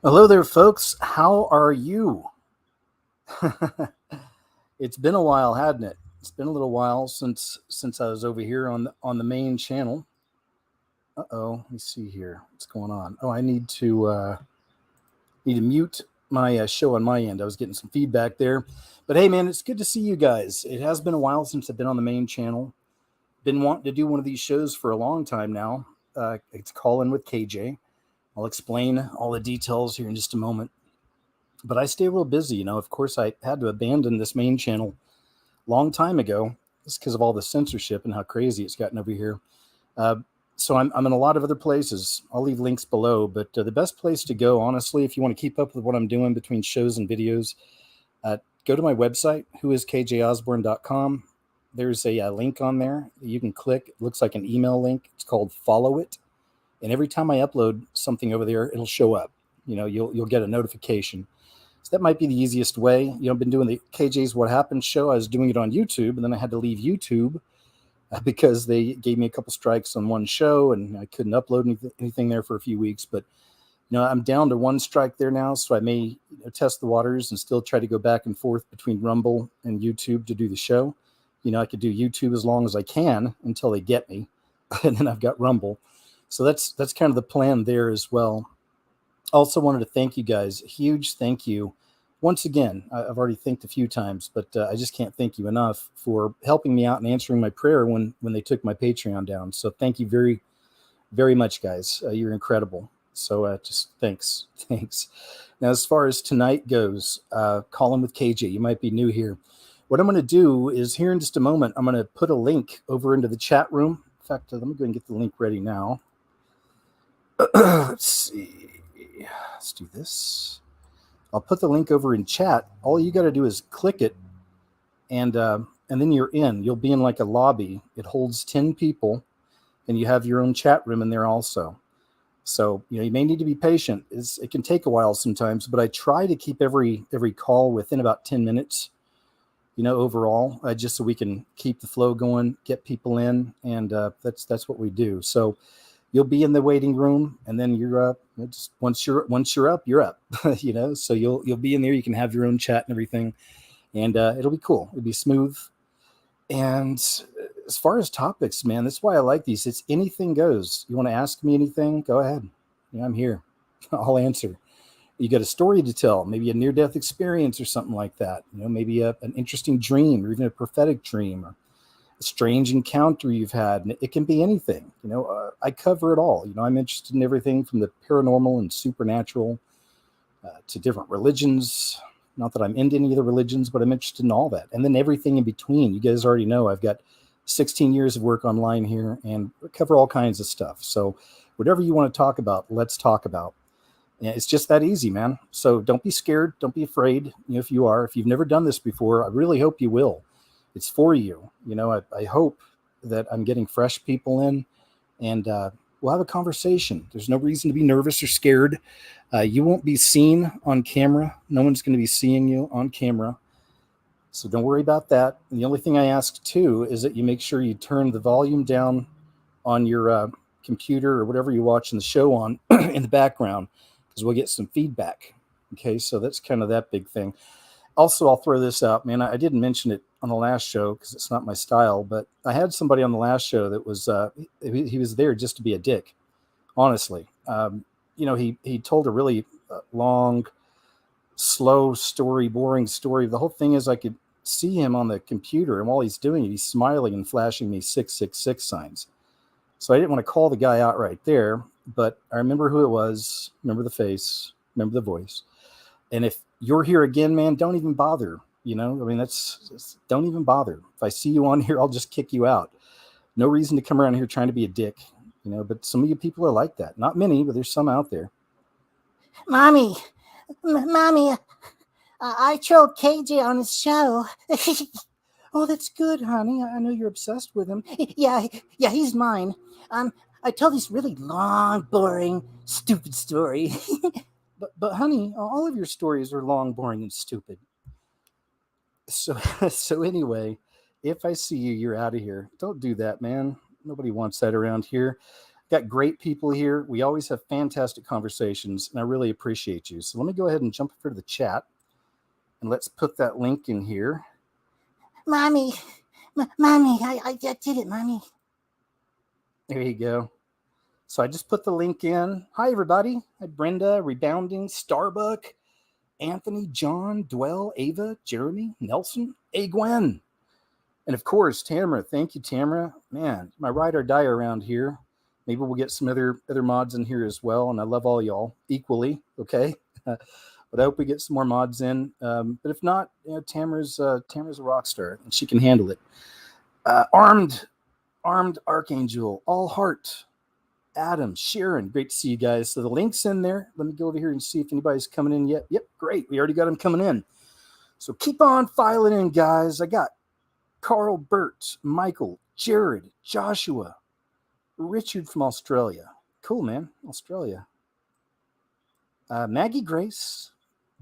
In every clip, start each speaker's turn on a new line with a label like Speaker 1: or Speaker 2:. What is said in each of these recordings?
Speaker 1: Hello there, folks. How are you? It's been a while, hadn't it? It's been a little while since I was over here on the main channel. Let me see here. What's going on? Oh, I need to mute my show on my end. I was getting some feedback there, but hey, man, it's good to see you guys. It has been a while since I've been on the main channel. Been wanting to do one of these shows for a long time now. It's Call In with KJ. I'll explain all the details here in just a moment. But I stay real busy. Of course, I had to abandon this main channel a long time ago. It's because of all the censorship and how crazy it's gotten over here. Uh, so I'm in a lot of other places. I'll leave links below. But the best place to go, honestly, if you want to keep up with what I'm doing between shows and videos, go to my website, whoiskjosborne.com. There's a link on there you can click. It looks like an email link. It's called Follow It. And every time I upload something over there, it'll show up. You'll get a notification. So that might be the easiest way. I've been doing the KJ's What Happened show. I was doing it on YouTube, and then I had to leave YouTube because they gave me a couple strikes on one show, and I couldn't upload anything there for a few weeks. But I'm down to one strike there now, so I may test the waters and still try to go back and forth between Rumble and YouTube to do the show. I could do YouTube as long as I can until they get me, and then I've got Rumble. So that's kind of the plan there as well. Also wanted to thank you guys. A huge thank you. Once again, I've already thanked a few times, but I just can't thank you enough for helping me out and answering my prayer when they took my Patreon down. So thank you very, very much, guys. You're incredible. So just thanks. Thanks. Now, as far as tonight goes, Call In with KJ. You might be new here. What I'm going to do is here in just a moment, I'm going to put a link over into the chat room. In fact, let me go and get the link ready now. Let's see. Let's do this. I'll put the link over in chat. All you got to do is click it, and then you're in. You'll be in like a lobby. It holds 10 people, and you have your own chat room in there also. So you may need to be patient. It can take a while sometimes, but I try to keep every call within about 10 minutes. Overall, just so we can keep the flow going, get people in, and that's what we do. So you'll be in the waiting room, and then you're up. Just once you're up, you're up. So you'll be in there. You can have your own chat and everything, and it'll be cool. It'll be smooth. And as far as topics, man, that's why I like these. It's anything goes. You want to ask me anything? Go ahead. I'm here. I'll answer. You got a story to tell, maybe a near-death experience or something like that. Maybe an interesting dream or even a prophetic dream or a strange encounter you've had. It can be anything. I cover it all. I'm interested in everything from the paranormal and supernatural to different religions. Not that I'm into any of the religions, but I'm interested in all that. And then everything in between. You guys already know I've got 16 years of work online here and cover all kinds of stuff. So whatever you want to talk about, let's talk about. It's just that easy, man. So don't be scared. Don't be afraid. If you've never done this before, I really hope you will. It's for you. I hope that I'm getting fresh people in, and we'll have a conversation. There's no reason to be nervous or scared. You won't be seen on camera. No one's going to be seeing you on camera. So don't worry about that. And the only thing I ask too is that you make sure you turn the volume down on your computer or whatever you're watching the show on in the background, because we'll get some feedback. Okay, so that's kind of that big thing. Also, I'll throw this out, man. I didn't mention it on the last show because it's not my style, but I had somebody on the last show that was he was there just to be a dick. Honestly, he told a really long, slow story, boring story. The whole thing is I could see him on the computer, and while he's doing it, he's smiling and flashing me 666 signs. So I didn't want to call the guy out right there, but I remember who it was, remember the face, remember the voice. And if you're here again, man, don't even bother. That's don't even bother. If I see you on here, I'll just kick you out. No reason to come around here trying to be a dick, but some of you people are like that. Not many, but there's some out there.
Speaker 2: Mommy, I trolled KJ on his show.
Speaker 1: Oh, that's good, honey. I know you're obsessed with him.
Speaker 2: Yeah, he's mine. I told this really long, boring, stupid story.
Speaker 1: but honey, all of your stories are long, boring, and stupid. So anyway, if I see you, you're out of here. Don't do that, man. Nobody wants that around here. Got great people here. We always have fantastic conversations, and I really appreciate you. So let me go ahead and jump over to the chat, and let's put that link in here.
Speaker 2: Mommy, Mommy, I did it, Mommy.
Speaker 1: There you go. So I just put the link in. Hi, everybody. Hi, Brenda, Rebounding, Starbuck, Anthony, John, Dwell, Ava, Jeremy, Nelson, A. Gwen. And of course, Tamara. Thank you, Tamara. Man, my ride or die around here. Maybe we'll get some other mods in here as well. And I love all y'all equally. Okay. But I hope we get some more mods in. But if not, Tamara's a rock star and she can handle it. Armed Archangel, All Heart, Adam, Sharon. Great to see you guys. So the link's in there. Let me go over here and see if anybody's coming in yet. Yep, great. We already got them coming in. So keep on filing in, guys. I got Carl, Burt, Michael, Jared, Joshua, Richard from Australia. Cool, man. Australia. Maggie Grace,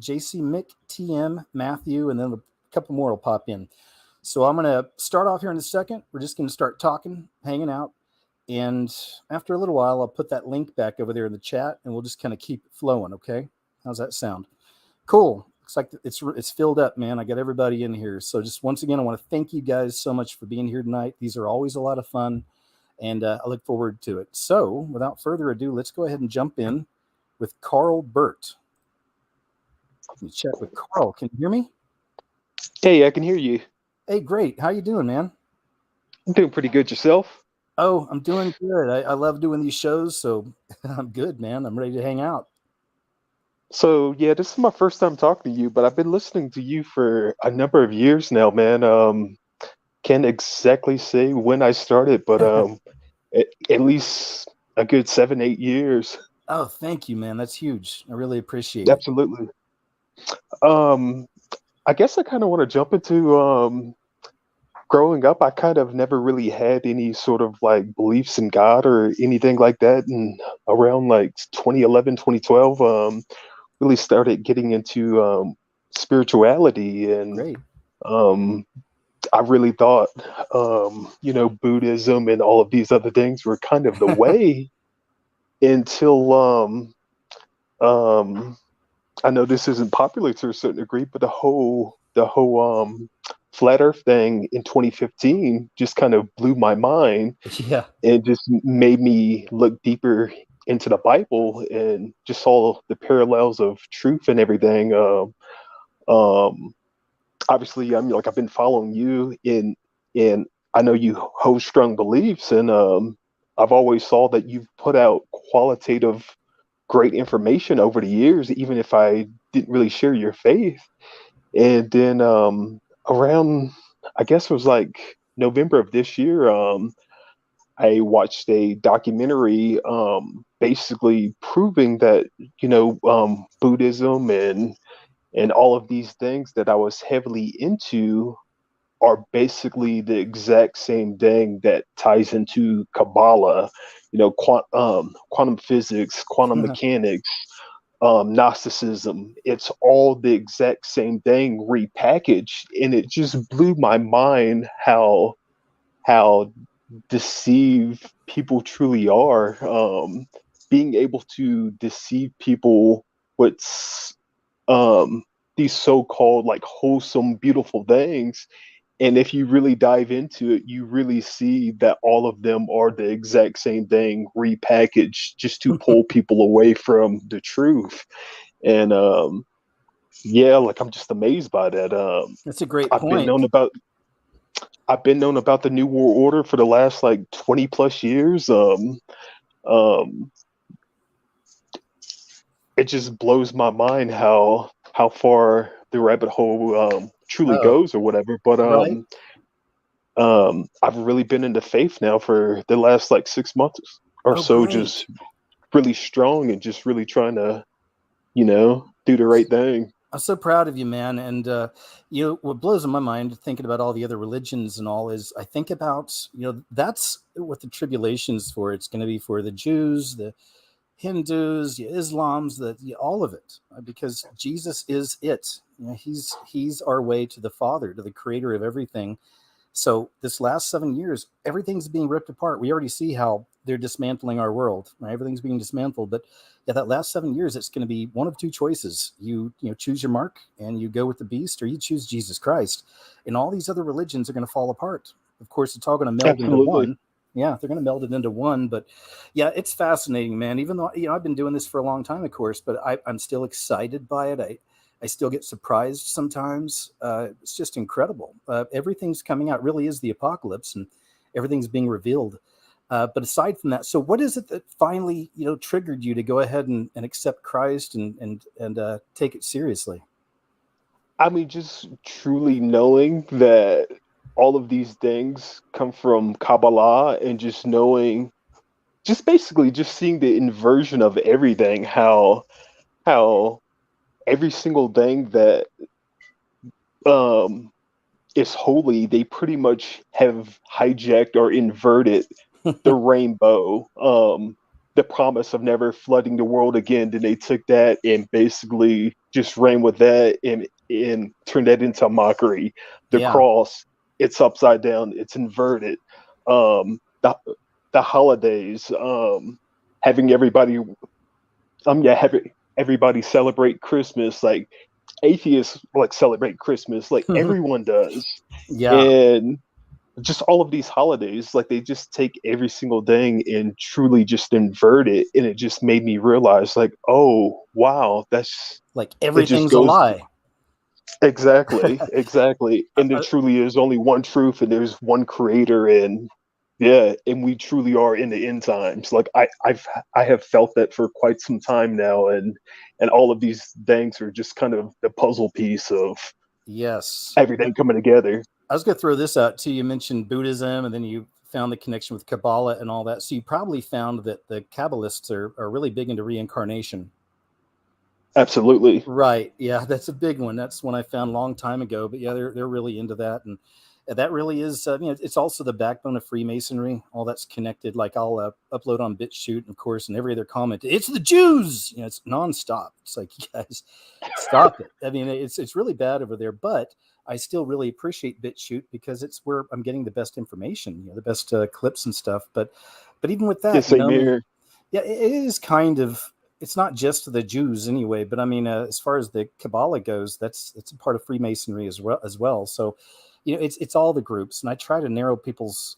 Speaker 1: JC, Mick, TM, Matthew, and then a couple more will pop in. So I'm going to start off here in a second. We're just going to start talking, hanging out. And after a little while, I'll put that link back over there in the chat, and we'll just kind of keep it flowing, okay? How's that sound? Cool. Looks like it's filled up, man. I got everybody in here. So just once again, I want to thank you guys so much for being here tonight. These are always a lot of fun, and I look forward to it. So without further ado, let's go ahead and jump in with Carl Burt. Let me check with Carl. Can you hear me?
Speaker 3: Hey, I can hear you.
Speaker 1: Hey, great. How you doing, man?
Speaker 3: I'm doing pretty good. Yourself?
Speaker 1: Oh, I'm doing good. I love doing these shows, so I'm good, man. I'm ready to hang out.
Speaker 3: So, yeah, this is my first time talking to you, but I've been listening to you for a number of years now, man. Can't exactly say when I started, but at least a good 7, 8 years.
Speaker 1: Oh, thank you, man. That's huge. I really appreciate it.
Speaker 3: Absolutely. I guess I kind of want to jump into growing up. I kind of never really had any sort of like beliefs in God or anything like that. And around like 2011, 2012, really started getting into spirituality, and
Speaker 1: Great.
Speaker 3: I really thought Buddhism and all of these other things were kind of the way until I know this isn't popular to a certain degree, but the whole flat earth thing in 2015 just kind of blew my mind.
Speaker 1: Yeah.
Speaker 3: And just made me look deeper into the Bible and just saw the parallels of truth and everything. Obviously, I mean, like I've been following you in I know you hold strong beliefs, and I've always saw that you've put out qualitative, great information over the years, even if I didn't really share your faith. And then around, I guess it was like November of this year, I watched a documentary basically proving that, Buddhism and all of these things that I was heavily into are basically the exact same thing that ties into Kabbalah, quantum physics, quantum mechanics, Gnosticism. It's all the exact same thing repackaged, and it just blew my mind how deceive people truly are. Being able to deceive people with these so-called like wholesome, beautiful things. And if you really dive into it, you really see that all of them are the exact same thing repackaged just to pull people away from the truth. And yeah, like I'm just amazed by that.
Speaker 1: That's a great
Speaker 3: I've
Speaker 1: point.
Speaker 3: I've been known about the New World Order for the last like 20 plus years. It just blows my mind how far the rabbit hole truly goes or whatever. But
Speaker 1: right.
Speaker 3: I've really been into faith now for the last like 6 months or so,
Speaker 1: Great.
Speaker 3: just really strong and just really trying to, do the right thing.
Speaker 1: I'm so proud of you, man. And what blows my mind thinking about all the other religions and all is I think about, that's what the tribulation's for. It's going to be for the Jews, the Hindus, the Islams, all of it, because Jesus is it. He's our way to the Father, to the creator of everything. So this last 7 years, everything's being ripped apart. We already see how they're dismantling our world. Right? Everything's being dismantled. But yeah, that last 7 years, it's going to be one of two choices. You choose your mark and you go with the beast, or you choose Jesus Christ. And all these other religions are going to fall apart. Of course, it's all going to meld into
Speaker 3: Absolutely.
Speaker 1: one. Yeah, they're going to meld it into one. But yeah, it's fascinating, man. Even though, I've been doing this for a long time, of course, but I'm still excited by it. I still get surprised sometimes. It's just incredible. Everything's coming out. It really is the apocalypse, and everything's being revealed. But aside from that, so what is it that finally, triggered you to go ahead and accept Christ and take it seriously?
Speaker 3: I mean, just truly knowing that all of these things come from Kabbalah, and just knowing, just basically just seeing the inversion of everything, how every single thing that um is holy, they pretty much have hijacked or inverted the rainbow. The promise of never flooding the world again, then they took that and basically just ran with that and turned that into a mockery. The
Speaker 1: Yeah,
Speaker 3: cross, it's upside down, it's inverted. The holidays, having everybody having everybody celebrate Christmas, like atheists like celebrate Christmas, like everyone does.
Speaker 1: yeah.
Speaker 3: And just all of these holidays, like they just take every single thing and truly just invert it. And it just made me realize, like, oh wow,
Speaker 1: Like
Speaker 3: it just
Speaker 1: everything's a
Speaker 3: goes
Speaker 1: lie.
Speaker 3: exactly. And there truly is only one truth, and there's one creator. And yeah, and we truly are in the end times. Like I have felt that for quite some time now, and all of these things are just kind of the puzzle piece of
Speaker 1: Yes.
Speaker 3: everything coming together.
Speaker 1: I was going to throw this out too. You mentioned Buddhism, and then you found the connection with Kabbalah and all that. So you probably found that the Kabbalists are really big into reincarnation.
Speaker 3: Absolutely.
Speaker 1: Right. Yeah, that's a big one. That's one I found a long time ago. But yeah, they're really into that, and that really is. It's also the backbone of Freemasonry. All that's connected. Like I'll upload on BitChute, of course, and every other comment, it's the Jews. It's nonstop. It's like, you guys, stop it. I mean, it's really bad over there, but I still really appreciate BitChute because it's where I'm getting the best information. The best clips and stuff. But even with
Speaker 3: Yeah,
Speaker 1: that,
Speaker 3: same
Speaker 1: I mean,
Speaker 3: here.
Speaker 1: yeah, it is kind of. It's not just the Jews anyway, but I mean, as far as the Kabbalah goes, it's a part of Freemasonry as well. So, it's all the groups, and I try to narrow people's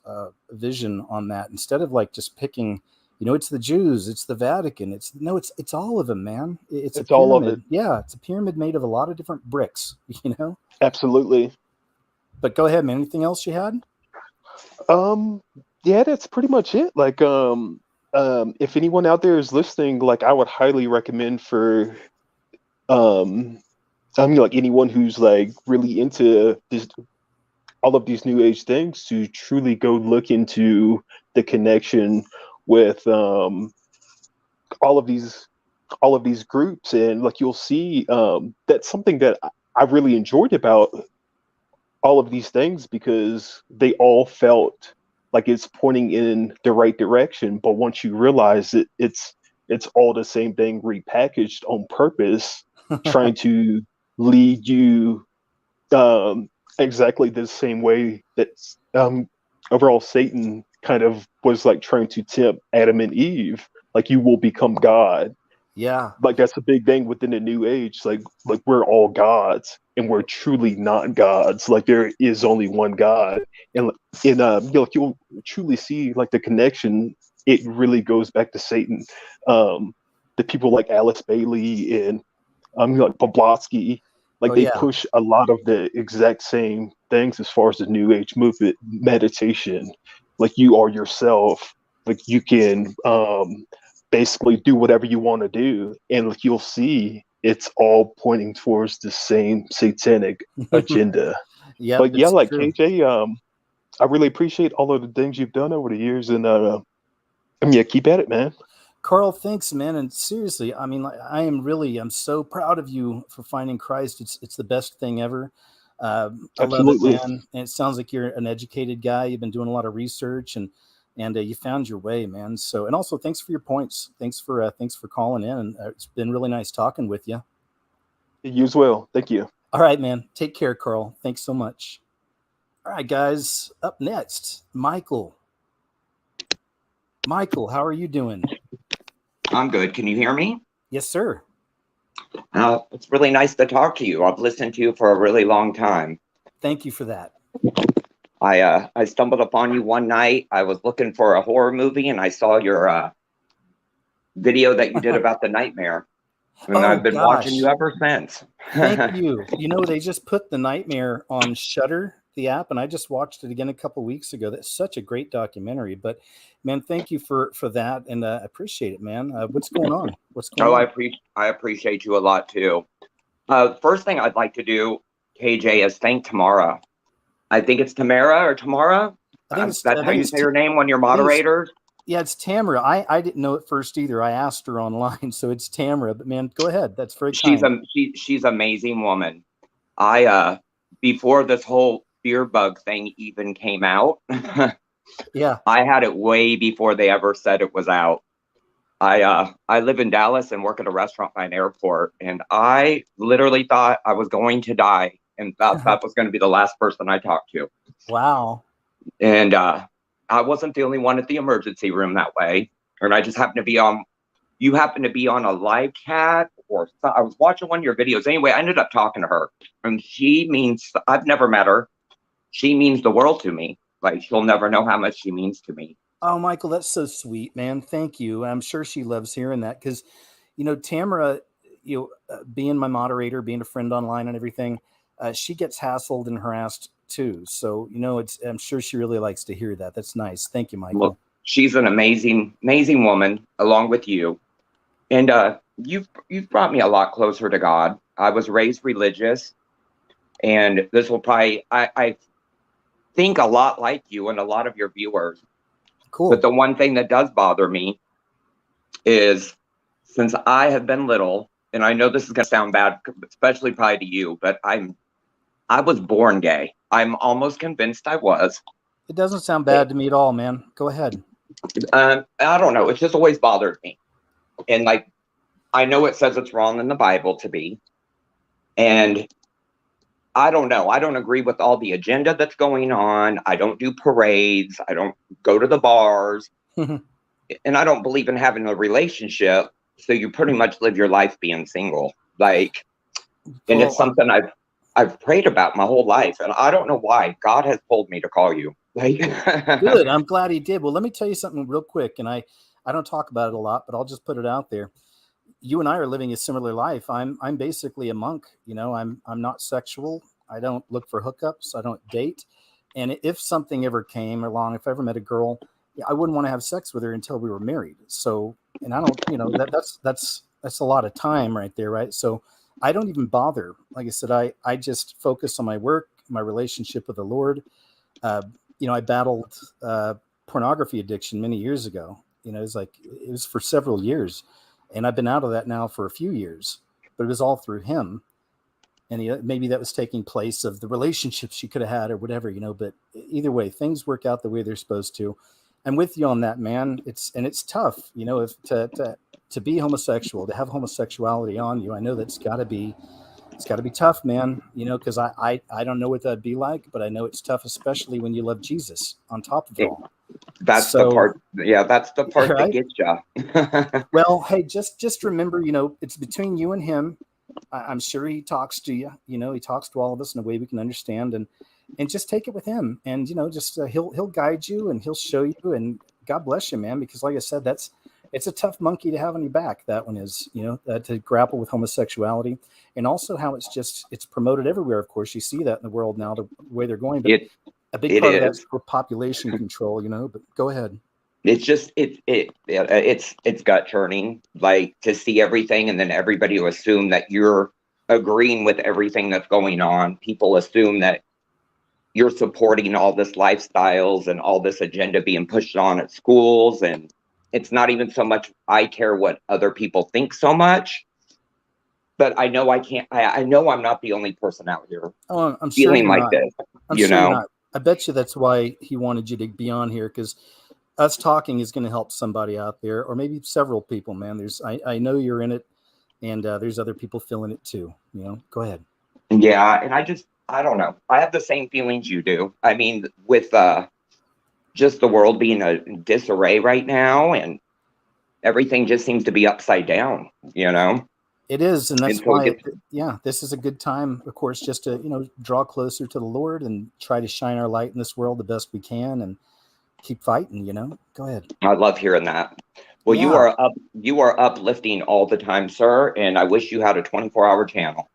Speaker 1: vision on that instead of like just picking. It's the Jews, it's the Vatican, it's all of them, man. It's a
Speaker 3: It's all of it.
Speaker 1: pyramid. Yeah, it's a pyramid made of a lot of different bricks.
Speaker 3: Absolutely.
Speaker 1: But go ahead, man. Anything else you had?
Speaker 3: Um, yeah, that's pretty much it. Like, if anyone out there is listening, like, I would highly recommend for, um, I mean, like anyone who's like really into this, all of these new age things, to truly go look into the connection with, all of these, all of these groups, and like you'll see, that's something that I really enjoyed about all of these things, because they all felt like it's pointing in the right direction. But once you realize it's all the same thing repackaged on purpose, trying to lead you, exactly the same way that, overall Satan kind of was like trying to tempt Adam and Eve, like you will become God.
Speaker 1: Yeah,
Speaker 3: Like that's a big thing within the new age. Like we're all gods, and we're truly not gods. Like there is only one God. Like you'll truly see like the connection. It really goes back to Satan. The people like Alice Bailey and, like Poblatsky,
Speaker 1: oh
Speaker 3: like they
Speaker 1: yeah,
Speaker 3: push a lot of the exact same things as far as the new age movement, meditation, like you are yourself, like you can, basically do whatever you want to do, and like you'll see it's all pointing towards the same satanic agenda.
Speaker 1: yep,
Speaker 3: But yeah,
Speaker 1: it's
Speaker 3: like
Speaker 1: true.
Speaker 3: KJ, I really appreciate all of the things you've done over the years, and I mean, yeah, keep at it, man.
Speaker 1: Carl, thanks, man. And seriously, I mean, like, I'm so proud of you for finding Christ. It's the best thing ever. I love it,
Speaker 3: Absolutely.
Speaker 1: man. And it sounds like you're an educated guy. You've been doing a lot of research, and you found your way, man. So, and also thanks for your points. Thanks for calling in. And it's been really nice talking with you.
Speaker 3: You as well. Thank you.
Speaker 1: All right, man. Take care, Carl. Thanks so much. All right, guys. Up next, Michael. Michael, how are you doing?
Speaker 4: I'm good. Can you hear me?
Speaker 1: Yes, sir.
Speaker 4: It's really nice to talk to you. I've listened to you for a really long time.
Speaker 1: Thank you for that.
Speaker 4: I stumbled upon you one night. I was looking for a horror movie, and I saw your video that you did about the nightmare. And
Speaker 1: Oh
Speaker 4: I've been watching
Speaker 1: gosh.
Speaker 4: you ever since.
Speaker 1: Thank you. You know, they just put The Nightmare on Shudder, the app, and I just watched it again a couple weeks ago. That's such a great documentary. But man, thank you for that, and I appreciate it, man. What's going on? What's going
Speaker 4: Oh,
Speaker 1: on?
Speaker 4: I appreciate you a lot too. First thing I'd like to do, KJ, is thank Tamara. I think it's Tamara or Tamara.
Speaker 1: I think it's
Speaker 4: That's how you say her name when you're moderator.
Speaker 1: Yeah, it's Tamara. I didn't know it first either. I asked her online, so it's Tamara. But man, go ahead. That's very kind.
Speaker 4: She's amazing woman. I before this whole fear bug thing even came out,
Speaker 1: Yeah.
Speaker 4: I had it way before they ever said it was out. I live in Dallas and work at a restaurant by an airport, and I literally thought I was going to die, and that was going to be the last person I talked to.
Speaker 1: Wow.
Speaker 4: And I wasn't the only one at the emergency room that way. And I just happened to be on, you happened to be on a live chat, or I was watching one of your videos. Anyway, I ended up talking to her, and I've never met her. She means the world to me. Like, she'll never know how much she means to me.
Speaker 1: Oh, Michael, that's so sweet, man. Thank you. I'm sure she loves hearing that because, you know, Tamara, being my moderator, being a friend online and everything, she gets hassled and harassed too. So, you know, I'm sure she really likes to hear that. That's nice. Thank you, Michael.
Speaker 4: Look, she's an amazing, amazing woman, along with you. And you've brought me a lot closer to God. I was raised religious, and this will probably, I think a lot like you and a lot of your viewers.
Speaker 1: Cool.
Speaker 4: But the one thing that does bother me is, since I have been little, and I know this is going to sound bad, especially probably to you, but I was born gay. I'm almost convinced I was.
Speaker 1: It doesn't sound bad to me at all, man. Go ahead.
Speaker 4: I don't know. It's just always bothered me. And like, I know it says it's wrong in the Bible to be. And I don't know. I don't agree with all the agenda that's going on. I don't do parades. I don't go to the bars. And I don't believe in having a relationship. So you pretty much live your life being single. Like, and it's something I've prayed about my whole life. And I don't know why God has told me to call you. Like,
Speaker 1: good. I'm glad he did. Well, let me tell you something real quick. And I don't talk about it a lot, but I'll just put it out there. You and I are living a similar life. I'm basically a monk. You know, I'm not sexual. I don't look for hookups. I don't date. And if something ever came along, if I ever met a girl, I wouldn't want to have sex with her until we were married. So, and I don't, you know, that's a lot of time right there. Right. So I don't even bother. Like I said, I just focus on my work, my relationship with the Lord. You know, I battled pornography addiction many years ago. You know, it was for several years, and I've been out of that now for a few years, but it was all through him. And maybe that was taking place of the relationships she could have had or whatever, you know, but either way, things work out the way they're supposed to. I'm with you on that, man. It's tough, you know, if to be homosexual, to have homosexuality on you. I know it's got to be tough, man, you know, because I don't know what that'd be like, but I know it's tough, especially when you love Jesus on top of it all.
Speaker 4: That's the part. Yeah, that's the part
Speaker 1: right?
Speaker 4: that gets you.
Speaker 1: Well, hey, just remember, you know, it's between you and him. I'm sure he talks to you. You know, he talks to all of us in a way we can understand, and just take it with him. And you know, just he'll guide you and he'll show you. And God bless you, man, because like I said, it's a tough monkey to have on your back. That one is, you know, to grapple with homosexuality, and also how it's promoted everywhere. Of course, you see that in the world now, the way they're going. But a big part of that's for population control, you know. But go ahead.
Speaker 4: It's just it's gut churning, like to see everything, and then everybody will assume that you're agreeing with everything that's going on. People assume that you're supporting all this lifestyles and all this agenda being pushed on at schools, and it's not even so much I care what other people think so much, but I know I can't. I know I'm not the only person out here
Speaker 1: I'm sure
Speaker 4: feeling
Speaker 1: you're
Speaker 4: like
Speaker 1: not.
Speaker 4: this.
Speaker 1: I'm
Speaker 4: you
Speaker 1: sure
Speaker 4: know,
Speaker 1: you're not. I bet you that's why he wanted you to be on here, because us talking is going to help somebody out there, or maybe several people, man. I know you're in it, and there's other people feeling it too. You know, go ahead.
Speaker 4: Yeah, and I don't know. I have the same feelings you do. I mean, with just the world being a disarray right now, and everything just seems to be upside down, you know?
Speaker 1: It is, and that's
Speaker 4: And so
Speaker 1: why, this is a good time, of course, just to, draw closer to the Lord and try to shine our light in this world the best we can and keep fighting, Go ahead.
Speaker 4: I love hearing that. Well,
Speaker 1: Yeah.
Speaker 4: you are uplifting all the time, sir, and I wish you had a 24-hour channel.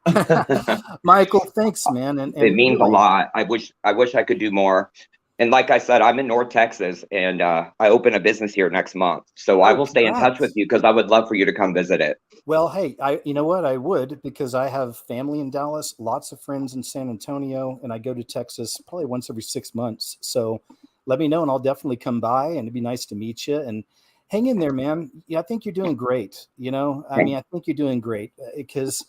Speaker 1: Michael, thanks, man. And
Speaker 4: It means
Speaker 1: really,
Speaker 4: a lot. I wish I could do more. And like I said, I'm in North Texas, and I open a business here next month. So I will stay in touch with
Speaker 1: congrats.
Speaker 4: you because I would love for you to come visit it.
Speaker 1: Well, hey, you know what? I would, because I have family in Dallas, lots of friends in San Antonio, and I go to Texas probably once every 6 months. So let me know, and I'll definitely come by, and it'd be nice to meet you. And hang in there, man. Yeah, I think you're doing great. I think you're doing great, because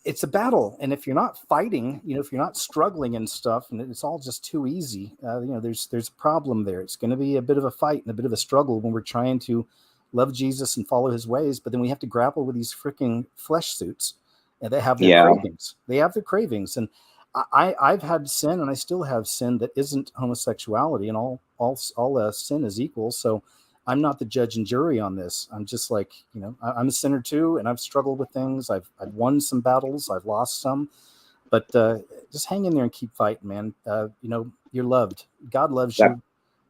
Speaker 1: it's a battle, and if you're not fighting, if you're not struggling and stuff, and it's all just too easy, there's a problem there. It's going to be a bit of a fight and a bit of a struggle when we're trying to love Jesus and follow his ways, but then we have to grapple with these freaking flesh suits, and they have their cravings. They have their cravings, and I've had sin, and I still have sin that isn't homosexuality, and all sin is equal. So I'm not the judge and jury on this. I'm just like, I'm a sinner too, and I've struggled with things. I've won some battles, I've lost some, but just hang in there and keep fighting, man. You're loved. God loves you,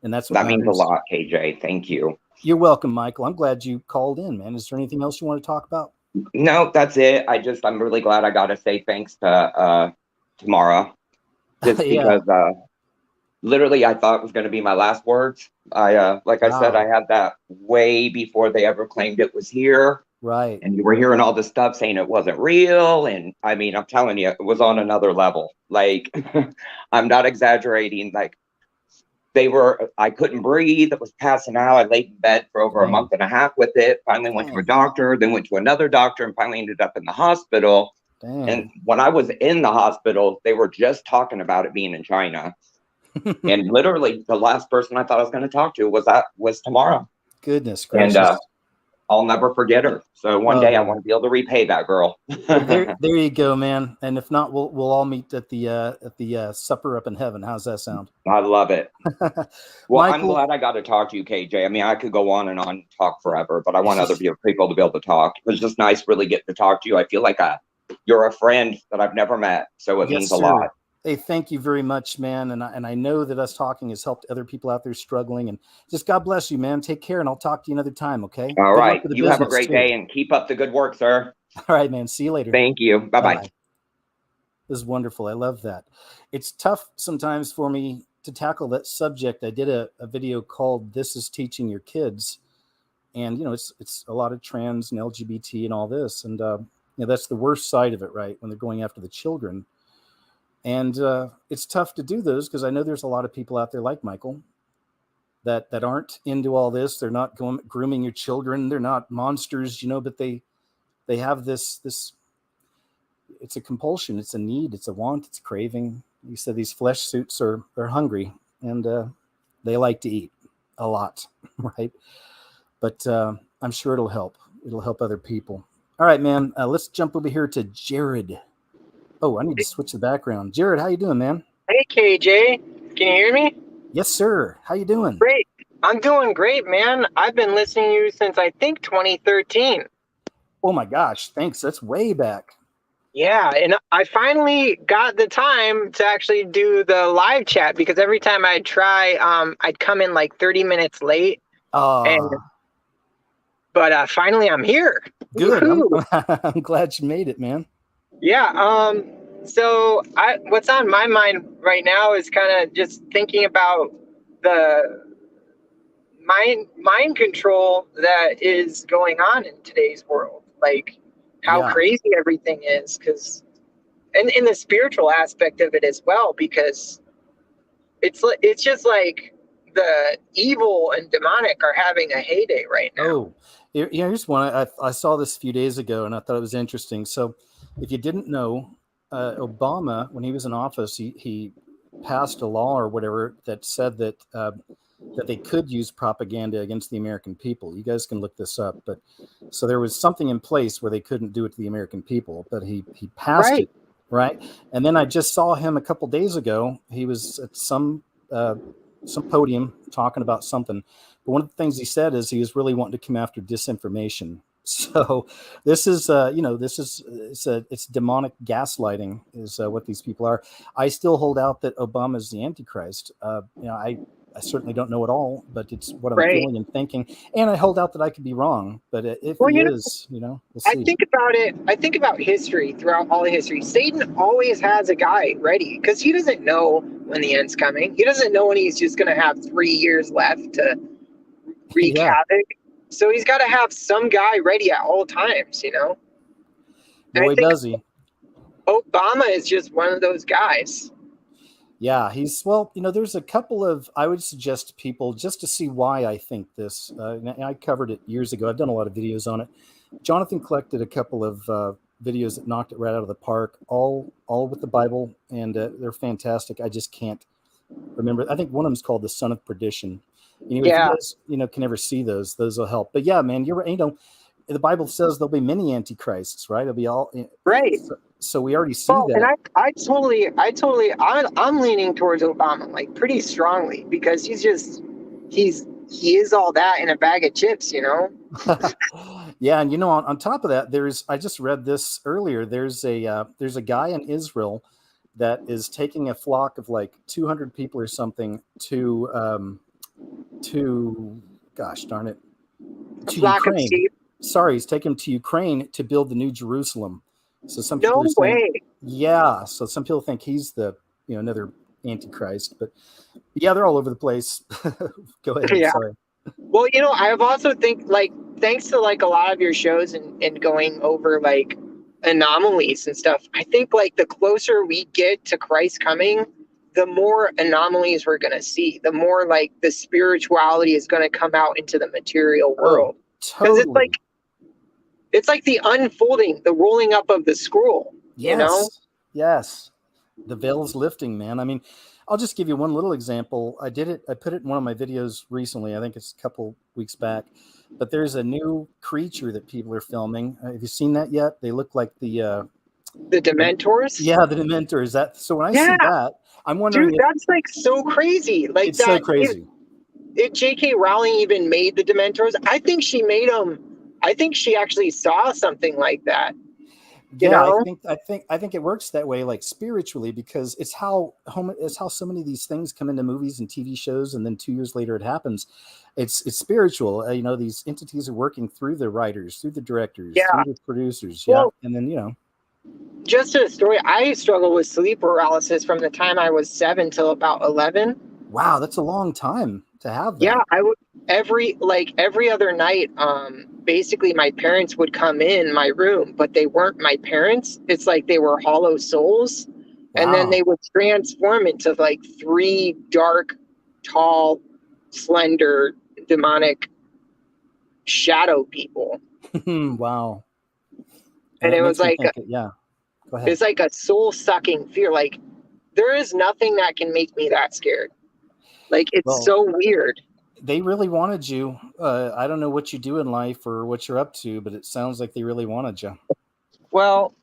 Speaker 1: and that's what
Speaker 4: that means a
Speaker 1: matters.
Speaker 4: lot, KJ. Thank you.
Speaker 1: You're welcome, Michael. I'm glad you called in, man. Is there anything else you want to talk about?
Speaker 4: No, that's it. I'm really glad I got to say thanks to Tamara, just because literally I thought it was going to be my last words. Like I said, I had that way before they ever claimed it was here.
Speaker 1: Right.
Speaker 4: And you were hearing all this stuff saying it wasn't real. And I mean, I'm telling you, it was on another level. Like, I'm not exaggerating. Like, I couldn't breathe. It was passing out. I laid in bed for over a month and a half with it. Finally went to a doctor, then went to another doctor, and finally ended up in the hospital. And when I was in the hospital, they were just talking about it being in China. And literally the last person I thought I was going to talk to was Tamara.
Speaker 1: Goodness gracious.
Speaker 4: And I'll never forget her. So one day I want to be able to repay that girl.
Speaker 1: Well, there you go, man. And if not, we'll all meet at the supper up in heaven. How's that sound?
Speaker 4: I love it. Well,
Speaker 1: Michael,
Speaker 4: I'm glad I got to talk to you, KJ. I mean, I could go on and on, talk forever, but I want other people to be able to talk. It was just nice really getting to talk to you. I feel like you're a friend that I've never met. So it means a lot.
Speaker 1: Hey, thank you very much, man. And I know that us talking has helped other people out there struggling. And just God bless you, man. Take care, and I'll talk to you another time, okay?
Speaker 4: All right. You have a great day, and keep up the good work, sir.
Speaker 1: All right, man. See you later.
Speaker 4: Thank you. Bye-bye.
Speaker 1: This is wonderful. I love that. It's tough sometimes for me to tackle that subject. I did a video called "This is Teaching Your Kids," and it's a lot of trans and LGBT and all this, and that's the worst side of it, right? When they're going after the children. And it's tough to do those, because I know there's a lot of people out there like Michael that aren't into all this. They're not grooming your children. They're not monsters, but they have this. It's a compulsion. It's a need. It's a want. It's a craving. You said these flesh suits are hungry, and they like to eat a lot, right? But I'm sure it'll help. It'll help other people. All right, man. Let's jump over here to Jared. Oh, I need to switch the background. Jared, how you doing, man?
Speaker 5: Hey, KJ. Can you hear me?
Speaker 1: Yes, sir. How you doing?
Speaker 5: Great. I'm doing great, man. I've been listening to you since, I think, 2013.
Speaker 1: Oh, my gosh. Thanks. That's way back.
Speaker 5: Yeah, and I finally got the time to actually do the live chat, because every time I'd try, I'd come in like 30 minutes late. But finally, I'm here.
Speaker 1: Good. I'm glad you made it, man.
Speaker 5: Yeah. So what's on my mind right now is kind of just thinking about the mind control that is going on in today's world, like how crazy everything is, because and in the spiritual aspect of it as well, because it's just like the evil and demonic are having a heyday right now.
Speaker 1: Oh, here's one. I saw this a few days ago, and I thought it was interesting. So if you didn't know, Obama, when he was in office, he passed a law or whatever that said that they could use propaganda against the American people. You guys can look this up. But so there was something in place where they couldn't do it to the American people, but he passed it, right? And then I just saw him a couple days ago. He was at some some podium talking about something. But one of the things he said is he was really wanting to come after disinformation. So this is, it's demonic gaslighting is what these people are. I still hold out that Obama is the Antichrist. I certainly don't know it all, but it's what I'm feeling and thinking. And I hold out that I could be wrong. But if he is, we'll see.
Speaker 5: I think about it. I think about history throughout all of history. Satan always has a guy ready because he doesn't know when the end's coming. He doesn't know when he's just going to have 3 years left to wreak havoc. So he's got to have some guy ready at all times,
Speaker 1: Boy, does he.
Speaker 5: Obama is just one of those guys.
Speaker 1: Yeah, there's a couple of, I would suggest to people just to see why I think this. I covered it years ago. I've done a lot of videos on it. Jonathan collected a couple of videos that knocked it right out of the park, all with the Bible, and they're fantastic. I just can't remember. I think one of them is called The Son of Perdition. If you guys, can ever see those will help. But yeah, man, you're right. The Bible says there'll be many antichrists, right? It'll be all
Speaker 5: right.
Speaker 1: So we already see that.
Speaker 5: And I'm leaning towards Obama like pretty strongly because he is all that in a bag of chips,
Speaker 1: Yeah, and on top of that, I just read this earlier. There's a guy in Israel that is taking a flock of like 200 people or something to gosh darn it, to Ukraine. Sorry, he's taking them to Ukraine to build the New Jerusalem. So some people are saying, yeah. So some people think he's the another Antichrist, but yeah, they're all over the place. Go ahead.
Speaker 5: Yeah.
Speaker 1: Sorry.
Speaker 5: Well, I've also thanks to like a lot of your shows and going over like anomalies and stuff, I think like the closer we get to Christ coming, the more anomalies we're going to see, the more like the spirituality is going to come out into the material world. Because it's like the unfolding, the rolling up of the scroll,
Speaker 1: Yes. The veil's lifting, man. I mean, I'll just give you one little example. I put it in one of my videos recently. I think it's a couple weeks back. But there's a new creature that people are filming. Have you seen that yet? They look like the
Speaker 5: Dementors?
Speaker 1: Yeah, the Dementors. So when I see that, I'm wondering.
Speaker 5: Dude, that's like so crazy. Like
Speaker 1: it's so crazy.
Speaker 5: If J.K. Rowling even made the Dementors, I think she made them. I think she actually saw something like that.
Speaker 1: I think it works that way, like spiritually, because it's how so many of these things come into movies and TV shows, and then 2 years later it happens. It's spiritual. These entities are working through the writers, through the directors, through the producers. Well, and then
Speaker 5: Just a story. I struggled with sleep paralysis from the time I was 7 till about 11.
Speaker 1: Wow, that's a long time to have that.
Speaker 5: Yeah, I would every other night. Basically, my parents would come in my room, but they weren't my parents. It's like they were hollow souls, and then they would transform into like 3 dark, tall, slender, demonic shadow people.
Speaker 1: Wow.
Speaker 5: And it was like,
Speaker 1: Go ahead.
Speaker 5: It's like a soul-sucking fear. Like there is nothing that can make me that scared. Like it's so weird.
Speaker 1: They really wanted you. I don't know what you do in life or what you're up to, but it sounds like they really wanted you.
Speaker 5: Well,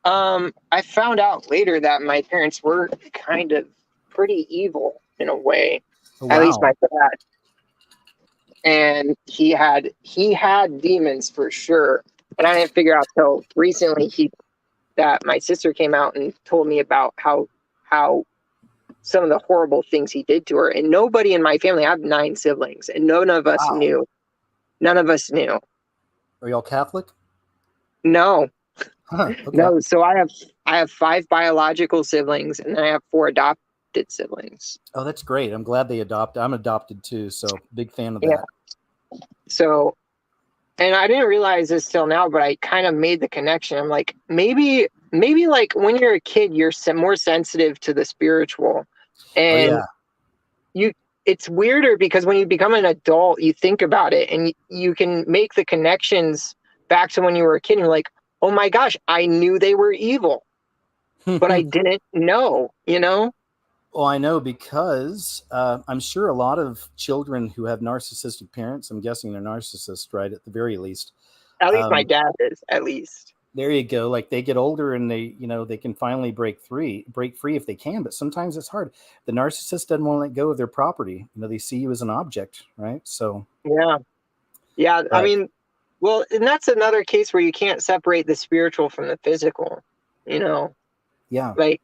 Speaker 5: I found out later that my parents were kind of pretty evil in a way.
Speaker 1: Oh, wow.
Speaker 5: At least my dad. And he had demons for sure. But I didn't figure out till recently that my sister came out and told me about how some of the horrible things he did to her. And nobody in my family, I have 9 siblings, and none of us knew. None of us knew.
Speaker 1: Are y'all Catholic?
Speaker 5: No.
Speaker 1: Okay.
Speaker 5: No. So I have 5 biological siblings, and then I have 4 adopted siblings.
Speaker 1: Oh, that's great. I'm glad they adopted. I'm adopted too, so big fan of that.
Speaker 5: So, and I didn't realize this till now, but I kind of made the connection. I'm like, maybe like when you're a kid, you're more sensitive to the spiritual. And it's weirder because when you become an adult, you think about it and you can make the connections back to when you were a kid. And you're like, oh my gosh, I knew they were evil, but I didn't know,
Speaker 1: Well, I know because I'm sure a lot of children who have narcissistic parents, I'm guessing they're narcissists, right? At the very least.
Speaker 5: At least my dad is, at least.
Speaker 1: There you go. Like they get older and they, they can finally break free if they can, but sometimes it's hard. The narcissist doesn't want to let go of their property. They see you as an object, right? So
Speaker 5: Yeah. Yeah. I
Speaker 1: but
Speaker 5: mean, well, and that's another case where you can't separate the spiritual from the physical,
Speaker 1: yeah,
Speaker 5: like,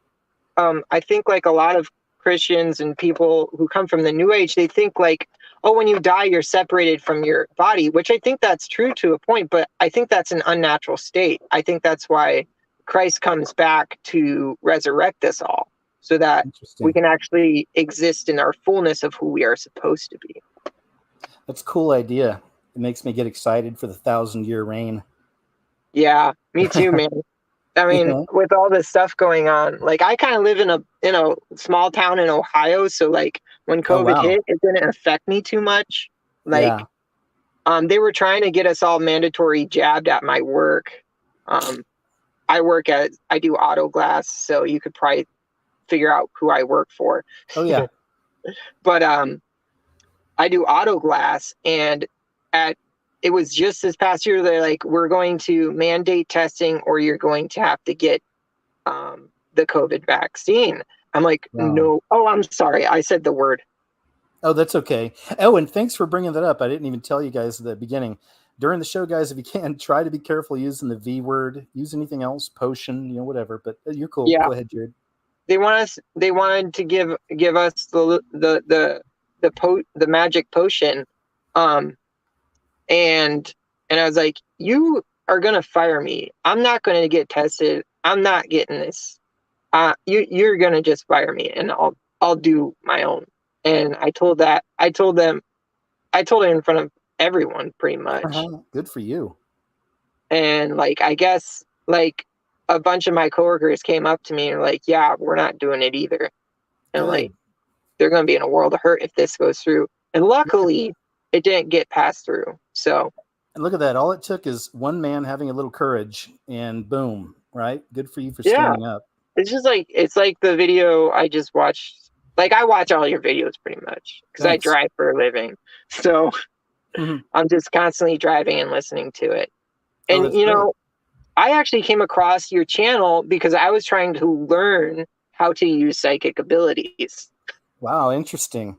Speaker 5: I think like a lot of Christians and people who come from the New Age, they think like, oh, when you die, you're separated from your body, which I think that's true to a point, but I think that's an unnatural state. I think that's why Christ comes back to resurrect us all so that we
Speaker 1: interesting.
Speaker 5: can actually exist in our fullness of who we are supposed to be.
Speaker 1: That's a cool idea. It makes me get excited for the 1,000-year reign.
Speaker 5: Yeah, me too, man. I mean,
Speaker 1: Yeah.
Speaker 5: with all this stuff going on, like I kind of live in a small town in Ohio, so like when
Speaker 1: Oh
Speaker 5: COVID
Speaker 1: wow.
Speaker 5: hit, it didn't affect me too much. Like,
Speaker 1: Yeah.
Speaker 5: they were trying to get us all mandatory jabbed at my work. I do auto glass, so you could probably figure out who I work for.
Speaker 1: Oh yeah.
Speaker 5: But I do auto glass, and it was just this past year, they're like, we're going to mandate testing or you're going to have to get the COVID vaccine. I'm like,
Speaker 1: Wow.
Speaker 5: no. Oh, I'm sorry. I said the word.
Speaker 1: Oh, that's okay. Oh, and thanks for bringing that up. I didn't even tell you guys at the beginning. During the show, guys, if you can, try to be careful using the V word. Use anything else, potion, whatever. But you're cool.
Speaker 5: Yeah.
Speaker 1: Go ahead, Jared.
Speaker 5: They wanted to give us the magic potion. And I was like, you are going to fire me. I'm not going to get tested. I'm not getting this. You're going to just fire me and I'll do my own. And I told it in front of everyone pretty much.
Speaker 1: Good for you.
Speaker 5: And like, I guess like a bunch of my coworkers came up to me and were like, yeah, we're not doing it either. And
Speaker 1: Good.
Speaker 5: like, they're going to be in a world of hurt if this goes through. And luckily it didn't get passed through. So.
Speaker 1: And look at that. All it took is one man having a little courage and boom, right? Good for you for
Speaker 5: Yeah.
Speaker 1: standing up.
Speaker 5: It's just like, it's like the video I just watched. Like I watch all your videos pretty much because I drive for a living. So I'm just constantly driving and listening to it. And, I actually came across your channel because I was trying to learn how to use psychic abilities.
Speaker 1: Wow. Interesting.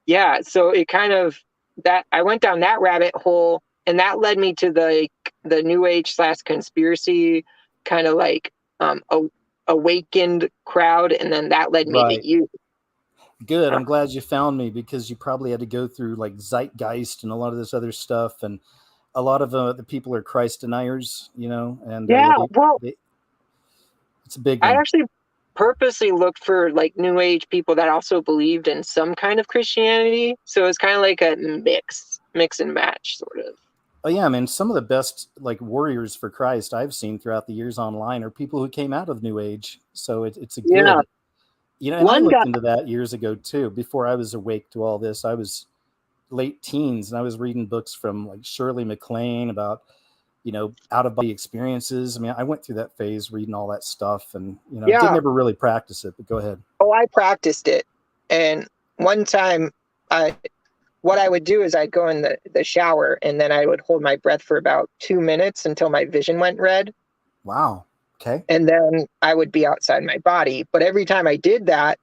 Speaker 5: Yeah. So it kind of that I went down that rabbit hole and that led me to the New Age / conspiracy kind of like, awakened crowd, and then that led me to you.
Speaker 1: Good. I'm glad you found me because you probably had to go through like Zeitgeist and a lot of this other stuff, and a lot of the people are Christ deniers, and it's a big one.
Speaker 5: I actually purposely looked for like New Age people that also believed in some kind of Christianity, so it's kind of like a mix and match sort of.
Speaker 1: Oh yeah, man. Some of the best like warriors for Christ I've seen throughout the years online are people who came out of New Age. So it's a good, and I looked into that years ago too. Before I was awake to all this, I was late teens and I was reading books from like Shirley MacLaine about, out of body experiences. I mean, I went through that phase reading all that stuff and, didn't ever really practice it, but go ahead.
Speaker 5: Oh, I practiced it. And one time what I would do is I'd go in the shower and then I would hold my breath for about 2 minutes until my vision went red.
Speaker 1: Wow. Okay.
Speaker 5: And then I would be outside my body. But every time I did that,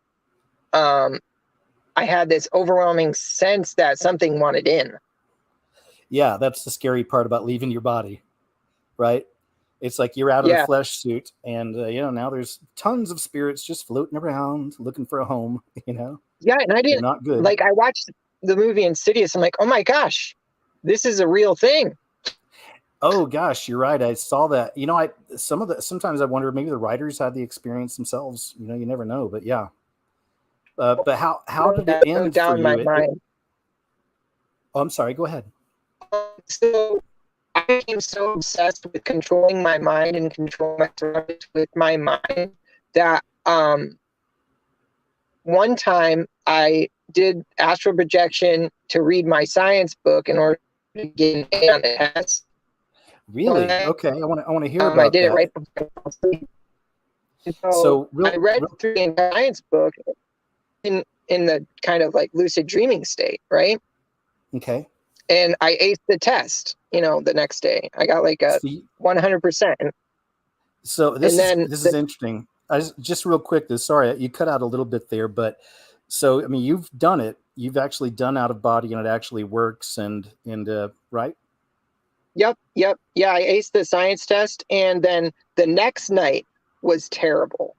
Speaker 5: I had this overwhelming sense that something wanted in.
Speaker 1: Yeah, that's the scary part about leaving your body, right? It's like you're out of the flesh suit and, now there's tons of spirits just floating around looking for a home,
Speaker 5: Yeah, and I didn't,
Speaker 1: not good.
Speaker 5: Like I watched the movie Insidious. I'm like, oh my gosh, this is a real thing.
Speaker 1: Oh gosh, you're right. I saw that. Sometimes I wonder maybe the writers had the experience themselves. You never know. But yeah. But how did it end for you?
Speaker 5: My mind.
Speaker 1: Oh, I'm sorry. Go ahead.
Speaker 5: So I became so obsessed with controlling my mind and controlling my surroundings with my mind that one time I did astral projection to read my science book in order to get an A on the test.
Speaker 1: Really? Okay. I want to hear about that.
Speaker 5: I did it right before I fell asleep. So I read through the science book in the kind of like lucid dreaming state, right?
Speaker 1: Okay.
Speaker 5: And I aced the test, the next day. I got like a 100%.
Speaker 1: So this is interesting. Just real quick, sorry, you cut out a little bit there, but so, I mean, you've done it. You've actually done out of body and it actually works and right?
Speaker 5: Yep. Yeah, I aced the science test, and then the next night was terrible.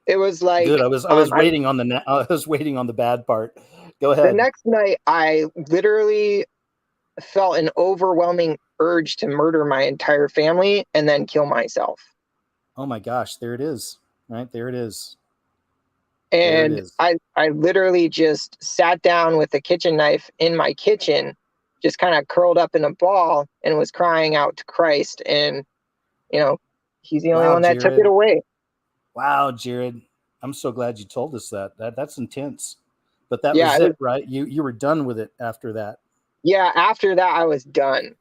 Speaker 5: It was like
Speaker 1: good. I was waiting on the bad part. Go ahead.
Speaker 5: The next night, I literally felt an overwhelming urge to murder my entire family and then kill myself.
Speaker 1: Oh my gosh, there it is. Right there it is.
Speaker 5: And I literally just sat down with a kitchen knife in my kitchen, just kind of curled up in a ball, and was crying out to Christ. And, he's the only one that took it away.
Speaker 1: Wow, Jared. I'm so glad you told us that. That's intense. But that was it, right? You were done with it after that.
Speaker 5: Yeah, after that, I was done.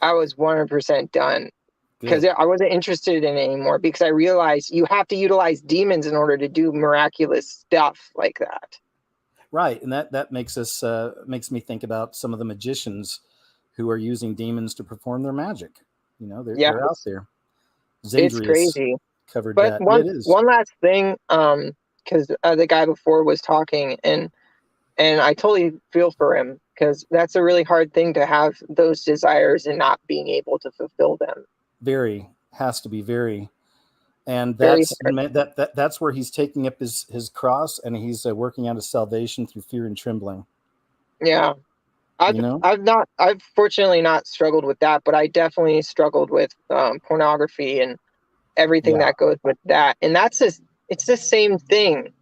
Speaker 5: I was 100% done. Because I wasn't interested in it anymore, because I realized you have to utilize demons in order to do miraculous stuff like that.
Speaker 1: Right. And that makes me think about some of the magicians who are using demons to perform their magic. They're out there.
Speaker 5: It's crazy.
Speaker 1: Covered
Speaker 5: but
Speaker 1: that.
Speaker 5: One last thing, because the guy before was talking, and I totally feel for him, because that's a really hard thing to have those desires and not being able to fulfill them.
Speaker 1: Has to be very. And that's where he's taking up his cross, and he's working out his salvation through fear and trembling.
Speaker 5: Yeah. I've fortunately not struggled with that, but I definitely struggled with pornography and everything that goes with that. And it's the same thing,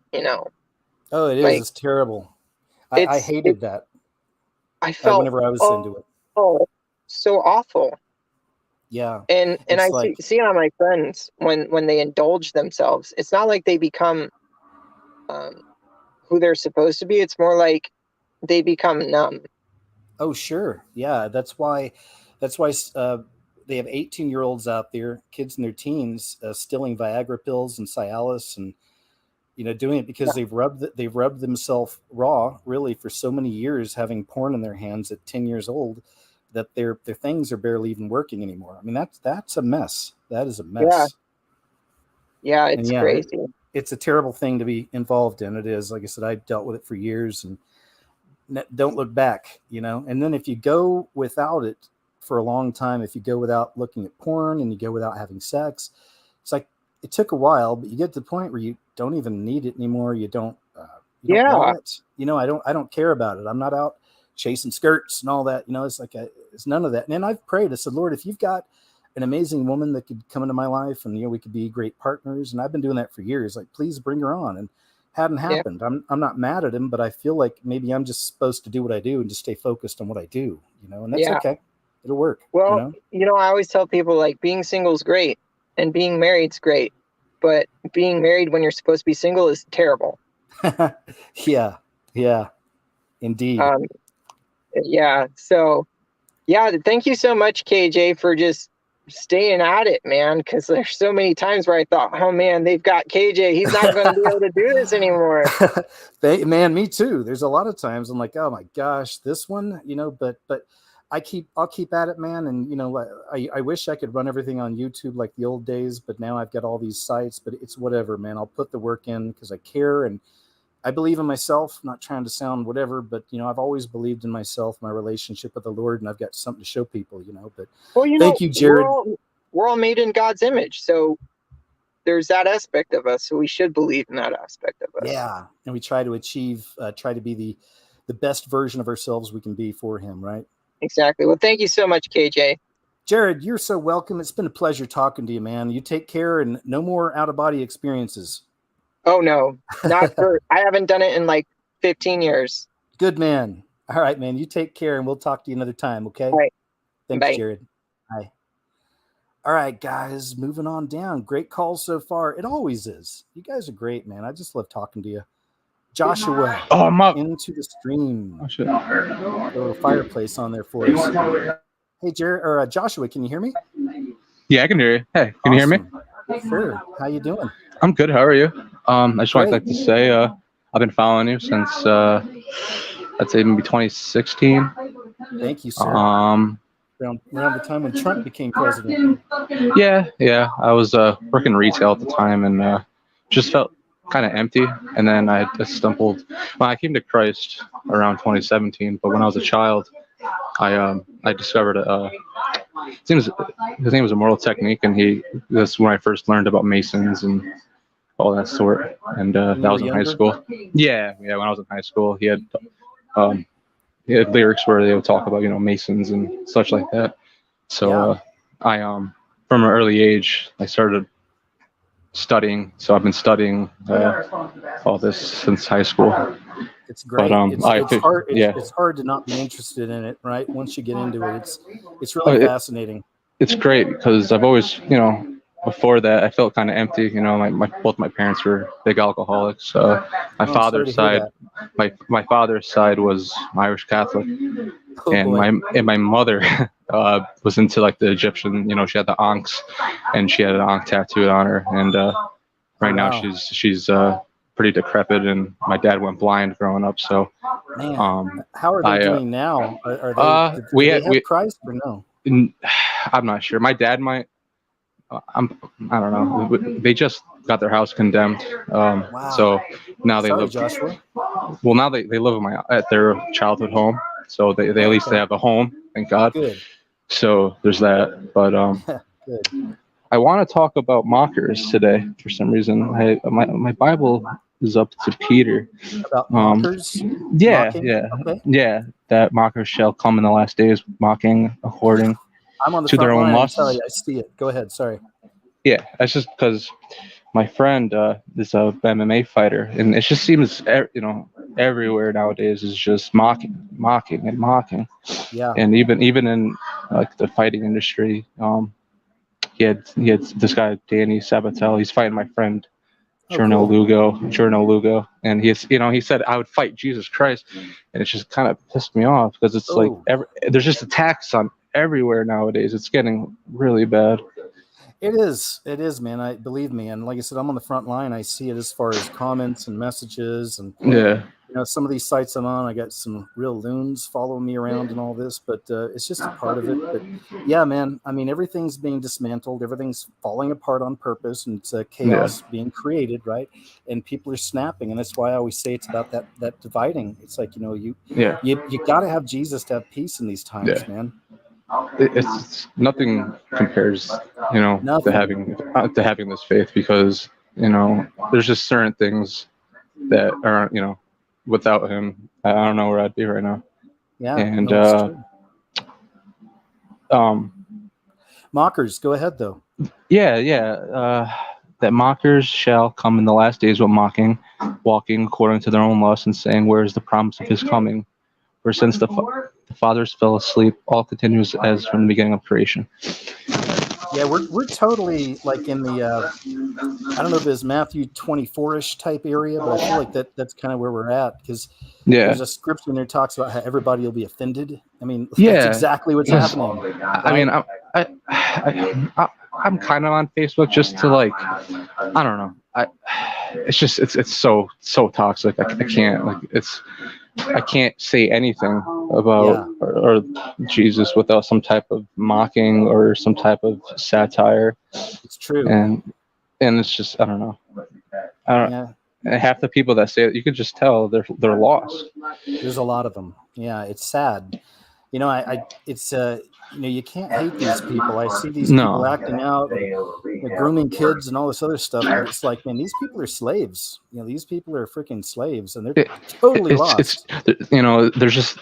Speaker 1: Oh, it is. It's terrible. I hated that.
Speaker 5: I felt
Speaker 1: whenever I was into it.
Speaker 5: Oh, so awful.
Speaker 1: Yeah.
Speaker 5: And I see on my friends when they indulge themselves, it's not like they become who they're supposed to be. It's more like they become numb.
Speaker 1: Oh, sure. Yeah. That's why they have 18-year-olds out there, kids in their teens, stealing Viagra pills and Cialis, and doing it because they've rubbed themselves raw, really, for so many years, having porn in their hands at 10 years old, that their things are barely even working anymore. I mean, that's a mess. That is a mess.
Speaker 5: Yeah, it's crazy.
Speaker 1: It's a terrible thing to be involved in. It is. Like I said, I dealt with it for years, and don't look back, And then if you go without it for a long time, if you go without looking at porn and you go without having sex, it's like it took a while, but you get to the point where you don't even need it anymore. You don't want it. I don't care about it. I'm not out chasing skirts and all that. It's like it's none of that. And then I've prayed. I said, Lord, if you've got an amazing woman that could come into my life, and we could be great partners, and I've been doing that for years. Like, please bring her on. And hadn't happened. I'm not mad at him, but I feel like maybe I'm just supposed to do what I do and just stay focused on what I do. And that's okay. It'll work.
Speaker 5: Well, I always tell people, like, being single is great and being married's great, but being married when you're supposed to be single is terrible.
Speaker 1: Yeah, indeed.
Speaker 5: So thank you so much, KJ, for just staying at it, man, because there's so many times where I thought, oh man, they've got KJ, he's not going to be able to do this anymore.
Speaker 1: Man, me too. There's a lot of times I'm like, oh my gosh, this one, but I'll keep at it, man. And I wish I could run everything on YouTube like the old days, but now I've got all these sites. But it's whatever, man. I'll put the work in because I care and I believe in myself. Not trying to sound whatever, but I've always believed in myself, my relationship with the Lord, and I've got something to show people. But thank you, Jared.
Speaker 5: We're all made in God's image, so there's that aspect of us. So we should believe in that aspect of us.
Speaker 1: Yeah, and we try to achieve, try to be the best version of ourselves we can be for Him, right?
Speaker 5: Exactly. Well, thank you so much, KJ.
Speaker 1: Jared, you're so welcome. It's been a pleasure talking to you, man. You take care, and no more out-of-body experiences.
Speaker 5: Oh, no. Not for I haven't done it in like 15 years.
Speaker 1: Good man. All right, man. You take care, and we'll talk to you another time, okay?
Speaker 5: All right.
Speaker 1: Thanks,
Speaker 5: Bye.
Speaker 1: Jared. Bye. All right, guys, moving on down. Great calls so far. It always is. You guys are great, man. I just love talking to you. Joshua, into the stream.
Speaker 6: Oh, shit.
Speaker 1: A little fireplace on there for us. Hey, Jared or Joshua, can you hear me?
Speaker 6: Yeah, I can hear you. Hey, can you hear me?
Speaker 1: Sure. How you doing?
Speaker 6: I'm good. How are you? I just wanted to say I've been following you since I'd say maybe 2016.
Speaker 1: Thank you, sir. Around the time when Trump became president.
Speaker 6: Yeah. I was working retail at the time and just felt kind of empty. And then I stumbled. Well, I came to Christ around 2017, but when I was a child, I discovered his name was Immortal Technique, and that's when I first learned about Masons and all that sort. And that was in high school. Yeah. When I was in high school, he had lyrics where they would talk about Masons and such like that. So I from an early age I started studying. So I've been studying all this since high school.
Speaker 1: It's great.
Speaker 6: But,
Speaker 1: it's hard. It's hard to not be interested in it, right? Once you get into it, it's really fascinating.
Speaker 6: It's great because I've always, before that, I felt kind of empty. Both my parents were big alcoholics. My father's side was Irish Catholic, my mother was into like the Egyptian. She had the Ankhs, and she had an Ankh tattooed on her. And right now she's pretty decrepit, and my dad went blind growing up. So,
Speaker 1: man, how are they doing now? Are they? We have Christ or no?
Speaker 6: I'm not sure. My dad might. I don't know. They just got their house condemned.
Speaker 1: Wow.
Speaker 6: So now they live.
Speaker 1: Joshua.
Speaker 6: Well, now they live at their childhood home. So they at least they have a home. Thank God.
Speaker 1: Good.
Speaker 6: So there's that. But
Speaker 1: good.
Speaker 6: I want to talk about mockers today for some reason. My Bible is up to Peter.
Speaker 1: About mockers?
Speaker 6: Yeah.
Speaker 1: Okay.
Speaker 6: Yeah. That mockers shall come in the last days, mocking according
Speaker 1: I'm on the
Speaker 6: to
Speaker 1: front
Speaker 6: their own
Speaker 1: line.
Speaker 6: lusts.
Speaker 1: Sorry, I see it. Go ahead. Sorry.
Speaker 6: Yeah, that's just because my friend is a MMA fighter, and it just seems everywhere nowadays is just mocking.
Speaker 1: Yeah.
Speaker 6: And even in like the fighting industry, he had this guy Danny Sabatel. He's fighting my friend Journo Lugo, and he said I would fight Jesus Christ, and it just kind of pissed me off because it's like there's just attacks on everywhere nowadays. It's getting really bad.
Speaker 1: It is, man. Believe me, and like I said, I'm on the front line. I see it as far as comments and messages, and some of these sites I'm on, I got some real loons following me around and all this, but it's just a part of it. But yeah, man, I mean, everything's being dismantled, everything's falling apart on purpose, and it's chaos being created, right? And people are snapping, and that's why I always say it's about that dividing. It's like you got to have Jesus to have peace in these times, man.
Speaker 6: It's nothing compares, to having this faith, because there's just certain things that aren't, without him, I don't know where I'd be right now.
Speaker 1: Yeah.
Speaker 6: And
Speaker 1: mockers, go ahead though.
Speaker 6: That mockers shall come in the last days with mocking, walking according to their own lusts, and saying, where is the promise of his coming? For since the fathers fell asleep, all continues as from the beginning of creation.
Speaker 1: Yeah, we're totally like in the I don't know if it's Matthew 24-ish type area, but I feel like that's kind of where we're at, because there's a scripture in there that talks about how everybody will be offended. I mean, that's exactly what's happening. Right?
Speaker 6: I mean, I'm kind of on Facebook just to I don't know. It's so toxic. I can't say anything about or Jesus without some type of mocking or some type of satire.
Speaker 1: It's true.
Speaker 6: And it's just, I don't know. And half the people that say it, you can just tell they're lost.
Speaker 1: There's a lot of them. Yeah, it's sad. You can't hate these people. I see these people acting out, grooming kids and all this other stuff. But it's like, man, these people are slaves. These people are freaking slaves, and they're totally lost.
Speaker 6: There's just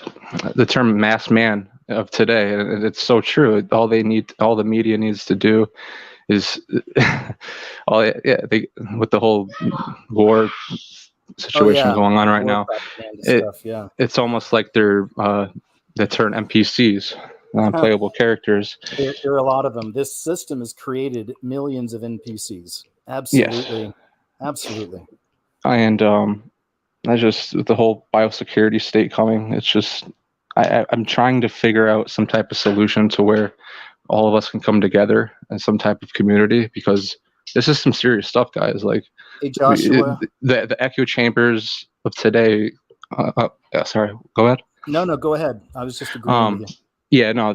Speaker 6: the term mass man of today, and it's so true. All the media needs to do is with the whole war situation going on right now. It's almost like they're turn NPCs. Playable characters.
Speaker 1: There are a lot of them. This system has created millions of NPCs. Absolutely.
Speaker 6: Yes.
Speaker 1: Absolutely.
Speaker 6: And I just, with the whole biosecurity state coming, it's just, I'm trying to figure out some type of solution to where all of us can come together as some type of community, because this is some serious stuff, guys. Like,
Speaker 1: hey, Joshua.
Speaker 6: The echo chambers of today. Sorry, go ahead.
Speaker 1: No, go ahead. I was just agreeing with you.
Speaker 6: Yeah, no,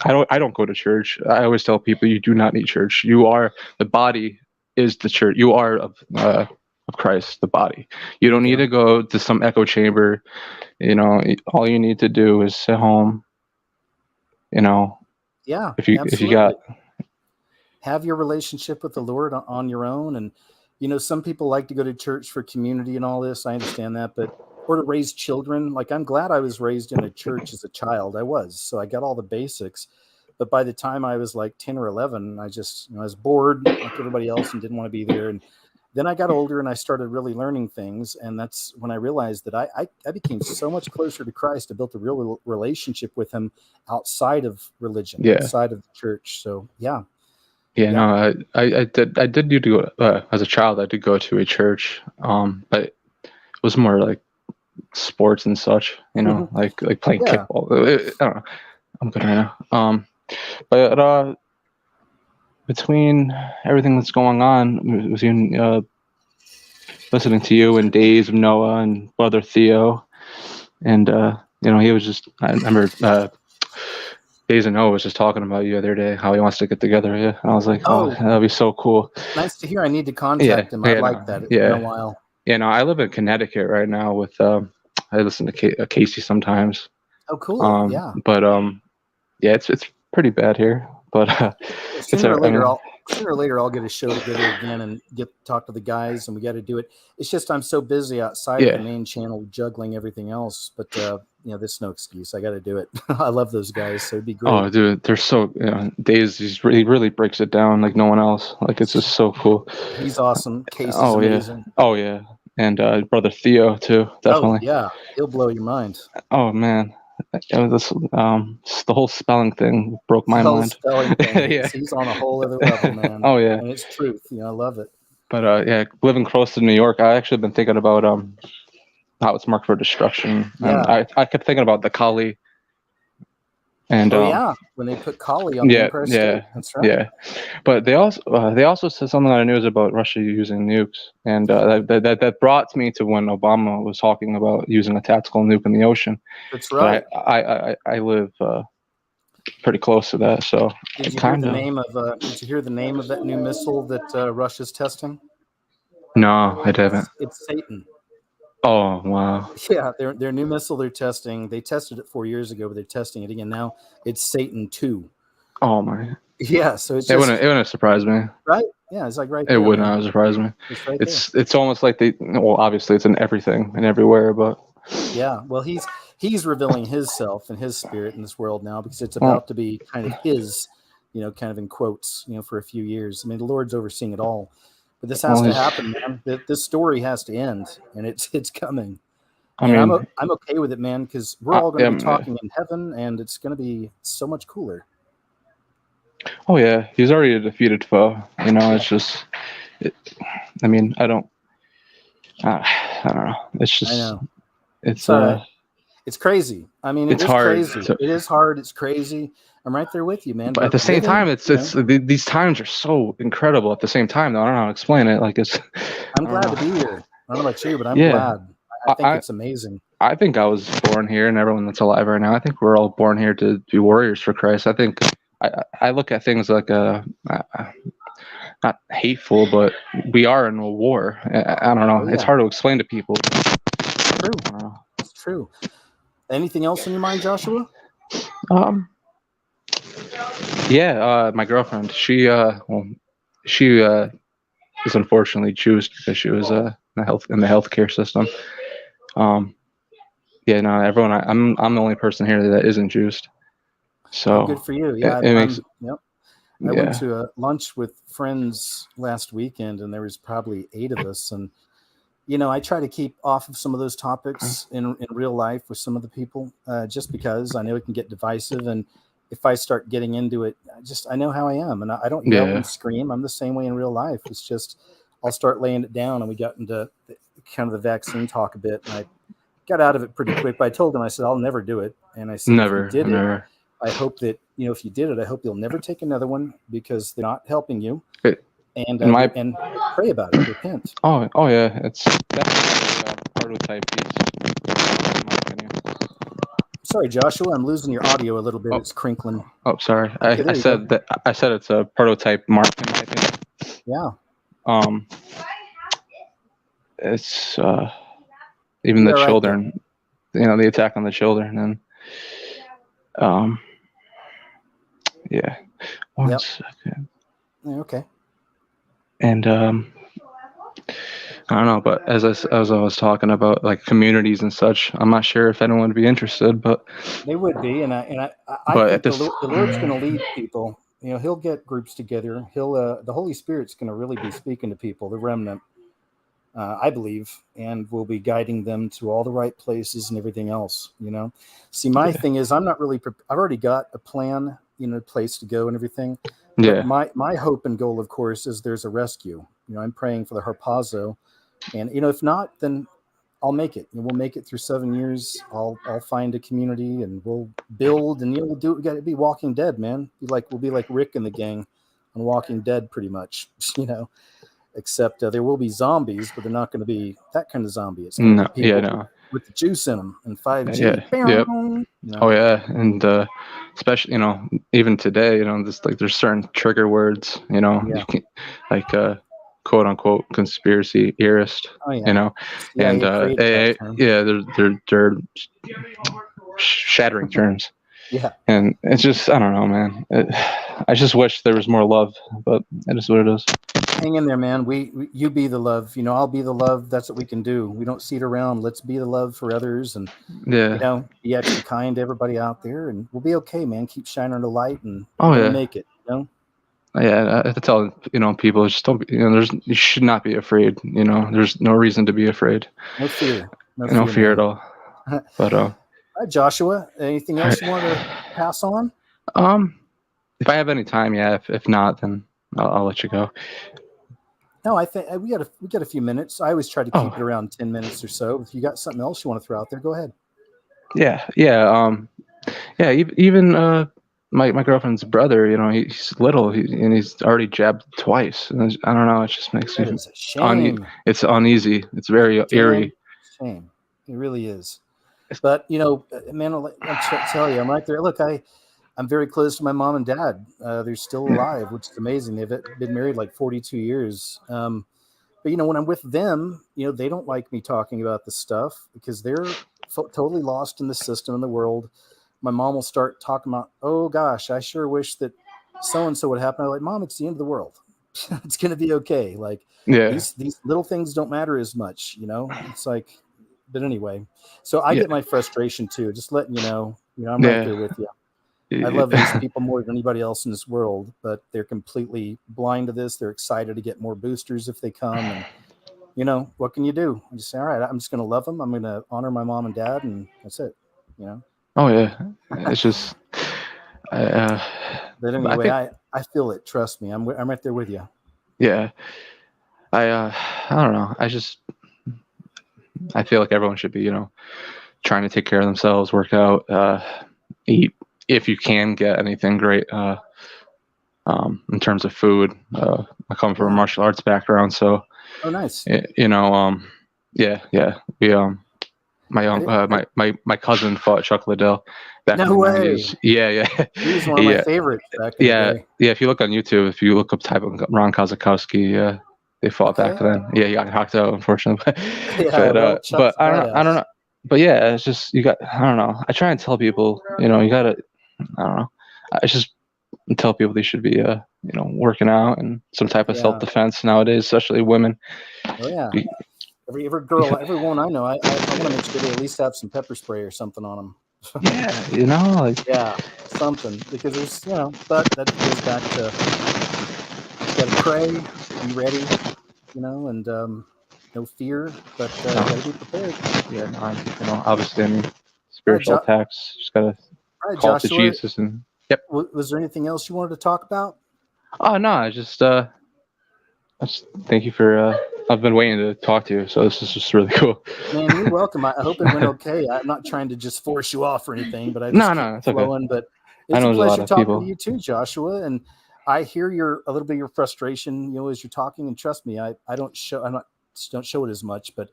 Speaker 6: I don't go to church. I always tell people you do not need church. You are the body is the church. You are of Christ, the body. You don't need to go to some echo chamber. You know, all you need to do is sit home. You know,
Speaker 1: Yeah,
Speaker 6: if you got
Speaker 1: have your relationship with the Lord on your own, and you know, some people like to go to church for community and all this. I understand that, but or to raise children. Like, I'm glad I was raised in a church as a child. I was, so I got all the basics. But by the time I was like 10 or 11, I just, I was bored like everybody else and didn't want to be there. And then I got older and I started really learning things. And that's when I realized that I became so much closer to Christ. I built a real relationship with him outside of religion, outside of the church. So, yeah.
Speaker 6: No, I did do to go, as a child. I did go to a church, but it was more like sports and such, you know, like playing kickball. I don't know. I'm good right now. But between everything that's going on, between listening to you and Days of Noah and Brother Theo, and you know, he was just. I remember Days of Noah was just talking about you the other day, how he wants to get together. Yeah, and I was like, oh, that'd be so cool.
Speaker 1: Nice to hear. I need to contact him. I like that. It's been a while.
Speaker 6: Yeah, no, I live in Connecticut right now. With I listen to Casey sometimes.
Speaker 1: Oh, cool. Yeah.
Speaker 6: But yeah, it's pretty bad here. But
Speaker 1: sooner or later, I'll get a show together again and talk to the guys, and we got to do it. It's just I'm so busy outside of the main channel, juggling everything else. But you know, there's no excuse. I got to do it. I love those guys, so it'd be great.
Speaker 6: Oh, dude, they're so Days. He really breaks it down like no one else. Like, it's just so cool.
Speaker 1: He's awesome. Casey's amazing.
Speaker 6: Oh yeah, and Brother Theo too. Definitely.
Speaker 1: Oh yeah, he'll blow your mind.
Speaker 6: Oh man. The whole spelling thing broke my mind.
Speaker 1: He's on a whole other level, man.
Speaker 6: Oh yeah,
Speaker 1: and it's truth. You know, I love it.
Speaker 6: But yeah, living close to New York, I actually been thinking about how it's marked for destruction.
Speaker 1: Yeah.
Speaker 6: I kept thinking about the Kali. And
Speaker 1: when they put Kali on the Empire State. That's right.
Speaker 6: Yeah, but they also said something on the news about Russia using nukes, and that brought me to when Obama was talking about using a tactical nuke in the ocean.
Speaker 1: That's right.
Speaker 6: I live pretty close to that, so
Speaker 1: did you hear the name of that new missile that Russia's testing?
Speaker 6: No, I didn't.
Speaker 1: It's Satan.
Speaker 6: Oh wow!
Speaker 1: Yeah, their new missile they're testing. They tested it 4 years ago, but they're testing it again now. It's Satan 2.
Speaker 6: Oh my!
Speaker 1: Yeah, so it
Speaker 6: wouldn't surprise me.
Speaker 1: Right? Yeah, it's like right.
Speaker 6: It would not surprise me. It's almost like obviously it's in everything and everywhere, but
Speaker 1: yeah. Well, he's revealing himself and his spirit in this world now, because it's about to be kind of his, you know, kind of in quotes, you know, for a few years. I mean, the Lord's overseeing it all. But this has to happen, man. This story has to end, and it's coming. I'm okay with it, man, because we're all going to be talking in heaven, and it's going to be so much cooler.
Speaker 6: Oh yeah, he's already a defeated foe. You know, it's just. I mean, I don't know. It's just.
Speaker 1: I know.
Speaker 6: It's
Speaker 1: crazy. I mean, it's hard. Crazy. It is hard. It's crazy. I'm right there with you, man.
Speaker 6: But at the same time, these times are so incredible. At the same time, though, I don't know how to explain it. Like, it's.
Speaker 1: I'm glad to be here. I don't know about you, but I'm glad. I think it's amazing.
Speaker 6: I think I was born here, and everyone that's alive right now, I think we're all born here to be warriors for Christ. I think I look at things like not hateful, but we are in a war. I don't know. It's hard to explain to people.
Speaker 1: True. It's true. Anything else in your mind, Joshua?
Speaker 6: Yeah, my girlfriend. She is unfortunately Jewish because she was in the healthcare system. Yeah, no, everyone. I'm the only person here that isn't Jewish. So
Speaker 1: good for you. Yeah, I went to a lunch with friends last weekend, and there was probably 8 of us. And you know, I try to keep off of some of those topics in real life with some of the people, just because I know it can get divisive. And if I start getting into it, I know how I am, and I don't yell and scream. I'm the same way in real life. It's just I'll start laying it down, and we got into kind of the vaccine talk a bit, and I got out of it pretty quick. But I told them, I said, I'll never do it, and I said,
Speaker 6: never,
Speaker 1: if you did it, I hope that if you did it, I hope you'll never take another one, because they're not helping you. And pray about it, repent.
Speaker 6: Oh yeah, it's definitely a prototype piece, in my opinion.
Speaker 1: Sorry, Joshua, I'm losing your audio a little bit. It's crinkling.
Speaker 6: Oh, sorry.
Speaker 1: Okay, there
Speaker 6: I
Speaker 1: you
Speaker 6: said
Speaker 1: go.
Speaker 6: that. I said it's a prototype mark in my opinion.
Speaker 1: Yeah.
Speaker 6: It's even the
Speaker 1: You're right,
Speaker 6: children. The attack on the children, and yeah. One
Speaker 1: Yep.
Speaker 6: second.
Speaker 1: Okay.
Speaker 6: And I don't know, but as I was talking about like communities and such, I'm not sure if anyone would be interested, but
Speaker 1: They would be, and I
Speaker 6: but
Speaker 1: think
Speaker 6: at this,
Speaker 1: the Lord's going to lead people. He'll get groups together. The Holy Spirit's going to really be speaking to people, the remnant, I believe, and will be guiding them to all the right places and everything else. See, my thing is, I'm not really. I've already got a plan, place to go and everything. But my hope and goal, of course, is there's a rescue. I'm praying for the Harpazo, and if not, then I'll make it. We'll make it through 7 years. I'll find a community and we'll build, and we'll do. We got to be Walking Dead, man. We'll be like Rick and the gang on Walking Dead, pretty much. Except there will be zombies, but they're not going to be that kind of zombie. It's going to be people with the juice in them and 5G.
Speaker 6: Yeah. Oh yeah, and especially even today, there's certain trigger words, you can, like quote unquote conspiracy theorist, and they're shattering terms.
Speaker 1: Yeah.
Speaker 6: And it's just, I don't know, man. I just wish there was more love, but it is what it is.
Speaker 1: Hang in there, man. You be the love. I'll be the love. That's what we can do. We don't see it around. Let's be the love for others, and be extra kind to everybody out there, and we'll be okay, man. Keep shining the light, and make it.
Speaker 6: Yeah, I have to tell people, just don't. You should not be afraid. There's no reason to be afraid.
Speaker 1: No fear.
Speaker 6: No fear at all. But
Speaker 1: all right, Joshua. Anything else you want to pass on?
Speaker 6: If I have any time, yeah. If not, then I'll let you go.
Speaker 1: No, I think we got a few minutes. I always try to keep it around 10 minutes or so. If you got something else you want to throw out there, go ahead.
Speaker 6: Yeah. Even my girlfriend's brother, he's little, and he's already jabbed twice. And I don't know. It just makes me
Speaker 1: shame.
Speaker 6: It's uneasy. It's very eerie.
Speaker 1: Shame. It really is. But man, I'll tell you, I'm right there. Look, I'm very close to my mom and dad. They're still alive, which is amazing. They've been married like 42 years. But when I'm with them, they don't like me talking about this stuff because they're totally lost in the system and the world. My mom will start talking about, oh gosh, I sure wish that so-and-so would happen. I'm like, Mom, it's the end of the world. It's going to be okay. Like these little things don't matter as much, it's like, but anyway, so I get my frustration too. Just letting you know, I'm right there with you. I love these people more than anybody else in this world, but they're completely blind to this. They're excited to get more boosters if they come. And, what can you do? You just say, all right, I'm just going to love them. I'm going to honor my mom and dad, and that's it,
Speaker 6: Oh, yeah. It's just...
Speaker 1: but anyway, I feel it. Trust me. I'm right there with you.
Speaker 6: Yeah. I don't know. I feel like everyone should be, trying to take care of themselves, work out, eat. If you can get anything great in terms of food. I come from a martial arts background, so
Speaker 1: nice.
Speaker 6: We my cousin fought Chuck Liddell back in the 90s. Yeah.
Speaker 1: He was one of my favorites back in the day.
Speaker 6: Yeah, if you look on YouTube, if you look up type of Ron Kozakowski, they fought back then. Yeah, he got knocked out, unfortunately. But I don't know. But yeah, it's just I don't know. I try and tell people, you gotta, I don't know. I just tell people they should be, working out and some type of self-defense nowadays, especially women.
Speaker 1: Oh yeah. Every girl, every woman I know, I want to make sure they at least have some pepper spray or something on them.
Speaker 6: Yeah,
Speaker 1: something, because there's, but that goes back to, you gotta pray, be ready, and no fear, but you gotta be prepared.
Speaker 6: Yeah, obviously, spiritual attacks, just gotta call to Jesus. And
Speaker 1: was there anything else you wanted to talk about?
Speaker 6: Oh no, I just thank you for I've been waiting to talk to you, so this is just really cool.
Speaker 1: Man, you're welcome. I hope it went okay. I'm not trying to just force you off or anything, but I just
Speaker 6: no, it's okay.
Speaker 1: But it's a pleasure talking to you too, Joshua. And I hear a little bit of your frustration, as you're talking. And trust me, I don't show it as much, but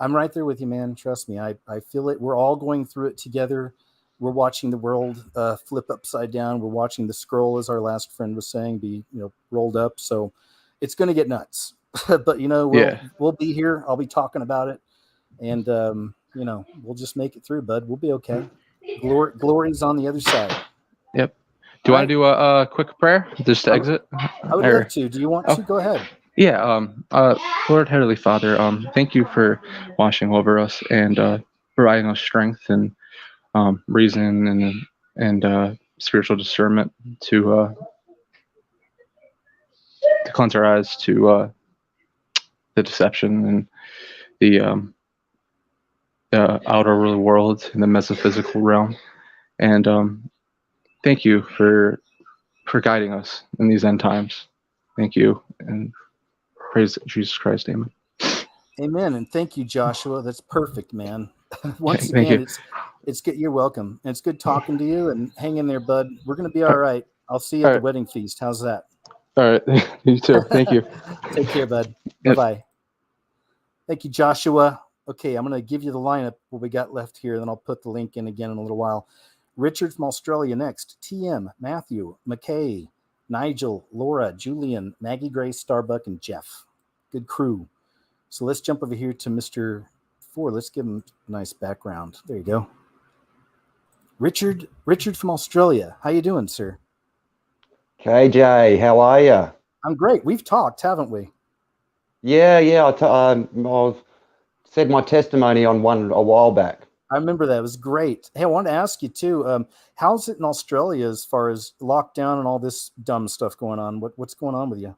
Speaker 1: I'm right there with you, man. Trust me, I feel it. We're all going through it together. we're watching the world flip upside down. We're watching the scroll, as our last friend was saying, be rolled up. So it's going to get nuts. But we'll be here. I'll be talking about it, and we'll just make it through, bud. We'll be okay. Glory's on the other side.
Speaker 6: Yep. Do you want to do a quick prayer just to exit?
Speaker 1: I would love to. Do you want to? Go ahead.
Speaker 6: Yeah. Lord Heavenly Father, thank you for watching over us and providing us strength and reason and spiritual discernment to cleanse our eyes to the deception and the outer world and the metaphysical realm. And thank you for guiding us in these end times. Thank you, and praise Jesus Christ. Amen.
Speaker 1: Amen. And thank you, Joshua. That's perfect, man. Once
Speaker 6: Thank
Speaker 1: again,
Speaker 6: you.
Speaker 1: it's good. You're welcome. And it's good talking to you, and hang in there, bud. We're going to be all right. I'll see you at the wedding feast. How's that?
Speaker 6: All right. You too. Thank you.
Speaker 1: Take care, bud.
Speaker 6: Yep.
Speaker 1: Bye-bye. Thank you, Joshua. Okay, I'm going to give you the lineup, what we got left here, then I'll put the link in again in a little while. Richard from Australia next. TM, Matthew, McKay, Nigel, Laura, Julian, Maggie Grace, Starbuck, and Jeff. Good crew. So let's jump over here to Mr. Ford. Let's give him a nice background. There you go. Richard from Australia. How you doing, sir?
Speaker 7: KJ, how are you?
Speaker 1: I'm great. We've talked, haven't we?
Speaker 7: Yeah. I said my testimony on one a while back.
Speaker 1: I remember that. It was great. Hey, I wanted to ask you too. How's it in Australia as far as lockdown and all this dumb stuff going on? What's going on with you?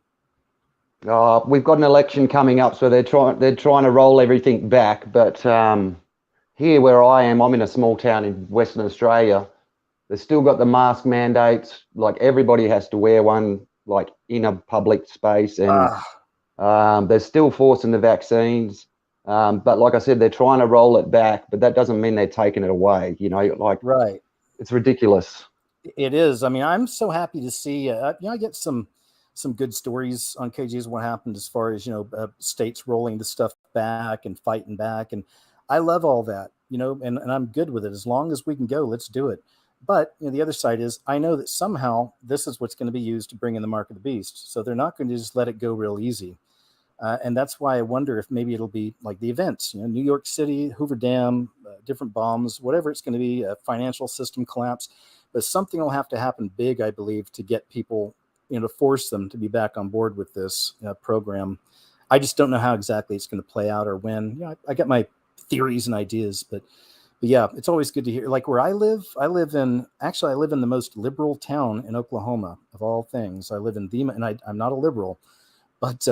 Speaker 7: We've got an election coming up, so they're trying to roll everything back. But here where I am, I'm in a small town in Western Australia. They've still got the mask mandates. Like everybody has to wear one, like in a public space, and they're still forcing the vaccines. But like I said, they're trying to roll it back, but that doesn't mean they're taking it away.
Speaker 1: Right.
Speaker 7: It's ridiculous.
Speaker 1: It is. I mean, I'm so happy to see. I get some good stories on KG's what happened as far as states rolling the stuff back and fighting back, and I love all that. And I'm good with it as long as we can go. Let's do it. But the other side is I know that somehow this is what's going to be used to bring in the mark of the beast. So they're not going to just let it go real easy. And that's why I wonder if maybe it'll be like the events, New York City, Hoover Dam, different bombs, whatever it's going to be, a financial system collapse. But something will have to happen big, I believe, to get people, to force them to be back on board with this program. I just don't know how exactly it's going to play out or when. I got my theories and ideas, but yeah, it's always good to hear. Like where I live in the most liberal town in Oklahoma of all things. I live in and I'm not a liberal, but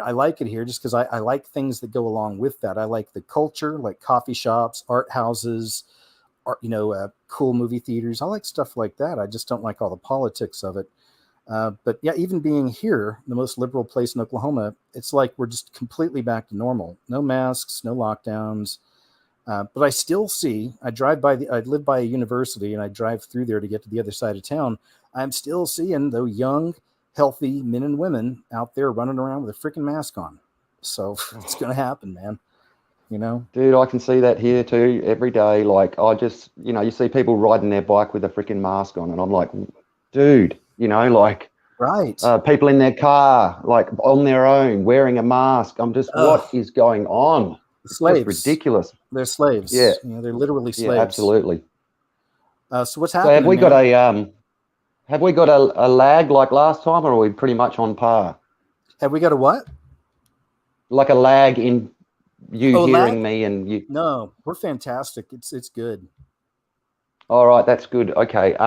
Speaker 1: I like it here just because I like things that go along with that. I like the culture, like coffee shops, art houses, cool movie theaters. I like stuff like that. I just don't like all the politics of it. But yeah, even being here, the most liberal place in Oklahoma, it's like we're just completely back to normal. No masks, no lockdowns. But I still see, I live by a university and I drive through there to get to the other side of town. I'm still seeing the young, healthy men and women out there running around with a freaking mask on. So it's going to happen, man.
Speaker 7: Dude, I can see that here too every day. Like I just, you see people riding their bike with a freaking mask on and I'm like, dude,
Speaker 1: right.
Speaker 7: People in their car, like on their own, wearing a mask. I'm just, what is going on?
Speaker 1: Slaves.
Speaker 7: It's ridiculous.
Speaker 1: They're slaves.
Speaker 7: Yeah.
Speaker 1: They're literally slaves.
Speaker 7: Yeah, absolutely.
Speaker 1: So what's happening?
Speaker 7: So have we got a lag like last time, or are we pretty much on par?
Speaker 1: Have we got a what?
Speaker 7: Like a lag in you hearing
Speaker 1: lag?
Speaker 7: Me and you?
Speaker 1: No, we're fantastic. It's good.
Speaker 7: All right, that's good. Okay.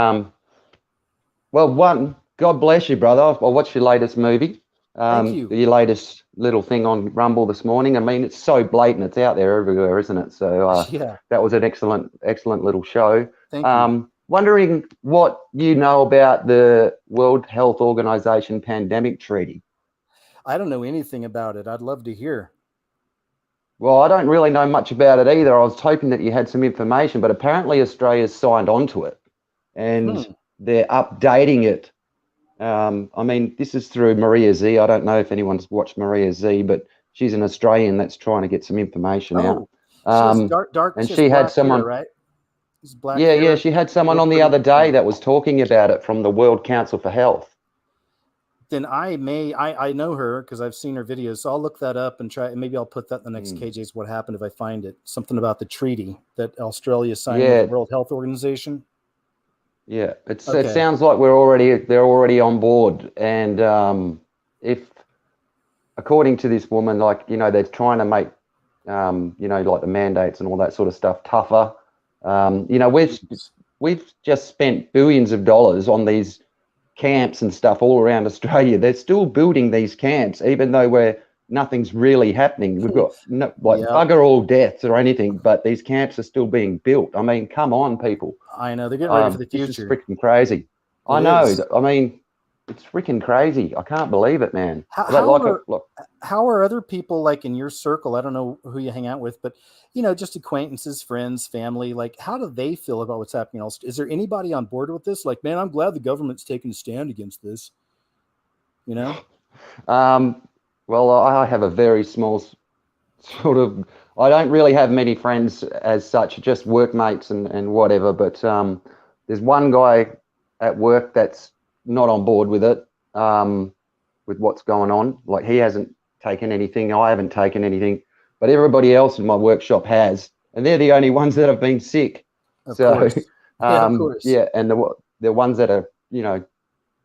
Speaker 7: Well, God bless you, brother. I watched your latest movie.
Speaker 1: Thank you.
Speaker 7: Your latest little thing on Rumble this morning. I mean, it's so blatant. It's out there everywhere, isn't it? So
Speaker 1: yeah,
Speaker 7: that was an excellent little show.
Speaker 1: Thank you.
Speaker 7: Wondering what you know about the World Health Organization pandemic treaty.
Speaker 1: I don't know anything about it. I'd love to hear.
Speaker 7: Well, I don't really know much about it either. I was hoping that you had some information, but apparently Australia's signed on to it and they're updating it. I mean, this is through Maria Z. I don't know if anyone's watched Maria Z, but she's an Australian that's trying to get some information out.
Speaker 1: She has dark
Speaker 7: and she had someone,
Speaker 1: hair, right? These black
Speaker 7: Yeah,
Speaker 1: hair,
Speaker 7: she had someone
Speaker 1: real
Speaker 7: on the
Speaker 1: pretty.
Speaker 7: other day that was talking about it from the World Council for Health.
Speaker 1: Then I know her because I've seen her videos, so I'll look that up and try. Maybe I'll put that in the next KJ's What Happened if I find it. Something about the treaty that Australia signed with the World Health Organization.
Speaker 7: Yeah, it sounds like they're already on board, and if, according to this woman, like, you know, they're trying to make, you know, like the mandates and all that sort of stuff tougher. You know, we've just spent billions of dollars on these camps and stuff all around Australia. They're still building these camps, even though nothing's really happening. We've got bugger all deaths or anything, but these camps are still being built. I mean, come on, people.
Speaker 1: I know, they're getting ready for the future.
Speaker 7: This is freaking crazy. I know. I mean, it's freaking crazy. I can't believe it, man.
Speaker 1: How are other people, like, in your circle? I don't know who you hang out with, but, you know, just acquaintances, friends, family. Like, how do they feel about what's happening? Is there anybody on board with this? Like, man, I'm glad the government's taking a stand against this. You know?
Speaker 7: Well, I have a very small sort of. I don't really have many friends as such, just workmates and whatever. But there's one guy at work that's not on board with it, with what's going on. Like, he hasn't taken anything. I haven't taken anything, but everybody else in my workshop has, and they're the only ones that have been sick.
Speaker 1: Of course. Of course.
Speaker 7: Yeah, and the ones that are, you know,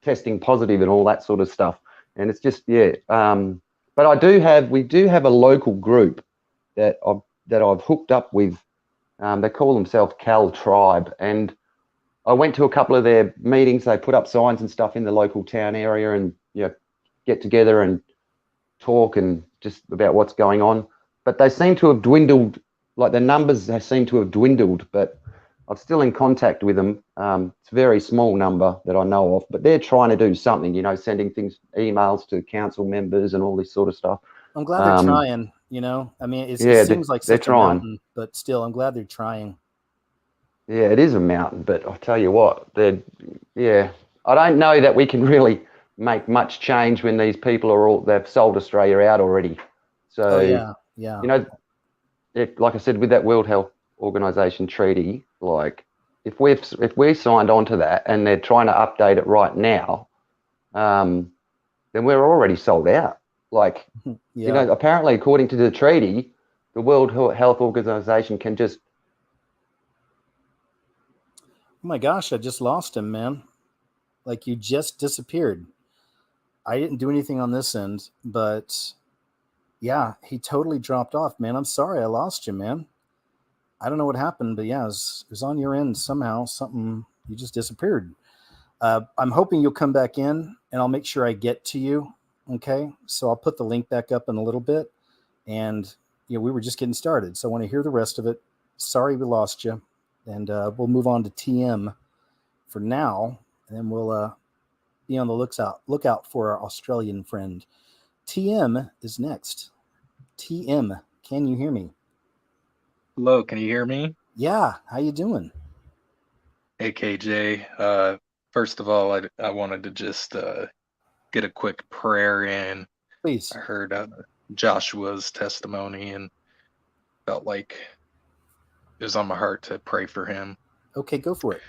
Speaker 7: testing positive and all that sort of stuff. And it's just, but we do have a local group that I've hooked up with. They call themselves Cal Tribe, and I went to a couple of their meetings. They put up signs and stuff in the local town area, and, you know, get together and talk and just about what's going on. But they seem to have dwindled. Like, the numbers seem to have dwindled, but I'm still in contact with them. It's a very small number that I know of, but they're trying to do something, you know, sending emails to council members and all this sort of stuff.
Speaker 1: I'm glad they're trying, you know. I mean, it seems like such a mountain, but still, I'm glad they're trying.
Speaker 7: Yeah, it is a mountain, but I tell you what, I don't know that we can really make much change when these people they've sold Australia out already. So, you know, like I said, with that World Health Organization treaty, like, if we signed on to that and they're trying to update it right now, then we're already sold out. Like, you know, apparently, according to the treaty, the World Health Organization can just.
Speaker 1: Oh my gosh, I just lost him, man. Like, you just disappeared. I didn't do anything on this end, but yeah, he totally dropped off, man. I'm sorry I lost you, man. I don't know what happened, but yeah, it was on your end somehow. Something, you just disappeared. I'm hoping you'll come back in, and I'll make sure I get to you. Okay, so I'll put the link back up in a little bit, and, you know, we were just getting started, so I want to hear the rest of it. Sorry we lost you, and we'll move on to TM for now, and then we'll be on the lookout for our Australian friend. TM is next. TM, can you hear me?
Speaker 8: Hello, can you hear me?
Speaker 1: Yeah, how you doing?
Speaker 8: Hey, KJ. First of all, I wanted to just get a quick prayer in.
Speaker 1: Please.
Speaker 8: I heard Joshua's testimony and felt like it was on my heart to pray for him.
Speaker 1: Okay, go for it.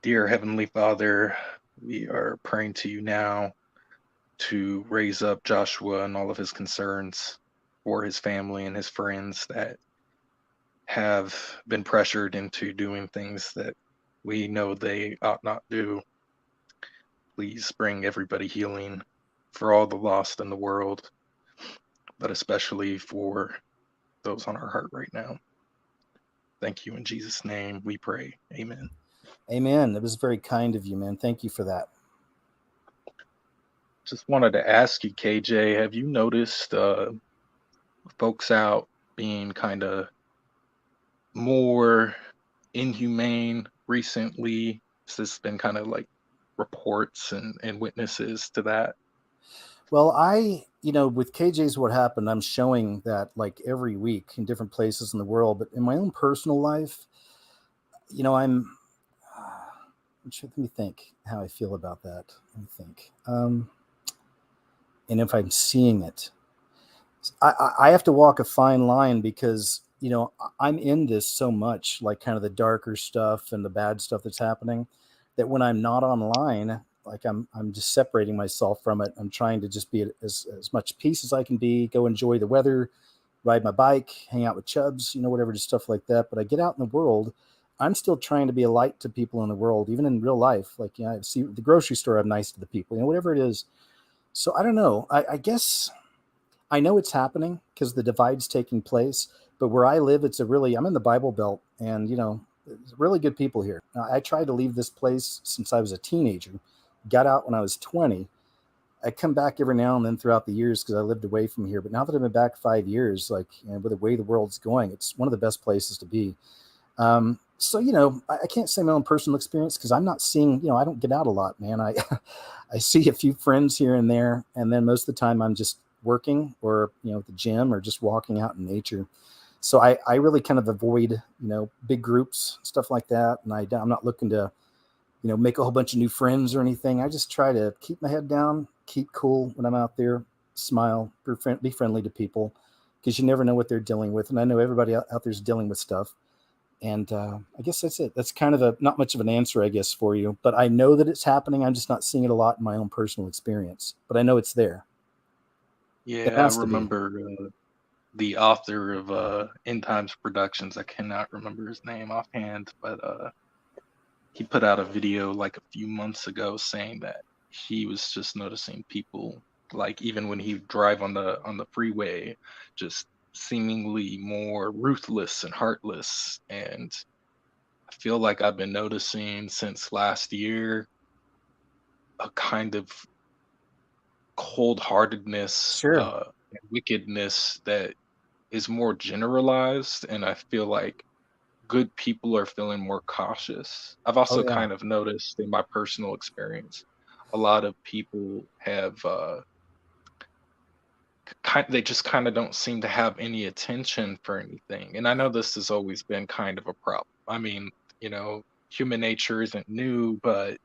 Speaker 8: Dear Heavenly Father, we are praying to you now to raise up Joshua and all of his concerns for his family and his friends that have been pressured into doing things that we know they ought not do. Please bring everybody healing for all the lost in the world, but especially for those on our heart right now. Thank you. In Jesus' name we pray. Amen.
Speaker 1: Amen. It was very kind of you, man. Thank you for that.
Speaker 8: Just wanted to ask you, KJ, have you noticed folks out being kind of more inhumane recently? Has this been kind of like reports and witnesses to that?
Speaker 1: Well, with KJ's What Happened, I'm showing that like every week in different places in the world, but in my own personal life, you know, let me think how I feel about that. Let me think. And if I'm seeing it, I have to walk a fine line, because you know, I'm in this so much, like kind of the darker stuff and the bad stuff that's happening, that when I'm not online, like I'm just separating myself from it. I'm trying to just be at as much peace as I can be, go enjoy the weather, ride my bike, hang out with chubs, you know, whatever, just stuff like that. But I get out in the world. I'm still trying to be a light to people in the world, even in real life. Like, you know, I see the grocery store, I'm nice to the people, you know, whatever it is. So I don't know. I guess I know it's happening because the divide's taking place. But where I live, I'm in the Bible Belt, and, you know, it's really good people here. I tried to leave this place since I was a teenager, got out when I was 20. I come back every now and then throughout the years because I lived away from here. But now that I've been back 5 years, like, you know, with the way the world's going, it's one of the best places to be. So, you know, I can't say my own personal experience because I'm not seeing, you know, I don't get out a lot, man. I I see a few friends here and there, and then most of the time I'm just working or, you know, at the gym or just walking out in nature. So I really kind of avoid, you know, big groups, stuff like that. And I'm not looking to, you know, make a whole bunch of new friends or anything. I just try to keep my head down, keep cool when I'm out there, smile, be friendly to people, because you never know what they're dealing with. And I know everybody out there's dealing with stuff. And I guess that's it. That's kind of not much of an answer, I guess, for you. But I know that it's happening. I'm just not seeing it a lot in my own personal experience. But I know it's there. It
Speaker 8: Yeah, I
Speaker 1: has to be.
Speaker 8: remember the author of End Times Productions. I cannot remember his name offhand, but he put out a video like a few months ago saying that he was just noticing people, like even when he drive on the freeway, just seemingly more ruthless and heartless. And I feel like I've been noticing since last year a kind of cold-heartedness
Speaker 1: Sure.
Speaker 8: and wickedness that is more generalized, and I feel like good people are feeling more cautious. I've
Speaker 1: Oh,
Speaker 8: also
Speaker 1: yeah.
Speaker 8: kind of noticed in my personal experience, a lot of people have they just kind of don't seem to have any attention for anything. And I know this has always been kind of a problem. I mean, you know, human nature isn't new, but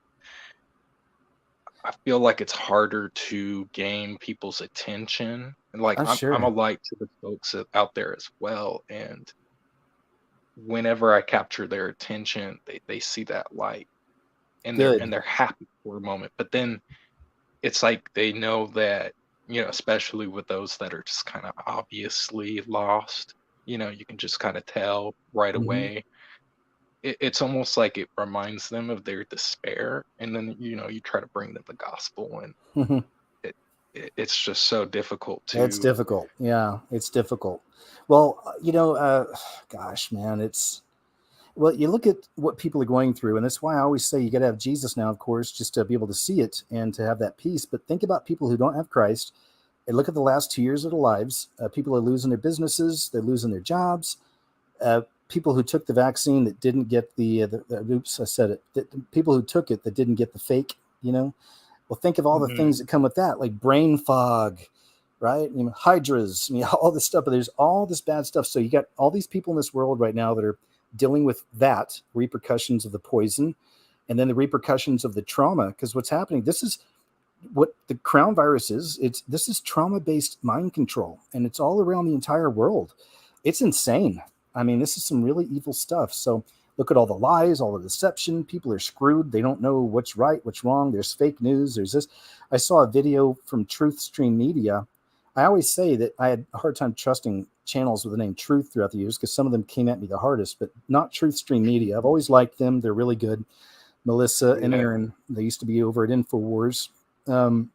Speaker 8: I feel like it's harder to gain people's attention. And like
Speaker 1: I'm
Speaker 8: I'm a
Speaker 1: sure.
Speaker 8: light to the folks out there as well. And whenever I capture their attention, they see that light and
Speaker 1: Good.
Speaker 8: they're happy for a moment. But then it's like they know that, you know, especially with those that are just kind of obviously lost, you know, you can just kind of tell right
Speaker 1: Hmm.
Speaker 8: away. It's almost like it reminds them of their despair, and then, you know, you try to bring them the gospel, and it, it's just so difficult
Speaker 1: It's
Speaker 8: to.
Speaker 1: difficult. Yeah, it's difficult. Well, you know, gosh, man, well, you look at what people are going through, and that's why I always say you got to have Jesus now, of course, just to be able to see it and to have that peace. But think about people who don't have Christ and look at the last 2 years of their lives. People are losing their businesses, they're losing their jobs. People who took the vaccine that didn't get oops, I said it. People who took it that didn't get the fake, you know. Well, think of all the
Speaker 8: Mhm.
Speaker 1: things that come with that, like brain fog, right? You know, hydras, I mean, all this stuff, but there's all this bad stuff. So you got all these people in this world right now that are dealing with that repercussions of the poison and then the repercussions of the trauma. Because what's happening, this is what the crown virus is. This is trauma-based mind control, and it's all around the entire world. It's insane. I mean, this is some really evil stuff. So look at all the lies, all the deception. People are screwed. They don't know what's right, what's wrong. There's fake news. There's this. I saw a video from Truth Stream Media. I always say that I had a hard time trusting channels with the name Truth throughout the years because some of them came at me the hardest, but not Truth Stream Media. I've always liked them. They're really good. Melissa and
Speaker 8: Yeah.
Speaker 1: Aaron, they used to be over at InfoWars. Um,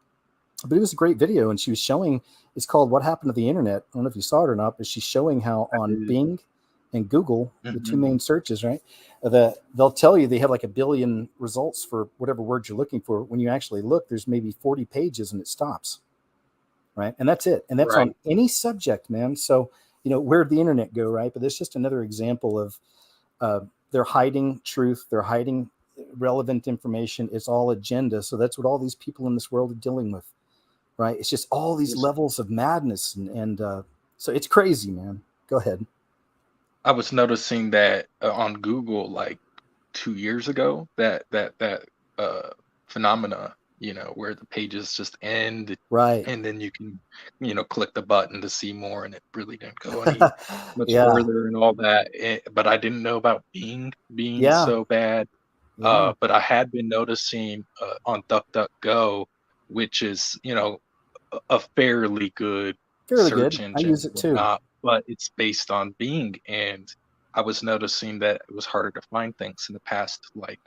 Speaker 1: but it was a great video, and she was showing, it's called What Happened to the Internet. I don't know if you saw it or not, but she's showing how
Speaker 8: I
Speaker 1: on
Speaker 8: did.
Speaker 1: Bing and Google, the two
Speaker 8: Mhm.
Speaker 1: main searches, right, that they'll tell you they have like a billion results for whatever word you're looking for. When you actually look, there's maybe 40 pages and it stops, right? And that's it. And that's on
Speaker 8: Right.
Speaker 1: any subject, man. So, you know, where'd the internet go, right? But that's just another example of they're hiding truth, they're hiding relevant information. It's all agenda. So that's what all these people in this world are dealing with, right? It's just all these
Speaker 8: Was-
Speaker 1: levels of madness, and so it's crazy, man. Go ahead.
Speaker 8: I was noticing that on Google like 2 years ago, that phenomena where the pages just end,
Speaker 1: Right.
Speaker 8: and then you can, click the button to see more, and it really didn't go any much
Speaker 1: Yeah.
Speaker 8: further and all that. But I didn't know about being
Speaker 1: Yeah.
Speaker 8: so bad.
Speaker 1: Yeah.
Speaker 8: But I had been noticing on DuckDuckGo, which is, a fairly good
Speaker 1: Fairly
Speaker 8: search
Speaker 1: good. I
Speaker 8: engine,
Speaker 1: use it too.
Speaker 8: but it's based on Bing, and I was noticing that it was harder to find things in the past like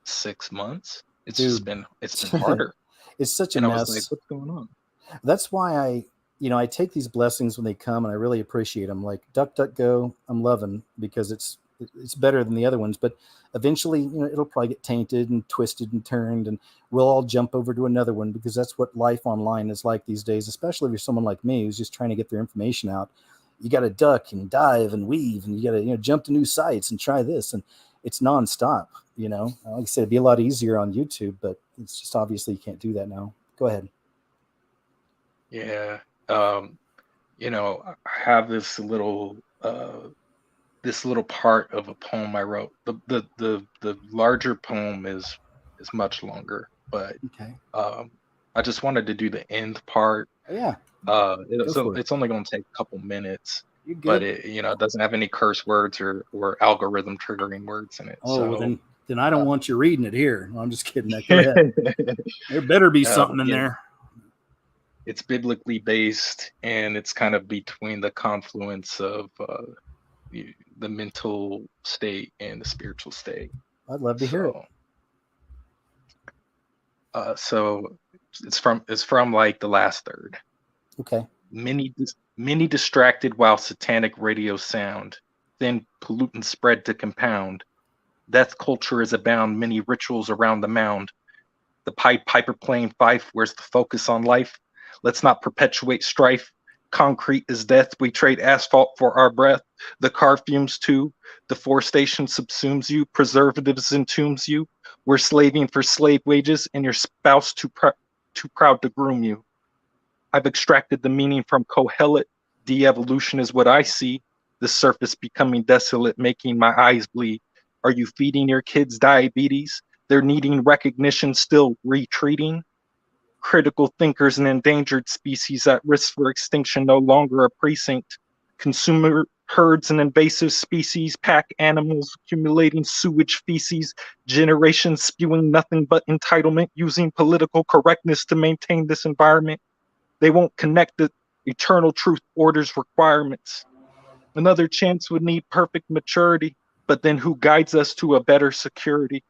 Speaker 8: 6 months. It's
Speaker 1: Dude.
Speaker 8: been harder.
Speaker 1: It's such a
Speaker 8: And I was like,
Speaker 1: mess.
Speaker 8: what's going on?
Speaker 1: That's why I take these blessings when they come, and I really appreciate them. Like DuckDuckGo, I'm loving because it's better than the other ones. But eventually, it'll probably get tainted and twisted and turned, and we'll all jump over to another one because that's what life online is like these days. Especially if you're someone like me who's just trying to get their information out. You got to duck and dive and weave, and you got to jump to new sites and try this, and it's nonstop. Like I said, it'd be a lot easier on YouTube, but it's just obviously you can't do that now. Go ahead.
Speaker 8: Yeah. I have this little part of a poem I wrote. The larger poem is much longer, but
Speaker 1: Okay.
Speaker 8: I just wanted to do the end part.
Speaker 1: Yeah.
Speaker 8: It's only going to take a couple minutes,
Speaker 1: You're good.
Speaker 8: but it doesn't have any curse words or algorithm triggering words in it.
Speaker 1: Oh,
Speaker 8: so
Speaker 1: well, then I don't want you reading it here. No, I'm just kidding. Go ahead. There better be something in there.
Speaker 8: It's biblically based, and it's kind of between the confluence of the mental state and the spiritual state.
Speaker 1: I'd love to hear it.
Speaker 8: So it's from like the last third.
Speaker 1: Okay.
Speaker 8: Many distracted while satanic radio sound, then pollutants spread to compound. Death culture is abound, many rituals around the mound. The piper playing fife, where's the focus on life? Let's not perpetuate strife. Concrete is death, we trade asphalt for our breath. The car fumes too, deforestation subsumes you, preservatives entombs you. We're slaving for slave wages, and your spouse too proud to groom you. I've extracted the meaning from Kohelet. De-evolution is what I see. The surface becoming desolate, making my eyes bleed. Are you feeding your kids diabetes? They're needing recognition, still retreating. Critical thinkers and endangered species at risk for extinction, no longer a precinct. Consumer herds and invasive species, pack animals accumulating sewage feces, generations spewing nothing but entitlement, using political correctness to maintain this environment. They won't connect the eternal truth orders requirements. Another chance would need perfect maturity, but then who guides us to a better security?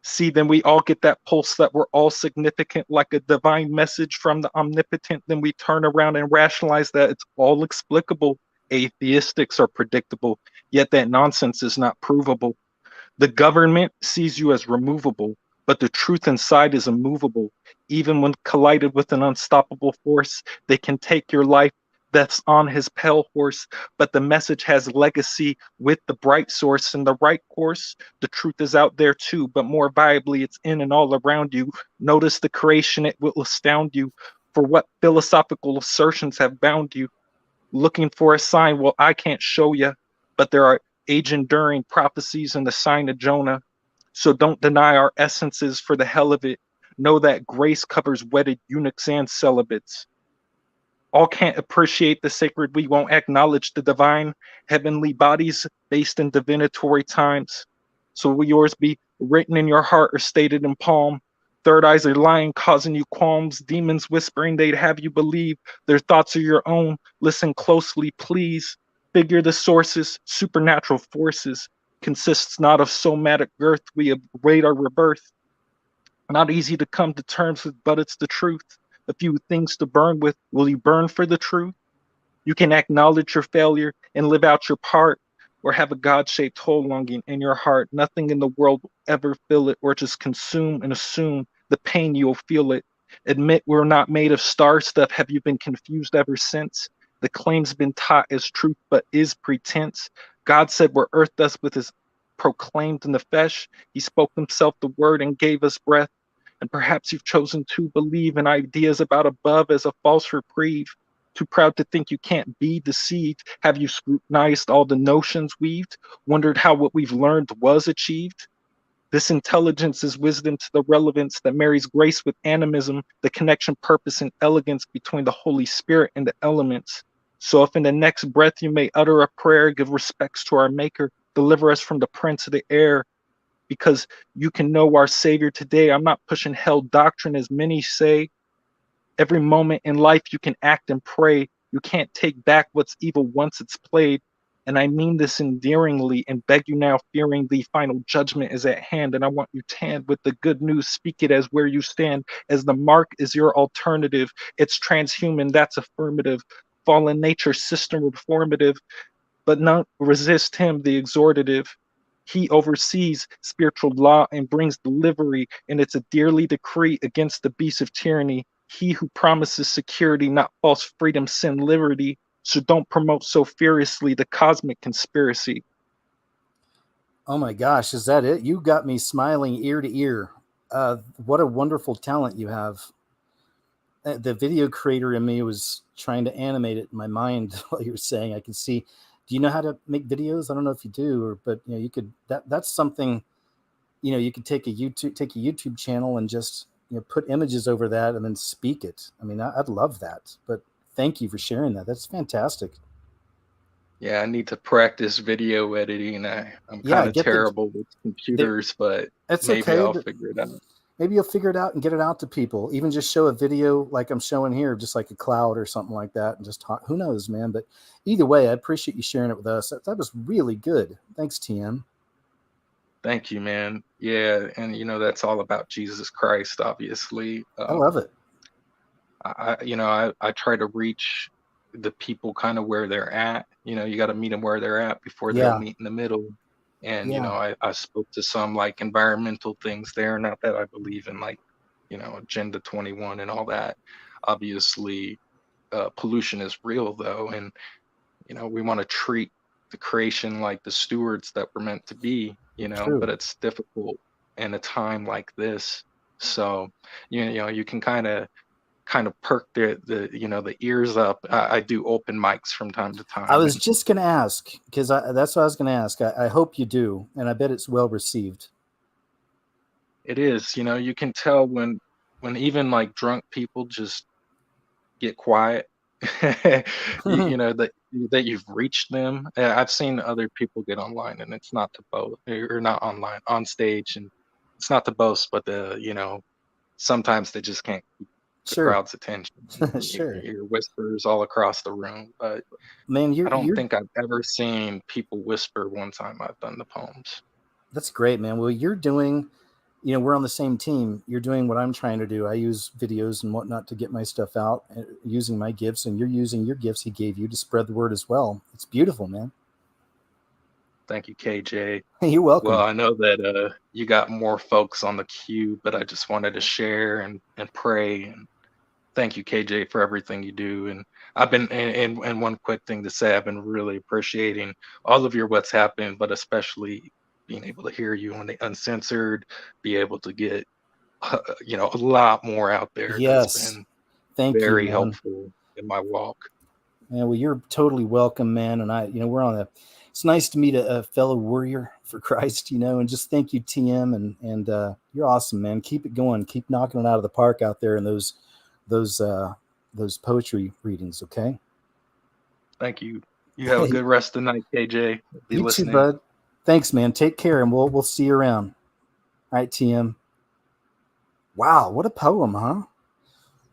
Speaker 8: See, then we all get that pulse that we're all significant, like a divine message from the omnipotent. Then we turn around and rationalize that it's all explicable. Atheistics are predictable, yet that nonsense is not provable. The government sees you as removable, but the truth inside is immovable. Even when collided with an unstoppable force, they can take your life. That's on his pale horse, but the message has legacy with the bright source and the right course. The truth is out there too, but more viably, it's in and all around you. Notice the creation, it will astound you. For what philosophical assertions have bound you? Looking for a sign, well, I can't show you, but there are age-enduring prophecies in the sign of Jonah. So don't deny our essences for the hell of it. Know that grace covers wedded eunuchs and celibates. All can't appreciate the sacred, we won't acknowledge the divine, heavenly bodies based in divinatory times. So will yours be written in your heart or stated in palm? Third eyes are lying, causing you qualms, demons whispering they'd have you believe their thoughts are your own. Listen closely, please. Figure the sources, supernatural forces, consists not of somatic girth, we await our rebirth. Not easy to come to terms with, but it's the truth. A few things to burn with. Will you burn for the truth? You can acknowledge your failure and live out your part, or have a God-shaped hole longing in your heart. Nothing in the world will ever fill it, or just consume and assume the pain, you'll feel it. Admit we're not made of star stuff. Have you been confused ever since? The claim's been taught as truth, but is pretense. God said we're earth dust with his proclaimed in the flesh. He spoke himself the word and gave us breath. And perhaps you've chosen to believe in ideas about above as a false reprieve. Too proud to think you can't be deceived. Have you scrutinized all the notions weaved? Wondered how what we've learned was achieved? This intelligence is wisdom to the relevance that marries grace with animism, the connection, purpose, and elegance between the Holy Spirit and the elements. So if in the next breath you may utter a prayer, give respects to our Maker, deliver us from the prince of the air, because you can know our Savior today. I'm not pushing hell doctrine as many say. Every moment in life you can act and pray. You can't take back what's evil once it's played. And I mean this endearingly and beg you now, fearing the final judgment is at hand. And I want you tanned with the good news. Speak it as where you stand, as the mark is your alternative. It's transhuman, that's affirmative. Fallen nature, system reformative, but not resist him, the exhortative. He oversees spiritual law and brings delivery, and it's a dearly decree against the beast of tyranny. He who promises security, not false freedom, sin, liberty. So don't promote so furiously the cosmic conspiracy.
Speaker 1: Oh my gosh, is that it? You got me smiling ear to ear. What a wonderful talent you have. The video creator in me was trying to animate it in my mind while you were saying. I can see. Do you know how to make videos? I don't know if you do, but you could. That's something. You could take a YouTube channel and just put images over that and then speak it. I mean, I'd love that. But thank you for sharing that. That's fantastic.
Speaker 8: Yeah, I need to practice video editing. I'm kind of terrible with computers, but maybe I'll figure it out.
Speaker 1: Maybe you'll figure it out and get it out to people. Even just show a video like I'm showing here, just like a cloud or something like that, and just talk. Who knows, man? But either way, I appreciate you sharing it with us. That was really good. Thanks, TM.
Speaker 8: Thank you, man. Yeah, and that's all about Jesus Christ, obviously.
Speaker 1: I love it.
Speaker 8: I try to reach the people kind of where they're at. You got to meet them where they're at before they'll meet in the middle. And I spoke to some like environmental things there. Not that I believe in Agenda 21 and all that. Obviously, pollution is real though, and we want to treat the creation like the stewards that we're meant to be.
Speaker 1: True.
Speaker 8: But it's difficult in a time like this. So you can kind of perk the ears up. I do open mics from time to time.
Speaker 1: I was just going to ask, because that's what I was going to ask. I hope you do, and I bet it's well received.
Speaker 8: It is. You can tell when even like drunk people just get quiet. that you've reached them. I've seen other people get online, and it's not to boast, or not online, on stage, and it's not to boast, but sometimes they just can't keep the crowd's attention.
Speaker 1: Sure.
Speaker 8: Your whispers all across the room, but
Speaker 1: man,
Speaker 8: I don't think I've ever seen people whisper one time I've done the poems.
Speaker 1: That's great, man. Well, you're doing, we're on the same team. You're doing what I'm trying to do. I use videos and whatnot to get my stuff out using my gifts, and you're using your gifts he gave you to spread the word as well. It's beautiful, man.
Speaker 8: Thank you, KJ.
Speaker 1: You're welcome.
Speaker 8: Well, I know that you got more folks on the queue, but I just wanted to share and pray. And thank you, KJ, for everything you do. And I've been, and one quick thing to say, I've been really appreciating all of your what's happened, but especially being able to hear you on the Uncensored, be able to get, a lot more out there.
Speaker 1: Yes.
Speaker 8: That's been
Speaker 1: very
Speaker 8: helpful in my walk.
Speaker 1: Yeah, well, you're totally welcome, man. And we're on it's nice to meet a fellow warrior for Christ, and just thank you, TM, and you're awesome, man. Keep it going. Keep knocking it out of the park out there in those poetry readings. Okay.
Speaker 8: Thank you. You have a good rest of the night, KJ. Be
Speaker 1: you
Speaker 8: listening.
Speaker 1: too, bud. Thanks, man. Take care, and we'll see you around. All right, TM. Wow, what a poem, huh?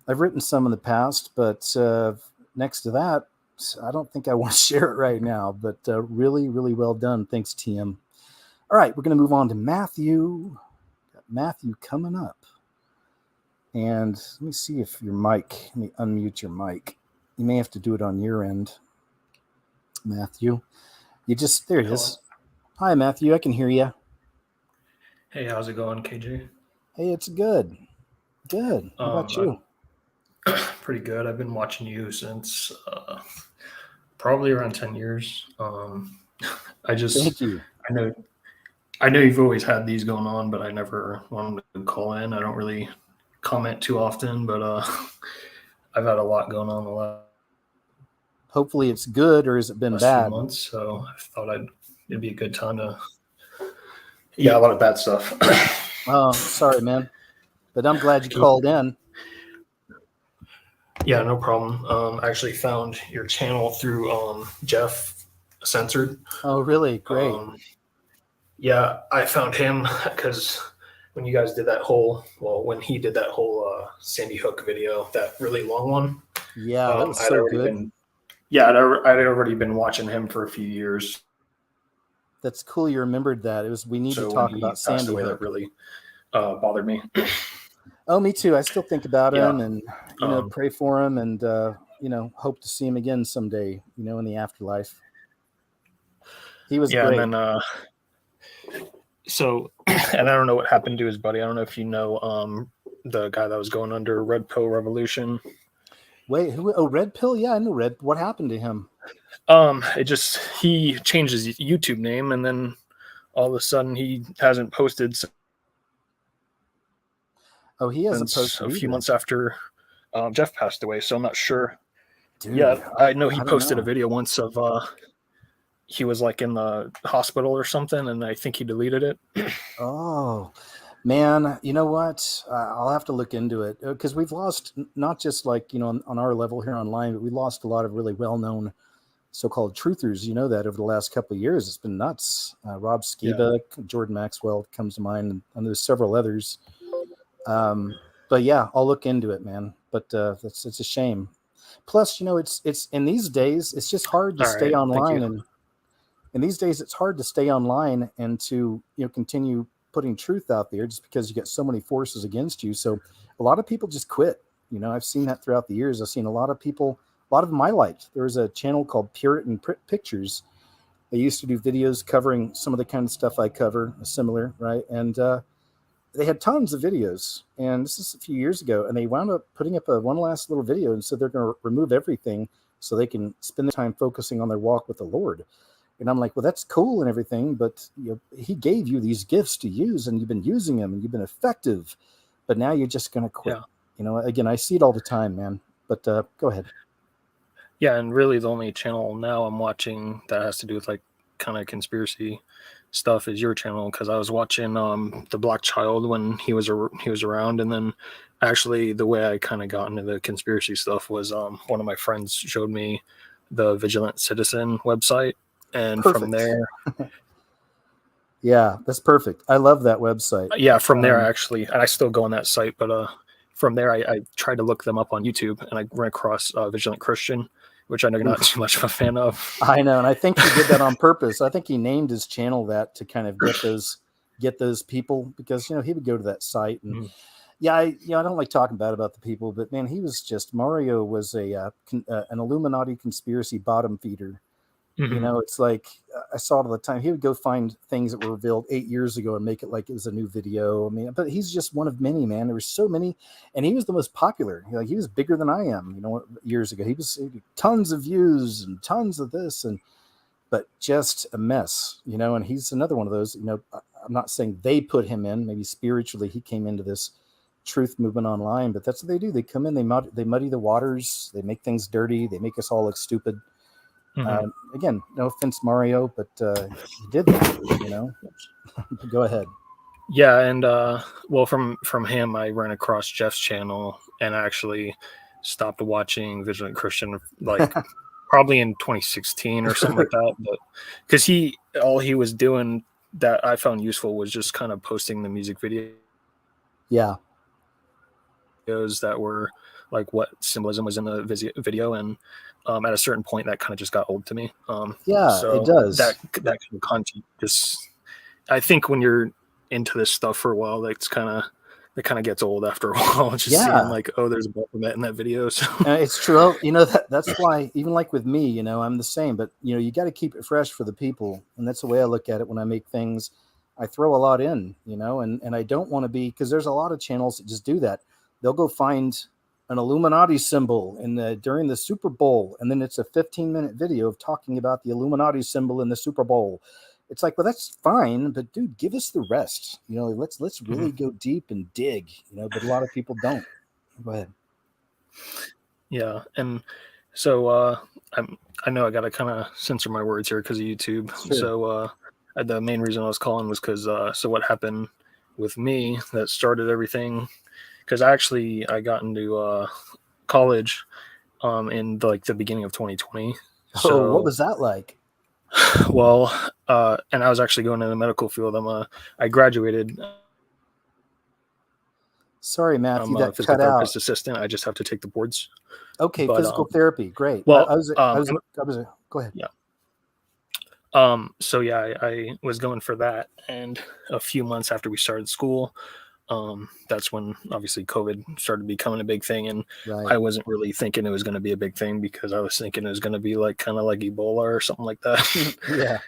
Speaker 1: I've written some in the past, but next to that, I don't think I want to share it right now, but really, really well done. Thanks, TM. All right, we're going to move on to Matthew. Got Matthew coming up. And let me see if your mic, let me unmute your mic. You may have to do it on your end, Matthew. There it is. Hi, Matthew. I can hear you.
Speaker 9: Hey, how's it going, KJ?
Speaker 1: Hey, it's good. Good. How about you?
Speaker 9: Pretty good. I've been watching you since probably around 10 years.
Speaker 1: Thank you.
Speaker 9: I know you've always had these going on, but I never wanted to call in. I don't really comment too often, but I've had a lot going on the last.
Speaker 1: Hopefully it's good, or has it been bad?
Speaker 9: Few months, so I thought it'd be a good time to Yeah, a lot of bad stuff.
Speaker 1: Oh, sorry, man. But I'm glad you called in.
Speaker 9: Yeah, no problem. I actually found your channel through Jeff Censored.
Speaker 1: Oh, really? Great.
Speaker 9: Yeah, I found him because when you guys did that whole, when he did that whole Sandy Hook video, that really long one.
Speaker 1: Yeah, that was so good.
Speaker 9: I'd already been watching him for a few years.
Speaker 1: That's cool. You remembered that. It was. We need to talk about Sandy Hook.
Speaker 9: That really bothered me.
Speaker 1: Oh, me too. I still think about him, and pray for him, and hope to see him again someday. In the afterlife. He was great.
Speaker 9: And then and I don't know what happened to his buddy. I don't know if you know the guy that was going under Red Pill Revolution.
Speaker 1: Wait, who? Oh, Red Pill. Yeah, I know Red. What happened to him?
Speaker 9: He changed his YouTube name, and then all of a sudden he hasn't posted.
Speaker 1: Oh, he hasn't posted
Speaker 9: a few months after Jeff passed away, so I'm not sure.
Speaker 1: Dude,
Speaker 9: yeah, I know he posted a video once of he was like in the hospital or something, and I think he deleted it.
Speaker 1: Oh, man, you know what? I'll have to look into it because we've lost not just like on our level here online, but we lost a lot of really well-known so-called truthers. You know that over the last couple of years, it's been nuts. Rob Skiba, Jordan Maxwell comes to mind, and there's several others. But yeah, I'll look into it, man. But it's a shame. Plus, it's in these days, it's just hard to stay online, and in these days, it's hard to stay online and to continue putting truth out there just because you get so many forces against you. So a lot of people just quit. I've seen that throughout the years. I've seen a lot of people. A lot of them I liked. There was a channel called Puritan Pictures. They used to do videos covering some of the kind of stuff I cover, similar, right? And they had tons of videos, and this is a few years ago, and they wound up putting up one last little video and said they're going to remove everything so they can spend their time focusing on their walk with the Lord. And I'm like, well, that's cool and everything, but he gave you these gifts to use, and you've been using them, and you've been effective, but now you're just going to quit. Again, I see it all the time, man. But go ahead.
Speaker 9: Yeah, and really the only channel now I'm watching that has to do with like kind of conspiracy stuff is your channel, because I was watching the Black Child when he was around, and then actually the way I kind of got into the conspiracy stuff was one of my friends showed me the Vigilant Citizen website, and from there
Speaker 1: yeah, that's perfect. I love that website.
Speaker 9: From there I still go on that site, but from there I tried to look them up on YouTube, and I ran across Vigilant Christian, which I know you're not too much of a fan of. I
Speaker 1: know, and I think he did that on purpose. I think he named his channel that to kind of get those people, because he would go to that site, and I don't like talking bad about the people, but man, he was just Mario was an Illuminati conspiracy bottom feeder. It's like I saw it all the time. He would go find things that were revealed 8 years ago and make it like it was a new video. I mean, but he's just one of many, man. There were so many, and he was the most popular. He was bigger than I am. Years ago, he was tons of views and tons of this, but just a mess. And he's another one of those. I'm not saying they put him in. Maybe spiritually he came into this truth movement online, but that's what they do. They come in, they muddy the waters, they make things dirty, they make us all look stupid. Again, no offense, Mario, but he did that, Go ahead.
Speaker 9: Yeah, and from him, I ran across Jeff's channel and actually stopped watching Vigilant Christian like probably in 2016 or something like that. But because all he was doing that I found useful was just kind of posting the music video.
Speaker 1: Yeah.
Speaker 9: Videos that were like what symbolism was in the video, and at a certain point that kind of just got old to me. So
Speaker 1: it does.
Speaker 9: That kind of content just, I think when you're into this stuff for a while, it kind of gets old after a while. Just seeing like, oh, there's a Baphomet in that video. So
Speaker 1: it's true. That's why even like with me, I'm the same, but you got to keep it fresh for the people, and that's the way I look at it when I make things. I throw a lot in, and I don't want to be, because there's a lot of channels that just do that. They'll go find an Illuminati symbol during the Super Bowl, and then it's a 15-minute video of talking about the Illuminati symbol in the Super Bowl. It's like, well, that's fine, but dude, give us the rest. Let's really go deep and dig. But a lot of people don't. Go ahead.
Speaker 9: Yeah, and so I know I got to kind of censor my words here because of YouTube. Sure. So the main reason I was calling was because so what happened with me that started everything, because I got into college in like the beginning of 2020.
Speaker 1: So what was that like?
Speaker 9: Well, and I was actually going in the medical field. I graduated.
Speaker 1: Sorry, Matthew,
Speaker 9: I'm a
Speaker 1: that
Speaker 9: physical
Speaker 1: cut out.
Speaker 9: therapist assistant. I just have to take the boards.
Speaker 1: Okay,
Speaker 9: But,
Speaker 1: physical therapy, great.
Speaker 9: well,
Speaker 1: I was go ahead.
Speaker 9: Yeah. So yeah, I was going for that, and a few months after we started school, that's when obviously COVID started becoming a big thing, and
Speaker 1: Right.
Speaker 9: I wasn't really thinking it was going to be a big thing because I was thinking it was going to be like kind of like Ebola or something like that.
Speaker 1: Yeah.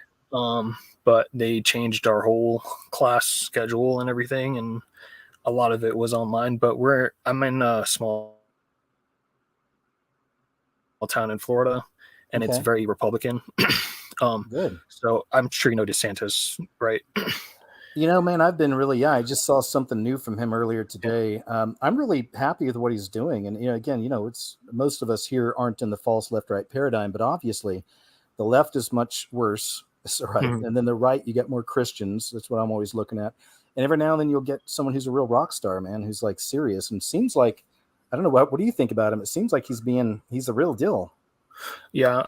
Speaker 9: But they changed our whole class schedule and everything, and a lot of it was online. But I'm in a small town in Florida, and it's
Speaker 1: Okay.
Speaker 9: very Republican.
Speaker 1: Good.
Speaker 9: So I'm sure you know DeSantis, right?
Speaker 1: You know, man, I've been really, I just saw something new from him earlier today. I'm really happy with what he's doing. And, again, it's most of us here aren't in the false left-right paradigm, but obviously the left is much worse. Right.
Speaker 9: Mhm.
Speaker 1: And then the right, you get more Christians. That's what I'm always looking at. And every now and then you'll get someone who's a real rock star, man, who's like serious and seems like, I don't know, what do you think about him? It seems like he's the real deal.
Speaker 9: Yeah.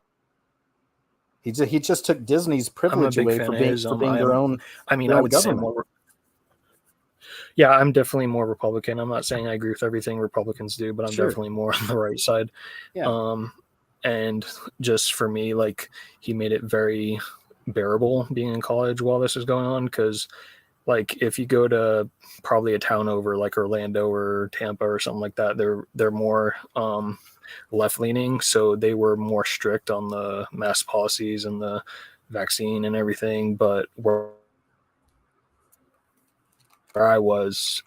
Speaker 1: He just took Disney's
Speaker 9: I'm a
Speaker 1: privilege
Speaker 9: big
Speaker 1: away
Speaker 9: fan
Speaker 1: for
Speaker 9: of
Speaker 1: being,
Speaker 9: his.
Speaker 1: for being their own.
Speaker 9: I mean,
Speaker 1: their
Speaker 9: I
Speaker 1: own
Speaker 9: would say
Speaker 1: government.
Speaker 9: more. Yeah, I'm definitely more Republican. I'm not saying I agree with everything Republicans do, but I'm
Speaker 1: Sure.
Speaker 9: definitely more on the right side.
Speaker 1: Yeah.
Speaker 9: And just for me, like, he made it very bearable being in college while this is going on, because like if you go to probably a town over like Orlando or Tampa or something like that, they're more left leaning, so they were more strict on the mask policies and the vaccine and everything. But where I was,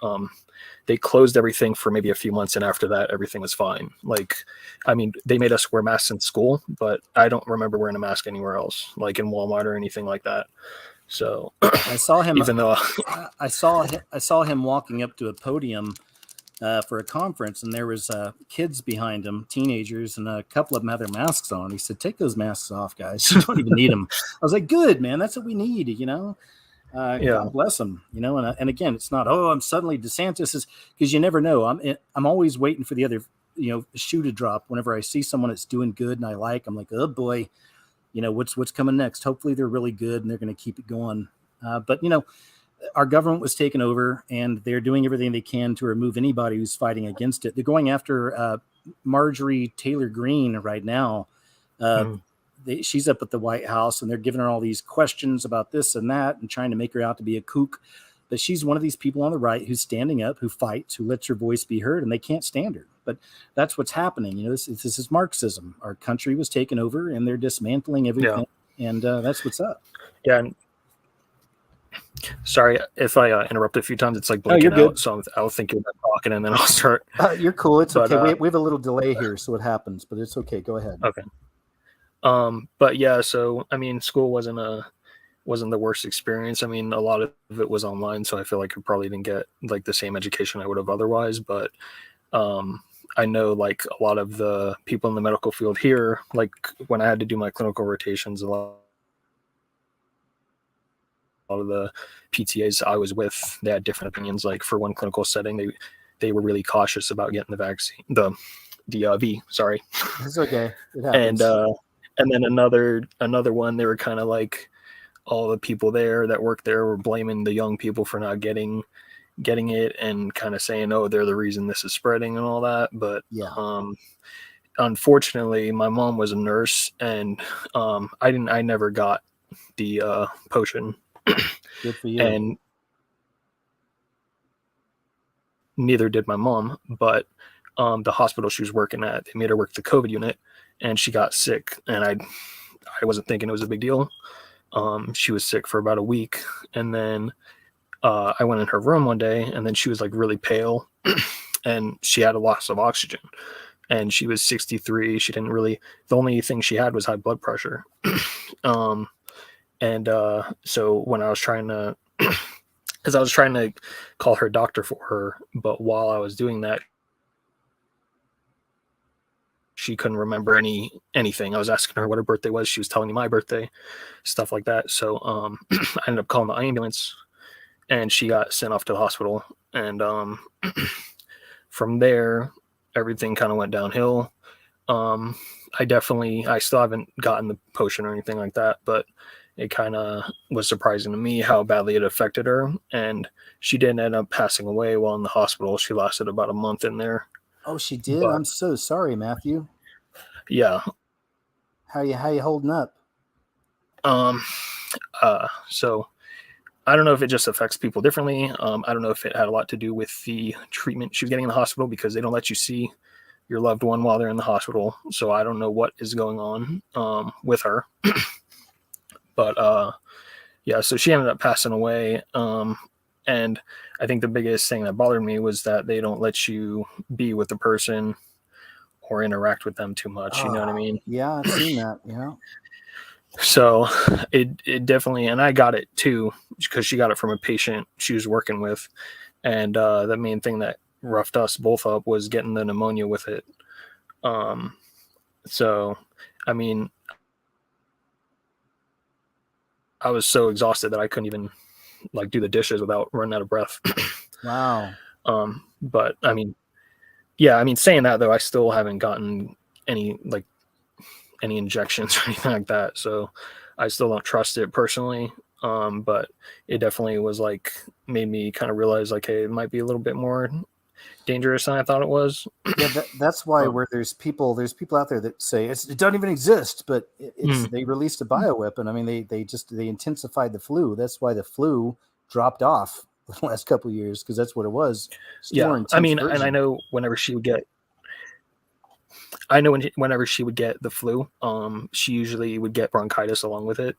Speaker 9: they closed everything for maybe a few months, and after that everything was fine. Like, I mean, they made us wear masks in school, but I don't remember wearing a mask anywhere else, like in Walmart or anything like that. So
Speaker 1: I saw him.
Speaker 9: Even though
Speaker 1: I saw him walking up to a podium for a conference, and there was kids behind him, teenagers, and a couple of them had their masks on. He said, "Take those masks off, guys. You don't even need them." I was like, "Good, man. That's what we need."
Speaker 9: Yeah.
Speaker 1: God bless him. And again, it's not, I'm suddenly DeSantis, is because you never know. I'm always waiting for the other shoe to drop. Whenever I see someone that's doing good and I like, I'm like, oh boy. What's coming next? Hopefully they're really good and they're going to keep it going. But our government was taken over, and they're doing everything they can to remove anybody who's fighting against it. They're going after Marjorie Taylor Greene right now. She's up at the White House, and they're giving her all these questions about this and that and trying to make her out to be a kook. But she's one of these people on the right who's standing up, who fights, who lets her voice be heard, and they can't stand her. But that's what's happening. This is Marxism. Our country was taken over, and they're dismantling everything. Yeah. And that's what's up.
Speaker 9: Yeah. And sorry if I interrupt a few times. It's like blinking out, so I'll think you're talking, and then I'll start.
Speaker 1: You're cool. It's okay. We have a little delay here, so it happens, but it's okay. Go ahead.
Speaker 9: Okay. But yeah, so I mean, school wasn't the worst experience. I mean, a lot of it was online, so I feel like I probably didn't get like the same education I would have otherwise. But I know like a lot of the people in the medical field here, like when I had to do my clinical rotations, a lot of the PTAs I was with, they had different opinions. Like for one clinical setting, they were really cautious about getting the vaccine, the V. Sorry,
Speaker 1: it's okay. It happens.
Speaker 9: And then another one, they were kind of like, all the people there that worked there were blaming the young people for not getting it, and kind of saying, oh, they're the reason this is spreading and all that. But
Speaker 1: yeah.
Speaker 9: Unfortunately, my mom was a nurse, and I never got the potion.
Speaker 1: Good for you.
Speaker 9: And neither did my mom, but the hospital she was working at, they made her work the COVID unit, and she got sick, and I wasn't thinking it was a big deal. She was sick for about a week, and then I went in her room one day, and then she was like really pale, and she had a loss of oxygen, and she was 63. She didn't really, the only thing she had was high blood pressure. So when I was trying to, because I was trying to call her doctor for her, but while I was doing that, she couldn't remember anything. I was asking her what her birthday was. She was telling me my birthday, stuff like that. So I ended up calling the ambulance, and she got sent off to the hospital. And from there, everything kind of went downhill. I still haven't gotten the potion or anything like that, but it kind of was surprising to me how badly it affected her. And she didn't end up passing away while in the hospital. She lasted about a month in there.
Speaker 1: Oh, she did.
Speaker 9: But,
Speaker 1: I'm so sorry, Matthew.
Speaker 9: Yeah.
Speaker 1: How you holding up?
Speaker 9: So I don't know if it just affects people differently. I don't know if it had a lot to do with the treatment she was getting in the hospital, because they don't let you see your loved one while they're in the hospital. So I don't know what is going on with her. But yeah, so she ended up passing away. And I think the biggest thing that bothered me was that they don't let you be with the person or interact with them too much. You know what I mean?
Speaker 1: Yeah, I've seen that. Yeah.
Speaker 9: So it definitely, and I got it too, because she got it from a patient she was working with. And the main thing that roughed us both up was getting the pneumonia with it. So, I mean, I was so exhausted that I couldn't even like do the dishes without running out of breath.
Speaker 1: Wow.
Speaker 9: But I mean, yeah, I mean, saying that though, I still haven't gotten any injections or anything like that. So I still don't trust it personally. But it definitely was like, made me kind of realize like, hey, it might be a little bit more dangerous than I thought it was.
Speaker 1: Yeah, that's why where there's people out there that say it doesn't even exist, but they released a bioweapon. I mean, they intensified the flu. That's why the flu dropped off the last couple of years, because that's what it was.
Speaker 9: Yeah, I mean, version. And I know whenever she would get the flu, she usually would get bronchitis along with it.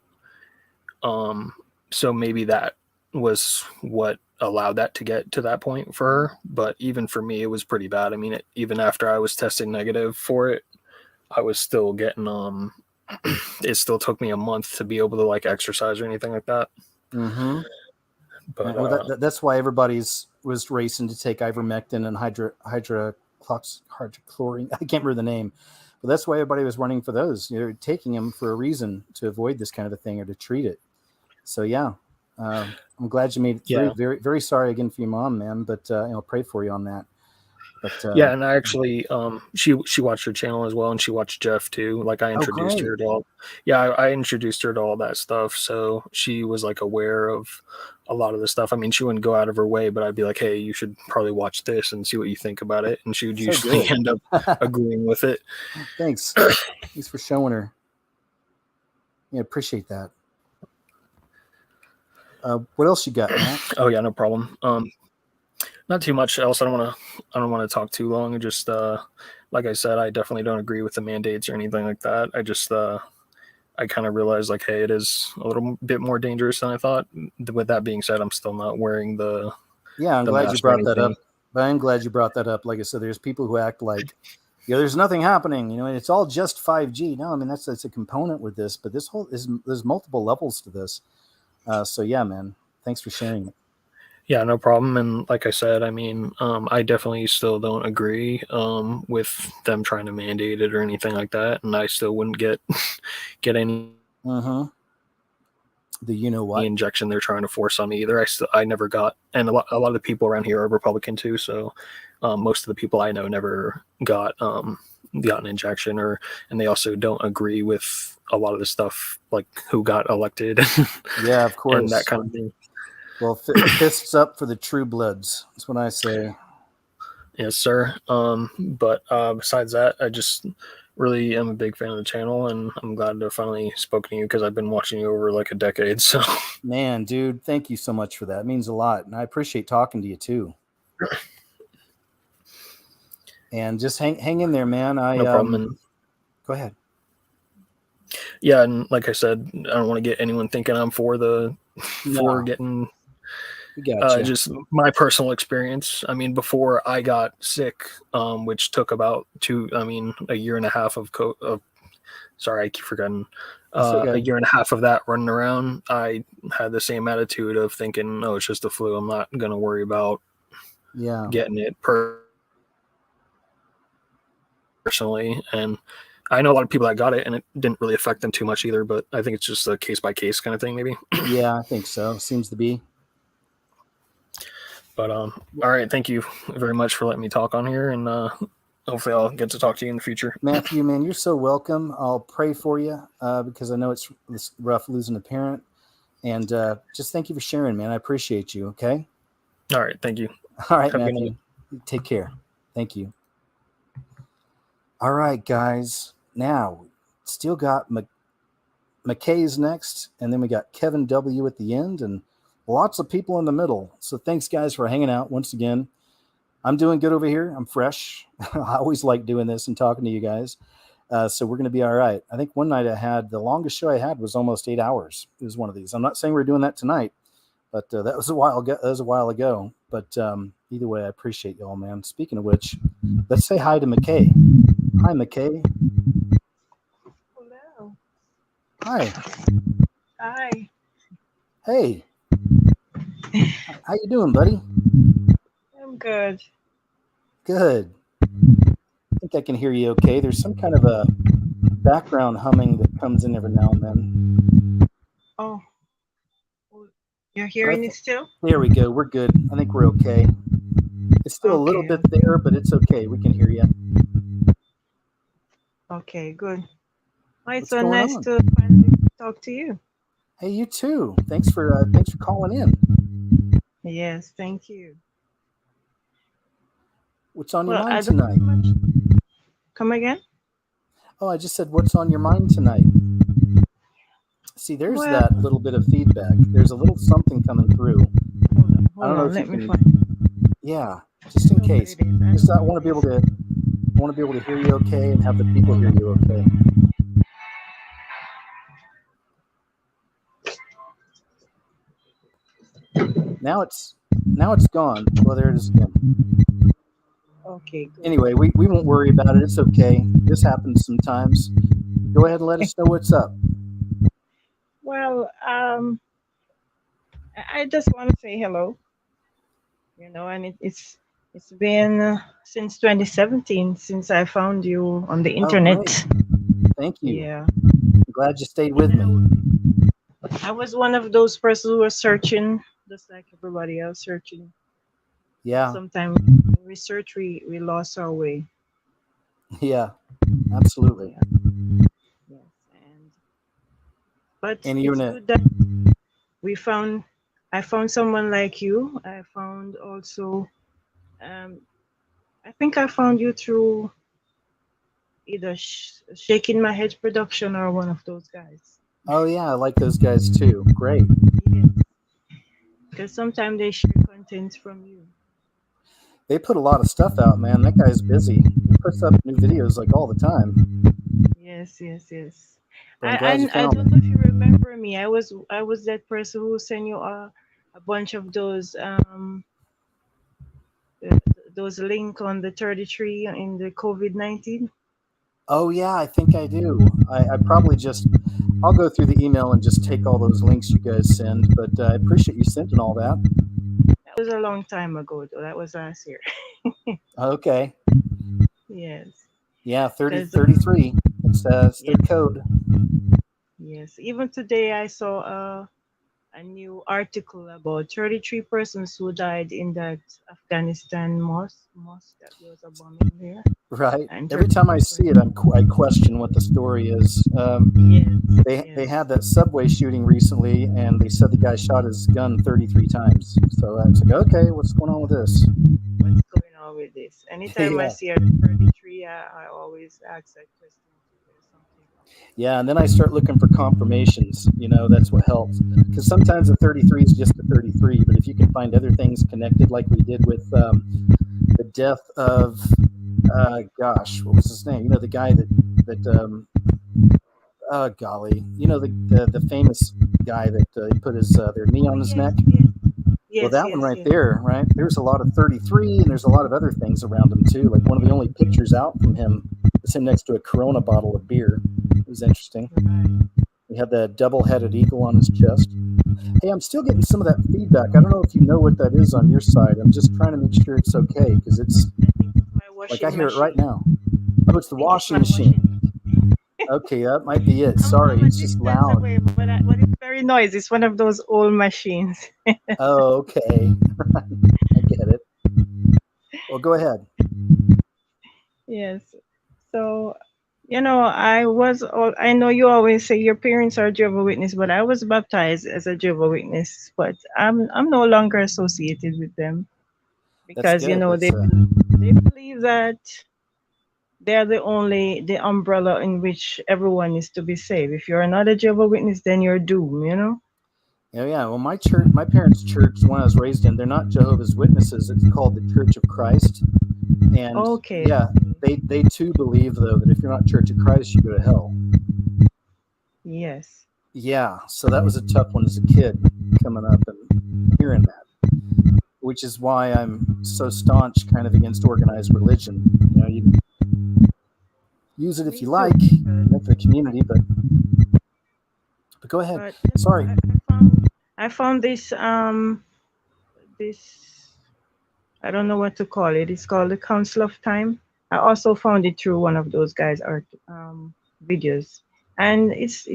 Speaker 9: So maybe that was what allowed that to get to that point for her. But even for me, it was pretty bad. I mean, even after I was tested negative for it, I was still getting, it still took me a month to be able to like exercise or anything like that.
Speaker 1: Mm-hmm.
Speaker 9: But
Speaker 1: that's why everybody's was racing to take ivermectin and hydrochlorine. I can't remember the name, but that's why everybody was running for those. You're taking them for a reason, to avoid this kind of a thing or to treat it. So yeah, I'm glad you made it through. Very, very sorry again for your mom, man. But pray for you on that. But
Speaker 9: yeah, and I actually, she watched her channel as well, and she watched Jeff too. Like I introduced her to all. Yeah, I introduced her to all that stuff, so she was like aware of a lot of the stuff. I mean, she wouldn't go out of her way, but I'd be like, hey, you should probably watch this and see what you think about it, and she would usually end up agreeing with it.
Speaker 1: Thanks for showing her. Yeah, appreciate that. What else you got, Matt?
Speaker 9: Oh yeah, no problem. Not too much else. I don't want to talk too long. I just like I said, I definitely don't agree with the mandates or anything like that. I just I kind of realized like, hey, it is a little bit more dangerous than I thought. With that being said, I'm still not wearing the.
Speaker 1: Yeah, I'm glad you brought that up. But I'm glad you brought that up. Like I said, there's people who act like, there's nothing happening. And it's all just 5G. No, I mean that's a component with this, but there's multiple levels to this. So yeah, man, thanks for sharing it.
Speaker 9: Yeah, no problem. And like I said, I mean, I definitely still don't agree with them trying to mandate it or anything like that. And I still wouldn't get any
Speaker 1: the
Speaker 9: injection they're trying to force on me either. I never got, and a lot of the people around here are Republican too. So most of the people I know never got an injection, and they also don't agree with a lot of the stuff, like who got elected.
Speaker 1: Yeah, of course.
Speaker 9: And that kind of thing.
Speaker 1: Well, fists up for the true bloods. That's what I say.
Speaker 9: Yes, sir. But besides that, I just really am a big fan of the channel, and I'm glad to have finally spoken to you, because I've been watching you over like a decade. So,
Speaker 1: man, dude, thank you so much for that. It means a lot, and I appreciate talking to you too. And just hang in there, man.
Speaker 9: No problem.
Speaker 1: Go ahead.
Speaker 9: Yeah, and like I said, I don't want to get anyone thinking I'm for getting.
Speaker 1: Gotcha.
Speaker 9: Just my personal experience. I mean, before I got sick, which took about a year and a half of sorry, I keep forgetting.
Speaker 1: Okay.
Speaker 9: A year and a half of that running around, I had the same attitude of thinking, oh, it's just a flu. I'm not going to worry about getting it per personally, and I know a lot of people that got it and it didn't really affect them too much either, but I think it's just a case by case kind of thing, maybe.
Speaker 1: Yeah, I think so. Seems to be.
Speaker 9: But all right, thank you very much for letting me talk on here, and hopefully I'll get to talk to you in the future.
Speaker 1: Matthew, man, you're so welcome. I'll pray for you because I know it's rough losing a parent. And just thank you for sharing, man. I appreciate you, okay?
Speaker 9: All right, thank you.
Speaker 1: All right,
Speaker 9: Have a good
Speaker 1: Matthew. Take care. Thank you. All right, guys. Now, still got McKay's next, and then we got Kevin W. at the end, and lots of people in the middle. So thanks, guys, for hanging out once again. I'm doing good over here. I'm fresh. I always like doing this and talking to you guys. So we're going to be all right. I think one night the longest show I had was almost 8 hours. It was one of these. I'm not saying we're doing that tonight, but that was a while ago. But either way, I appreciate y'all, man. Speaking of which, let's say hi to McKay. Hi, McKay.
Speaker 10: Hello.
Speaker 1: Hi.
Speaker 10: Hi.
Speaker 1: Hey. How you doing, buddy?
Speaker 10: I'm good.
Speaker 1: Good. I think I can hear you okay. There's some kind of a background humming that comes in every now and then.
Speaker 10: Oh. You're hearing it still?
Speaker 1: There we go. We're good. I think we're okay. It's still a little bit there, but it's okay. We can hear you.
Speaker 10: Okay, good. Oh, it's
Speaker 1: What's
Speaker 10: so
Speaker 1: going
Speaker 10: nice
Speaker 1: on?
Speaker 10: to finally talk to you.
Speaker 1: Hey, you too. Thanks for calling in.
Speaker 10: Yes, thank you.
Speaker 1: What's on your
Speaker 10: Well, I
Speaker 1: mind
Speaker 10: don't
Speaker 1: tonight?
Speaker 10: have much. Come again?
Speaker 1: Oh, I just said, what's on your mind tonight? See, there's
Speaker 10: Well-
Speaker 1: that little bit of feedback. There's a little something coming through. I don't know if
Speaker 10: let
Speaker 1: you
Speaker 10: me
Speaker 1: can.
Speaker 10: find.
Speaker 1: Yeah, just in case. Because I want to be able to hear you okay and have the people hear you okay. Now it's gone. Well, there it is again.
Speaker 10: Okay, good.
Speaker 1: Anyway, we won't worry about it. It's okay. This happens sometimes. Go ahead and let us know what's up.
Speaker 10: Well, I just want to say hello. You know, and it's been since 2017 since I found you on the internet.
Speaker 1: Great. Thank you.
Speaker 10: Yeah.
Speaker 1: I'm glad you stayed with me.
Speaker 10: I was one of those persons who were searching, just like everybody else searching.
Speaker 1: Yeah.
Speaker 10: Sometimes in research we lost our way.
Speaker 1: Yeah. Absolutely.
Speaker 10: Yes, but
Speaker 1: And
Speaker 10: it's
Speaker 1: you're
Speaker 10: good that I found someone like you. I found also, I think I found you through either Shaking My Head production or one of those guys.
Speaker 1: Oh yeah, I like those guys too. Great.
Speaker 10: Yes. Because sometimes they share content from you.
Speaker 1: They put a lot of stuff out, man. That guy's busy. He puts up new videos like all the time.
Speaker 10: Yes.
Speaker 1: But I'm glad you
Speaker 10: I
Speaker 1: found
Speaker 10: don't
Speaker 1: me.
Speaker 10: know if you remember me. I was that person who sent you a bunch of those link on the 33 in the COVID-19.
Speaker 1: Oh yeah, I think I do. I probably I'll go through the email and just take all those links you guys send. But I appreciate you sending all that.
Speaker 10: That was a long time ago, though. That was last year.
Speaker 1: Okay.
Speaker 10: Yes.
Speaker 1: Yeah,
Speaker 10: 'Cause,
Speaker 1: 33. It's state code.
Speaker 10: Yes. Even today, I saw a new article about 33 persons who died in that Afghanistan mosque that there was a bombing there.
Speaker 1: Right.
Speaker 10: And
Speaker 1: Every time I see it, I question what the story is. They had that subway shooting recently, and they said the guy shot his gun 33 times. So I was like, okay, what's going on with this?
Speaker 10: What's going on with this? Anytime I
Speaker 1: Yeah.
Speaker 10: see a 33, I always ask that question.
Speaker 1: Yeah, and then I start looking for confirmations. That's what helps. Because sometimes a 33 is just a 33, but if you can find other things connected, like we did with the death of, what was his name? The guy golly, the famous guy that put their knee on his neck. Well, that one right there, right? There's a lot of 33, and there's a lot of other things around him too. Like one of the only pictures out from him is him next to a Corona bottle of beer. It was interesting. He had the double-headed eagle on his chest. Hey, I'm still getting some of that feedback. I don't know if you know what that is on your side. I'm just trying to make sure it's okay because it's like I hear it right now. Oh, it's the washing machine. Okay, that might be it. Sorry, it's just loud.
Speaker 10: Away, but it's very noisy. It's one of those old machines.
Speaker 1: Oh, okay. I get it. Well, go ahead.
Speaker 10: Yes. So, I know you always say your parents are Jehovah's Witness, but I was baptized as a Jehovah's Witness, but I'm no longer associated with them
Speaker 1: That's
Speaker 10: because,
Speaker 1: good.
Speaker 10: they believe that they're the umbrella in which everyone is to be saved. If you're not a Jehovah's Witness, then you're doomed.
Speaker 1: Yeah. Well, my parents' church, the one I was raised in, they're not Jehovah's Witnesses. It's called the Church of Christ. And
Speaker 10: Okay.
Speaker 1: yeah, they too believe though that if you're not Church of Christ, you go to hell.
Speaker 10: Yes.
Speaker 1: Yeah. So that was a tough one as a kid coming up and hearing that, which is why I'm so staunch kind of against organized religion. You can use it if you like, for the community, but go ahead.
Speaker 10: But
Speaker 1: Sorry.
Speaker 10: I found this I don't know what to call it. It's called the Council of Time. I also found it through one of those guys' art videos, and it's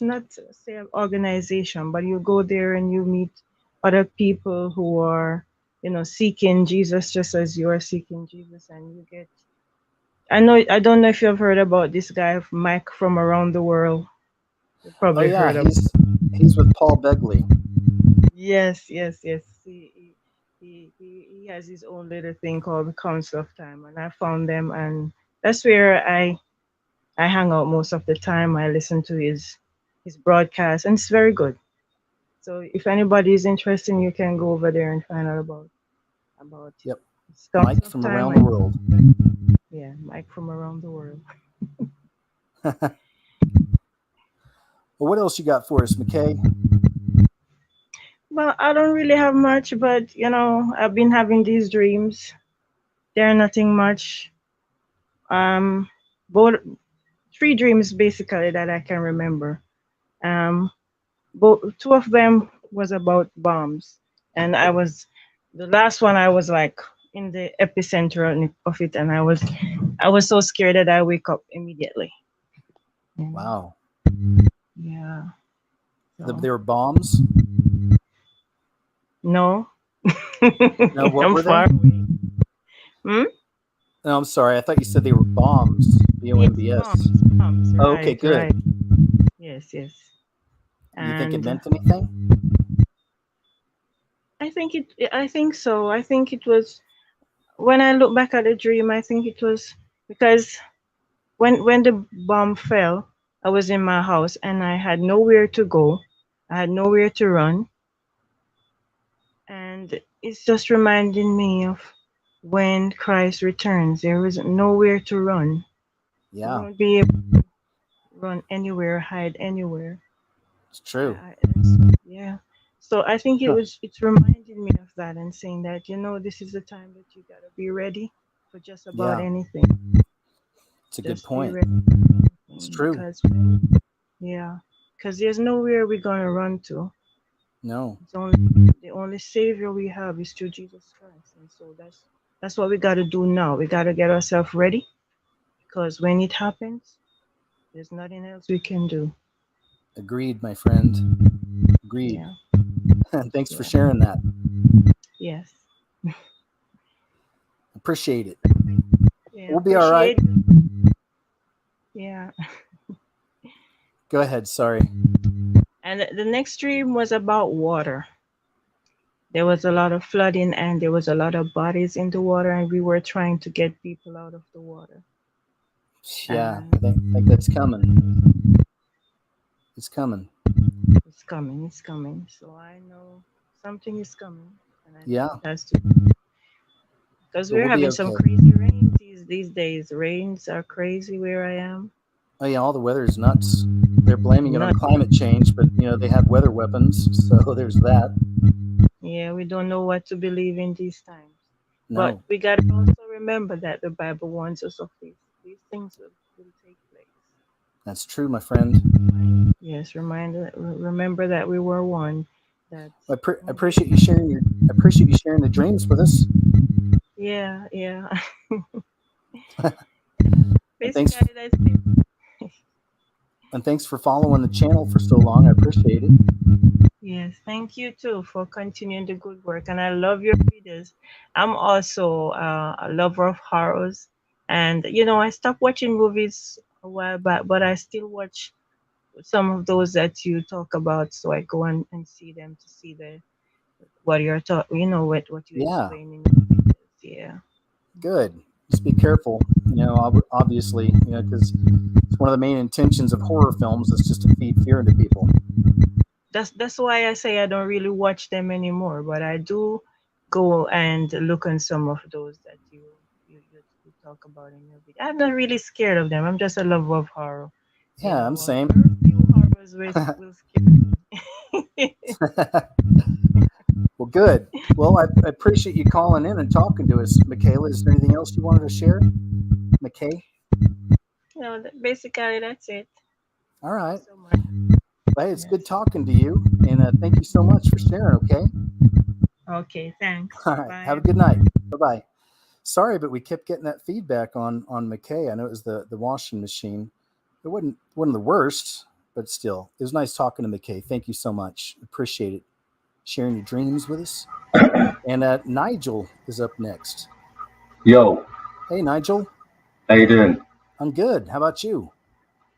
Speaker 10: not say an organization, but you go there and you meet other people who are seeking Jesus just as you are seeking Jesus, and you get. I don't know if you've heard about this guy, Mike from Around the World. You've probably heard of.
Speaker 1: He's with Paul Begley.
Speaker 10: Yes. He has his own little thing called the Council of Time, and I found them, and that's where I hang out most of the time. I listen to his broadcast, and it's very good. So if anybody is interested, you can go over there and find out about
Speaker 1: Yep.
Speaker 10: Mike
Speaker 1: from Around the World.
Speaker 10: Yeah, Mike from Around the World.
Speaker 1: Well, what else you got for us, McKay?
Speaker 10: Well, I don't really have much, but I've been having these dreams. They're nothing much. Both 3 dreams basically that I can remember. Both 2 of them was about bombs, and the last one I was like in the epicenter of it, and I was so scared that I wake up immediately.
Speaker 1: Wow.
Speaker 10: Yeah.
Speaker 1: They were bombs?
Speaker 10: No.
Speaker 1: No, what
Speaker 10: I'm
Speaker 1: were
Speaker 10: far
Speaker 1: they?
Speaker 10: away. Hmm?
Speaker 1: No, I'm sorry. I thought you said they were bombs. B-O-M-B-S.
Speaker 10: Bombs,
Speaker 1: Oh, okay, good.
Speaker 10: Right. Yes.
Speaker 1: You think it meant anything?
Speaker 10: I think so. I think it was, when I look back at the dream, I think it was because when the bomb fell, I was in my house and I had nowhere to go. I had nowhere to run. And it's just reminding me of when Christ returns. There is nowhere to run.
Speaker 1: Yeah.
Speaker 10: You won't be able to run anywhere, hide anywhere.
Speaker 1: It's true.
Speaker 10: Yeah. So I think it's reminding me of that and saying that, this is the time that you gotta be ready for just about anything.
Speaker 1: It's a good point. It's true.
Speaker 10: Because there's nowhere we're gonna run to.
Speaker 1: No.
Speaker 10: The only savior we have is through Jesus Christ, and so that's what we gotta do now. We gotta get ourselves ready, because when it happens, there's nothing else we can do.
Speaker 1: Agreed, my friend. Agreed.
Speaker 10: Yeah.
Speaker 1: Thanks for sharing that.
Speaker 10: Yes.
Speaker 1: Appreciate it.
Speaker 10: Yeah,
Speaker 1: we'll be all right.
Speaker 10: Yeah.
Speaker 1: Go ahead. Sorry.
Speaker 10: And the next dream was about water. There was a lot of flooding and there was a lot of bodies in the water, and we were trying to get people out of the water.
Speaker 1: Yeah, I think that's coming. It's coming.
Speaker 10: It's coming. So I know something is coming. And I
Speaker 1: yeah.
Speaker 10: It has to. Because we're having some crazy rains these days. Rains are crazy where I am.
Speaker 1: Oh yeah, all the weather's nuts. They're blaming it on climate change, but they have weather weapons, so there's that.
Speaker 10: Yeah, we don't know what to believe in these times.
Speaker 1: No.
Speaker 10: But we gotta also remember that the Bible warns us of these things will take place.
Speaker 1: That's true, my friend.
Speaker 10: Yes, remember that we were one. That
Speaker 1: I appreciate you sharing the dreams with us.
Speaker 10: Yeah.
Speaker 1: And thanks,
Speaker 10: basically that's it.
Speaker 1: and thanks for following the channel for so long. I appreciate it.
Speaker 10: Yes, thank you too for continuing the good work. And I love your videos. I'm also a lover of horrors. And, I stopped watching movies a while back, but I still watch some of those that you talk about. So I go and see them to see what you're talking, what you
Speaker 1: Yeah,
Speaker 10: explain in your videos. Yeah.
Speaker 1: good. Just be careful. Obviously, because it's one of the main intentions of horror films is just to feed fear into people.
Speaker 10: That's why I say I don't really watch them anymore, but I do go and look on some of those that you talk about in your video. I'm not really scared of them. I'm just a lover of horror.
Speaker 1: Yeah, I'm same.
Speaker 10: Very few horrors will scare me.
Speaker 1: Well, good. Well, I appreciate you calling in and talking to us, Michaela. Is there anything else you wanted to share, McKay?
Speaker 10: No, basically that's it.
Speaker 1: All right.
Speaker 10: So much.
Speaker 1: Well, hey, it's good talking to you, and thank you so much for sharing. Okay.
Speaker 10: Okay, thanks.
Speaker 1: All right.
Speaker 10: Bye.
Speaker 1: Have a good night. Bye bye. Sorry, but we kept getting that feedback on McKay. I know it was the washing machine. It wasn't one of the worst, but still, it was nice talking to McKay. Thank you so much. Appreciate it. Sharing your dreams with us. And Nigel is up next.
Speaker 11: Yo,
Speaker 1: Hey, Nigel.
Speaker 11: how you doing?
Speaker 1: I'm good. How about you?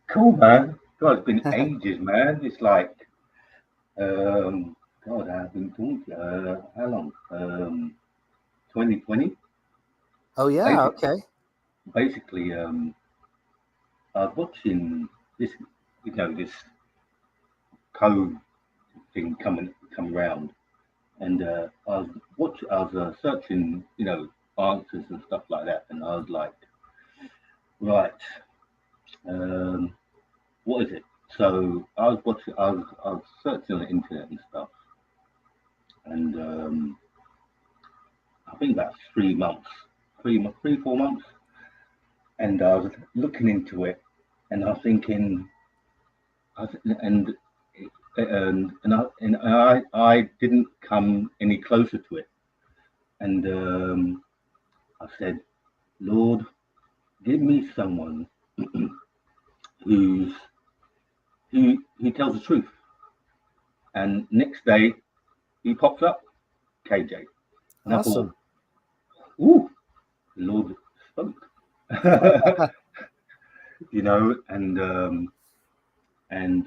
Speaker 11: Cool, man. God, it's been ages, man. It's like, God, I've been talking. How long? 2020.
Speaker 1: Oh yeah. Okay.
Speaker 11: Basically, I was watching this, this code thing come around, and I was searching, answers and stuff like that, and I was like, right, what is it? So I was watching, I was searching on the internet and stuff, and I think about 3 months, 4 months, and I was looking into it, and I was thinking, I didn't come any closer to it, and I said, Lord, give me someone who tells the truth. And next day he pops up, KJ. And
Speaker 1: awesome.
Speaker 11: I thought, ooh, the Lord spoke. And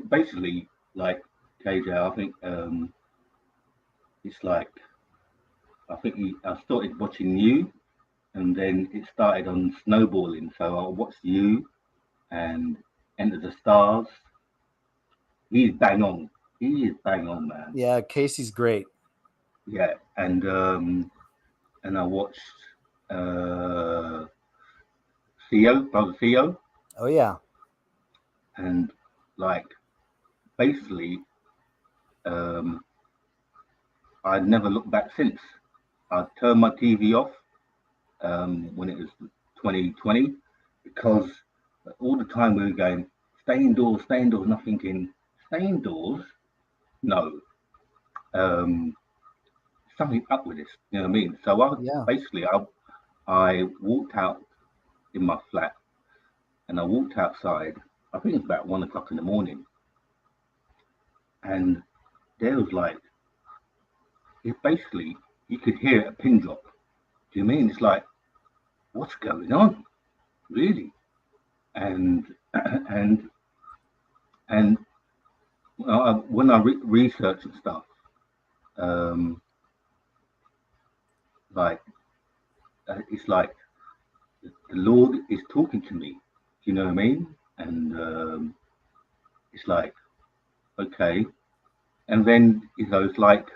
Speaker 11: basically, like KJ, I think it's like I started watching you, and then it started on snowballing. So I watched you and Enter the Stars. He's bang on. He is bang on, man.
Speaker 1: Yeah, Casey's great.
Speaker 11: Yeah, and I watched Brother Theo.
Speaker 1: Oh yeah.
Speaker 11: And like basically, I'd never looked back since. I turned my TV off when it was 2020 because all the time we were going, stay indoors, and I'm thinking, stay indoors? No. Something up with this, you know what I mean? So basically I walked out in my flat and I walked outside, I think it was about 1 o'clock in the morning. And there was like, basically, you could hear a pin drop. Do you mean? It's like, what's going on? Really? And when I research and stuff, it's like the Lord is talking to me. Do you know what I mean? And it's like, okay. And then it's like,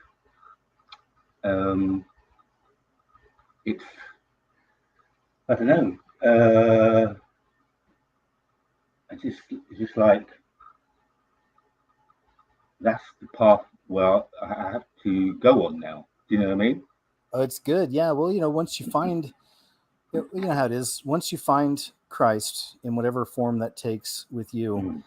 Speaker 11: it's, I don't know. It's just like, that's the path where I have to go on now. Do you know what I mean?
Speaker 1: Oh, it's good. Yeah. Well, once you find, you know how it is. Once you find Christ in whatever form that takes with you,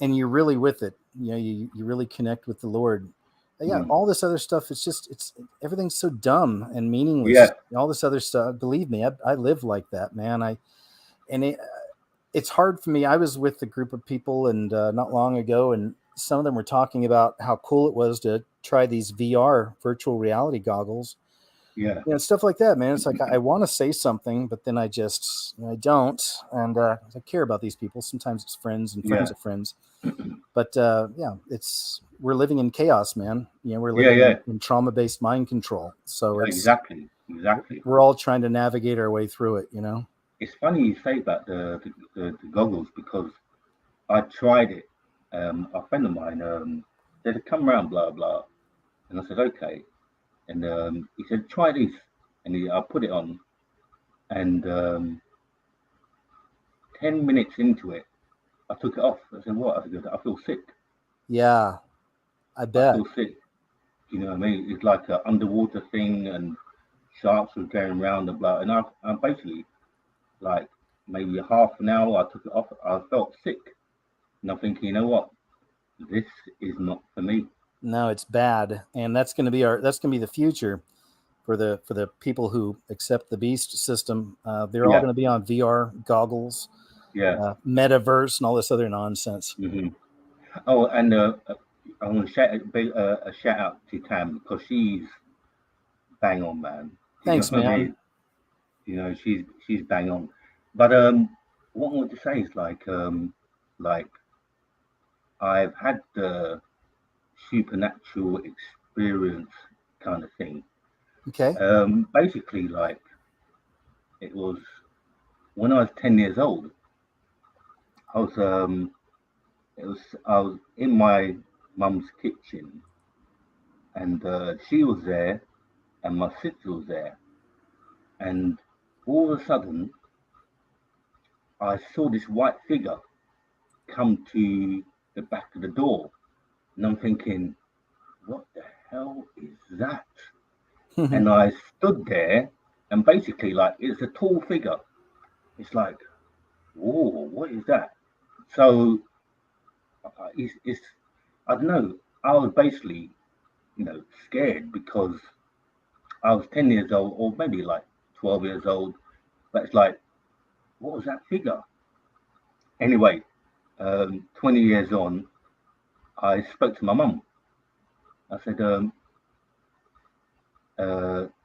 Speaker 1: and you're really with it, you really connect with the Lord. Yeah. All this other stuff, it's everything's so dumb and meaningless.
Speaker 11: Yeah.
Speaker 1: All this other stuff. Believe me, I live like that, man. and it's hard for me. I was with a group of people and not long ago, and some of them were talking about how cool it was to try these VR virtual reality goggles.
Speaker 11: Yeah.
Speaker 1: Stuff like that, man. It's like I want to say something, but then I don't, and I care about these people. Sometimes it's friends and friends of friends, but we're living in chaos, man. We're living in trauma-based mind control. So
Speaker 11: exactly.
Speaker 1: We're all trying to navigate our way through it.
Speaker 11: It's funny you say about the goggles, because I tried it. A friend of mine said, "Come around, blah blah," and I said, "Okay." And he said, "Try this," and I put it on, and 10 minutes into it, I took it off. I said, "What?" I said, "I feel sick."
Speaker 1: Yeah, I bet.
Speaker 11: I feel sick. You know what I mean? It's like an underwater thing, and sharks were going around and blah. And I basically, like, maybe half an hour, I took it off. I felt sick, and I'm thinking, you know what? This is not for me.
Speaker 1: No, it's bad, and that's going to be the future for the people who accept the beast system. They're all going to be on VR goggles, metaverse, and all this other nonsense.
Speaker 11: Mm-hmm. Oh, and I want to shout out to Tam, because she's bang on, man.
Speaker 1: Thanks, man.
Speaker 11: She's bang on. But what I want to say is like I've had the supernatural experience kind of thing.
Speaker 1: Okay.
Speaker 11: Basically, like, it was when I was 10 years old. I was in my mum's kitchen, and she was there, and my sister was there, and all of a sudden, I saw this white figure come to the back of the door, and I'm thinking, what the hell is that? And I stood there, and basically, like, it's a tall figure. It's like, whoa, what is that? So it's I don't know. I was basically, scared, because I was 10 years old, or maybe like 12 years old. But it's like, what was that figure? Anyway, 20 years on, I spoke to my mum. I said,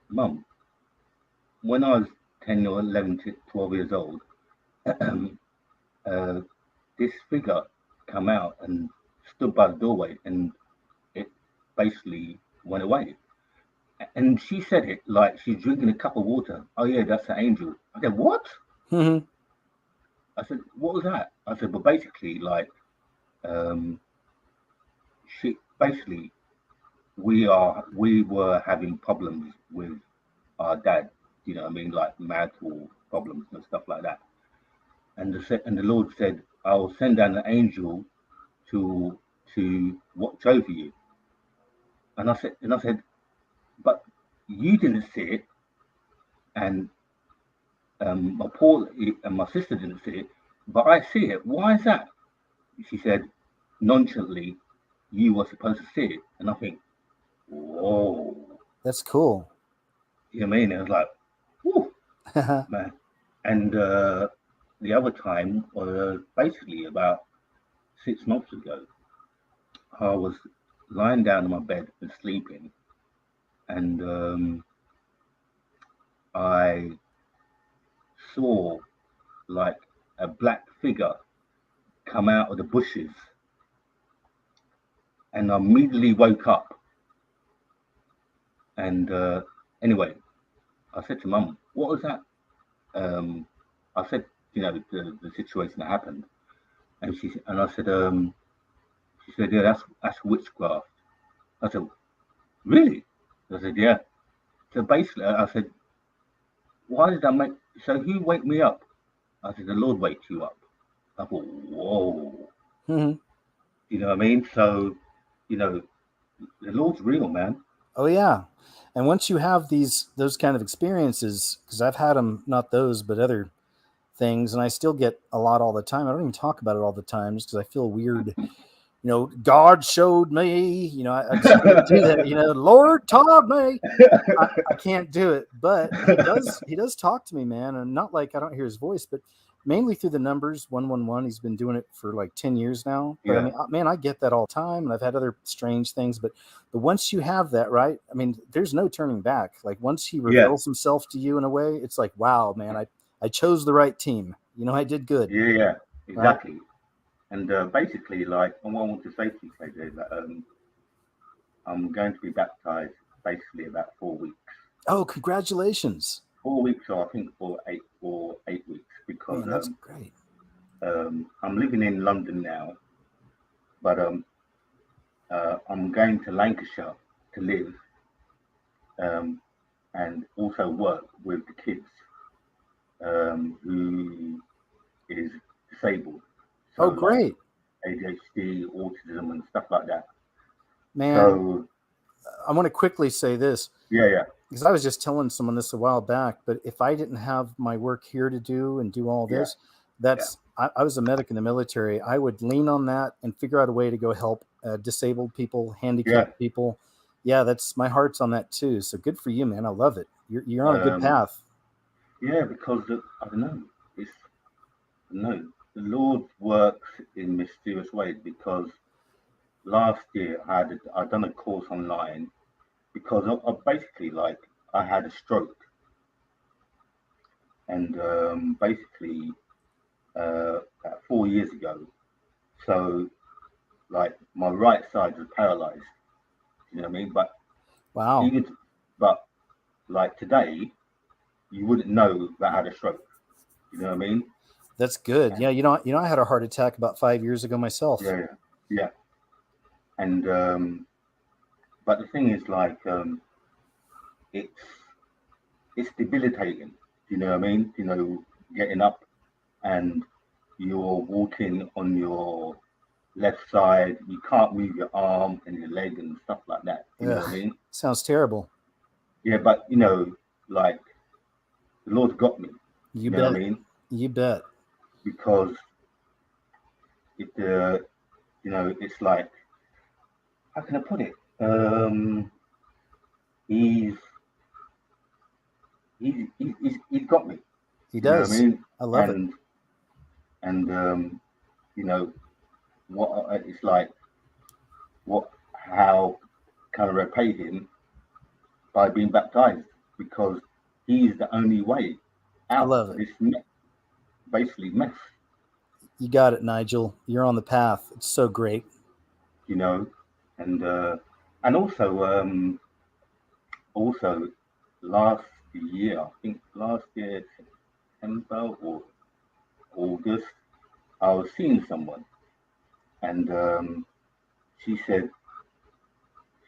Speaker 11: Mum, when I was 10 or 11 to 12 years old, this figure come out and stood by the doorway, and it basically went away. And she said it like she's drinking a cup of water. "Oh yeah, that's an angel." I said, "What?"
Speaker 1: Mm-hmm.
Speaker 11: I said, "What was that?" I said, "But basically, like, she basically we were having problems with our dad. You know what I mean, like marital problems and stuff like that. And the Lord said, "I will send down an angel to watch over you." And I said, "But you didn't see it, and my Paul and my sister didn't see it, but I see it. Why is that?" She said, nonchalantly, "You were supposed to see it." And I think, whoa.
Speaker 1: That's cool.
Speaker 11: You know what I mean? It was like, whew, man. And the other time was basically about 6 months ago. I was lying down in my bed and sleeping, and I saw like a black figure come out of the bushes, and I immediately woke up. And anyway, I said to Mum, "What was that?" I said, the situation that happened, and I said, she said, "Yeah, that's witchcraft." I said, "Really?" I said, "Yeah." So basically, I said, "Why did I make? So who wake me up?" I said, "The Lord wakes you up." I thought, whoa.
Speaker 1: Mm-hmm.
Speaker 11: You know what I mean? So, the Lord's real, man.
Speaker 1: Oh yeah, and once you have those kind of experiences, because I've had them, not those, but other things, and I still get a lot all the time. I don't even talk about it all the time just because I feel weird. God showed me. I just can't do that. Lord taught me. I can't do it, but he does. He does talk to me, man, and not like I don't hear his voice, but mainly through the numbers 111. He's been doing it for like 10 years now. But I
Speaker 11: Yeah.
Speaker 1: mean, man, I get that all the time, and I've had other strange things. But once you have that, right? I mean, there's no turning back. Like once he
Speaker 11: Yeah.
Speaker 1: reveals himself to you in a way, it's like, wow, man, I chose the right team. You know, I did good.
Speaker 11: Yeah,
Speaker 1: Right?
Speaker 11: exactly. And basically, like, and what I want to say to you, KJ, that I'm going to be baptized basically about 4 weeks.
Speaker 1: Oh, congratulations.
Speaker 11: 4 weeks, or I think for 8 weeks, because
Speaker 1: Man, that's great.
Speaker 11: I'm living in London now, but I'm going to Lancashire to live, and also work with the kids who is disabled. So
Speaker 1: Oh, great.
Speaker 11: like ADHD, autism, and stuff like that.
Speaker 1: Man,
Speaker 11: So
Speaker 1: I want to quickly say this.
Speaker 11: yeah,
Speaker 1: Because I was just telling someone this a while back, but if I didn't have my work here to do and do all this, I was a medic in the military. I would lean on that and figure out a way to go help disabled people, handicapped people. Yeah, that's my heart's on that too. So good for you, man. I love it. You're on a good path.
Speaker 11: Yeah, because I don't know. The Lord works in mysterious ways. Because last year I'd done a course online, because I basically, like, I had a stroke, and basically about 4 years ago. So like my right side was paralyzed. You know what I mean? But
Speaker 1: Wow.
Speaker 11: but like today, you wouldn't know that I had a stroke. You know what I mean?
Speaker 1: That's good. Yeah, you know, I had a heart attack about 5 years ago myself.
Speaker 11: Yeah. And but the thing is, like, it's debilitating. You know what I mean? You know, getting up and you're walking on your left side, you can't move your arm and your leg and stuff like that. You know what I mean?
Speaker 1: Sounds terrible.
Speaker 11: Yeah, but you know, like, the Lord's got me.
Speaker 1: You
Speaker 11: know
Speaker 1: bet.
Speaker 11: what I mean?
Speaker 1: You bet.
Speaker 11: Because it, you know, it's like, how can I put it? He's got me.
Speaker 1: He
Speaker 11: You know what
Speaker 1: does.
Speaker 11: I mean?
Speaker 1: I love it.
Speaker 11: And you know what? It's like, how can I repay him? By being baptized, because he's the only way out of this basically mess.
Speaker 1: You got it, Nigel. You're on the path. It's so great.
Speaker 11: You know, and also last year, I think last year September or August, I was seeing someone, and she said,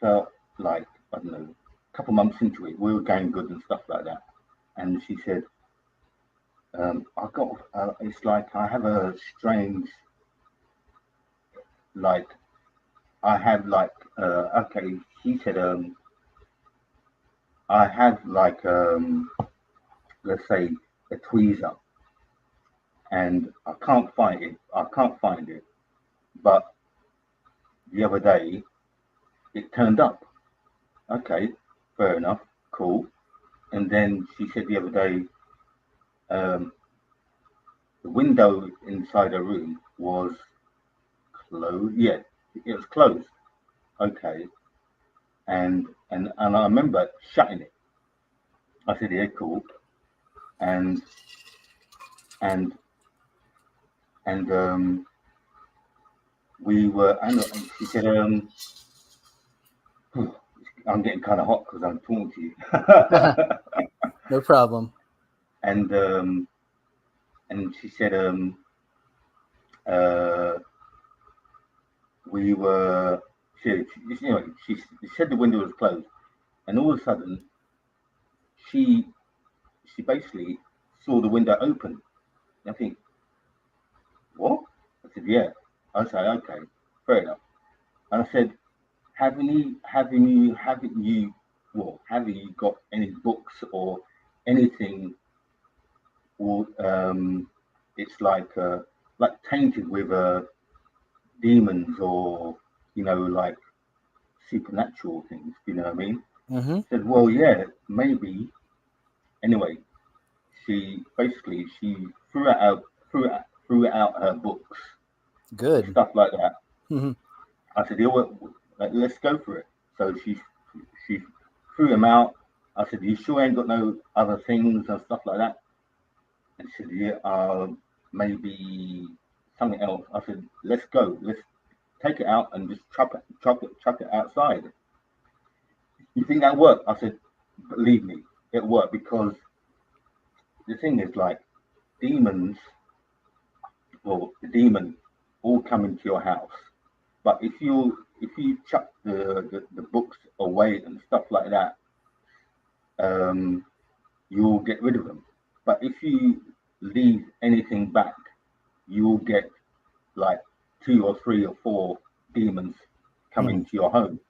Speaker 11: so, like, I don't know, a couple months into it, we were going good and stuff like that, and she said, I got, it's like I have a strange, like, I have like, okay, she said, I have like, let's say, a tweezer, and I can't find it. But the other day, it turned up. Okay, fair enough, cool. And then she said the other day, the window inside her room was closed. Yeah, it was closed. Okay, and I remember shutting it. I said, yeah, cool. And and we were, and she said, I'm getting kind of hot because I'm talking to you.
Speaker 1: No problem.
Speaker 11: And she said, we were, she said the window was closed, and all of a sudden, she basically saw the window open. And I think, what? I said, yeah. I said, okay, fair enough. And I said, haven't you got any books or anything, or it's like tainted with demons, or like supernatural things, you know what I mean?
Speaker 1: Mm-hmm.
Speaker 11: Said, well, yeah, maybe. Anyway, she threw threw out her books,
Speaker 1: Good.
Speaker 11: stuff like that.
Speaker 1: Mm-hmm.
Speaker 11: I said, let's go for it. So she threw them out. I said, you sure ain't got no other things and stuff like that? And she said, yeah, maybe something else. I said, let's go. Let's take it out and just chuck it outside. You think that worked? I said, believe me, it worked, because the thing is, like, demons, or the demon all come into your house. But if you chuck the books away and stuff like that, you'll get rid of them. But if you leave anything back, you'll get like 2 or 3 or 4 demons coming to your home.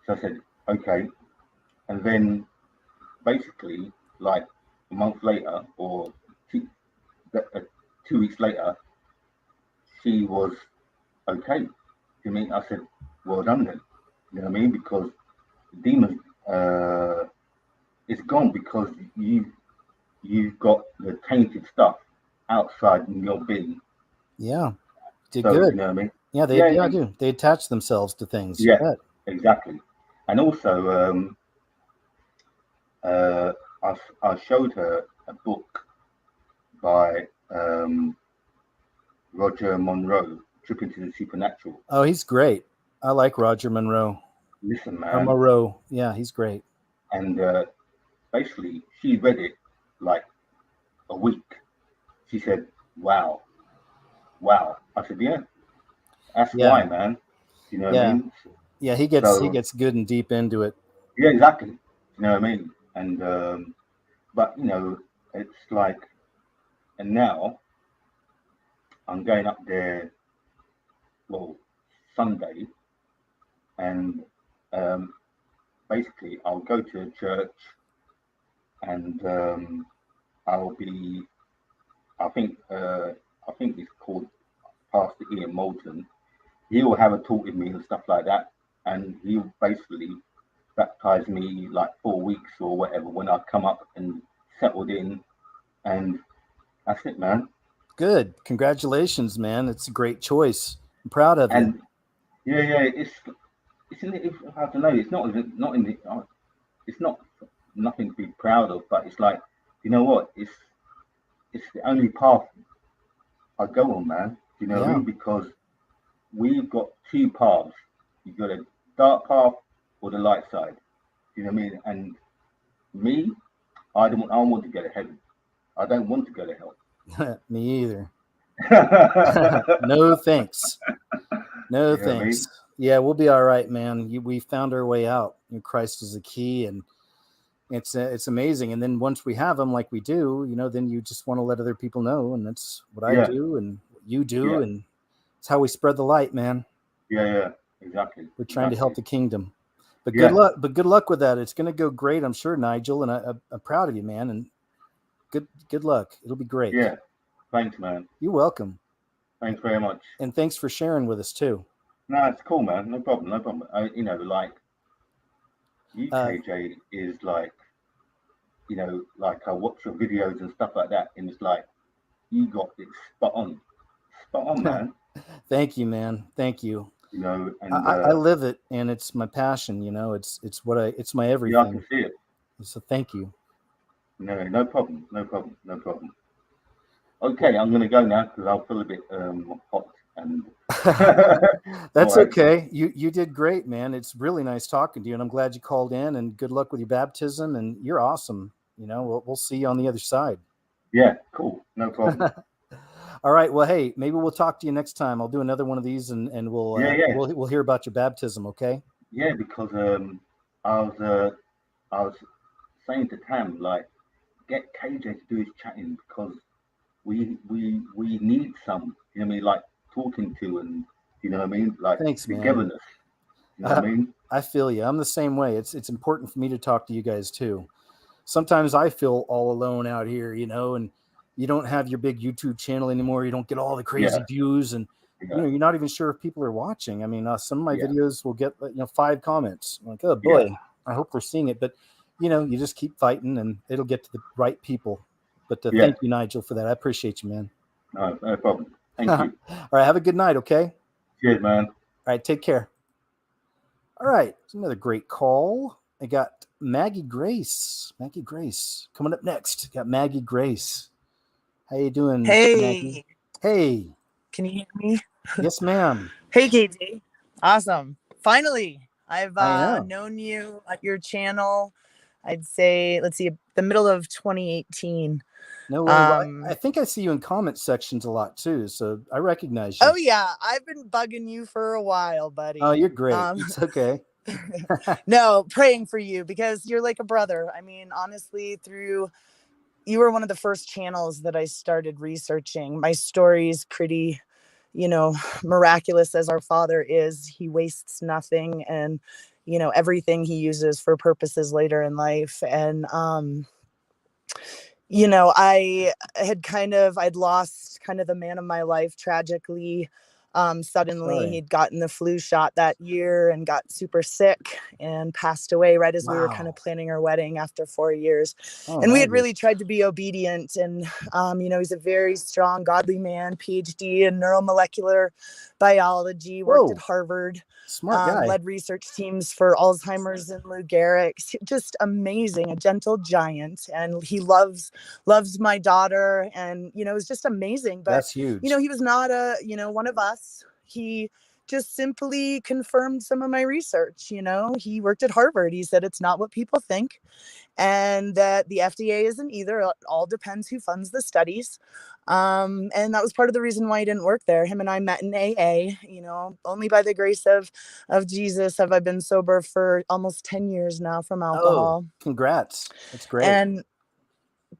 Speaker 11: So I said, okay. And then basically, like a month later or 2 weeks later, she was okay. You mean, I said, well done then. You know what I mean? Because demons, it's gone, because you've got the tainted stuff outside in your bin.
Speaker 1: Yeah, did
Speaker 11: So,
Speaker 1: good.
Speaker 11: you know what I mean?
Speaker 1: Yeah, I do. They attach themselves to things.
Speaker 11: Yeah, exactly. And also, I showed her a book by Roger Monroe, Trip into the Supernatural.
Speaker 1: Oh, he's great. I like Roger Monroe.
Speaker 11: Listen, man.
Speaker 1: Or Moreau. Yeah, he's great.
Speaker 11: And basically, she read it like a week. She said, wow. I said, yeah, that's why, man. You know what I mean?
Speaker 1: Yeah, he gets good and deep into it.
Speaker 11: Yeah, exactly. You know what I mean? And but you know, it's like, and now I'm going up there, well, Sunday, and basically I'll go to a church, and I'll be, I think it's called Pastor Ian Moulton. He'll have a talk with me and stuff like that, and he'll basically baptize me like 4 weeks or whatever when I come up and settled in, and that's it, man.
Speaker 1: Good. Congratulations, man. It's a great choice. I'm proud of
Speaker 11: And
Speaker 1: you.
Speaker 11: Yeah, it's in the, I don't know, it's not in the, it's not nothing to be proud of, but it's like, you know what, it's the only path I go on, man. You know what I mean? Because we've got 2 paths. You've got a dark path or the light side. You know what I mean? And me, I want to go to heaven. I don't want to go to hell.
Speaker 1: Me either. No thanks. No thanks. I mean? Yeah, we'll be all right, man. We found our way out. Christ is the key, and it's amazing. And then once we have them, like we do, then you just want to let other people know, and that's what I do, and what you do, and it's how we spread the light, man.
Speaker 11: Yeah, exactly.
Speaker 1: We're trying to help the kingdom. But good luck with that. It's going to go great, I'm sure, Nigel, and I'm proud of you, man. And good luck. It'll be great.
Speaker 11: Yeah, thanks, man.
Speaker 1: You're welcome.
Speaker 11: Thanks very much.
Speaker 1: And thanks for sharing with us too.
Speaker 11: No, it's cool, man. No problem. Like UKJ is like, like I watch your videos and stuff like that, and it's like you got it spot on, man.
Speaker 1: Thank you, man. Thank you.
Speaker 11: And
Speaker 1: I live it, and it's my passion. It's my everything.
Speaker 11: Yeah, I can see it.
Speaker 1: So thank you.
Speaker 11: No problem. Okay, I'm gonna go now because I'll feel a bit hot and.
Speaker 1: That's right. Okay. You did great, man. It's really nice talking to you, and I'm glad you called in. And good luck with your baptism. And you're awesome. We'll see you on the other side.
Speaker 11: Yeah, cool. No problem.
Speaker 1: All right. Well, hey, maybe we'll talk to you next time. I'll do another one of these, and we'll we'll hear about your baptism. Okay.
Speaker 11: Yeah, because I was saying to Tam, like, get KJ to do his chatting, because we need some. You know what I mean? Like talking to, and you know what I mean? Like togetherness. You know what I mean?
Speaker 1: I feel you. I'm the same way. It's important for me to talk to you guys too. Sometimes I feel all alone out here, and you don't have your big YouTube channel anymore. You don't get all the crazy views, and you're not even sure if people are watching. I mean, some of my videos will get 5 comments. I'm like, oh boy, I hope they're seeing it. But you just keep fighting, and it'll get to the right people. But thank you, Nigel, for that. I appreciate you, man.
Speaker 11: No problem. Thank you.
Speaker 1: All right. Have a good night. Okay.
Speaker 11: Cheers, man.
Speaker 1: All right. Take care. All right. It's another great call. I got Maggie Grace. Maggie Grace coming up next. Got Maggie Grace. How you doing, Maggie?
Speaker 12: Hey,
Speaker 1: Hey.
Speaker 12: can you hear me?
Speaker 1: Yes, ma'am.
Speaker 12: Hey, KJ. Awesome. Finally, I've
Speaker 1: I know.
Speaker 12: known you at your channel. I'd say, let's see, the middle of 2018.
Speaker 1: No way. Well,
Speaker 12: Um,
Speaker 1: I think I see you in comment sections a lot too, so I recognize you.
Speaker 12: oh yeah, I've been bugging you for a while, buddy.
Speaker 1: Oh, you're great. It's okay.
Speaker 12: No, praying for you because you're like a brother. I mean, honestly, you were one of the first channels that I started researching. My story's pretty, miraculous as our Father is. He wastes nothing, and everything he uses for purposes later in life. And I'd lost kind of the man of my life tragically. Suddenly
Speaker 1: Sorry.
Speaker 12: he'd gotten the flu shot that year and got super sick and passed away right as we were kind of planning our wedding after 4 years.
Speaker 1: Oh,
Speaker 12: and we had
Speaker 1: Maggie.
Speaker 12: really tried to be obedient. And, he's a very strong, godly man, PhD in neuromolecular biology, worked at Harvard.
Speaker 1: Smart guy.
Speaker 12: Led research teams for Alzheimer's and Lou Gehrig's. Just amazing, a gentle giant. And he loves my daughter. And, it was just amazing. But,
Speaker 1: That's huge.
Speaker 12: he was not one of us. He just simply confirmed some of my research. He worked at Harvard. He said it's not what people think, and that the FDA isn't either. It all depends who funds the studies. And that was part of the reason why he didn't work there. Him and I met in AA. Only by the grace of Jesus have I been sober for almost 10 years now from alcohol.
Speaker 1: Oh, congrats. That's great.
Speaker 12: And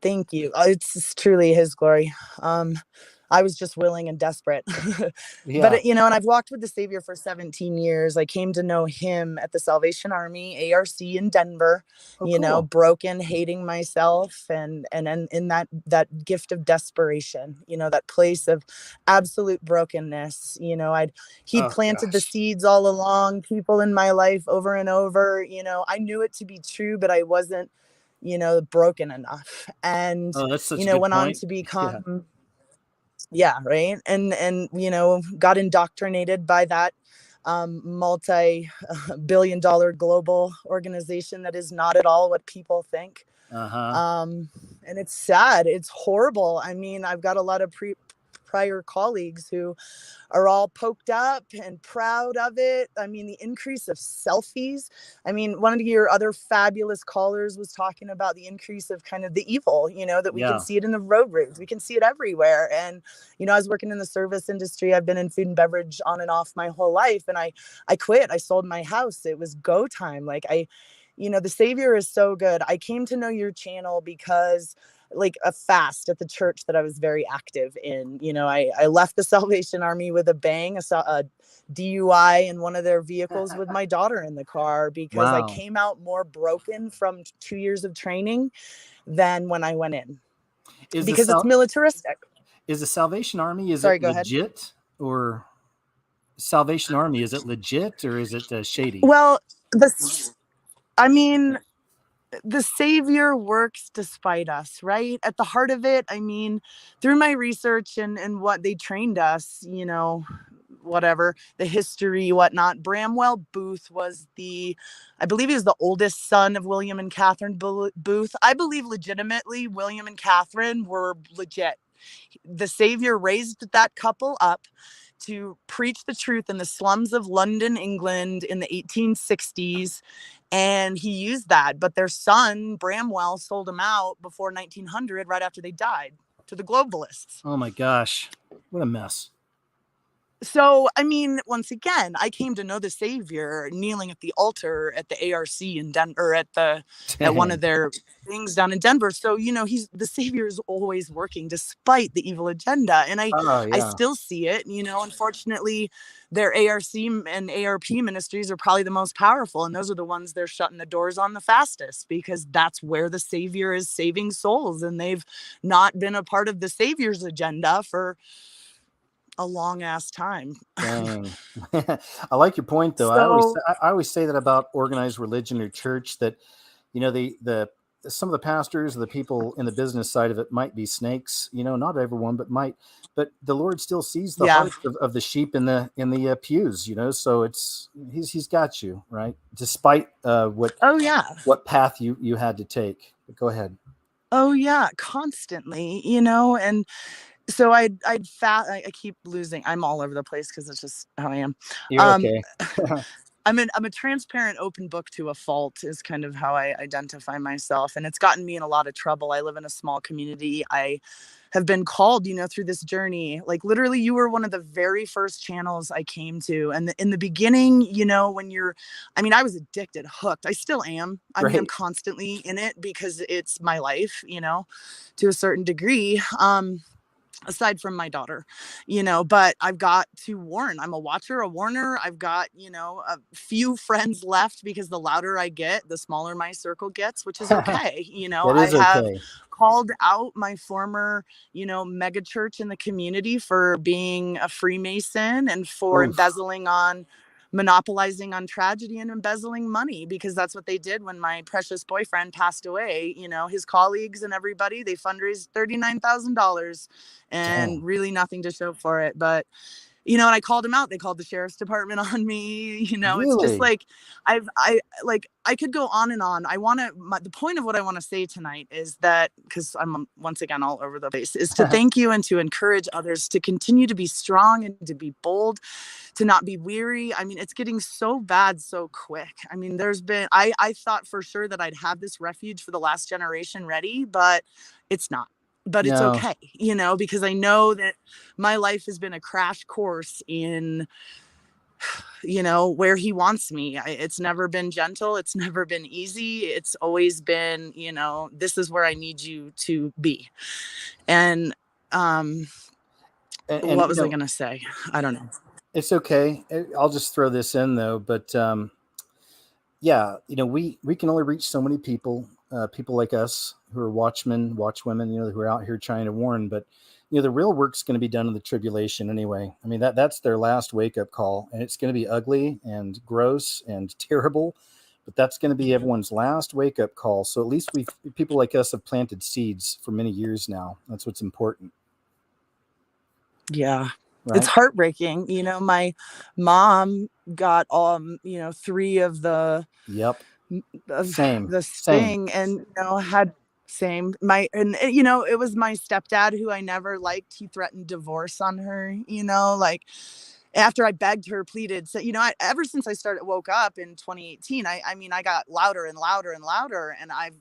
Speaker 12: thank you. It's truly his glory. I was just willing and desperate.
Speaker 1: Yeah.
Speaker 12: But, and I've walked with the Savior for 17 years. I came to know him at the Salvation Army, ARC in Denver,
Speaker 1: cool.
Speaker 12: broken, hating myself, and in that gift of desperation, that place of absolute brokenness. He'd planted the seeds all along, people in my life over and over. I knew it to be true, but I wasn't, broken enough. And,
Speaker 1: that's such a good
Speaker 12: went on
Speaker 1: point.
Speaker 12: to become... Yeah, right. And got indoctrinated by that multi-billion-dollar global organization that is not at all what people think. And it's sad. It's horrible. I mean, I've got a lot of prior colleagues who are all poked up and proud of it. I mean, the increase of selfies. I mean, one of your other fabulous callers was talking about the increase of kind of the evil, that we can see it in the road rage. We can see it everywhere. And, I was working in the service industry. I've been in food and beverage on and off my whole life. And I quit. I sold my house. It was go time. Like the Savior is so good. I came to know your channel because like a fast at the church that I was very active in. I left the Salvation Army with a bang, a DUI in one of their vehicles with my daughter in the car because I came out more broken from 2 years of training than when I went in. Because it's militaristic.
Speaker 1: Is the Salvation Army,
Speaker 12: Sorry,
Speaker 1: it
Speaker 12: go
Speaker 1: legit?
Speaker 12: ahead.
Speaker 1: Or Salvation Army, is it legit or is it shady?
Speaker 12: Well, the Savior works despite us, right? At the heart of it, I mean, through my research and what they trained us, whatever, the history, whatnot, Bramwell Booth I believe he was the oldest son of William and Catherine Booth. I believe legitimately William and Catherine were legit. The Savior raised that couple up to preach the truth in the slums of London, England in the 1860s. And he used that. But their son, Bramwell, sold him out before 1900, right after they died, to the globalists.
Speaker 1: Oh, my gosh. What a mess.
Speaker 12: So, I mean, once again, I came to know the Savior kneeling at the altar at the ARC in Denver, at one of their things down in Denver. So, the Savior is always working despite the evil agenda. And I still see it. Unfortunately, their ARC and ARP ministries are probably the most powerful. And those are the ones they're shutting the doors on the fastest because that's where the Savior is saving souls. And they've not been a part of the Savior's agenda for a long ass time.
Speaker 1: Dang. I like your point though. I always say that about organized religion or church that, the some of the pastors, the people in the business side of it might be snakes, not everyone, but might, but the Lord still sees the
Speaker 12: Yeah.
Speaker 1: heart of the sheep in the pews, so he's got you, right? Despite
Speaker 12: Oh yeah.
Speaker 1: what path you had to take. But go ahead.
Speaker 12: Oh yeah, constantly, and so I keep losing. I'm all over the place because it's just how I am.
Speaker 1: You're okay.
Speaker 12: I'm a transparent open book to a fault is kind of how I identify myself. And it's gotten me in a lot of trouble. I live in a small community. I have been called, through this journey. Like literally you were one of the very first channels I came to. And in the beginning, when I was addicted, hooked. I still am. I'm constantly in it because it's my life, to a certain degree. Aside from my daughter, but I've got to warn. I'm a watcher, a warner. I've got, a few friends left because the louder I get, the smaller my circle gets, which is okay.
Speaker 1: That is
Speaker 12: I have
Speaker 1: okay.
Speaker 12: called out my former, mega church in the community for being a Freemason and for monopolizing on tragedy and embezzling money, because that's what they did when my precious boyfriend passed away. His colleagues and everybody, they fundraised $39,000 and really nothing to show for it. But and I called him out. They called the sheriff's department on me. It's just like I could go on and on. The point of what I want to say tonight is that, because I'm once again all over the place, is to thank you and to encourage others to continue to be strong and to be bold, to not be weary. It's getting so bad so quick. There's been, I thought for sure that I'd have this refuge for the last generation ready, but it's not. But it's okay, because I know that my life has been a crash course in, where he wants me. It's never been gentle. It's never been easy. It's always been, this is where I need you to be. And what was I going to say? I don't know.
Speaker 1: It's okay. I'll just throw this in though. But yeah, we can only reach so many people, people like us who are watchmen, watchwomen, who are out here trying to warn. But the real work's going to be done in the tribulation anyway. That's their last wake up call, and it's going to be ugly and gross and terrible. But that's going to be everyone's last wake up call. So at least people like us have planted seeds for many years now. That's what's important.
Speaker 12: Yeah.
Speaker 1: Right?
Speaker 12: It's heartbreaking. My mom got 3 of the sting and had it was my stepdad who I never liked. He threatened divorce on her, after I begged her, pleaded. So, ever since I woke up in 2018, I got louder and louder and louder. And I've,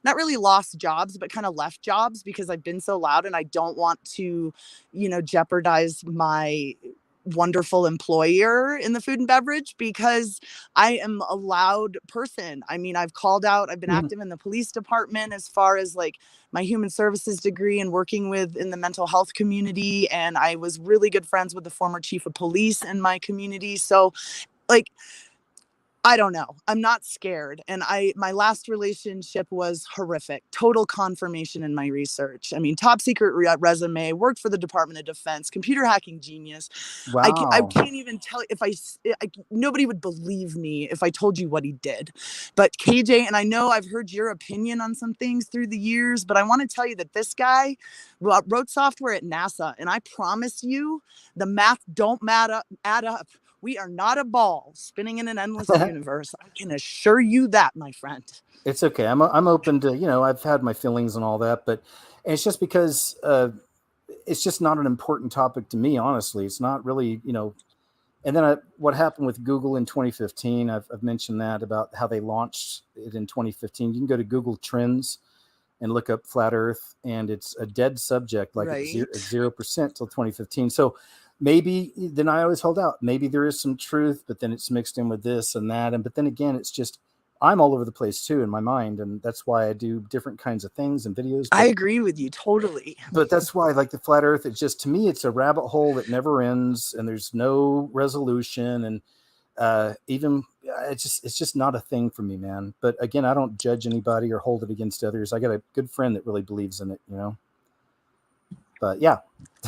Speaker 12: not really lost jobs, but kind of left jobs because I've been so loud, and I don't want to, jeopardize my wonderful employer in the food and beverage, because I am a loud person. I've called out, I've been active in the police department as far as like my human services degree and working in the mental health community. And I was really good friends with the former chief of police in my community. So I don't know. I'm not scared. And my last relationship was horrific. Total confirmation in my research. Top secret resume, worked for the Department of Defense, computer hacking genius.
Speaker 1: Wow.
Speaker 12: I can't even tell nobody would believe me if I told you what he did. But KJ, and I know I've heard your opinion on some things through the years, but I want to tell you that this guy wrote software at NASA. And I promise you, the math don't add up. We are not a ball spinning in an endless universe. I can assure you that, my friend.
Speaker 1: It's okay. I'm open to, I've had my feelings and all that, but it's just because it's just not an important topic to me, honestly. It's not really, and then what happened with Google in 2015, I've mentioned that about how they launched it in 2015. You can go to Google Trends and look up flat Earth, and it's a dead subject, like
Speaker 12: right.
Speaker 1: at 0% till 2015. So maybe then I always hold out. Maybe there is some truth, but then it's mixed in with this and that. But then again, it's just, I'm all over the place too in my mind. And that's why I do different kinds of things and videos.
Speaker 12: I agree with you totally.
Speaker 1: But that's why, like the flat Earth, it's just, to me, it's a rabbit hole that never ends and there's no resolution. And it's just not a thing for me, man. But again, I don't judge anybody or hold it against others. I got a good friend that really believes in it, But yeah.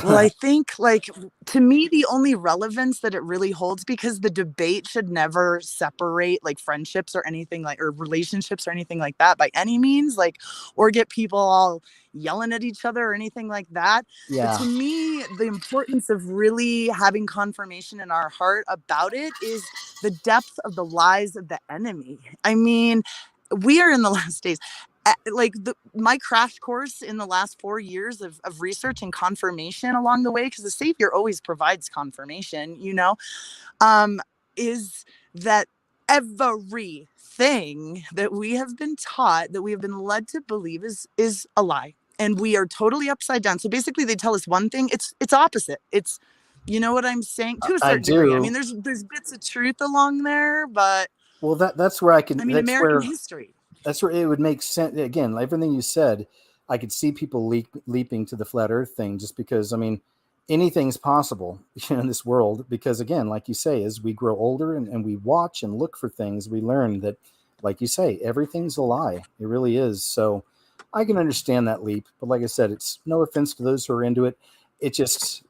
Speaker 12: Well, I think, like, to me, the only relevance that it really holds, because the debate should never separate like friendships or anything like, or relationships or anything like that by any means, like, or get people all yelling at each other or anything like that. But to me, the importance of really having confirmation in our heart about it is the depth of the lies of the enemy. I mean, we are in the last days. Like my crash course in the last 4 years of research and confirmation along the way, because the Savior always provides confirmation, is that everything that we have been taught, that we have been led to believe is a lie, and we are totally upside down. So basically they tell us one thing, it's opposite. It's, you know what I'm saying, to a certain degree. I mean, there's bits of truth along there, but
Speaker 1: well, that's where I can,
Speaker 12: I mean, American history.
Speaker 1: That's where it would make sense. Again, everything you said, I could see people leaping to the flat earth thing, just because, I mean, anything's possible in this world, because again, like you say, as we grow older and we watch and look for things, we learn that, like you say, everything's a lie. It really is. So I can understand that leap, but like I said, it's no offense to those who are into it. It just,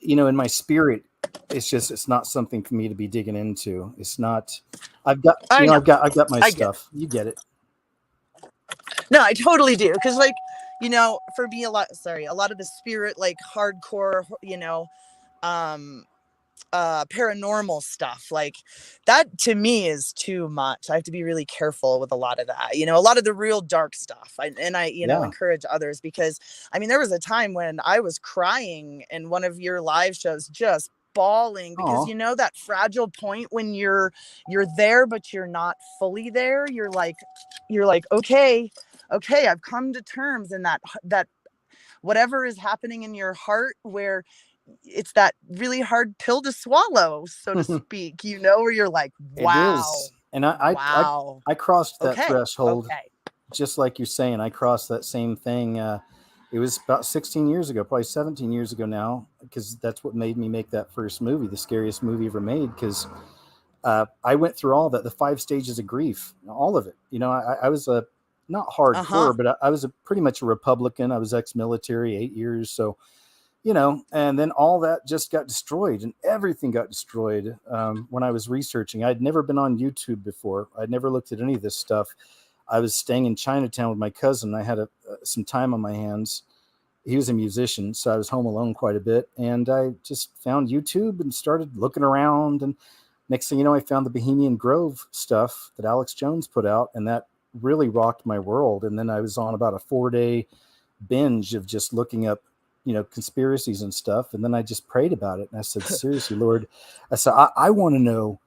Speaker 1: in my spirit, it's not something for me to be digging into. It's not, I've got my stuff. You get it.
Speaker 12: No, I totally do. Because, like, for me, a lot of the spirit, like hardcore, paranormal stuff, like that to me is too much. I have to be really careful with a lot of that, a lot of the real dark stuff. I encourage others, because I mean, there was a time when I was crying in one of your live shows, just bawling, because that fragile point when you're there but you're not fully there. You're like okay, I've come to terms, and that whatever is happening in your heart, where it's that really hard pill to swallow, so to speak, where you're like, wow.
Speaker 1: It is. And I crossed that threshold, just like you're saying. I crossed that same thing. It was about 16 years ago, probably 17 years ago now, because that's what made me make that first movie, the scariest movie ever made, because I went through all that, the 5 stages of grief, all of it. I was not hardcore, but I was pretty much a Republican. I was ex-military, 8 years. So, and then all that just got destroyed, and everything got destroyed when I was researching. I'd never been on YouTube before. I'd never looked at any of this stuff. I was staying in Chinatown with my cousin. I had some time on my hands. He was a musician, so I was home alone quite a bit. And I just found YouTube and started looking around. And next thing you know, I found the Bohemian Grove stuff that Alex Jones put out, and that really rocked my world. And then I was on about a 4-day binge of just looking up, conspiracies and stuff. And then I just prayed about it. And I said, seriously, Lord, I said, I want to know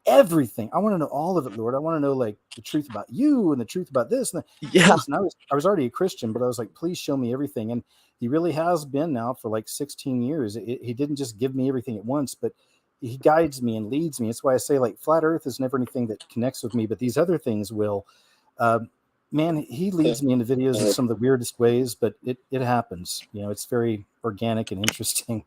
Speaker 1: everything. I want to know all of it, Lord. I want to know, like, the truth about you and the truth about this. And and I was already a Christian, but I was like, please show me everything. And he really has been now for like 16 years. He didn't just give me everything at once, but he guides me and leads me. That's why I say, like, flat earth is never anything that connects with me, but these other things will. Man, he leads me into videos in some of the weirdest ways, but it happens. It's very organic and interesting.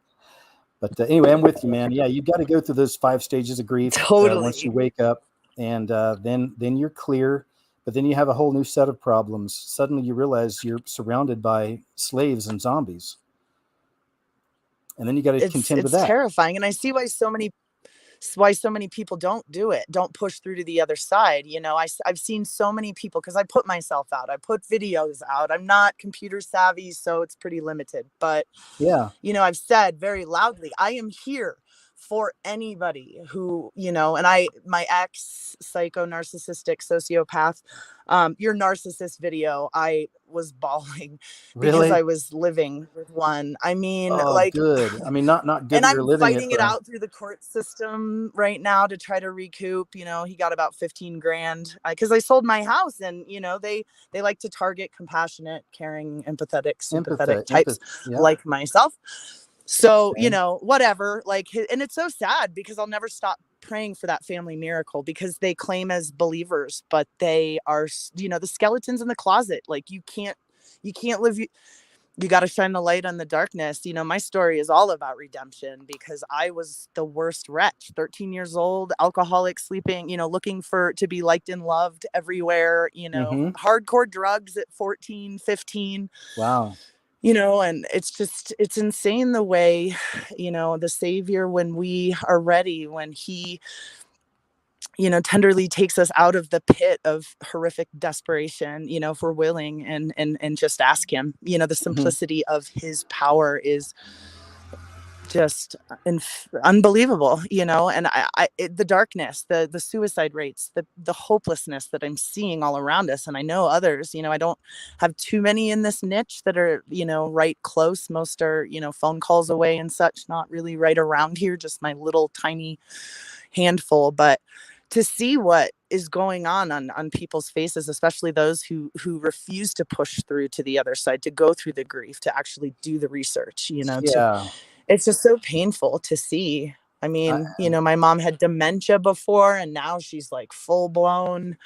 Speaker 1: But anyway, I'm with you, man. Yeah, you got to go through those 5 stages of grief once you wake up, and then you're clear. But then you have a whole new set of problems. Suddenly you realize you're surrounded by slaves and zombies, and then you got to contend with that.
Speaker 12: It's terrifying, and I see why so many people don't push through to the other side. I've seen so many people, because I put myself out, I put videos out. I'm not computer savvy, so it's pretty limited, but I've said very loudly, I am here for anybody who, and my ex psycho narcissistic sociopath, your narcissist video, I was bawling because I was living with one. I mean,
Speaker 1: good. I mean, not good.
Speaker 12: And I'm fighting it out through the court system right now to try to recoup. He got about 15 grand because I sold my house, and they like to target compassionate, caring, empathetic, sympathetic types like myself. So, whatever, and it's so sad, because I'll never stop praying for that family miracle, because they claim as believers, but they are, the skeletons in the closet. Like, you can't live, you got to shine the light on the darkness. My story is all about redemption, because I was the worst wretch, 13 years old, alcoholic, sleeping, looking to be liked and loved everywhere, hardcore drugs at 14, 15.
Speaker 1: Wow.
Speaker 12: And it's insane the way, the Savior, when we are ready, when he, tenderly takes us out of the pit of horrific desperation, if we're willing and just ask him, the simplicity of his power is just unbelievable, and the darkness, the suicide rates, the hopelessness that I'm seeing all around us. And I know others, I don't have too many in this niche that are, right close. Most are, phone calls away and such, not really right around here, just my little tiny handful. But to see what is going on people's faces, especially those who refuse to push through to the other side, to go through the grief, to actually do the research, it's just so painful to see. I mean, my mom had dementia before, and now she's like full blown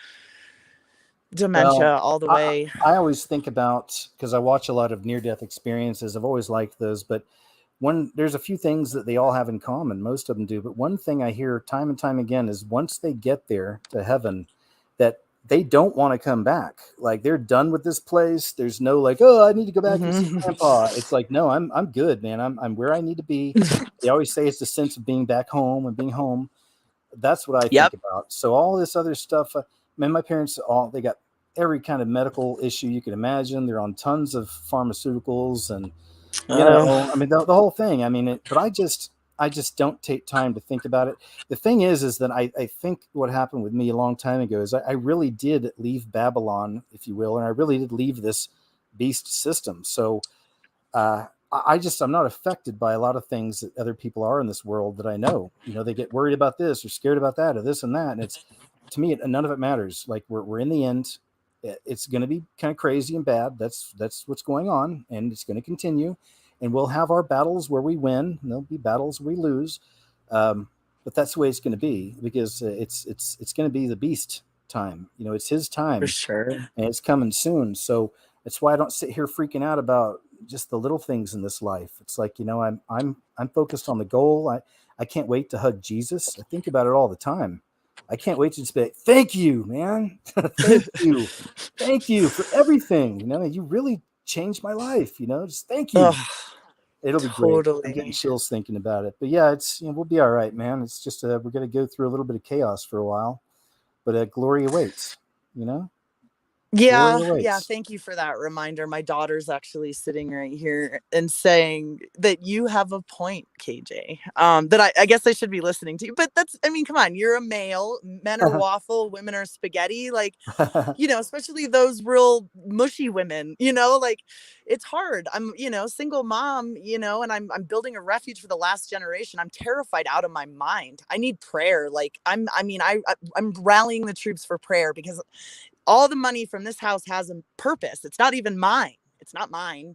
Speaker 12: dementia all the way.
Speaker 1: I always think about, because I watch a lot of near-death experiences, I've always liked those, but there's a few things that they all have in common. Most of them do. But one thing I hear time and time again is once they get there to heaven, that they don't want to come back. Like they're done with this place. There's no like, oh, I need to go back and see Grandpa. It's like, no, I'm good, man. I'm where I need to be. They always say it's the sense of being back home and being home. That's what I think about. So all this other stuff, my parents, they got every kind of medical issue you can imagine. They're on tons of pharmaceuticals and, the whole thing. But I just don't take time to think about it. The thing is that I think what happened with me a long time ago is I really did leave Babylon, if you will, and I really did leave this beast system. So I'm not affected by a lot of things that other people are in this world that I know. They get worried about this or scared about that or this and that. And it's, to me, none of it matters. Like we're in the end. It's going to be kind of crazy and bad. That's what's going on, and it's going to continue. And we'll have our battles where we win, and there'll be battles where we lose. But that's the way it's going to be, because it's going to be the beast time. It's his time
Speaker 12: for sure,
Speaker 1: and it's coming soon. So that's why I don't sit here freaking out about just the little things in this life. It's like, I'm focused on the goal. I can't wait to hug Jesus. I think about it all the time. I can't wait to just be like, thank you, man. Thank you for everything. You really changed my life. Just thank you. It'll be great. I'm getting chills thinking about it. But yeah, it's we'll be all right, man. It's just we're gonna go through a little bit of chaos for a while, but glory awaits.
Speaker 12: Yeah. Thank you for that reminder. My daughter's actually sitting right here and saying that you have a point, KJ, that I guess I should be listening to. But come on, you're a male. Men are waffle, women are spaghetti. Like, especially those real mushy women, like it's hard. I'm, single mom, and I'm building a refuge for the last generation. I'm terrified out of my mind. I need prayer. Like I'm rallying the troops for prayer, because all the money from this house has a purpose. It's not even mine. It's not mine.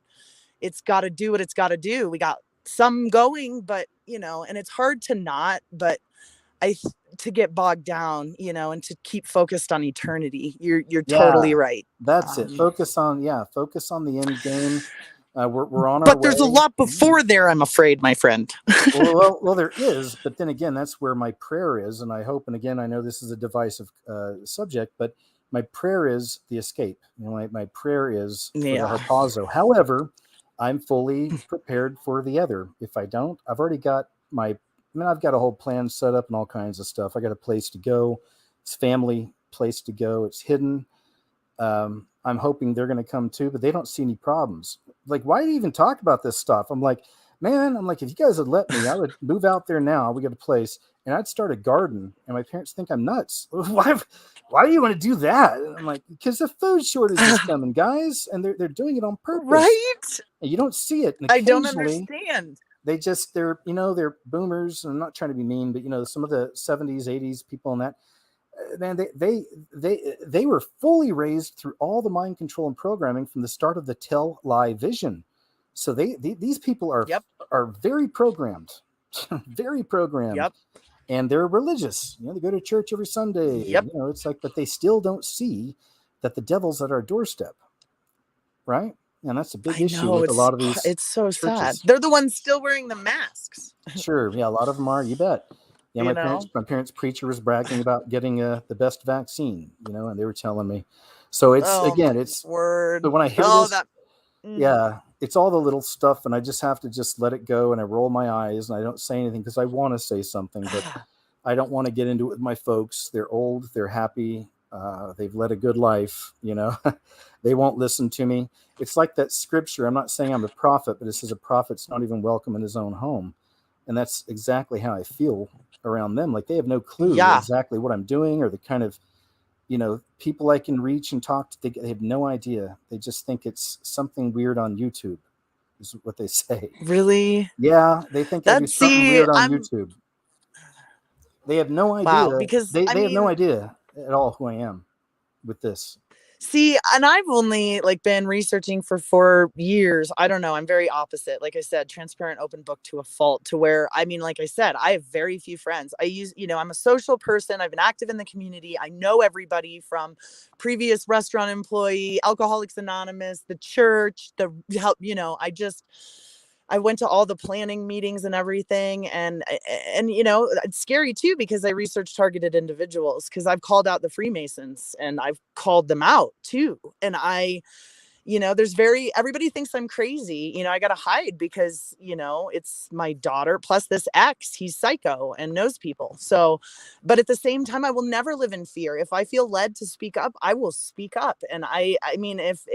Speaker 12: It's got to do what it's got to do. We got some going, but, and it's hard to not, but to get bogged down, and to keep focused on eternity. You're totally right.
Speaker 1: That's it. Focus on the end game. We're on our way.
Speaker 12: But there's a lot before there, I'm afraid, my friend.
Speaker 1: well, there is. But then again, that's where my prayer is. And I hope, and again, I know this is a divisive subject, but my prayer is the escape. My prayer is for the harpazo. However, I'm fully prepared for the other. If I don't, I've already got I've got a whole plan set up and all kinds of stuff. I got a place to go. It's family place to go. It's hidden. I'm hoping they're going to come too, but they don't see any problems. Like, why do you even talk about this stuff? I'm like, if you guys had let me, I would move out there now. We got a place and I'd start a garden, and my parents think I'm nuts. Why do you want to do that? And I'm like, because the food shortage is coming, guys, and they're doing it on purpose.
Speaker 12: Right?
Speaker 1: And you don't see it. And
Speaker 12: I don't understand.
Speaker 1: They're boomers. And I'm not trying to be mean, but some of the 70s, 80s people in that, man, they were fully raised through all the mind control and programming from the start of the tell lie vision. So these people are very programmed, very programmed.
Speaker 12: Yep.
Speaker 1: And they're religious. They go to church every Sunday.
Speaker 12: Yep.
Speaker 1: It's like, but they still don't see that the devil's at our doorstep, right? And that's a big issue with a lot of these.
Speaker 12: It's so
Speaker 1: churches.
Speaker 12: sad. They're the ones still wearing the masks.
Speaker 1: Sure, yeah, a lot of them are. You bet. Yeah, my parents' preacher was bragging about getting the best vaccine. And they were telling me. So it's it's word. But when I hear this, it's all the little stuff, and I just have to just let it go, and I roll my eyes and I don't say anything because I want to say something, but I don't want to get into it with my folks. They're old, they're happy, they've led a good life, you know. They won't listen to me. It's like that scripture. I'm not saying I'm a prophet, but it says a prophet's not even welcome in his own home. And that's exactly how I feel around them. Like they have no clue exactly what I'm doing or the kind of, you know, people I can reach and talk to. They have no idea. They just think it's something weird on YouTube is what they say.
Speaker 12: Really?
Speaker 1: Yeah. They think I do something weird on YouTube. They have no idea.
Speaker 12: Wow, because
Speaker 1: they have no idea at all who I am with this.
Speaker 12: See, and I've only like been researching for 4 years. I don't know. I'm very opposite. Like I said, transparent, open book to a fault, to where, I mean, like I said, I have very few friends. I'm a social person. I've been active in the community. I know everybody from previous restaurant employee, Alcoholics Anonymous, the church, the help, I went to all the planning meetings and everything. And it's scary too, because I research targeted individuals, because I've called out the Freemasons and I've called them out too. And everybody thinks I'm crazy. I got to hide because, it's my daughter plus this ex, he's psycho and knows people. So, but at the same time, I will never live in fear. If I feel led to speak up, I will speak up. And I mean, if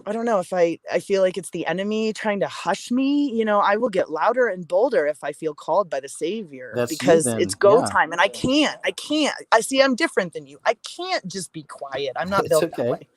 Speaker 12: I don't know, if I feel like it's the enemy trying to hush me, I will get louder and bolder if I feel called by the Savior, because it's go time. And I can't, I'm different than you. I can't just be quiet. I'm not built that way.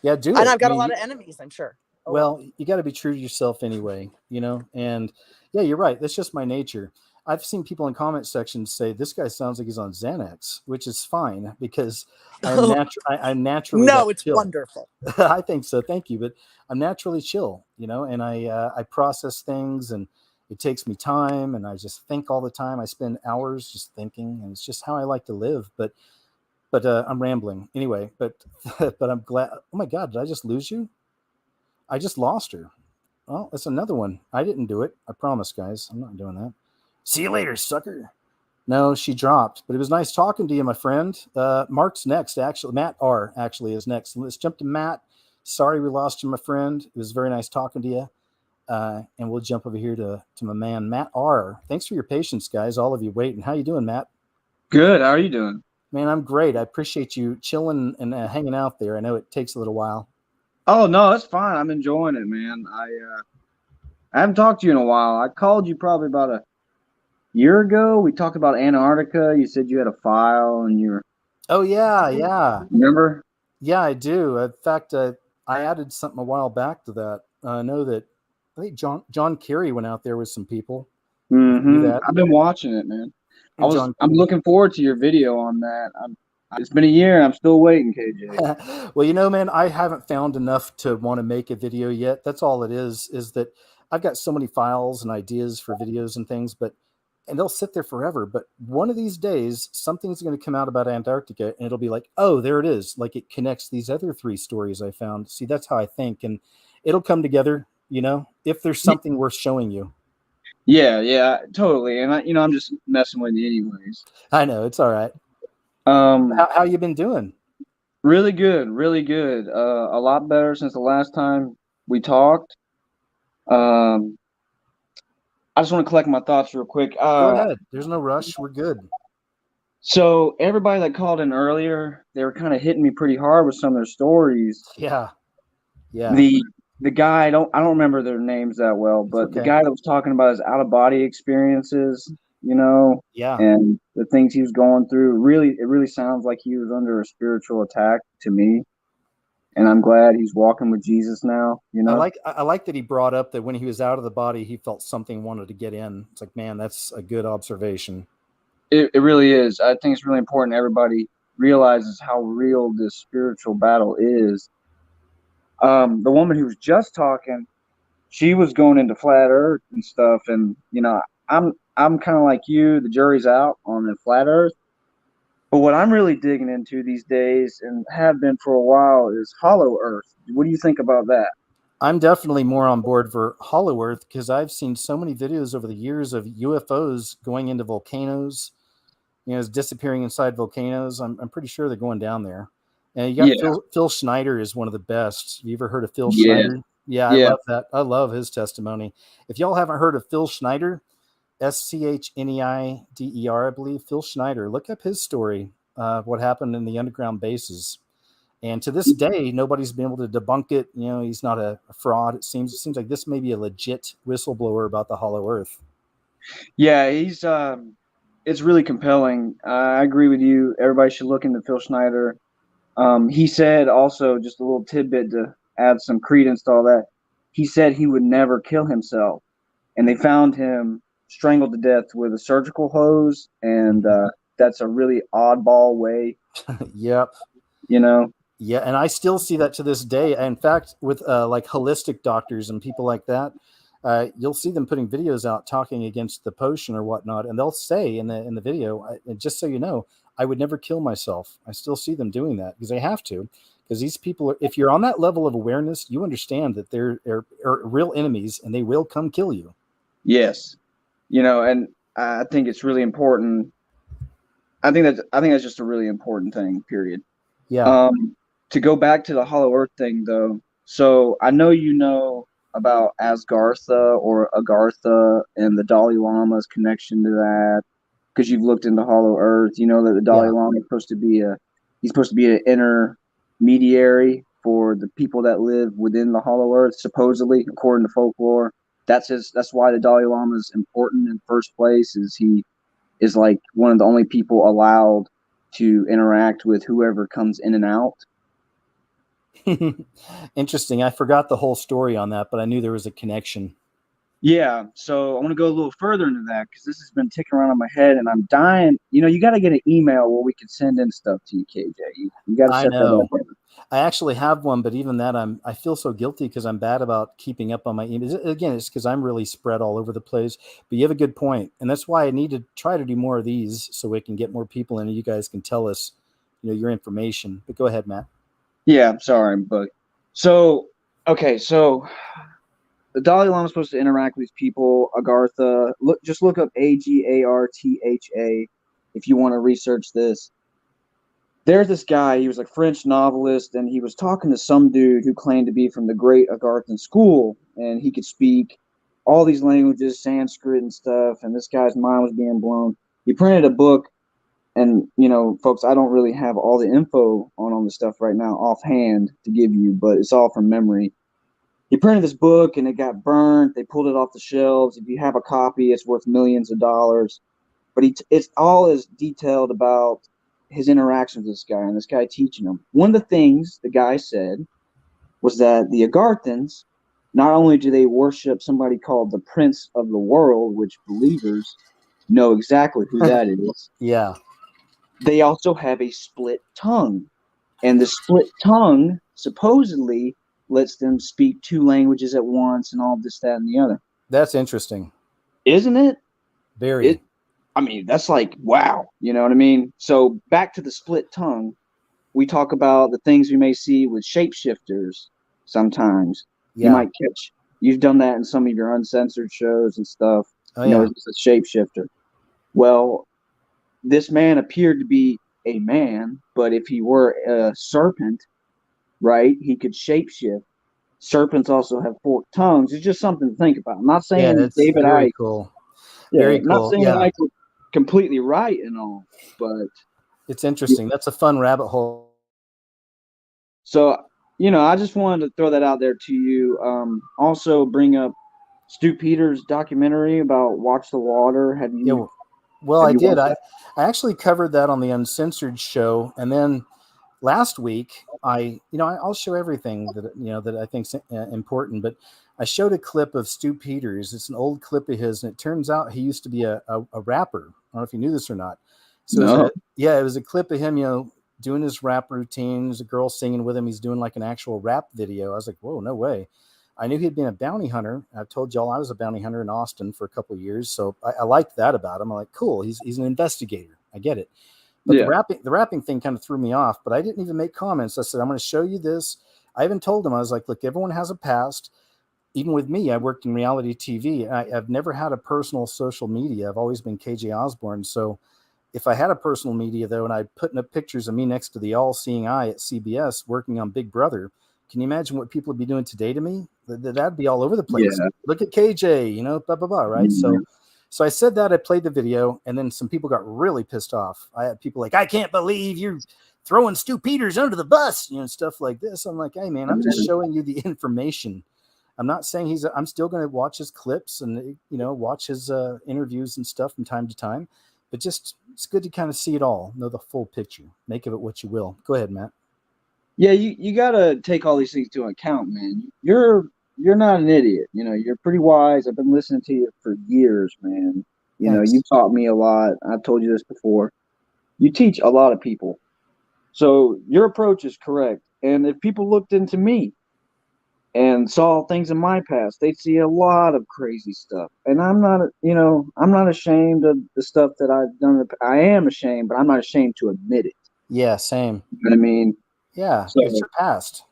Speaker 1: Yeah, do it.
Speaker 12: And I've got a lot of enemies, I'm sure.
Speaker 1: Well, you got to be true to yourself anyway, and yeah, you're right. That's just my nature. I've seen people in comment sections say this guy sounds like he's on Xanax, which is fine because I'm naturally
Speaker 12: no, it's
Speaker 1: chill.
Speaker 12: Wonderful.
Speaker 1: I think so. Thank you. But I'm naturally chill, and I process things, and it takes me time, and I just think all the time. I spend hours just thinking, and it's just how I like to live. But I'm rambling anyway. But I'm glad. Oh my God, did I just lose you? I just lost her. Well, that's another one. I didn't do it. I promise, guys. I'm not doing that. See you later, sucker. No, she dropped, but it was nice talking to you, my friend. Mark's next, actually. Matt R. actually is next. Let's jump to Matt. Sorry we lost you, my friend. It was very nice talking to you. And we'll jump over here to my man, Matt R. Thanks for your patience, guys, all of you waiting. How you doing, Matt?
Speaker 13: Good. How are you doing?
Speaker 1: Man, I'm great. I appreciate you chilling and hanging out there. I know it takes a little while.
Speaker 13: Oh, no, it's fine. I'm enjoying it, man. I haven't talked to you in a while. I called you probably about a year ago. We talked about Antarctica. You said you had a file and you were.
Speaker 1: Oh, yeah.
Speaker 13: Remember?
Speaker 1: Yeah, I do. In fact, I added something a while back to that. I know that I think John Kerry went out there with some people.
Speaker 13: Mm-hmm. I've been watching it, man. I'm looking forward to your video on that. It's been a year and I'm still waiting, KJ.
Speaker 1: Well, man, I haven't found enough to want to make a video yet. That's all it is that I've got so many files and ideas for videos and things, and they'll sit there forever. But one of these days, something's going to come out about Antarctica and it'll be like, oh, there it is. Like it connects these other 3 stories I found. See, that's how I think. And it'll come together, if there's something worth showing you.
Speaker 13: Yeah, totally. And I'm just messing with you anyways.
Speaker 1: I know, it's all right. How you been doing?
Speaker 13: Really good. A lot better since the last time we talked. I just want to collect my thoughts real quick.
Speaker 1: Go ahead. There's no rush. We're good.
Speaker 13: So everybody that called in earlier, they were kind of hitting me pretty hard with some of their stories.
Speaker 1: Yeah.
Speaker 13: The guy, I don't remember their names that well, but the guy that was talking about his out-of-body experiences,
Speaker 1: Yeah.
Speaker 13: And the things he was going through, it really sounds like he was under a spiritual attack to me. And I'm glad he's walking with Jesus now,
Speaker 1: I like that he brought up that when he was out of the body, he felt something wanted to get in. It's like, man, that's a good observation.
Speaker 13: It really is. I think it's really important everybody realizes how real this spiritual battle is. The woman who was just talking, she was going into flat earth and stuff. And, I'm kind of like you, the jury's out on the flat earth. But what I'm really digging into these days and have been for a while is hollow earth. What do you think about that?
Speaker 1: I'm definitely more on board for hollow earth because I've seen so many videos over the years of UFOs going into volcanoes, disappearing inside volcanoes. I'm pretty sure they're going down there. And you got Phil Schneider is one of the best. Have you ever heard of Phil Schneider? Yeah, I love that. I love his testimony. If y'all haven't heard of Phil Schneider, Schneider, I believe, Phil Schneider, look up his story, what happened in the underground bases. And to this day, nobody's been able to debunk it. You know, he's not a fraud. It seems like this may be a legit whistleblower about the Hollow Earth.
Speaker 13: Yeah, he's it's really compelling. I agree with you. Everybody should look into Phil Schneider. He said also, just a little tidbit to add some credence to all that. He said he would never kill himself, and they found him strangled to death with a surgical hose, and that's a really oddball way.
Speaker 1: Yep.
Speaker 13: You know.
Speaker 1: Yeah, and I still see that to this day. In fact, with like holistic doctors and people like that, you'll see them putting videos out talking against the potion or whatnot, and they'll say in the video, just so you know, I would never kill myself. I still see them doing that because they have to. Because these people, if you're on that level of awareness, you understand that they're real enemies and they will come kill you.
Speaker 13: Yes, you know, and I think it's really important. I think that's just a really important thing. Period.
Speaker 1: Yeah.
Speaker 13: To go back to the Hollow Earth thing, though, so I know you know about Asgartha or Agartha and the Dalai Lama's connection to that because you've looked into Hollow Earth. You know that the Dalai Lama is supposed to be an intermediary for the people that live within the Hollow Earth, supposedly, according to folklore. That's why the Dalai Lama is important in the first place. Is he is like one of the only people allowed to interact with whoever comes in and out.
Speaker 1: Interesting. I forgot the whole story on that, but I knew there was a connection.
Speaker 13: Yeah, so I want to go a little further into that because this has been ticking around in my head, and I'm dying. You know, you got to get an email where we can send in stuff to you, KJ. You got to set that up.
Speaker 1: I actually have one, but even that, I feel so guilty because I'm bad about keeping up on my emails. Again, it's because I'm really spread all over the place. But you have a good point, and that's why I need to try to do more of these so we can get more people in, and you guys can tell us, you know, your information. But go ahead, Matt.
Speaker 13: Yeah, I'm sorry, but so the Dalai Lama is supposed to interact with these people. Agartha, just look up Agartha if you want to research this. There's this guy, he was a French novelist, and he was talking to some dude who claimed to be from the great Agarthan school, and he could speak all these languages, Sanskrit and stuff, and this guy's mind was being blown. He printed a book, and, you know, folks, I don't really have all the info on the stuff right now offhand to give you, but it's all from memory. He printed this book, and it got burnt. They pulled it off the shelves. If you have a copy, it's worth millions of dollars. But it's all as detailed about his interactions with this guy and this guy teaching him. One of the things the guy said was that the Agarthans, not only do they worship somebody called the Prince of the World, which believers know exactly who that is.
Speaker 1: Yeah.
Speaker 13: They also have a split tongue. And the split tongue supposedly lets them speak two languages at once and all this, that, and the other.
Speaker 1: That's interesting.
Speaker 13: Isn't it?
Speaker 1: Very.
Speaker 13: I mean, that's like, wow. You know what I mean? So back to the split tongue, we talk about the things we may see with shapeshifters sometimes. Yeah. You've done that in some of your uncensored shows and stuff.
Speaker 1: Oh,
Speaker 13: you know, it's a shapeshifter. Well, this man appeared to be a man, but if he were a serpent, right, he could shapeshift. Serpents also have forked tongues. It's just something to think about. I'm not saying David
Speaker 1: very
Speaker 13: Icke.
Speaker 1: Cool.
Speaker 13: Yeah,
Speaker 1: very cool.
Speaker 13: Not saying Icke was completely right and all, but
Speaker 1: it's interesting. That's a fun rabbit hole.
Speaker 13: So, you know, I just wanted to throw that out there to you. Also bring up Stu Peters' documentary about Watch the Water. Have you?
Speaker 1: Yeah, well, I did. I actually covered that on the Uncensored show, and then last week I'll show everything that I think's important, but I showed a clip of Stu Peters. It's an old clip of his, and it turns out he used to be a rapper. I don't know if you knew this or not. So it was a clip of him, doing his rap routine. There's a girl singing with him. He's doing like an actual rap video. I was like, whoa, no way. I knew he'd been a bounty hunter. I've told y'all I was a bounty hunter in Austin for a couple of years. So I liked that about him. I'm like, cool. He's an investigator. I get it. But the rapping thing kind of threw me off, but I didn't even make comments. I said, I'm going to show you this. I even told him, I was like, look, everyone has a past. Even with me, I worked in reality TV. And I've never had a personal social media. I've always been KJ Osborne. So if I had a personal media, though, and I put up pictures of me next to the all-seeing eye at CBS working on Big Brother, can you imagine what people would be doing today to me? That'd be all over the place.
Speaker 13: Yeah.
Speaker 1: Look at KJ, blah, blah, blah, right? So I said that, I played the video, and then some people got really pissed off. I had people like, I can't believe you're throwing Stu Peters under the bus, stuff like this. I'm like, hey, man, I'm just showing you the information. I'm not saying I'm still going to watch his clips and, watch his interviews and stuff from time to time. But just, it's good to kind of see it all, know the full picture. Make of it what you will. Go ahead, Matt.
Speaker 13: Yeah, you got to take all these things into account, man. You're not an idiot. You're pretty wise. I've been listening to you for years, man.
Speaker 1: Thanks.
Speaker 13: You taught me a lot. I've told you this before. You teach a lot of people. So your approach is correct. And if people looked into me and saw things in my past, they'd see a lot of crazy stuff. And I'm not ashamed of the stuff that I've done. I am ashamed, but I'm not ashamed to admit it.
Speaker 1: Yeah, same.
Speaker 13: You know what I mean?
Speaker 1: Yeah,
Speaker 13: so,
Speaker 1: it's your past.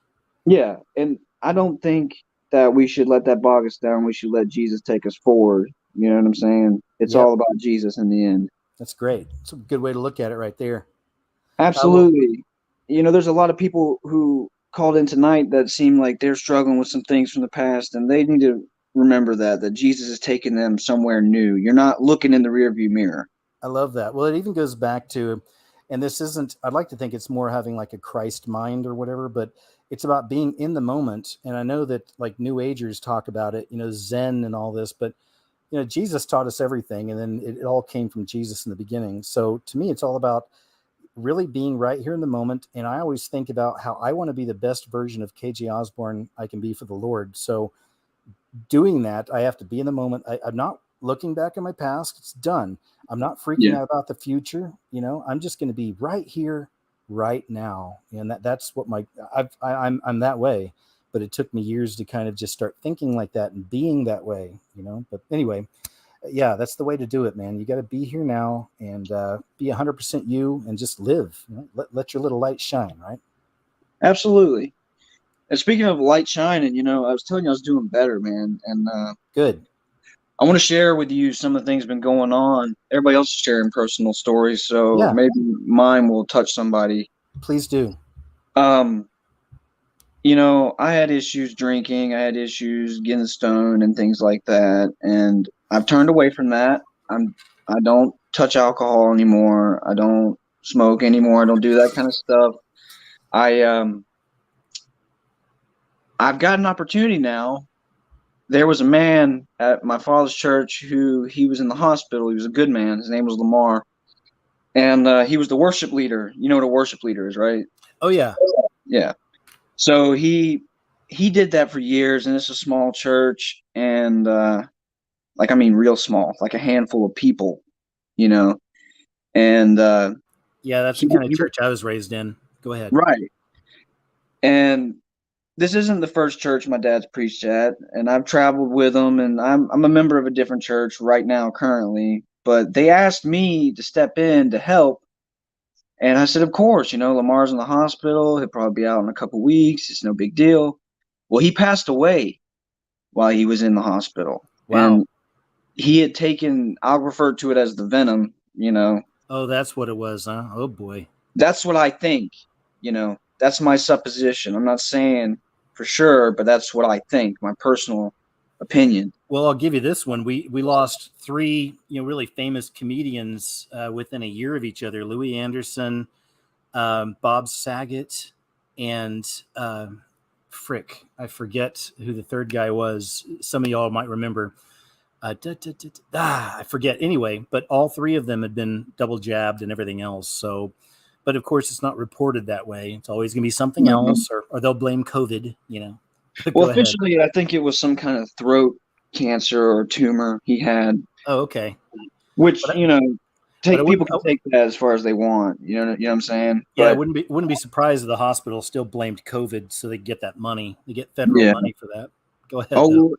Speaker 13: Yeah, and I don't think that we should let that bog us down. We should let Jesus take us forward. You know what I'm saying? It's all about Jesus in the end.
Speaker 1: That's great. It's a good way to look at it right there.
Speaker 13: Absolutely. There's a lot of people who called in tonight that seem like they're struggling with some things from the past, and they need to remember that Jesus is taking them somewhere new. You're not looking in the rearview mirror.
Speaker 1: I love that. Well, it even goes back to, and this isn't, I'd like to think it's more having like a Christ mind or whatever, but it's about being in the moment. And I know that like New Agers talk about it, Zen and all this, but Jesus taught us everything. And then it all came from Jesus in the beginning. So to me, it's all about really being right here in the moment. And I always think about how I want to be the best version of KJ Osborne I can be for the Lord. So doing that, I have to be in the moment. I'm not looking back at my past. It's done. I'm not freaking out about the future. I'm just going to be right here, right now. And that's what I'm that way, but it took me years to kind of just start thinking like that and being that way, but anyway, yeah, that's the way to do it, man. You got to be here now and be 100% you and just live. Let your little light shine, right?
Speaker 13: Absolutely. And speaking of light shining, I was telling you I was doing better, man. And
Speaker 1: good.
Speaker 13: I want to share with you some of the things been going on. Everybody else is sharing personal stories, so maybe mine will touch somebody.
Speaker 1: Please do.
Speaker 13: I had issues drinking. I had issues getting stoned and things like that. And I've turned away from that. I don't touch alcohol anymore. I don't smoke anymore. I don't do that kind of stuff. I've got an opportunity now. There was a man at my father's church he was in the hospital. He was a good man. His name was Lamar. And he was the worship leader. You know what a worship leader is, right?
Speaker 1: Oh, yeah.
Speaker 13: Yeah. So he did that for years, and it's a small church, and real small, like a handful of people, and
Speaker 1: yeah, that's the kind of church I was raised in. Go ahead.
Speaker 13: Right. And this isn't the first church my dad's preached at, and I've traveled with him, and I'm a member of a different church right now currently, but they asked me to step in to help. And I said, of course, Lamar's in the hospital. He'll probably be out in a couple weeks. It's no big deal. Well, he passed away while he was in the hospital.
Speaker 1: Wow.
Speaker 13: And he had taken, I'll refer to it as the venom,
Speaker 1: Oh, that's what it was, huh? Oh, boy.
Speaker 13: That's what I think, That's my supposition. I'm not saying for sure, but that's what I think, my personal opinion.
Speaker 1: Well, I'll give you this one. We lost 3, really famous comedians within a year of each other. Louis Anderson, Bob Saget, and I forget who the third guy was. Some of y'all might remember. I forget. Anyway, but all 3 of them had been double jabbed and everything else. So, but of course, it's not reported that way. It's always going to be something else, or they'll blame COVID.
Speaker 13: Well, officially, I think it was some kind of throat cancer or tumor he had.
Speaker 1: Oh, okay.
Speaker 13: Which people can take that as far as they want. You know what I'm saying?
Speaker 1: Yeah, I wouldn't be surprised if the hospital still blamed COVID so they get that money. They get federal money for that. Go ahead.
Speaker 13: Oh,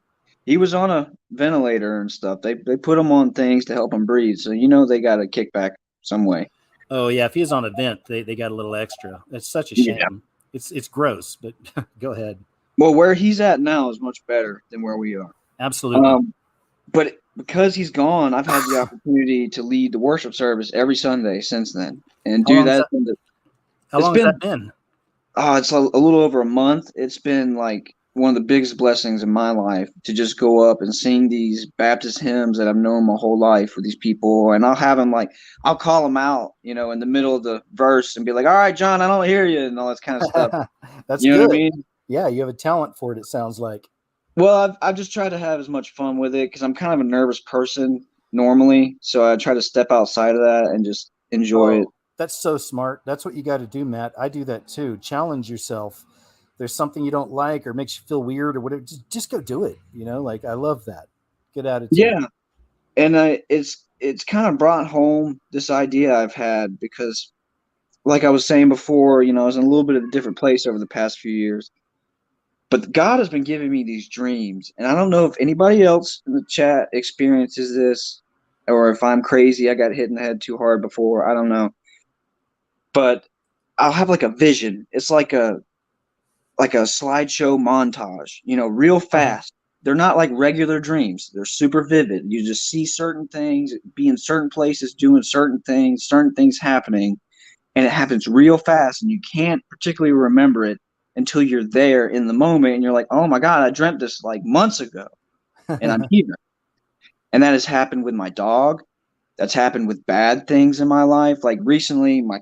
Speaker 13: he was on a ventilator and stuff. They put him on things to help him breathe. So they got a kickback some way.
Speaker 1: Oh yeah, if he was on a vent, they got a little extra. That's such a shame. Yeah. It's gross, but go ahead.
Speaker 13: Well, where he's at now is much better than where we are.
Speaker 1: Absolutely.
Speaker 13: But because he's gone, I've had the opportunity to lead the worship service every Sunday since then, and do that.
Speaker 1: How long has that been?
Speaker 13: It's a little over a month. It's been like one of the biggest blessings in my life to just go up and sing these Baptist hymns that I've known my whole life with these people. And I'll have them like, I'll call them out, you know, in the middle of the verse and be like, all right, John, I don't hear you, and all that kind of stuff.
Speaker 1: That's
Speaker 13: You know
Speaker 1: good.
Speaker 13: what I mean?
Speaker 1: Yeah, you have a talent for it, it sounds like.
Speaker 13: Well, I've just tried to have as much fun with it because I'm kind of a nervous person normally. So I try to step outside of that and just enjoy it.
Speaker 1: That's so smart. That's what you got to do, Matt. I do that too. Challenge yourself. There's something you don't like or makes you feel weird or whatever. Just go do it. You know, like I love that. Good attitude.
Speaker 13: Yeah. And it's kind of brought home this idea I've had because, like I was saying before, you know, I was in a little bit of a different place over the past few years. But God has been giving me these dreams. And I don't know if anybody else in the chat experiences this or if I'm crazy. I got hit in the head too hard before. I don't know. But I'll have like a vision. It's like a slideshow montage, you know, real fast. They're not like regular dreams. They're super vivid. You just see certain things, be in certain places, doing certain things happening, and it happens real fast, and you can't particularly remember it until you're there in the moment, and you're like, oh my God, I dreamt this like months ago, and I'm here. And that has happened with my dog. That's happened with bad things in my life. Like recently, my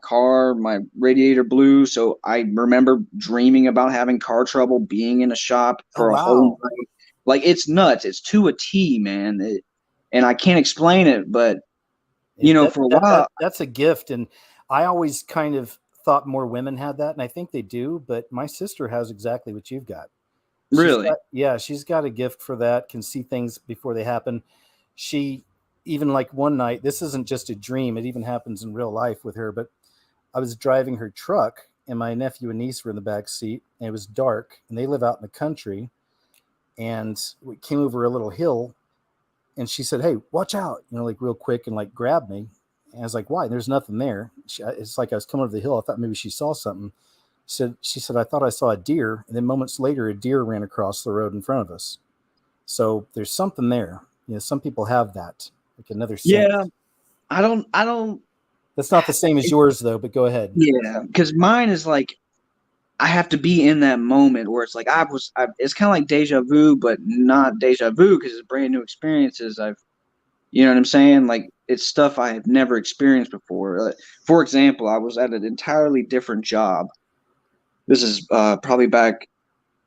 Speaker 13: radiator blew. So I remember dreaming about having car trouble, being in a shop for a whole night. Like it's nuts. It's to a T, man. And I can't explain it, but you know, for a while,
Speaker 1: that's a gift. And I always kind of thought more women had that, and I think they do. But my sister has exactly what you've got.
Speaker 13: Really?
Speaker 1: She's got a gift for that. Can see things before they happen. She even like one night, this isn't just a dream, it even happens in real life with her, but I was driving her truck and my nephew and niece were in the back seat and it was dark and they live out in the country, and we came over a little hill and she said, hey, watch out, you know, like real quick, and like grabbed me. And I was like, why? There's nothing there. It's like I was coming over the hill. I thought maybe she saw something. She said, I thought I saw a deer. And then moments later, a deer ran across the road in front of us. So there's something there. You know, some people have that. Like another sense.
Speaker 13: Yeah, I don't.
Speaker 1: That's not the same as yours, though. But go ahead.
Speaker 13: Yeah, because mine is like I have to be in that moment where it's like it's kind of like deja vu, but not deja vu because it's brand new experiences. You know what I'm saying? Like it's stuff I have never experienced before. For example, I was at an entirely different job. This is probably back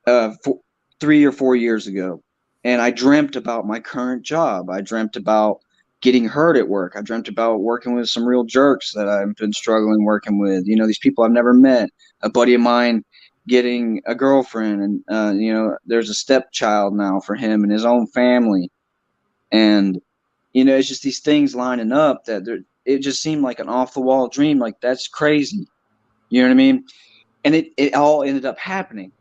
Speaker 13: 3 or 4 years ago, and I dreamt about my current job. I dreamt about getting hurt at work. I dreamt about working with some real jerks that I've been struggling working with. You know, these people I've never met. A buddy of mine getting a girlfriend, and you know, there's a stepchild now for him and his own family. And you know, it's just these things lining up that it just seemed like an off the wall dream. Like that's crazy. You know what I mean? And it all ended up happening.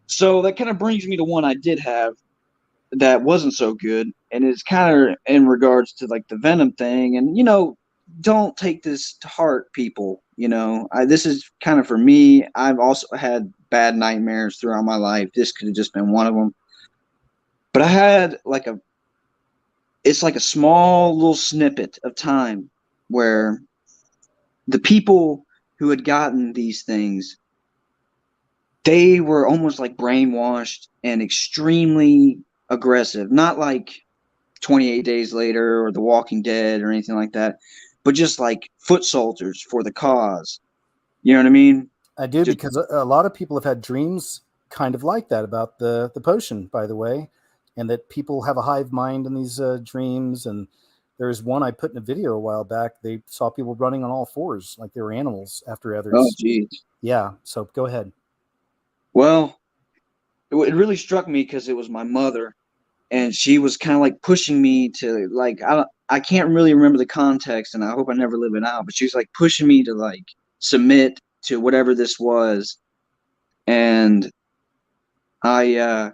Speaker 13: So that kind of brings me to one I did have that wasn't so good, and it's kind of in regards to like the Venom thing. And you know, don't take this to heart, people. You know, this is kind of for me. I've also had bad nightmares throughout my life. This could have just been one of them. But I had it's like a small little snippet of time where the people who had gotten these things, they were almost like brainwashed and extremely aggressive. Not like 28 Days Later or The Walking Dead or anything like that, but just like foot soldiers for the cause. You know what I mean?
Speaker 1: I do, because a lot of people have had dreams kind of like that about the potion, by the way, and that people have a hive mind in these dreams. And there's one I put in a video a while back. They saw people running on all fours like they were animals after others.
Speaker 13: Oh, geez.
Speaker 1: Yeah. So go ahead.
Speaker 13: Well, it really struck me because it was my mother, and she was kind of like pushing me to like, I can't really remember the context, and I hope I never live it out, but she was like pushing me to like submit to whatever this was. And it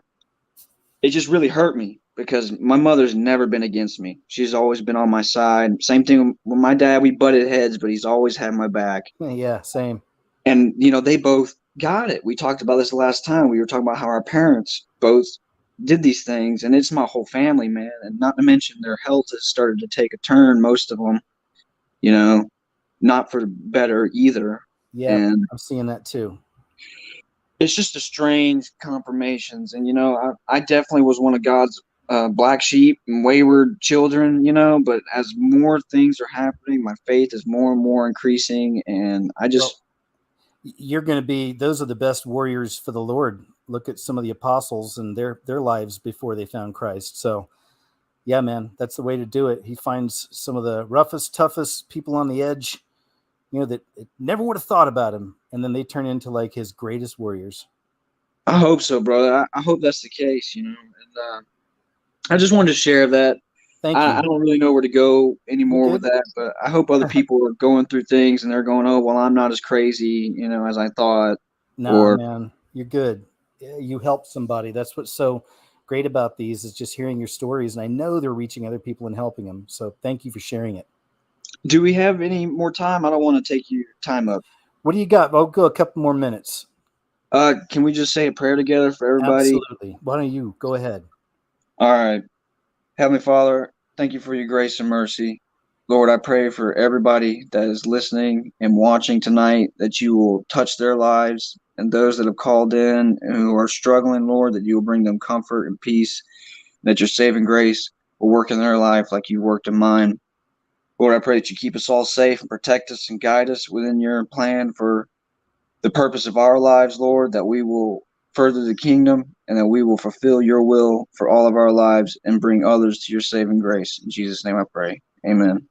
Speaker 13: just really hurt me because my mother's never been against me. She's always been on my side. Same thing with my dad. We butted heads, but he's always had my back.
Speaker 1: Yeah, same.
Speaker 13: And, you know, they both got it. We talked about this last time. We were talking about how our parents both did these things, and it's my whole family, man. And not to mention their health has started to take a turn, most of them, you know, not for better either.
Speaker 1: Yeah,
Speaker 13: and
Speaker 1: I'm seeing that too.
Speaker 13: it's just a strange confirmations. And, I definitely was one of God's black sheep and wayward children, but as more things are happening, my faith is more and more increasing. And I just,
Speaker 1: you're going to be, those are the best warriors for the Lord. Look at some of the apostles and their lives before they found Christ. So yeah, man, that's the way to do it. He finds some of the roughest, toughest people on the edge, that never would have thought about him. And then they turn into like his greatest warriors.
Speaker 13: I hope so, brother. I hope that's the case, and I just wanted to share that.
Speaker 1: Thank you.
Speaker 13: I don't really know where to go anymore with that, but I hope other people are going through things and they're going, oh, well, I'm not as crazy, as I thought.
Speaker 1: No, man, you're good. You helped somebody. That's what's so great about these, is just hearing your stories. And I know they're reaching other people and helping them. So thank you for sharing it.
Speaker 13: Do we have any more time? I don't want to take your time up.
Speaker 1: What do you got? I'll go a couple more minutes.
Speaker 13: Can we just say a prayer together for everybody?
Speaker 1: Absolutely. Why don't you go ahead?
Speaker 13: All right. Heavenly Father, thank you for your grace and mercy. Lord, I pray for everybody that is listening and watching tonight, that you will touch their lives, and those that have called in and who are struggling, Lord, that you will bring them comfort and peace, and that your saving grace will work in their life like you worked in mine. Lord, I pray that you keep us all safe and protect us and guide us within your plan for the purpose of our lives, Lord, that we will further the kingdom and that we will fulfill your will for all of our lives and bring others to your saving grace. In Jesus' name I pray. Amen.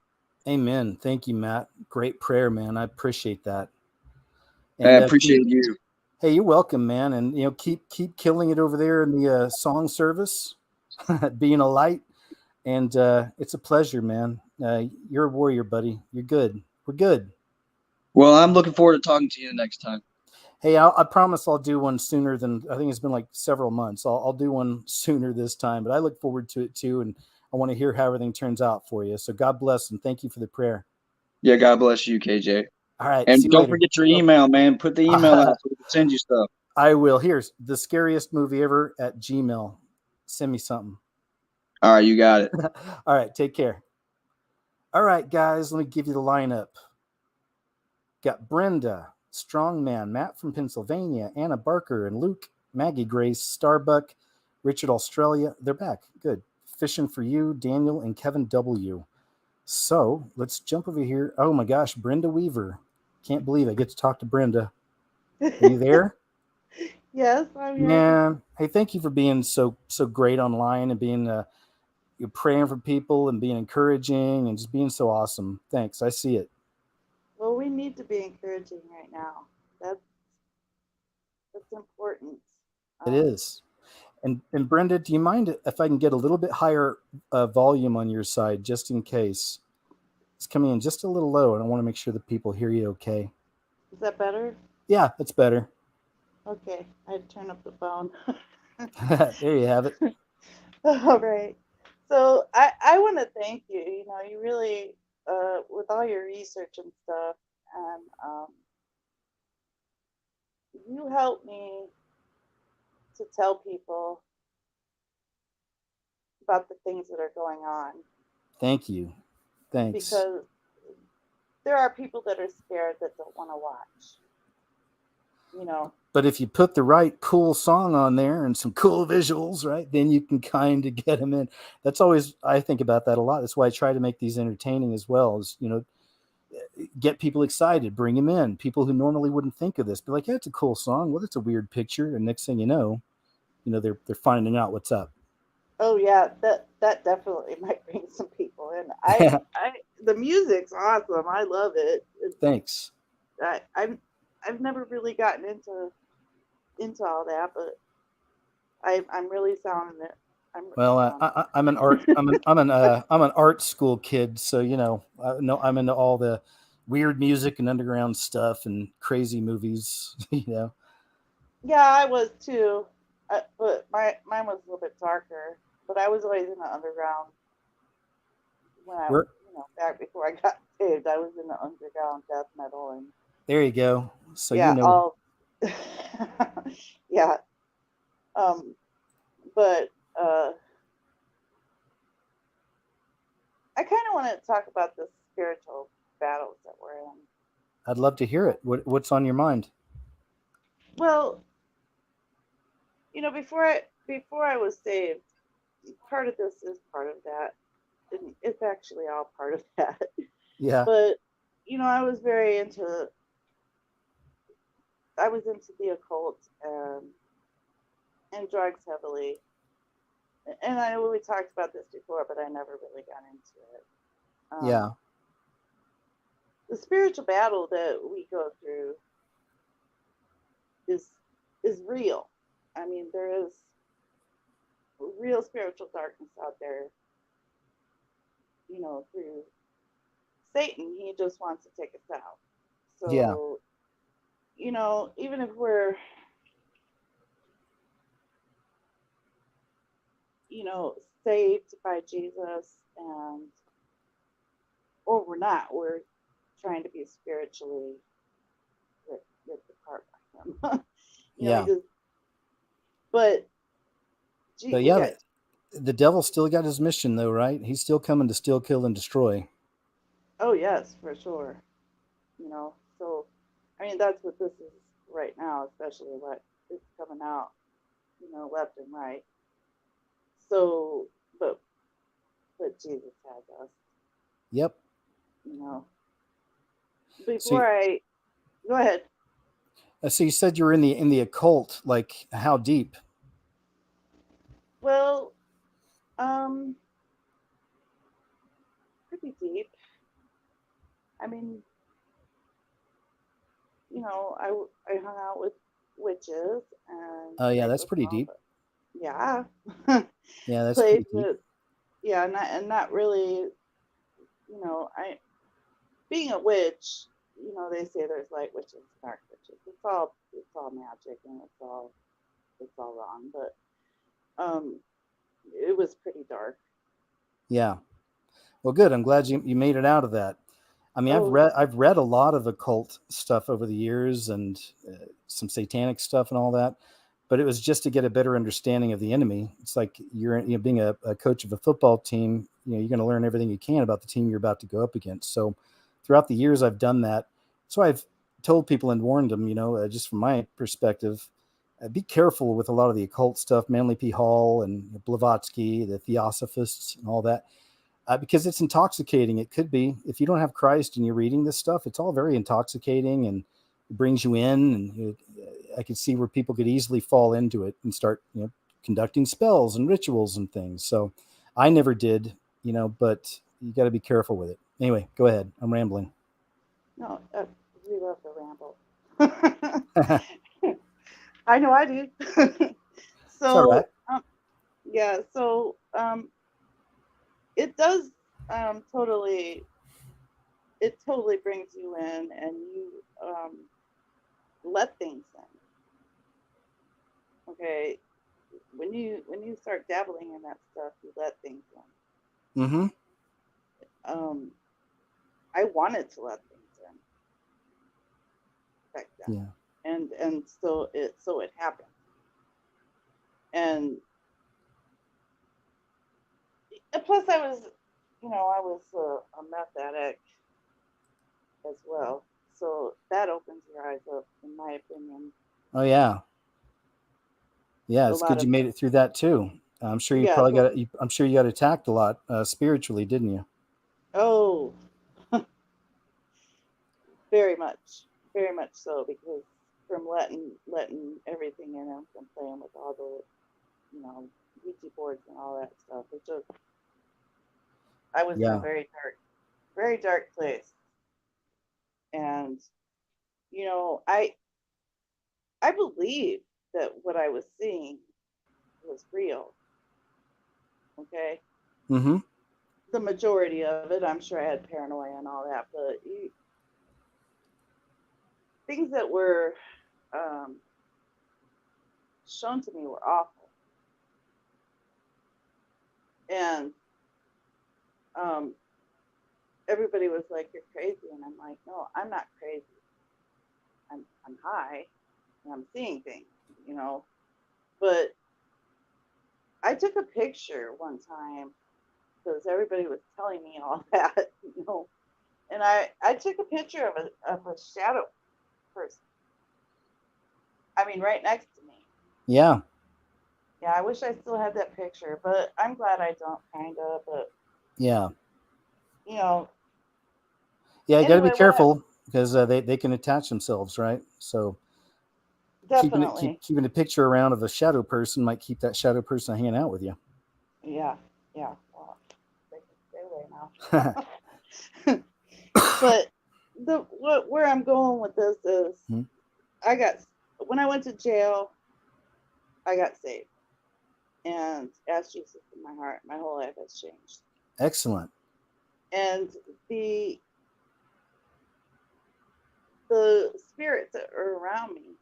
Speaker 1: Amen. Thank you, Matt. Great prayer, man. I appreciate that.
Speaker 13: And I appreciate you.
Speaker 1: Hey, you're welcome, man. And keep killing it over there in the song service, being a light. And it's a pleasure, man. You're a warrior, buddy. You're good. We're good.
Speaker 13: Well, I'm looking forward to talking to you next time.
Speaker 1: Hey, I promise I'll do one sooner than, I think it's been like several months. I'll do one sooner this time, but I look forward to it too. And I want to hear how everything turns out for you. So God bless and thank you for the prayer.
Speaker 13: Yeah, God bless you, KJ.
Speaker 1: All right.
Speaker 13: And don't forget your email, man. Put the email out so we can send you stuff.
Speaker 1: I will. Here's the scariest movie ever at Gmail. Send me something.
Speaker 13: All right, you got it.
Speaker 1: All right, take care. All right, guys, let me give you the lineup. Got Brenda, Strongman, Matt from Pennsylvania, Anna Barker and Luke, Maggie Grace, Starbuck, Richard Australia. They're back. Good. Fishing for You, Daniel, and Kevin W. So let's jump over here. Oh my gosh, Brenda Weaver. Can't believe I get to talk to Brenda. Are you there?
Speaker 14: Yes, I'm here.
Speaker 1: Man, hey, thank you for being so great online and being you're praying for people and being encouraging and just being so awesome. Thanks. I see it.
Speaker 14: Well, we need to be encouraging right now. That's important.
Speaker 1: It is. And Brenda, do you mind if I can get a little bit higher volume on your side, just in case? It's coming in just a little low, and I want to make sure that people hear you okay.
Speaker 14: Is that better?
Speaker 1: Yeah, that's better.
Speaker 14: Okay, I'd turn up the phone.
Speaker 1: There you have it.
Speaker 14: All right. So I want to thank you. You really, with all your research and stuff, and you helped me to tell people about the things that are going on.
Speaker 1: Thank you. Thanks.
Speaker 14: Because there are people that are scared that don't want to watch.
Speaker 1: But if you put the right cool song on there and some cool visuals, right, then you can kind of get them in. That's always, I think about that a lot. That's why I try to make these entertaining as well, as, get people excited, bring them in. People who normally wouldn't think of this, be like, yeah, it's a cool song. Well, it's a weird picture. And next thing you know, they're finding out what's up.
Speaker 14: Oh yeah, that definitely might bring some people in. The music's awesome. I love it.
Speaker 1: Thanks.
Speaker 14: I've never really gotten into all that, but I'm really sounding it.
Speaker 1: I'm an art I'm an art school kid, so I'm into all the weird music and underground stuff and crazy movies.
Speaker 14: Yeah, I was too, but mine was a little bit darker. But I was always in the underground when I was, back before I got saved. I was in the underground death metal, and
Speaker 1: there you go. So
Speaker 14: yeah, yeah. But I kind of want to talk about the spiritual battles that we're in.
Speaker 1: I'd love to hear it. What's on your mind?
Speaker 14: Well, before I was saved, part of this is part of that. It's actually all part of that.
Speaker 1: Yeah.
Speaker 14: But I was into the occult and drugs heavily. And I know we talked about this before, but I never really got into it.
Speaker 1: Yeah.
Speaker 14: The spiritual battle that we go through is real. I mean, there is real spiritual darkness out there, through Satan. He just wants to take us out.
Speaker 1: Yeah.
Speaker 14: So, even if we're, saved by Jesus or we're not, we're trying to be spiritually ripped apart by him.
Speaker 1: Yeah.
Speaker 14: But
Speaker 1: yeah, the devil still got his mission though, right? He's still coming to steal, kill, and destroy.
Speaker 14: Oh yes, for sure. So I mean that's what this is right now, especially what is coming out, left and right. So, but Jesus has us.
Speaker 1: Yep.
Speaker 14: Go ahead.
Speaker 1: So you said you were in the occult. Like how deep?
Speaker 14: Well, pretty deep. I mean, I hung out with witches and.
Speaker 1: Oh yeah, that's pretty deep.
Speaker 14: Yeah.
Speaker 1: Yeah, that's pretty deep.
Speaker 14: Yeah, not really. Being a witch, they say there's light witches, dark witches. It's all magic and it's all wrong. But it was pretty dark.
Speaker 1: Yeah. Well, good. I'm glad you made it out of that. I mean, I've read a lot of occult stuff over the years and some satanic stuff and all that, but it was just to get a better understanding of the enemy. It's like you're being a coach of a football team. You're going to learn everything you can about the team you're about to go up against. So throughout the years, I've done that. So I've told people and warned them, just from my perspective, be careful with a lot of the occult stuff, Manly P. Hall and Blavatsky, the Theosophists and all that. Because it's intoxicating. It could be, if you don't have Christ and you're reading this stuff, it's all very intoxicating and it brings you in. And I could see where people could easily fall into it and start, conducting spells and rituals and things. So I never did, but you got to be careful with it. Anyway, go ahead. I'm rambling.
Speaker 14: No, we love to ramble. I know I do. So,
Speaker 1: right.
Speaker 14: Yeah, so it does totally brings you in and you let things in. Okay, when you start dabbling in that stuff, you let things in.
Speaker 1: Mm-hmm.
Speaker 14: I wanted to let things in back then.
Speaker 1: Yeah.
Speaker 14: And so it happened. And plus I was a meth addict as well. So that opens your eyes up, in my opinion.
Speaker 1: Oh yeah. Yeah, it's good you made it through that too. I'm sure you I'm sure you got attacked a lot spiritually, didn't you?
Speaker 14: Oh, very much so, because from letting everything in and from playing with all the, Ouija boards and all that stuff, it just, I was in a very dark place, and I believe that what I was seeing was real. Okay.
Speaker 1: Mm-hmm.
Speaker 14: The majority of it, I'm sure I had paranoia and all that, but things that were shown to me were awful. And everybody was like, "You're crazy," and I'm like, "No, I'm not crazy. I'm high, and I'm seeing things, But I took a picture one time because everybody was telling me all that, and I took a picture of a shadow person. I mean, right next to me.
Speaker 1: Yeah.
Speaker 14: Yeah, I wish I still had that picture, but I'm glad I don't, kind of. But
Speaker 1: Yeah.
Speaker 14: you know,
Speaker 1: Yeah, you got to be
Speaker 14: anyway,
Speaker 1: careful because they can attach themselves, right? So
Speaker 14: definitely.
Speaker 1: keeping a picture around of a shadow person might keep that shadow person hanging out with you.
Speaker 14: Yeah, yeah. Well, they can stay away now. But where I'm going with this is, when I went to jail, I got saved and asked Jesus in my heart. My whole life has changed.
Speaker 1: Excellent.
Speaker 14: And the spirits that are around me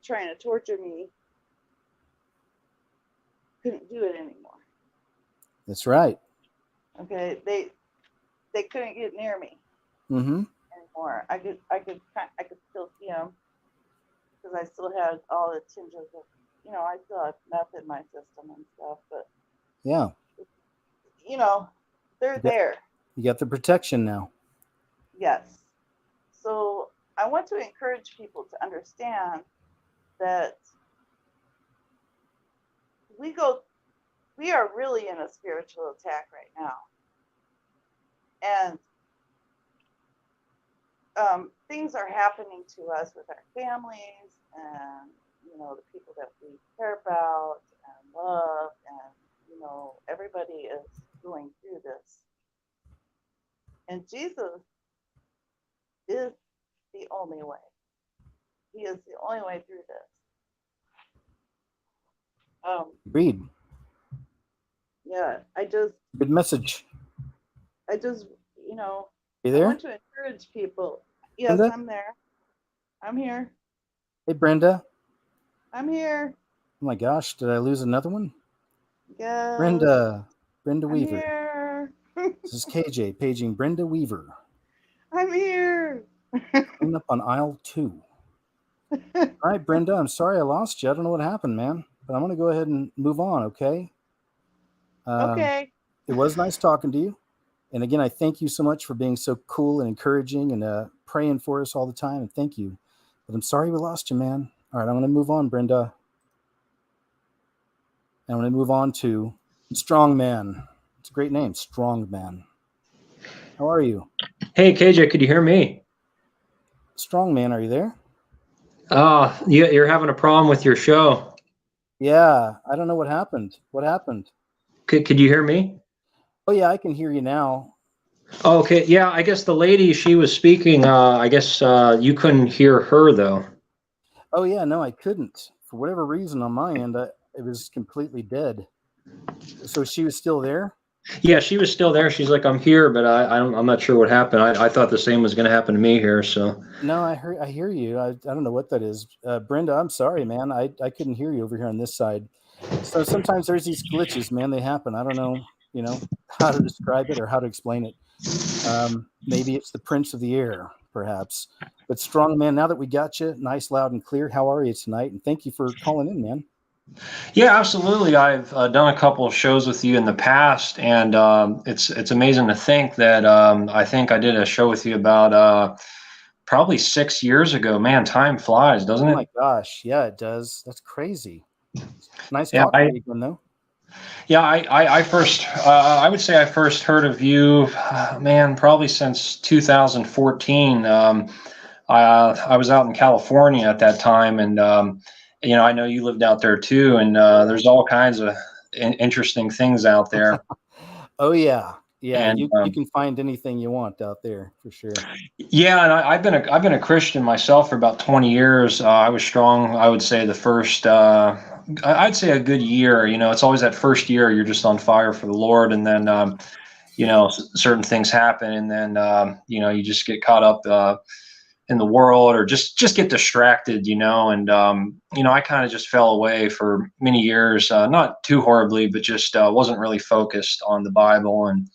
Speaker 14: trying to torture me couldn't do it anymore.
Speaker 1: That's right.
Speaker 14: Okay, they couldn't get near me
Speaker 1: Mm-hmm.
Speaker 14: anymore. I could still see them because I still had all the tinges of, I still have meth in my system and stuff. But
Speaker 1: Yeah.
Speaker 14: They're there.
Speaker 1: You got the protection now.
Speaker 14: Yes. So I want to encourage people to understand that we are really in a spiritual attack right now. And things are happening to us with our families and, the people that we care about and love. And, everybody is going through this. And Jesus is the only way. He is the only way through this.
Speaker 1: Read.
Speaker 14: Yeah,
Speaker 1: Good message. You there?
Speaker 14: I want to encourage people. Yes,
Speaker 1: Brenda?
Speaker 14: I'm there. I'm here.
Speaker 1: Hey, Brenda.
Speaker 14: I'm here.
Speaker 1: Oh my gosh, did I lose another one?
Speaker 14: Yes.
Speaker 1: Brenda
Speaker 14: I'm
Speaker 1: Weaver.
Speaker 14: here.
Speaker 1: This is KJ paging Brenda Weaver.
Speaker 14: I'm here.
Speaker 1: Coming up on aisle 2. All right, Brenda, I'm sorry I lost you. I don't know what happened, man. But I'm going to go ahead and move on, okay?
Speaker 14: Okay.
Speaker 1: It was nice talking to you. And again, I thank you so much for being so cool and encouraging and praying for us all the time. And thank you. But I'm sorry we lost you, man. All right, I'm going to move on, Brenda. And I'm going to move on to Strong Man. It's a great name, Strong Man. How are you?
Speaker 15: Hey, KJ, could you hear me?
Speaker 1: Strong Man, are you there?
Speaker 15: You're having a problem with your show.
Speaker 1: Yeah, I don't know what happened. What happened?
Speaker 15: Could you hear me?
Speaker 1: Oh, yeah, I can hear you now.
Speaker 15: Okay, yeah, I guess the lady, she was speaking. I guess you couldn't hear her, though.
Speaker 1: Oh, yeah, no, I couldn't. For whatever reason on my end, it was completely dead. So she was still there?
Speaker 15: Yeah, she was still there. She's like, I'm here, but I'm not sure what happened. I thought the same was going to happen to me here, so.
Speaker 1: No, I hear you. I don't know what that is. Brenda, I'm sorry, man. I couldn't hear you over here on this side. So sometimes there's these glitches, man. They happen. I don't know, how to describe it or how to explain it. Maybe it's the Prince of the Air, perhaps. But Strong Man, now that we got you nice, loud, and clear, how are you tonight? And thank you for calling in, man.
Speaker 15: Yeah, absolutely. I've done a couple of shows with you in the past, and it's amazing to think that I think I did a show with you about probably 6 years ago. Man, time flies, doesn't it?
Speaker 1: Oh my gosh, yeah, it does. That's crazy. Nice
Speaker 15: Yeah,
Speaker 1: talking to you again, though.
Speaker 15: Yeah, I first, I would say I first heard of you, man, probably since 2014. I was out in California at that time, and I know you lived out there too, and there's all kinds of interesting things out there.
Speaker 1: Oh yeah,
Speaker 15: And,
Speaker 1: you can find anything you want out there for sure.
Speaker 15: Yeah, and I've been a Christian myself for about 20 years. I was strong, I would say the first, I'd say a good year. It's always that first year you're just on fire for the Lord, and then certain things happen, and then you just get caught up in the world, or just get distracted, and I kind of just fell away for many years, not too horribly, but just wasn't really focused on the Bible and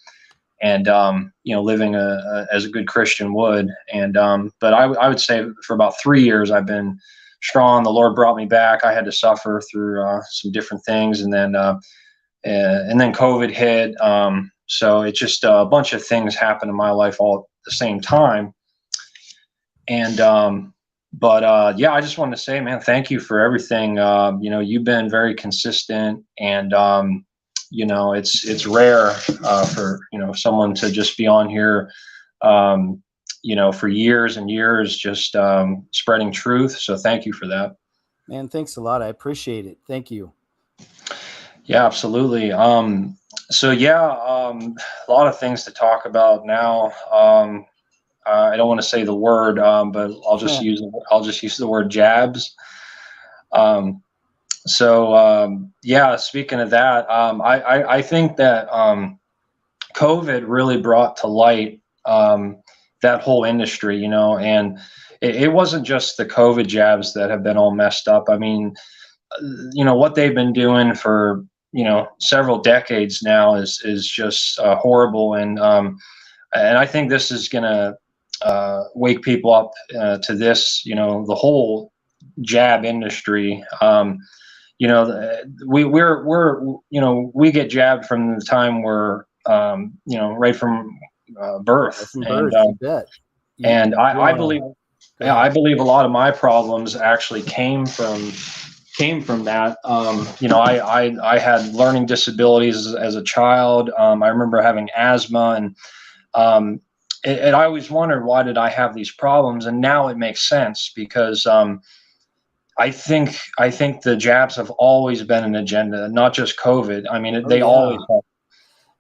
Speaker 15: living as a good Christian would. And but I would say for about 3 years I've been strong. The Lord brought me back. I had to suffer through some different things, and then COVID hit. So it's just a bunch of things happened in my life all at the same time. And Yeah, I just wanted to say, man, thank you for everything. You've been very consistent, and it's rare for someone to just be on here, for years and years, just spreading truth. So thank you for that.
Speaker 1: Man, thanks a lot. I appreciate it. Thank you.
Speaker 15: Yeah, absolutely. A lot of things to talk about now. I don't want to say the word, but I'll just use the word jabs. Speaking of that, I think that COVID really brought to light that whole industry, and it wasn't just the COVID jabs that have been all messed up. I mean, what they've been doing for several decades now is just horrible, and I think this is gonna wake people up to this, the whole jab industry. We get jabbed from the time we're right from birth.
Speaker 1: From birth, you bet.
Speaker 15: I believe I believe a lot of my problems actually came from that. I had learning disabilities as a child. I remember having asthma, and I always wondered, why did I have these problems? And now it makes sense, because I think the jabs have always been an agenda, not just COVID. I mean, they always have.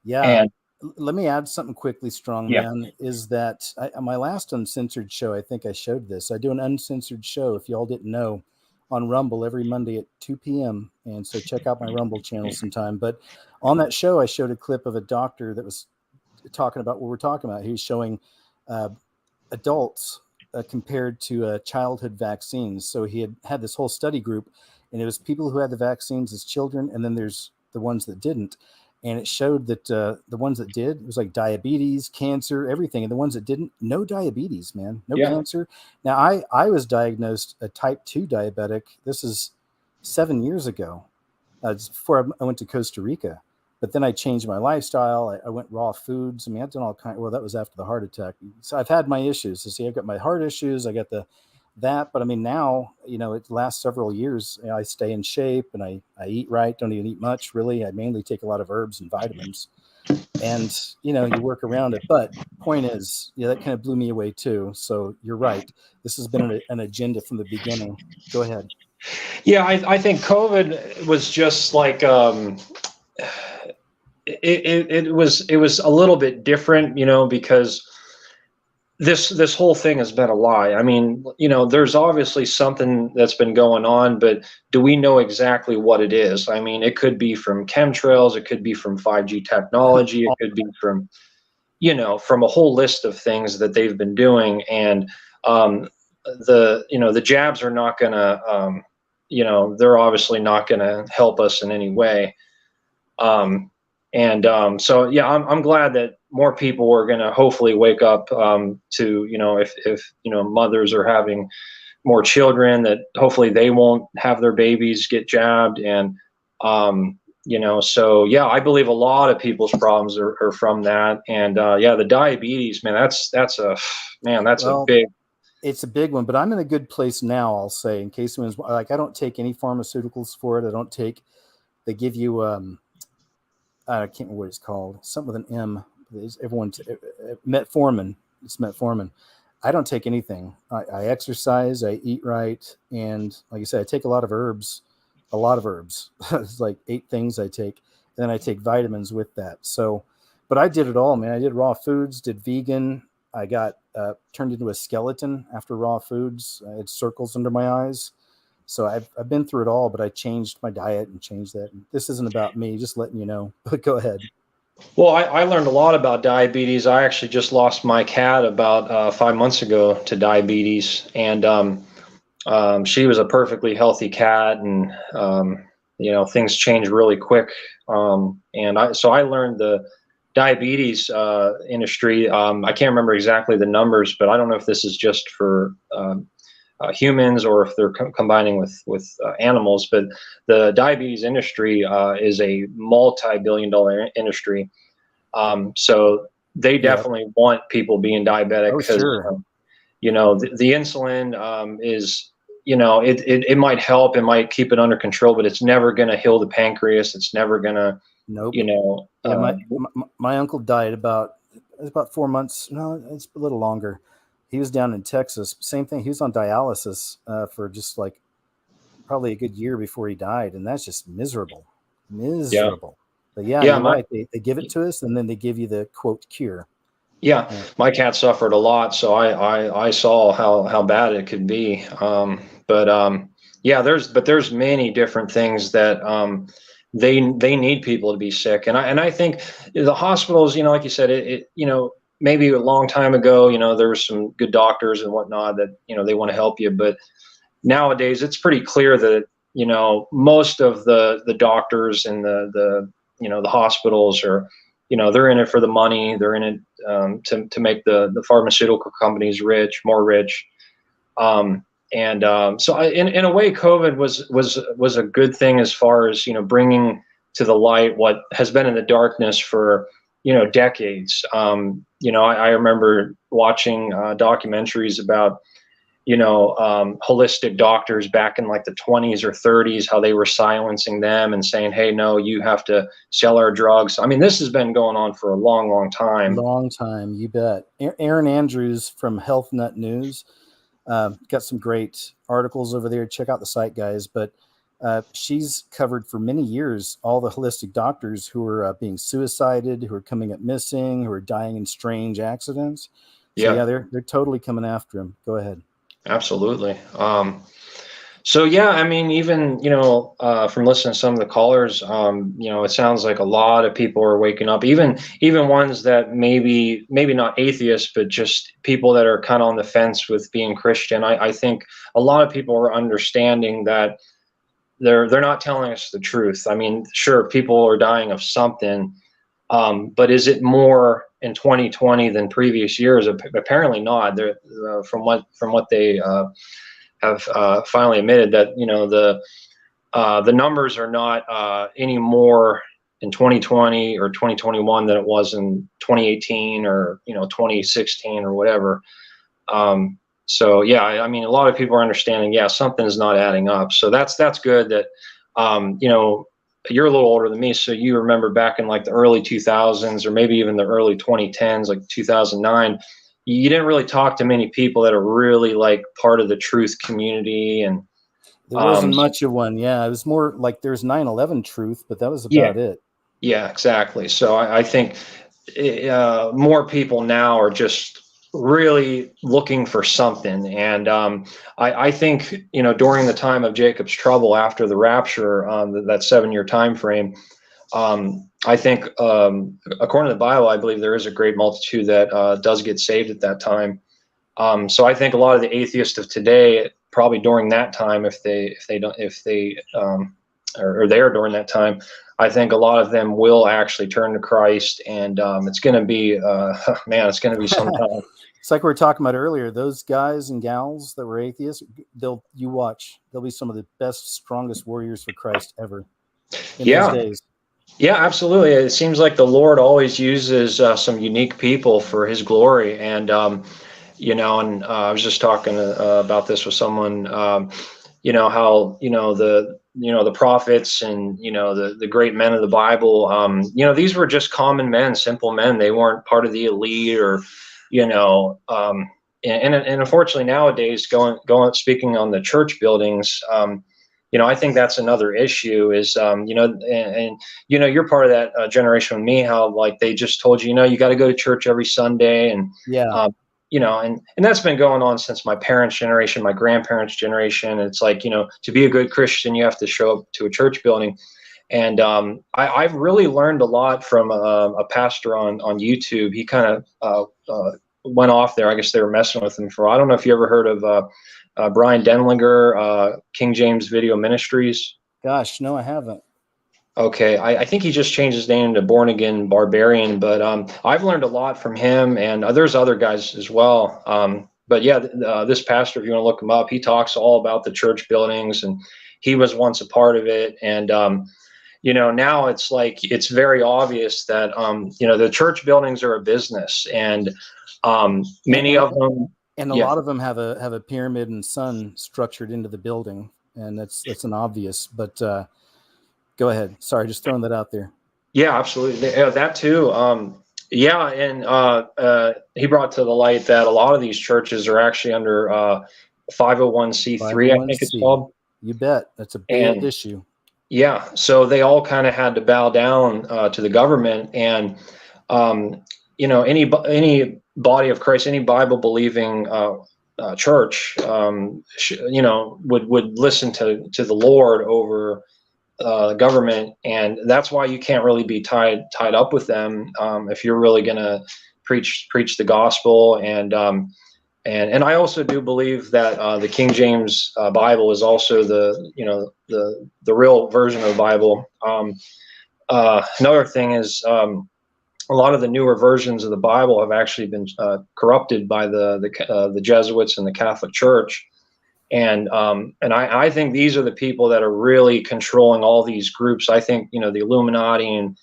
Speaker 1: Yeah. And let me add something quickly, strong man, is that my last uncensored show, I think I showed this. I do an uncensored show, if y'all didn't know, on Rumble every Monday at 2 p.m. And so check out my Rumble channel sometime. But on that show, I showed a clip of a doctor that was talking about what we're talking about. He was showing adults compared to childhood vaccines. So he had this whole study group, and it was people who had the vaccines as children, and then there's the ones that didn't. And it showed that the ones that did, it was like diabetes, cancer, everything. And the ones that didn't, no diabetes, man, no cancer. Now, I was diagnosed a type 2 diabetic. This is 7 years ago, before I went to Costa Rica. But then I changed my lifestyle. I went raw foods. I mean, I've done all kinds. Well, that was after the heart attack. So I've had my issues. So see, I've got my heart issues. I got that. But I mean, now, it lasts several years. I stay in shape, and I eat right. Don't even eat much, really. I mainly take a lot of herbs and vitamins. And, you work around it. But point is, that kind of blew me away too. So you're right. This has been an agenda from the beginning. Go ahead.
Speaker 15: Yeah, I think COVID was just like... It was a little bit different, because this whole thing has been a lie. I mean, there's obviously something that's been going on, but do we know exactly what it is? I mean, it could be from chemtrails, it could be from 5G technology, it could be from, from a whole list of things that they've been doing. And the jabs are not gonna, they're obviously not gonna help us in any way. I'm glad that more people are going to hopefully wake up to, if mothers are having more children, that hopefully they won't have their babies get jabbed. And, I believe a lot of people's problems are from that. And, the diabetes, man, that's a big.
Speaker 1: It's a big one, but I'm in a good place now, I'll say, in case anyone's like, I don't take any pharmaceuticals for it. They give you, I can't remember what it's called. Something with an M. Metformin. It's metformin. I don't take anything. I exercise. I eat right, and like I said, I take a lot of herbs. It's like 8 things I take. And then I take vitamins with that. So, but I did it all, man. I did raw foods. Did vegan. I got turned into a skeleton after raw foods. I had circles under my eyes. So I've been through it all, but I changed my diet and changed that. This isn't about me, just letting you know. But go ahead.
Speaker 15: Well, I learned a lot about diabetes. I actually just lost my cat about 5 months ago to diabetes, and she was a perfectly healthy cat, and things change really quick. So I learned the diabetes industry. I can't remember exactly the numbers, but I don't know if this is just for humans or if they're combining with animals, but the diabetes industry is a multi-billion-dollar industry. So they definitely want people being diabetic.
Speaker 1: Oh, sure.
Speaker 15: the insulin is, it might help, it might keep it under control, but it's never going to heal the pancreas. It's never going to,
Speaker 1: Nope. Yeah, my uncle died about 4 months. No, it's a little longer. He was down in Texas. Same thing. He was on dialysis for just like probably a good year before he died, and that's just miserable. But yeah, you're right. They give it to us, and then they give you the quote cure.
Speaker 15: Yeah, my cat suffered a lot, so I saw how bad it could be. There's many different things that they need people to be sick, and I think the hospitals, like you said, maybe a long time ago, there were some good doctors and whatnot that they want to help you, but nowadays it's pretty clear that most of the doctors and the hospitals are they're in it for the money. They're in it to make the pharmaceutical companies more rich. So in a way, COVID was a good thing as far as bringing to the light what has been in the darkness for decades. I remember watching documentaries about holistic doctors back in like the 20s or 30s, how they were silencing them and saying, hey, no, you have to sell our drugs. I mean, this has been going on for a long, long time.
Speaker 1: Long time, you bet. Erin Andrews from Health Nut News got some great articles over there. Check out the site, guys. But she's covered for many years all the holistic doctors who are being suicided, who are coming up missing, who are dying in strange accidents. So yeah, they're totally coming after him. Go ahead.
Speaker 15: Absolutely. So yeah, I mean, even from listening to some of the callers, it sounds like a lot of people are waking up. Even ones that maybe not atheists, but just people that are kind of on the fence with being Christian. I think a lot of people are understanding that they're not telling us the truth. I mean, sure, people are dying of something, but is it more in 2020 than previous years? Apparently not. From what they have finally admitted, that the numbers are not any more in 2020 or 2021 than it was in 2018 or 2016 or whatever. So yeah, I mean, a lot of people are understanding, yeah, something's not adding up. So that's good that you're a little older than me, so you remember back in like the early 2000s or maybe even the early 2010s, like 2009, you didn't really talk to many people that are really like part of the truth community. And
Speaker 1: there wasn't much of one. Yeah, it was more like there's 9/11 truth, but that was about it.
Speaker 15: Yeah, exactly. So I think more people now are just really looking for something. And I think, during the time of Jacob's trouble after the rapture, that 7-year time frame, I think according to the Bible, I believe there is a great multitude that does get saved at that time. So I think a lot of the atheists of today, probably during that time, if they are there during that time, I think a lot of them will actually turn to Christ, and it's going to be, it's going to be some time.
Speaker 1: It's like we were talking about earlier. Those guys and gals that were atheists, they'll be some of the best, strongest warriors for Christ ever in those days.
Speaker 15: Yeah, absolutely. It seems like the Lord always uses some unique people for His glory, and I was just talking about this with someone. How the prophets and the great men of the Bible. These were just common men, simple men. They weren't part of the elite or. And unfortunately nowadays, speaking on the church buildings, I think that's another issue is, you're part of that generation with me, how like they just told you, you got to go to church every Sunday. And, and that's been going on since my parents' generation, my grandparents' generation. It's like, to be a good Christian, you have to show up to a church building. And I've really learned a lot from a pastor on YouTube. He kind of went off there. I guess they were messing with him I don't know if you ever heard of Brian Denlinger, King James Video Ministries.
Speaker 1: Gosh, no, I haven't.
Speaker 15: Okay, I think he just changed his name to Born Again Barbarian. But I've learned a lot from him, and there's other guys as well. But yeah, this pastor, if you want to look him up, he talks all about the church buildings, and he was once a part of it. And now it's like, it's very obvious that, the church buildings are a business, and many of them,
Speaker 1: And a
Speaker 15: Yeah.
Speaker 1: lot of them have a pyramid and sun structured into the building, and that's an obvious. But go ahead. Sorry, just throwing that out there.
Speaker 15: Yeah, absolutely. Yeah, that too. Yeah, and he brought to the light that a lot of these churches are actually under 501c3, I think it's
Speaker 1: 501c.
Speaker 15: called.
Speaker 1: You bet. That's a big
Speaker 15: And
Speaker 1: issue.
Speaker 15: yeah, so they all kind of had to bow down to the government, and any body of Christ, any Bible believing church, would listen to the Lord over government, and that's why you can't really be tied up with them if you're really going to preach the gospel. And I also do believe that the King James Bible is also the real version of the Bible. Another thing is a lot of the newer versions of the Bible have actually been corrupted by the Jesuits and the Catholic Church. And I think these are the people that are really controlling all these groups. I think, the Illuminati and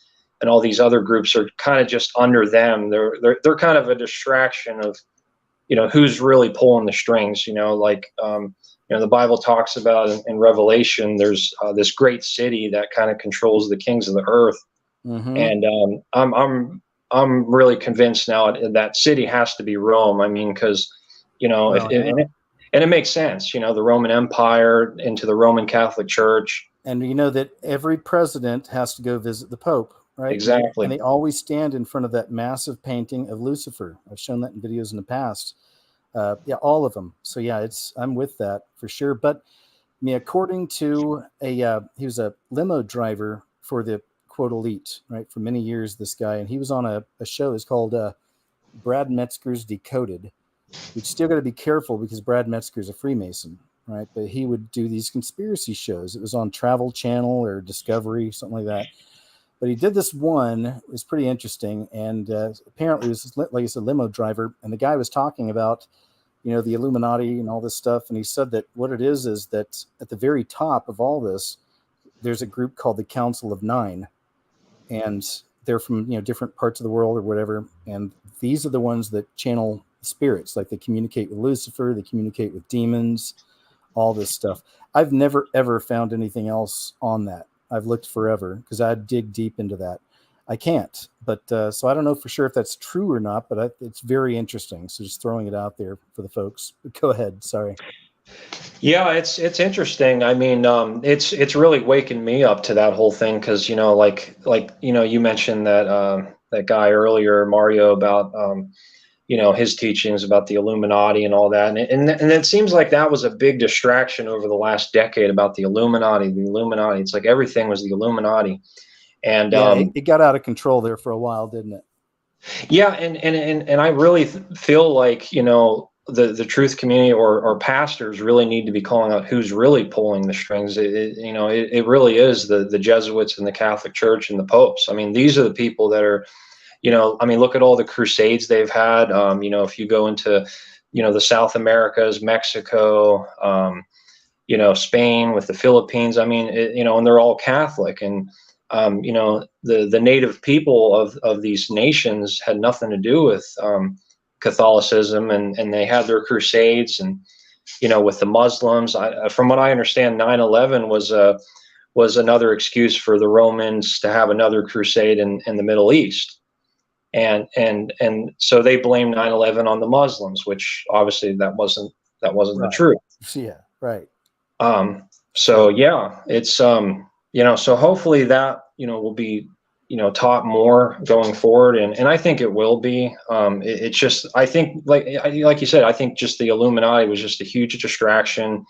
Speaker 15: all these other groups are kind of just under them. They're kind of a distraction of, who's really pulling the strings, the Bible talks about in Revelation, there's this great city that kind of controls the kings of the earth.
Speaker 1: Mm-hmm.
Speaker 15: And I'm really convinced now that city has to be Rome. I mean, because, and it makes sense, the Roman Empire into the Roman Catholic Church.
Speaker 1: And you know that every president has to go visit the Pope, right?
Speaker 15: Exactly.
Speaker 1: And they always stand in front of that massive painting of Lucifer. I've shown that in videos in the past. Yeah, all of them. So yeah, I'm with that for sure. But according to he was a limo driver for the quote elite, right? For many years, this guy, and he was on a show. It's called Brad Metzger's Decoded. You'd still got to be careful because Brad Metzger's a Freemason, right? But he would do these conspiracy shows. It was on Travel Channel or Discovery, something like that. But he did this one. It was pretty interesting. And apparently it was, like I said, limo driver. And the guy was talking about, the Illuminati and all this stuff. And he said that what it is that at the very top of all this, there's a group called the Council of Nine. And they're from, different parts of the world or whatever. And these are the ones that channel spirits, like they communicate with Lucifer, they communicate with demons, all this stuff. I've never ever found anything else on that. I've looked forever because I'd dig deep into that. I can't, but so I don't know for sure if that's true or not, but it's very interesting. So just throwing it out there for the folks. Go ahead. Sorry.
Speaker 15: Yeah, it's interesting. I mean, it's really waking me up to that whole thing because you mentioned that guy earlier, Mario, about his teachings about the Illuminati and all that. And it seems like that was a big distraction over the last decade about the Illuminati. It's like everything was the Illuminati. And
Speaker 1: it got out of control there for a while, didn't it?
Speaker 15: Yeah. And I really feel like, the truth community or pastors really need to be calling out who's really pulling the strings. It really is the Jesuits and the Catholic Church and the popes. I mean, these are the people that are, look at all the crusades they've had. If you go into, the South Americas, Mexico, Spain with the Philippines, and they're all Catholic. And, the native people of these nations had nothing to do with Catholicism, and they had their crusades. And, with the Muslims, from what I understand, 9/11 was another excuse for the Romans to have another crusade in the Middle East. And so they blamed 9/11 on the Muslims, which obviously that wasn't right. The truth.
Speaker 1: Yeah, right.
Speaker 15: So yeah, it's so hopefully that will be taught more going forward, and I think it will be. It's just, I think like you said, I think just the Illuminati was just a huge distraction,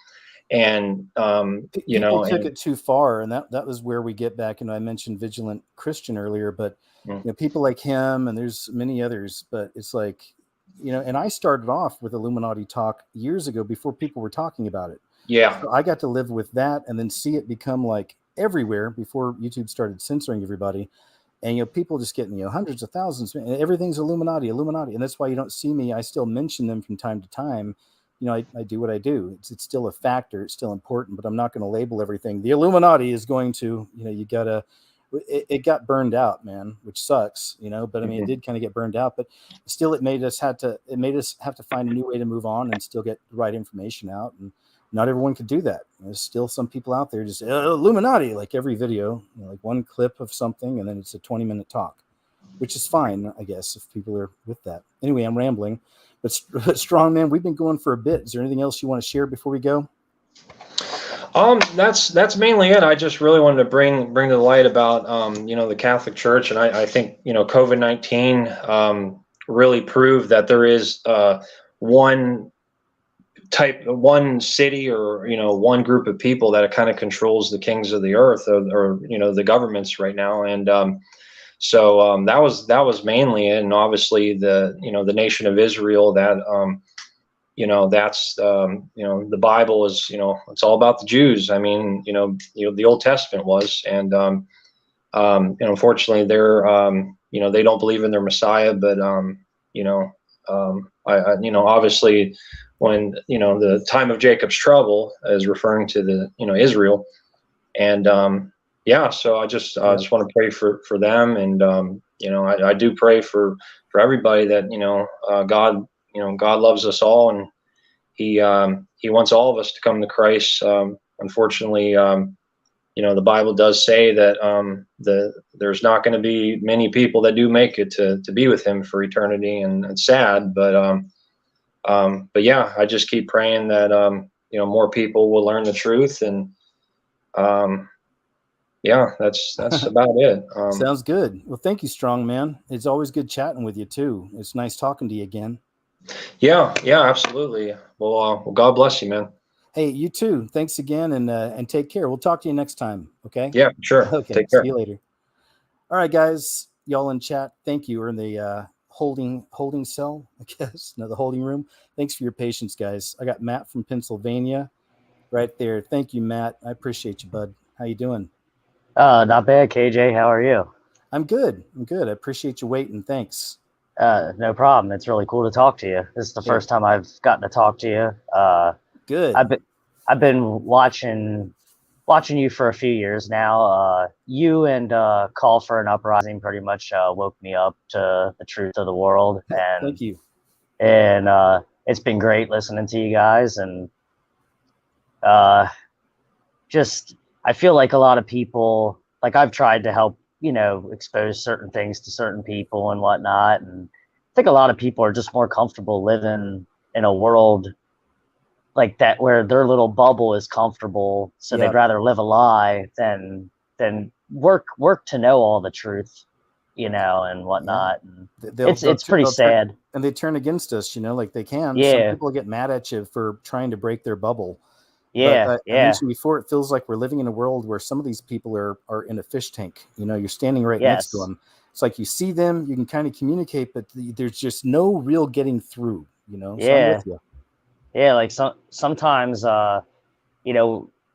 Speaker 15: and
Speaker 1: people took it too far, and that was where we get back. I mentioned Vigilant Christian earlier, but people like him, and there's many others, but it's like, and I started off with Illuminati talk years ago before people were talking about it.
Speaker 15: Yeah.
Speaker 1: So I got to live with that and then see it become like everywhere before YouTube started censoring everybody. And, people just getting, hundreds of thousands, and everything's Illuminati. And that's why you don't see me. I still mention them from time to time. I do what I do. It's still a factor. It's still important, but I'm not going to label everything. The Illuminati is going to, you got to it got burned out, man, which sucks, you know, but I mean, it did kind of get burned out, but still it made us have to find a new way to move on and still get the right information out. And not everyone could do that. There's still some people out there just Illuminati, like every video, you know, like one clip of something, and then it's a 20-minute talk, which is fine, I guess, if people are with that. Anyway, I'm rambling, but Strong Man, we've been going for a bit. Is there anything else you want to share before we go?
Speaker 15: That's mainly it. I just really wanted to bring to light about the Catholic Church, and I think COVID-19 really proved that there is one city or one group of people that kind of controls the kings of the earth or the governments right now, and so that was mainly it. And obviously the nation of Israel, that that's the Bible is, it's all about the Jews. I mean, the Old Testament was, and unfortunately they're they don't believe in their Messiah, but obviously when the time of Jacob's trouble is referring to the Israel, and so I just want to pray for them, and I do pray for everybody that God God loves us all, and he wants all of us to come to Christ. Unfortunately, the Bible does say that there's not going to be many people that do make it to be with him for eternity, and it's sad, but yeah, I just keep praying that more people will learn the truth, and yeah, that's about it.
Speaker 1: Sounds good. Well, thank you, Strong Man. It's always good chatting with you too. It's nice talking to you again.
Speaker 15: Yeah, absolutely. Well, God bless you, man.
Speaker 1: Hey, you too. Thanks again, and take care. We'll talk to you next time. Okay.
Speaker 15: Yeah, sure.
Speaker 1: Okay.
Speaker 15: Take care.
Speaker 1: See you later. All right, guys. Y'all in chat. Thank you. We're in the holding cell, I guess. No, the holding room. Thanks for your patience, guys. I got Matt from Pennsylvania right there. Thank you, Matt. I appreciate you, bud. How you doing?
Speaker 16: Not bad, KJ. How are you?
Speaker 1: I'm good. I appreciate you waiting. Thanks.
Speaker 16: No problem. It's really cool to talk to you. This is the first time I've gotten to talk to you.
Speaker 1: Good.
Speaker 16: I've been watching you for a few years now. You and Call for an Uprising pretty much woke me up to the truth of the world. And
Speaker 1: thank you.
Speaker 16: And it's been great listening to you guys, and just I feel like a lot of people, like I've tried to help, expose certain things to certain people and whatnot. And I think a lot of people are just more comfortable living in a world like that where their little bubble is comfortable. So they'd rather live a lie than work to know all the truth, and whatnot. And it's pretty sad.
Speaker 1: And they turn against us, like they can.
Speaker 16: Yeah.
Speaker 1: Some people get mad at you for trying to break their bubble.
Speaker 16: Yeah,
Speaker 1: but I mentioned before, it feels like we're living in a world where some of these people are in a fish tank. You're standing right next to them. It's like you see them, you can kind of communicate, but there's just no real getting through. So I'm with you.
Speaker 16: Yeah, like sometimes, my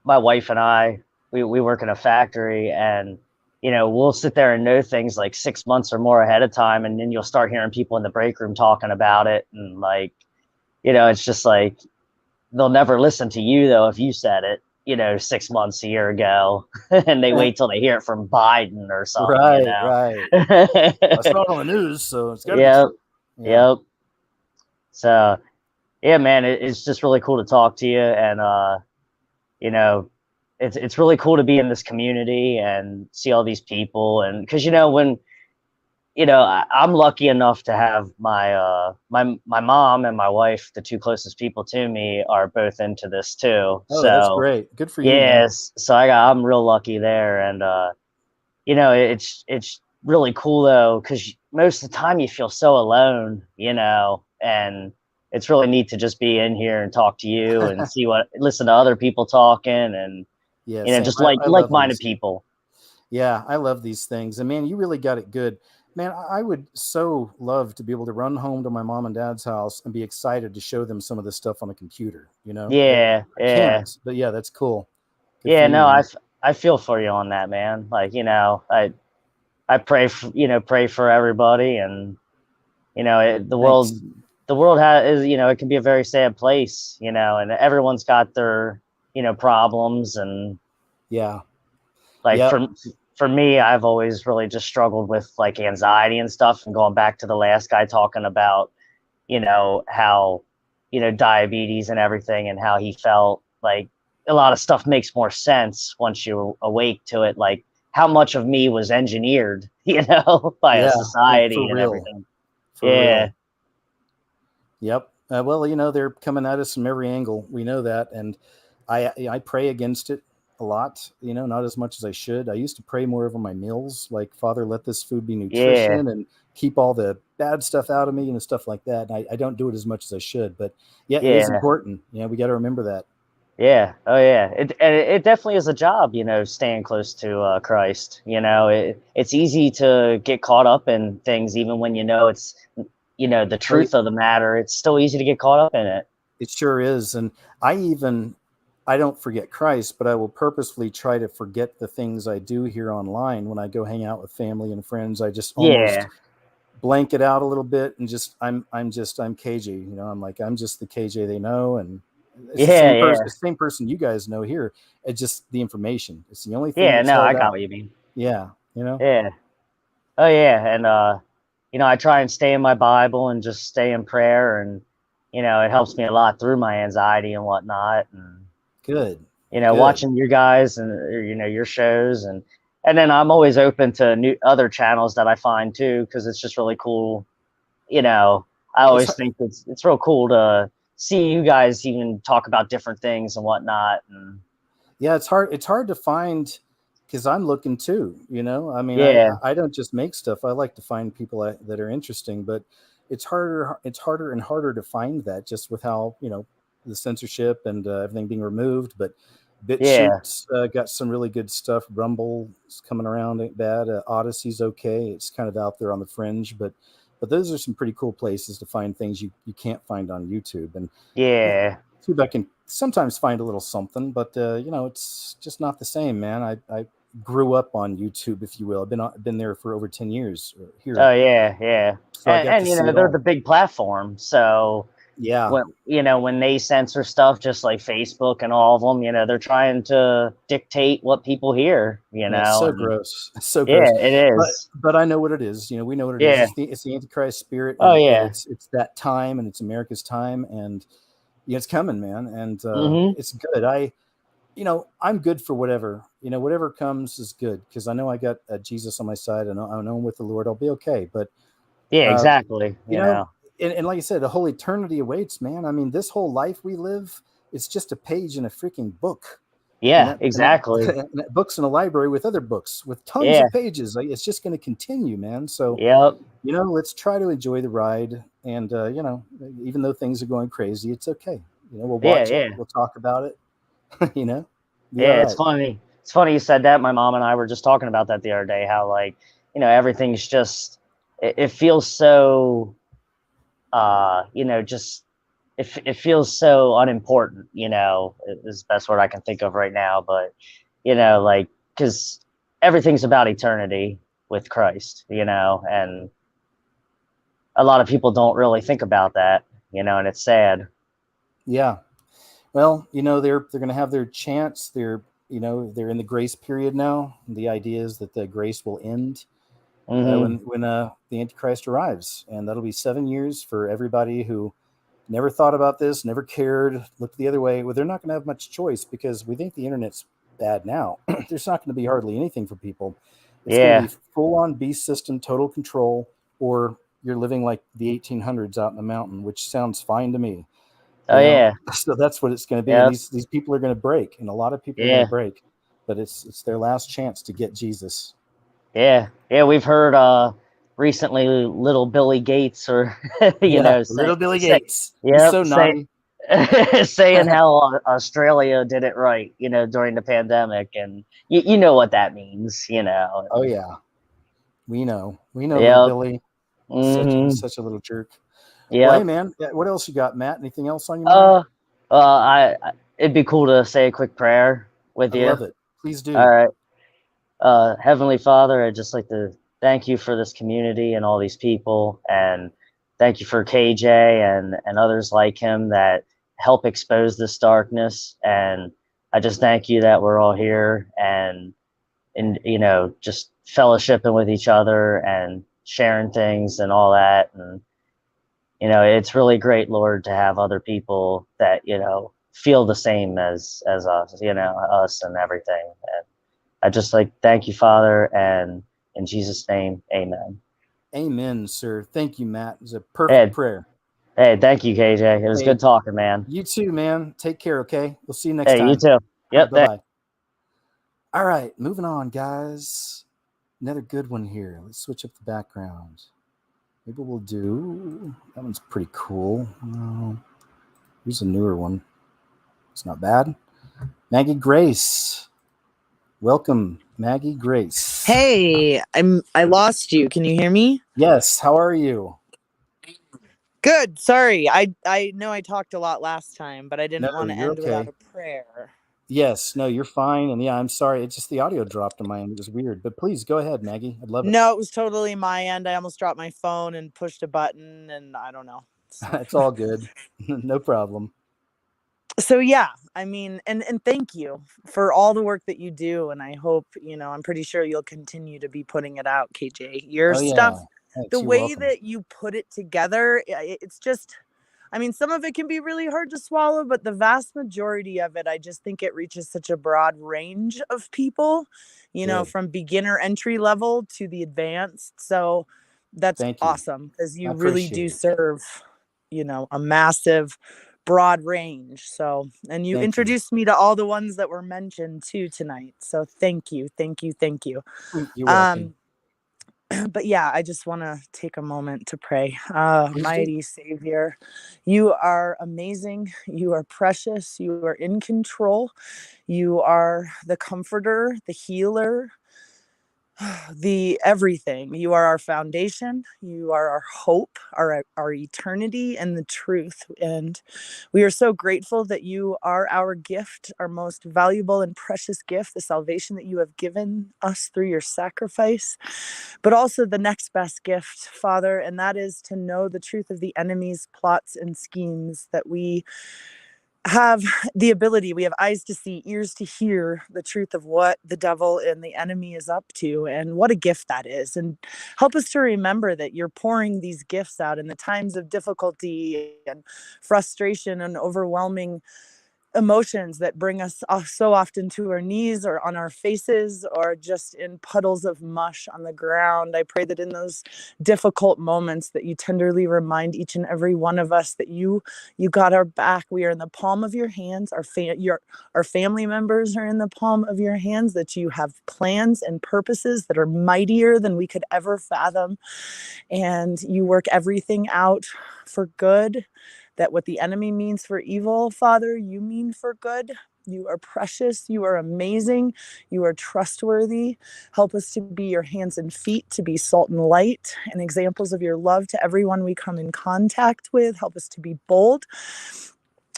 Speaker 16: wife and I, we work in a factory, and we'll sit there and know things like 6 months or more ahead of time, and then you'll start hearing people in the break room talking about it, and it's just like, they'll never listen to you though if you said it 6 months, a year ago, and they wait till they hear it from Biden or something.
Speaker 1: Right. I saw it on the news, so it's gotta be true.
Speaker 16: Yep. So yeah, man, it's just really cool to talk to you, and it's really cool to be in this community and see all these people, and because when I'm lucky enough to have my mom and my wife, the two closest people to me, are both into this too.
Speaker 1: Oh,
Speaker 16: so
Speaker 1: that's great. Good for you.
Speaker 16: Yes. So I'm real lucky there. And, it's really cool though, because most of the time you feel so alone, and it's really neat to just be in here and talk to you and listen to other people talking, and, just like-minded people.
Speaker 1: Yeah. I love these things. And man, you really got it good. Man, I would so love to be able to run home to my mom and dad's house and be excited to show them some of this stuff on a computer,
Speaker 16: Yeah.
Speaker 1: I can't, but yeah, that's cool. Good
Speaker 16: Yeah,
Speaker 1: for you,
Speaker 16: no,
Speaker 1: man.
Speaker 16: I feel for you on that, man. Like, I pray for everybody, and, the world is, it can be a very sad place, and everyone's got their, problems, and
Speaker 1: yeah,
Speaker 16: like for me, I've always really just struggled with like anxiety and stuff. And going back to the last guy talking about, how, diabetes and everything and how he felt, like a lot of stuff makes more sense once you awake to it. Like how much of me was engineered, by a
Speaker 1: Yeah,
Speaker 16: society
Speaker 1: for
Speaker 16: and
Speaker 1: real.
Speaker 16: everything.
Speaker 1: For
Speaker 16: Yeah.
Speaker 1: real. Yep. Well, they're coming at us from every angle. We know that. And I pray against it a lot, not as much as I should. I used to pray more over my meals, like, Father, let this food be nutrition and keep all the bad stuff out of me and stuff like that. And I don't do it as much as I should. But yeah, it is
Speaker 16: Yeah.
Speaker 1: important. We got to remember that.
Speaker 16: Yeah. Oh, yeah. It definitely is a job, staying close to Christ. It's easy to get caught up in things, even when it's, the truth of the matter. It's still easy to get caught up in it.
Speaker 1: It sure is. And I don't forget Christ, but I will purposefully try to forget the things I do here online. When I go hang out with family and friends, I just almost blank it out a little bit and I'm KJ. I'm just the KJ they know, and it's the same person you guys know here. It's just the information. It's the only thing.
Speaker 16: Yeah,
Speaker 1: that's
Speaker 16: no,
Speaker 1: held
Speaker 16: I got
Speaker 1: out.
Speaker 16: what you mean.
Speaker 1: Yeah,
Speaker 16: Yeah. Oh yeah, and I try and stay in my Bible and just stay in prayer, and it helps me a lot through my anxiety and whatnot. And
Speaker 1: good.
Speaker 16: Watching you guys and your shows, and then I'm always open to new other channels that I find too, because it's just really cool. I always think it's real cool to see you guys even talk about different things and whatnot. And
Speaker 1: yeah, it's hard to find, because I'm looking too. I don't just make stuff. I like to find people that are interesting, but it's harder and harder to find that, just with how the censorship and everything being removed. But BitChute's got some really good stuff. Rumble's coming around, ain't bad. Odyssey's okay. It's kind of out there on the fringe, but those are some pretty cool places to find things you can't find on YouTube. And YouTube, I can sometimes find a little something, but it's just not the same, man. I grew up on YouTube, if you will. I've been there for over 10 years here.
Speaker 16: Oh yeah.
Speaker 1: So
Speaker 16: and they're the big platform, so
Speaker 1: yeah,
Speaker 16: when they censor stuff, just like Facebook and all of them, they're trying to dictate what people hear.
Speaker 1: It's so gross. It's so gross.
Speaker 16: Yeah, it is.
Speaker 1: But I know what it is. We know what it is. It's the Antichrist spirit.
Speaker 16: Oh
Speaker 1: and,
Speaker 16: yeah.
Speaker 1: And it's that time, and it's America's time, and it's coming, man. And it's good. I'm good for whatever. Whatever comes is good, because I know I got Jesus on my side. I know I'm with the Lord. I'll be okay. But
Speaker 16: exactly.
Speaker 1: And like I said, a whole eternity awaits, man. I mean, this whole life we live, it's just a page in a freaking book.
Speaker 16: Yeah, exactly.
Speaker 1: And books in a library with other books with tons of pages. It's just going to continue, man. So, let's try to enjoy the ride. And, even though things are going crazy, it's okay. We'll watch it. We'll talk about it.
Speaker 16: It's funny. It's funny you said that. My mom and I were just talking about that the other day, how everything's just, it feels so, it feels so unimportant, is the best word I can think of right now. But, because everything's about eternity with Christ, and a lot of people don't really think about that, and it's sad.
Speaker 1: Yeah. Well, they're going to have their chance. They're in the grace period now. The idea is that the grace will end when the Antichrist arrives, and that'll be 7 years for everybody who never thought about this, never cared, looked the other way. Well, they're not going to have much choice, because we think the internet's bad now. There's not going to be hardly anything for people. It's going to be full-on beast system, total control, or you're living like the 1800s out in the mountain, which sounds fine to me. So that's what it's going to be. And these people are going to break, and a lot of people are going to break, but it's their last chance to get Jesus.
Speaker 16: Yeah, we've heard recently little Billy Gates, or
Speaker 1: little Billy Gates. He's so naughty.
Speaker 16: Saying how Australia did it right, during the pandemic, and you know what that means,
Speaker 1: Oh yeah, we know little Billy. Such a little jerk.
Speaker 16: Yeah.
Speaker 1: Well, hey man, what else you got, Matt? Anything else on your mind?
Speaker 16: It'd be cool to say a quick prayer with you.
Speaker 1: I love it. Please do.
Speaker 16: All right. Heavenly Father, I'd just like to thank you for this community and all these people, and thank you for KJ and others like him that help expose this darkness. And I just thank you that we're all here, and and just fellowshipping with each other and sharing things and all that. And it's really great, Lord, to have other people that feel the same as us, us and everything. And I just thank you, Father, and in Jesus' name, amen.
Speaker 1: Amen, sir. Thank you, Matt. It was a perfect prayer.
Speaker 16: Hey, thank you, KJ. It was good talking, man.
Speaker 1: You too, man. Take care, okay? We'll see you next time.
Speaker 16: Hey, you too. Yep.
Speaker 1: Bye-bye. All right, moving on, guys. Another good one here. Let's switch up the background. Maybe we'll do... That one's pretty cool. Here's a newer one. It's not bad. Maggie Grace. Welcome, Maggie Grace.
Speaker 12: Hey, I lost you. Can you hear me?
Speaker 1: Yes. How are you?
Speaker 12: Good. Sorry. I know I talked a lot last time, but I didn't want to
Speaker 1: you're
Speaker 12: end
Speaker 1: okay.
Speaker 12: without a prayer.
Speaker 1: Yes. No, you're fine. And yeah, I'm sorry. It's just the audio dropped on my end. It was weird. But please go ahead, Maggie. I'd love it.
Speaker 12: No, it was totally my end. I almost dropped my phone and pushed a button, and I don't know.
Speaker 1: It's all good. No problem.
Speaker 12: So yeah, I mean, and thank you for all the work that you do, and I hope I'm pretty sure you'll continue to be putting it out, KJ. Your stuff,
Speaker 1: Thanks,
Speaker 12: the
Speaker 1: you're
Speaker 12: way
Speaker 1: welcome.
Speaker 12: that you put it together, it's just, I mean, some of it can be really hard to swallow, but the vast majority of it, I just think it reaches such a broad range of people, from beginner entry level to the advanced. So that's awesome, because you really do serve, a massive broad range. So, and you introduced me to all the ones that were mentioned too tonight. So thank you.
Speaker 1: You're welcome.
Speaker 12: But yeah, I just want to take a moment to pray. Mighty Savior, you are amazing. You are precious. You are in control. You are the comforter, the healer, the everything. You are our foundation. You are our hope, our eternity, and the truth. And we are so grateful that you are our gift, our most valuable and precious gift, the salvation that you have given us through your sacrifice, but also the next best gift, Father, and that is to know the truth of the enemy's plots and schemes, that we have the ability, we have eyes to see, ears to hear the truth of what the devil and the enemy is up to, and what a gift that is. And help us to remember that you're pouring these gifts out in the times of difficulty and frustration and overwhelming emotions that bring us so often to our knees or on our faces or just in puddles of mush on the ground. I pray that in those difficult moments that you tenderly remind each and every one of us that you got our back. We are in the palm of your hands. Our family members are in the palm of your hands, that you have plans and purposes that are mightier than we could ever fathom. And you work everything out for good, that what the enemy means for evil, Father, you mean for good. You are precious. You are amazing. You are trustworthy. Help us to be your hands and feet, to be salt and light and examples of your love to everyone we come in contact with. Help us to be bold.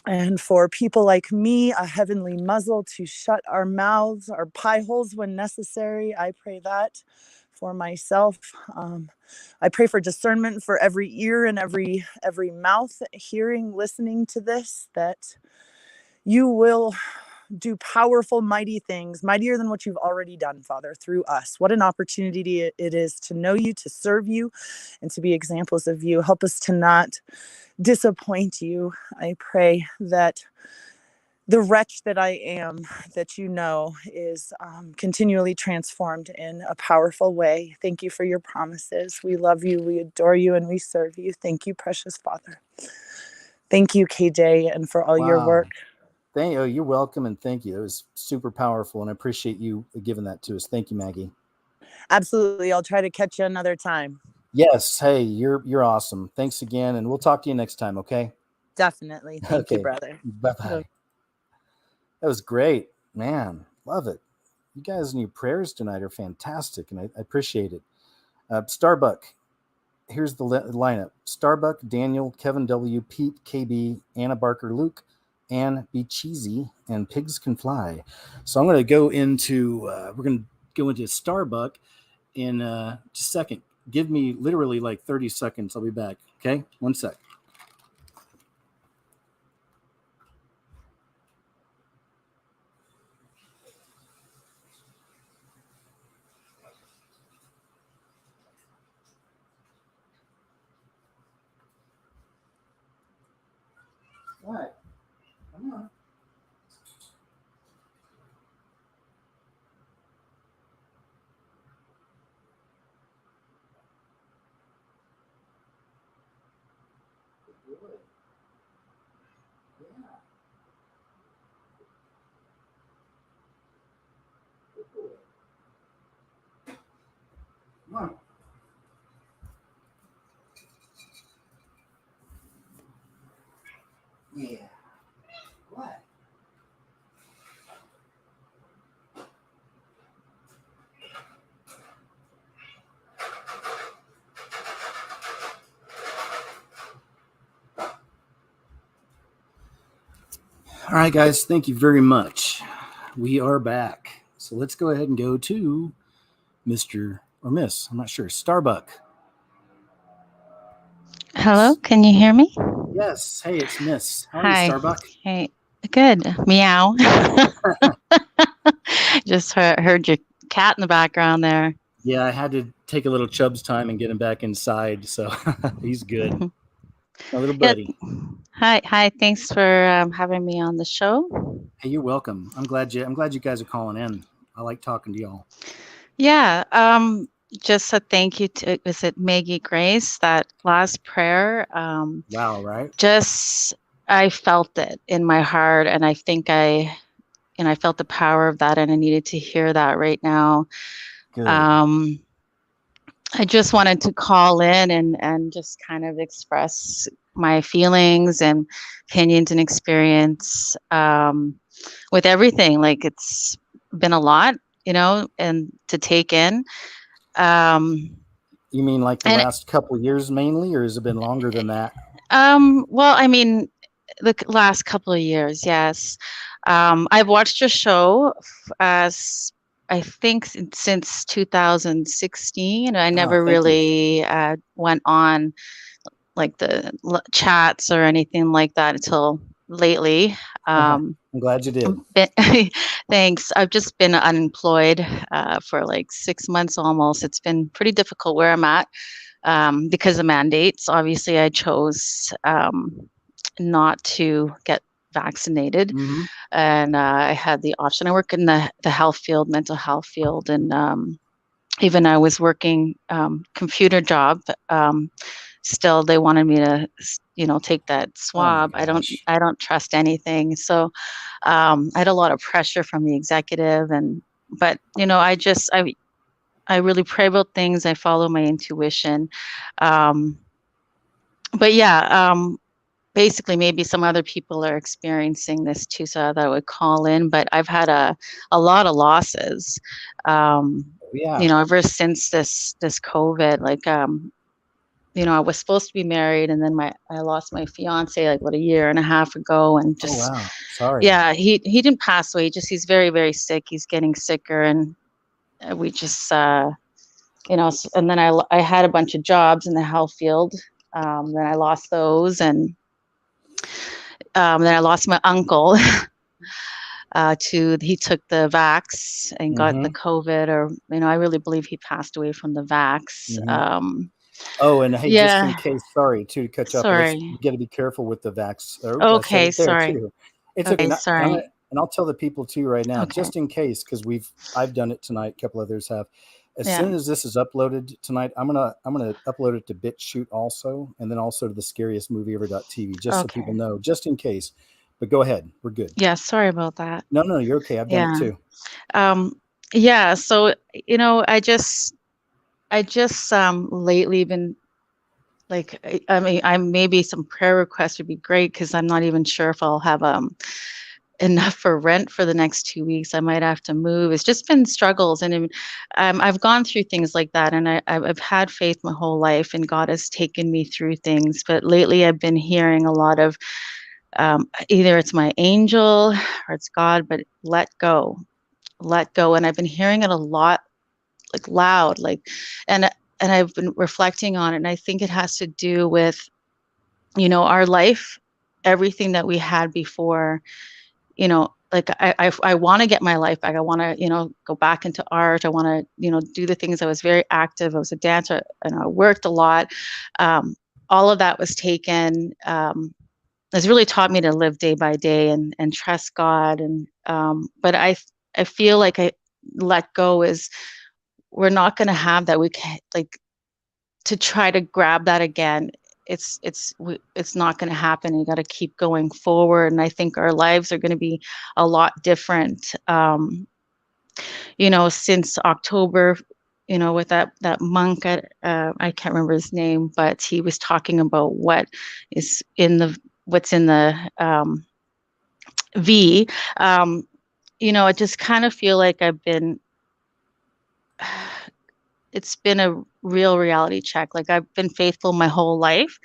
Speaker 12: And for people like me, a heavenly muzzle to shut our mouths, our pie holes when necessary. I pray that for myself. I pray for discernment for every ear and every mouth hearing, listening to this, that you will do powerful, mighty things, mightier than what you've already done, Father, through us. What an opportunity it is to know you, to serve you, and to be examples of you. Help us to not disappoint you. I pray that the wretch that I am, that is continually transformed in a powerful way. Thank you for your promises. We love you, we adore you, and we serve you. Thank you, precious Father. Thank you, KJ, and for all your work.
Speaker 1: You're welcome, and thank you. It was super powerful, and I appreciate you giving that to us. Thank you, Maggie.
Speaker 12: Absolutely. I'll try to catch you another time.
Speaker 1: Yes. Hey, you're awesome. Thanks again, and we'll talk to you next time, okay?
Speaker 12: Definitely. Thank you, brother.
Speaker 1: Bye-bye. That was great. Man, love it. You guys and your prayers tonight are fantastic, and I appreciate it. Starbuck, here's the lineup. Starbuck, Daniel, Kevin W., Pete, KB, Anna Barker, Luke, Ann Be Cheesy, and Pigs Can Fly. So I'm going to go into, Starbuck in just a second. Give me literally like 30 seconds. I'll be back. Okay? 1 sec. What? Come on. Come on. Yeah. What? All right, guys. Thank you very much. We are back. So let's go ahead and go to Mr. or Miss. I'm not sure. Starbuck.
Speaker 17: Hello, can you hear me?
Speaker 1: Yes. Hey, it's Miss. How are you,
Speaker 17: Hi.
Speaker 1: Starbuck?
Speaker 17: Hey, good. Meow. Just heard your cat in the background there.
Speaker 1: Yeah, I had to take a little Chubb's time and get him back inside, so he's good. My little
Speaker 17: Yeah.
Speaker 1: buddy.
Speaker 17: Hi. Thanks for having me on the show.
Speaker 1: Hey, you're welcome. I'm glad you guys are calling in. I like talking to y'all.
Speaker 17: Yeah. Just a thank you to, was it Maggie Grace? That last prayer.
Speaker 1: Wow, right?
Speaker 17: Just I felt it in my heart, and I think I felt the power of that, and I needed to hear that right now.
Speaker 1: Good.
Speaker 17: I just wanted to call in and just kind of express my feelings and opinions and experience with everything. Like, it's been a lot, and to take in.
Speaker 1: You mean like the last couple of years mainly, or has it been longer than that?
Speaker 17: Well, I mean, the last couple of years, yes. I've watched your show as I think since 2016. I never really went on like the chats or anything like that until lately.
Speaker 1: I'm glad you did.
Speaker 17: Thanks. I've just been unemployed for like 6 months almost. It's been pretty difficult where I'm at because of mandates. Obviously, I chose not to get vaccinated, and I had the option. I work in the health field, mental health field, and even I was working computer job. Still, they wanted me to, take that swab. I don't trust anything. So I had a lot of pressure from the executive, but I really pray about things. I follow my intuition. But yeah, basically maybe some other people are experiencing this too, so I thought I would call in. But I've had a lot of losses. Ever since this COVID, like I was supposed to be married, and then I lost my fiance like a year and a half ago, and just
Speaker 1: oh wow, sorry.
Speaker 17: Yeah, he didn't pass away. He's very, very sick. He's getting sicker, and we just and then I had a bunch of jobs in the health field. Then I lost those, and then I lost my uncle. He took the vax and got the COVID, or I really believe he passed away from the vax.
Speaker 1: Oh, and hey, just in case, sorry to cut you off.
Speaker 17: Sorry.
Speaker 1: You got to be careful with the vax.
Speaker 17: Okay, sorry.
Speaker 1: Too. It's okay.
Speaker 17: Sorry.
Speaker 1: And I'll tell the people too right now, just in case, because I've done it tonight. A couple others have. As soon as this is uploaded tonight, I'm gonna upload it to BitChute also, and then also to the scariestmovieever.tv, just so people know, just in case. But go ahead, we're good.
Speaker 17: Yeah, sorry about that.
Speaker 1: No, you're okay. I've done it too.
Speaker 17: Yeah. So I just lately been like, I mean, maybe some prayer requests would be great, because I'm not even sure if I'll have enough for rent for the next 2 weeks. I might have to move. It's just been struggles, and I've gone through things like that, and I've had faith my whole life, and God has taken me through things. But lately, I've been hearing a lot of either it's my angel or it's God, but let go, and I've been hearing it a lot, like loud, and I've been reflecting on it, and I think it has to do with our life, everything that we had before. Like I want to get my life back. I want to go back into art. I want to do the things. I was very active. I was a dancer, and I worked a lot. All of that was taken, has really taught me to live day by day and trust God. And but I feel like I let go is we're not going to have that. We can't, like, to try to grab that again. It's not going to happen. You got to keep going forward. And I think our lives are going to be a lot different. Since October, with that monk at, I can't remember his name, but he was talking about what's in the V. I just kind of feel like it's been a real reality check. Like, I've been faithful my whole life.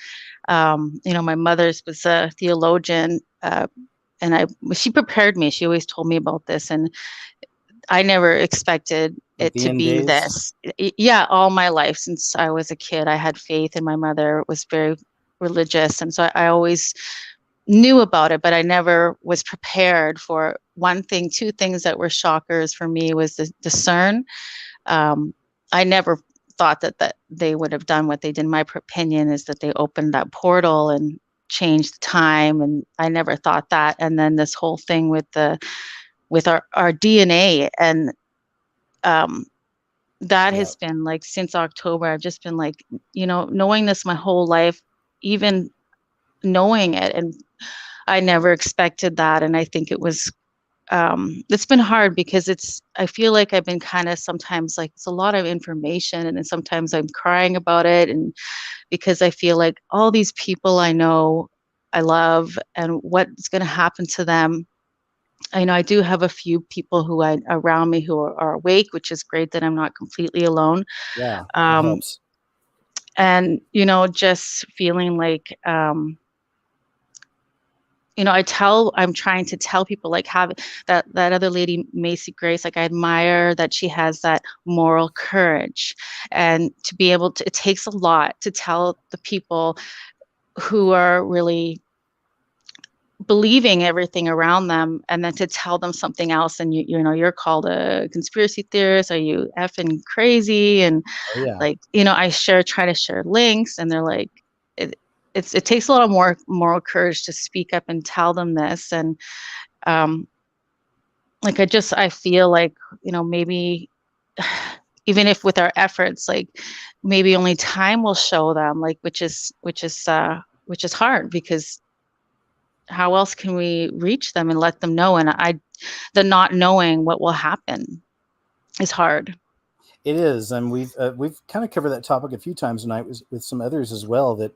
Speaker 17: My mother's was a theologian, and she prepared me. She always told me about this, and I never expected
Speaker 1: Like
Speaker 17: it
Speaker 1: the
Speaker 17: to
Speaker 1: end
Speaker 17: be
Speaker 1: days?
Speaker 17: this. Yeah, all my life since I was a kid, I had faith, and my mother was very religious, and so I always knew about it, but I never was prepared for one thing. Two things that were shockers for me was the discern. I never thought that they would have done what they did. My opinion is that they opened that portal and changed the time, and I never thought that. And then this whole thing with our DNA, and that has been like since October. I've just been like, knowing this my whole life, even knowing it, and I never expected that. And I think it's been hard because I feel like I've been kind of sometimes like, it's a lot of information, and then sometimes I'm crying about it. And because I feel like all these people I know, I love, and what's going to happen to them. I know I do have a few people around me who are awake, which is great that I'm not completely alone.
Speaker 1: Yeah, that helps.
Speaker 17: And, just feeling like, I'm trying to tell people, like, have that other lady, Maggie Grace, like, I admire that she has that moral courage, and to be able to, it takes a lot to tell the people who are really believing everything around them, and then to tell them something else. And you're called a conspiracy theorist. Are you effing crazy? And
Speaker 1: Oh, yeah.
Speaker 17: like, I try to share links, and they're like, it takes a lot of more moral courage to speak up and tell them this. And like, I feel like, maybe even if with our efforts, like, maybe only time will show them, like, which is hard, because how else can we reach them and let them know? And the not knowing what will happen is hard.
Speaker 1: It is, and we've kind of covered that topic a few times tonight with some others as well. That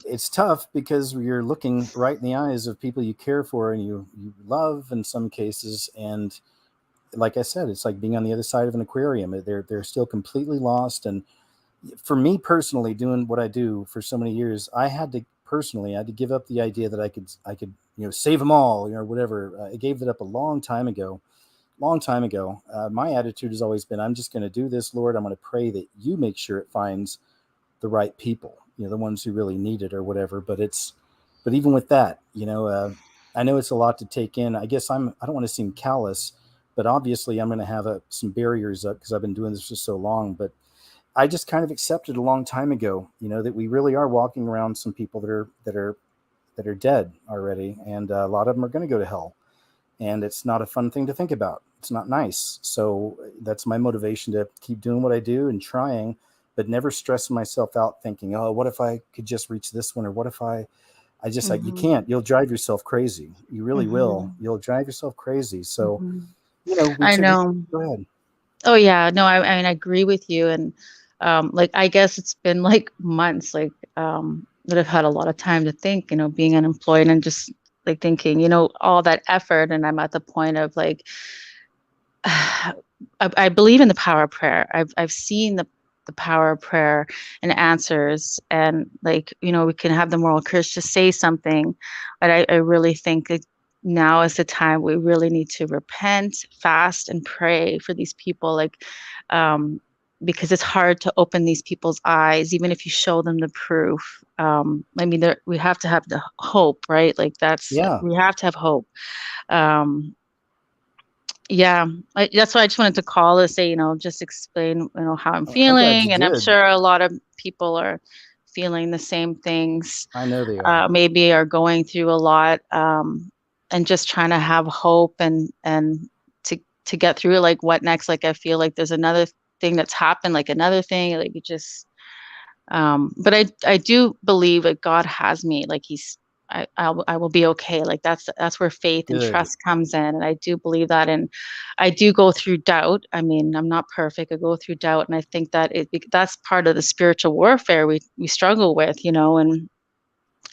Speaker 1: it's tough because you're looking right in the eyes of people you care for and you love in some cases, and like I said, it's like being on the other side of an aquarium. They're still completely lost. And for me personally, doing what I do for so many years, I had to give up the idea that I could save them all, or whatever. I gave it up a long time ago. My attitude has always been, I'm just going to do this, Lord. I'm going to pray that you make sure it finds the right people, the ones who really need it or whatever. But even with that, I know it's a lot to take in. I guess I don't want to seem callous, but obviously I'm going to have some barriers up because I've been doing this for so long. But I just kind of accepted a long time ago, that we really are walking around some people that are dead already, and a lot of them are going to go to hell, and it's not a fun thing to think about. It's not nice. So that's my motivation to keep doing what I do and trying, but never stressing myself out thinking, oh, what if I could just reach this one, or what if I just like, you can't. You'll drive yourself crazy. You really will. You'll drive yourself crazy. So
Speaker 17: I know.
Speaker 1: Go ahead.
Speaker 17: Oh yeah, no, I mean, I agree with you. And like, I guess it's been like months, like, that I've had a lot of time to think, being unemployed, and just like thinking, all that effort. And I'm at the point of like, I believe in the power of prayer. I've seen the power of prayer and answers, and like, we can have the moral courage to say something. But I really think that now is the time we really need to repent, fast, and pray for these people, like, because it's hard to open these people's eyes, even if you show them the proof. I mean, we have to have the hope, right? Like, we have to have hope. Yeah, that's why I just wanted to call to say, just explain, how I'm feeling. And I'm sure a lot of people are feeling the same things.
Speaker 1: I know they are.
Speaker 17: Maybe are going through a lot, and just trying to have hope and to get through. Like, what next? Like, I feel like there's another thing that's happened, like another thing, like it just. But I do believe that God has me. Like I will be okay. Like that's where faith and
Speaker 1: Good.
Speaker 17: trust comes in, and I do believe that. And I do go through doubt. I mean, I'm not perfect. I go through doubt, and I think that that's part of the spiritual warfare we struggle with, and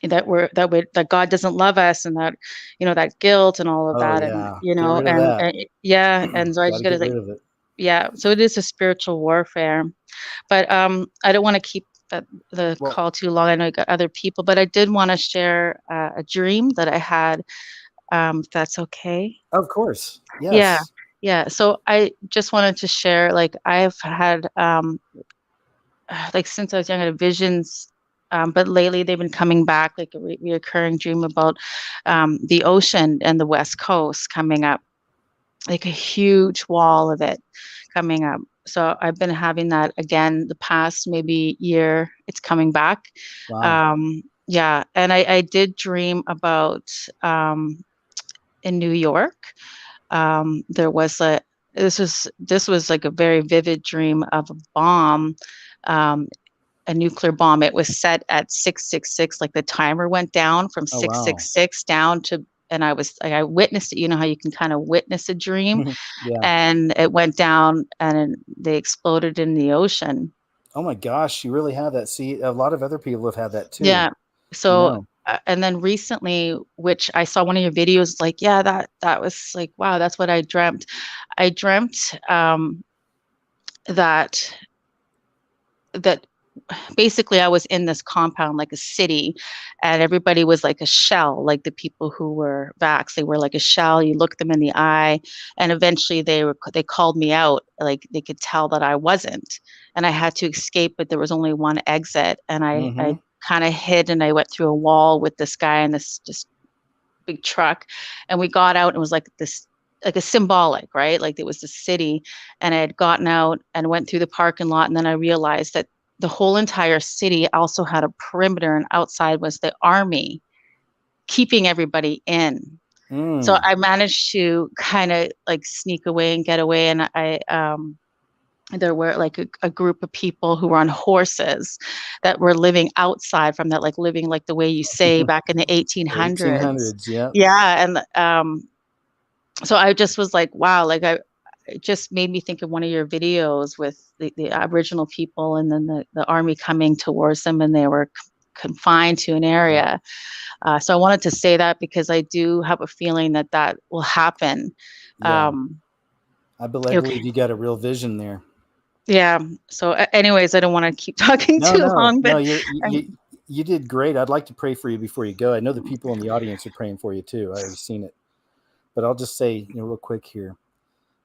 Speaker 17: that God doesn't love us, and that that guilt and all of
Speaker 1: Oh
Speaker 17: that, and
Speaker 1: yeah. Get rid of that.
Speaker 17: and yeah, and so I
Speaker 1: Got
Speaker 17: just
Speaker 1: to
Speaker 17: gotta
Speaker 1: get rid of it.
Speaker 17: yeah. So it is a spiritual warfare, but I don't want to keep the call too long. I know you got other people, but I did want to share a dream that I had, if that's okay.
Speaker 1: Of course. Yes.
Speaker 17: Yeah. Yeah. So I just wanted to share, like, I've had, like, since I was young, I had visions, but lately they've been coming back, like a reoccurring dream about the ocean and the West Coast coming up, like a huge wall of it coming up. So I've been having that again the past maybe year. It's coming back.
Speaker 1: Wow.
Speaker 17: Yeah. And I did dream about in New York. There was this was like a very vivid dream of a bomb, a nuclear bomb. It was set at 666, like the timer went down from
Speaker 1: Oh wow.
Speaker 17: 666 down to, and I witnessed it. You know how you can kind of witness a dream,
Speaker 1: Yeah.
Speaker 17: and it went down and they exploded in the ocean.
Speaker 1: Oh my gosh, you really have that. See, a lot of other people have had that too.
Speaker 17: Yeah. So, and then recently, which I saw one of your videos, like, yeah, that was like, wow, that's what I dreamt. I dreamt that basically I was in this compound, like a city, and everybody was like a shell, like the people who were vaxxed, they were like a shell. You look them in the eye, and eventually they called me out, like they could tell that I wasn't, and I had to escape, but there was only one exit, and I kind of hid, and I went through a wall with this guy and this just big truck, and we got out, and it was like this, like a symbolic, right? Like it was the city, and I had gotten out and went through the parking lot, and then I realized that the whole entire city also had a perimeter, and outside was the army keeping everybody in. So I managed to kind of like sneak away and get away, and there were like a group of people who were on horses that were living outside from that, like living like the way you say back in the 1800s.
Speaker 1: 1800s, yeah.
Speaker 17: Yeah, and so I just was like, wow, like it just made me think of one of your videos with the Aboriginal people, and then the army coming towards them, and they were confined to an area. So I wanted to say that because I do have a feeling that will happen.
Speaker 1: Yeah. I believe you got a real vision there.
Speaker 17: Yeah. So anyways, I don't want to keep talking too long. But
Speaker 1: no, you did great. I'd like to pray for you before you go. I know the people in the audience are praying for you too. I've seen it. But I'll just say, real quick here.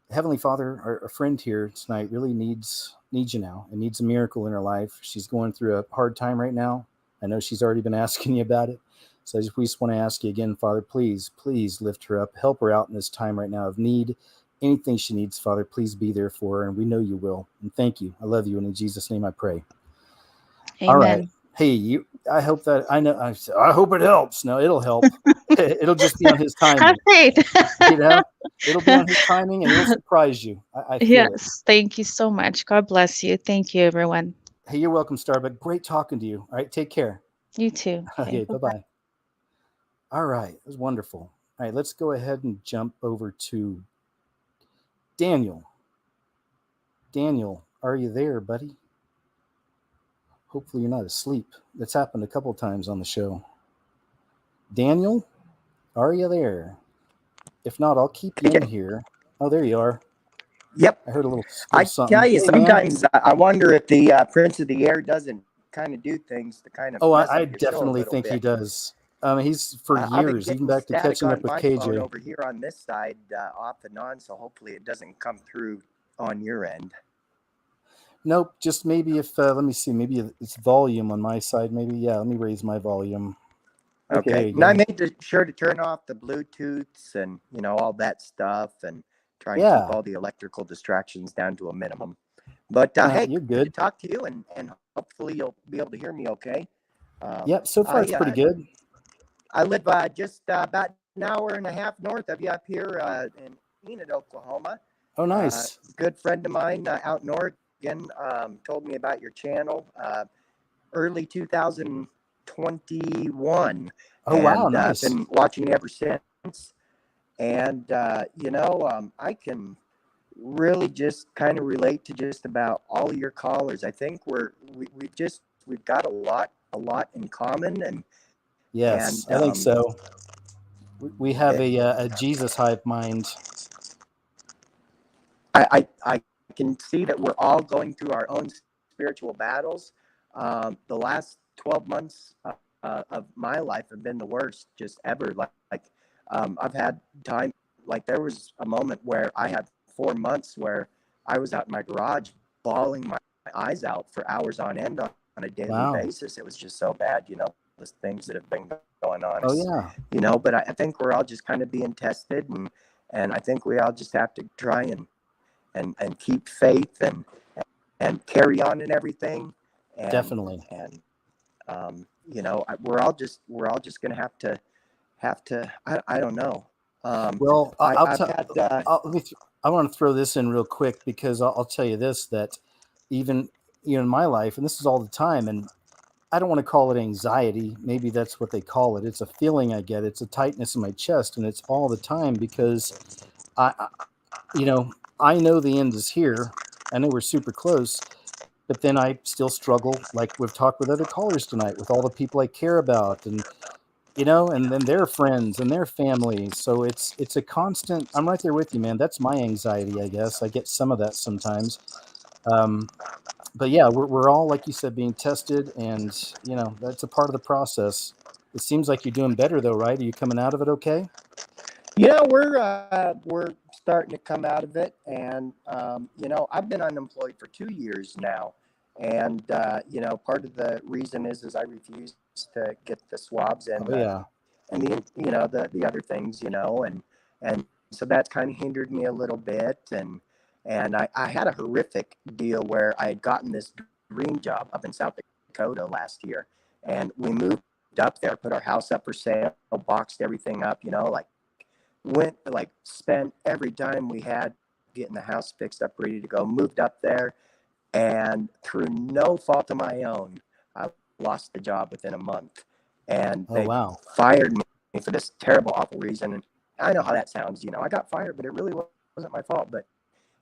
Speaker 1: Heavenly Father, our friend here tonight really needs you now and needs a miracle in her life. She's going through a hard time right now. I know she's already been asking you about it. So we just want to ask you again, Father, please lift her up. Help her out in this time right now of need. Anything she needs, Father, please be there for her. And we know you will. And thank you. I love you. And in Jesus' name I pray.
Speaker 17: Amen.
Speaker 1: All right. Hey, I hope that I hope it helps. No, it'll help. It'll just be on his timing.
Speaker 17: Have faith.
Speaker 1: It'll be on his timing, and it'll surprise you. I feel
Speaker 17: yes.
Speaker 1: it.
Speaker 17: Thank you so much. God bless you. Thank you, everyone.
Speaker 1: Hey, you're welcome, Starbuck. Great talking to you. All right. Take care.
Speaker 17: You too.
Speaker 1: Okay. Bye-bye. All right. It was wonderful. All right. Let's go ahead and jump over to Daniel. Daniel, are you there, buddy? Hopefully you're not asleep. That's happened a couple times on the show. Daniel, are you there? If not, I'll keep you in here. Oh, there you are.
Speaker 18: Yep.
Speaker 1: I heard a little something.
Speaker 18: Tell you,
Speaker 1: Hey,
Speaker 18: sometimes I wonder if the Prince of the Air doesn't kind of do things to kind of.
Speaker 1: Oh,
Speaker 18: mess
Speaker 1: I
Speaker 18: up your show a
Speaker 1: definitely
Speaker 18: little
Speaker 1: think
Speaker 18: bit.
Speaker 1: he does. He's for
Speaker 18: I've been
Speaker 1: years, even
Speaker 18: getting
Speaker 1: back to
Speaker 18: static
Speaker 1: catching
Speaker 18: on
Speaker 1: up with
Speaker 18: my phone
Speaker 1: KJ.
Speaker 18: over here on this side, off and on, so hopefully it doesn't come through on your end.
Speaker 1: Nope, just maybe if, let me see, maybe it's volume on my side. Maybe, yeah, let me raise my volume.
Speaker 18: Okay. And I made sure to turn off the Bluetooths and, all that stuff and try and keep all the electrical distractions down to a minimum. But hey,
Speaker 1: you're
Speaker 18: good to talk to you and hopefully you'll be able to hear me okay.
Speaker 1: Yep, so far it's pretty good.
Speaker 18: I live just about an hour and a half north of you up here in Enid, Oklahoma.
Speaker 1: Oh, nice.
Speaker 18: Good friend of mine out in Oregon told me about your channel early 2021.
Speaker 1: Oh, wow,
Speaker 18: and
Speaker 1: nice.
Speaker 18: I've been watching ever since. And, I can really just kind of relate to just about all of your callers. I think we've got a lot in common. And
Speaker 1: yes, I think so. We have a Jesus hype mind.
Speaker 18: I can see that we're all going through our own spiritual battles. The last 12 months of my life have been the worst just ever. I've had time, like there was a moment where I had 4 months where I was out in my garage bawling my eyes out for hours on end on a daily basis. It was just so bad, the things that have been going on.
Speaker 1: Oh, yeah.
Speaker 18: But I think we're all just kind of being tested, and I think we all just have to try and keep faith and carry on and everything. And,
Speaker 1: definitely.
Speaker 18: And we're all just gonna have to I don't know.
Speaker 1: Well, I want to throw this in real quick because I'll tell you this, that even in my life, and this is all the time, and I don't want to call it anxiety. Maybe that's what they call it. It's a feeling I get. It's a tightness in my chest, and it's all the time because I know the end is here. I know we're super close, but then I still struggle, like we've talked with other callers tonight, with all the people I care about, and and then their friends and their families. So it's a constant. I'm right there with you, man. That's my anxiety, I guess. I get some of that sometimes. But yeah, we're all, like you said, being tested, and that's a part of the process. It seems like you're doing better though, right? Are you coming out of it okay?
Speaker 18: We're starting to come out of it, and I've been unemployed for 2 years now, and part of the reason is I refuse to get the swabs and and the other things, and so that's kind of hindered me a little bit, and I had a horrific deal where I had gotten this dream job up in South Dakota last year, and we moved up there, put our house up for sale, boxed everything up, spent every dime we had getting the house fixed up, ready to go, moved up there, and through no fault of my own, I lost the job within a month, and they fired me for this terrible, awful reason. And I know how that sounds, I got fired, but it really wasn't my fault, but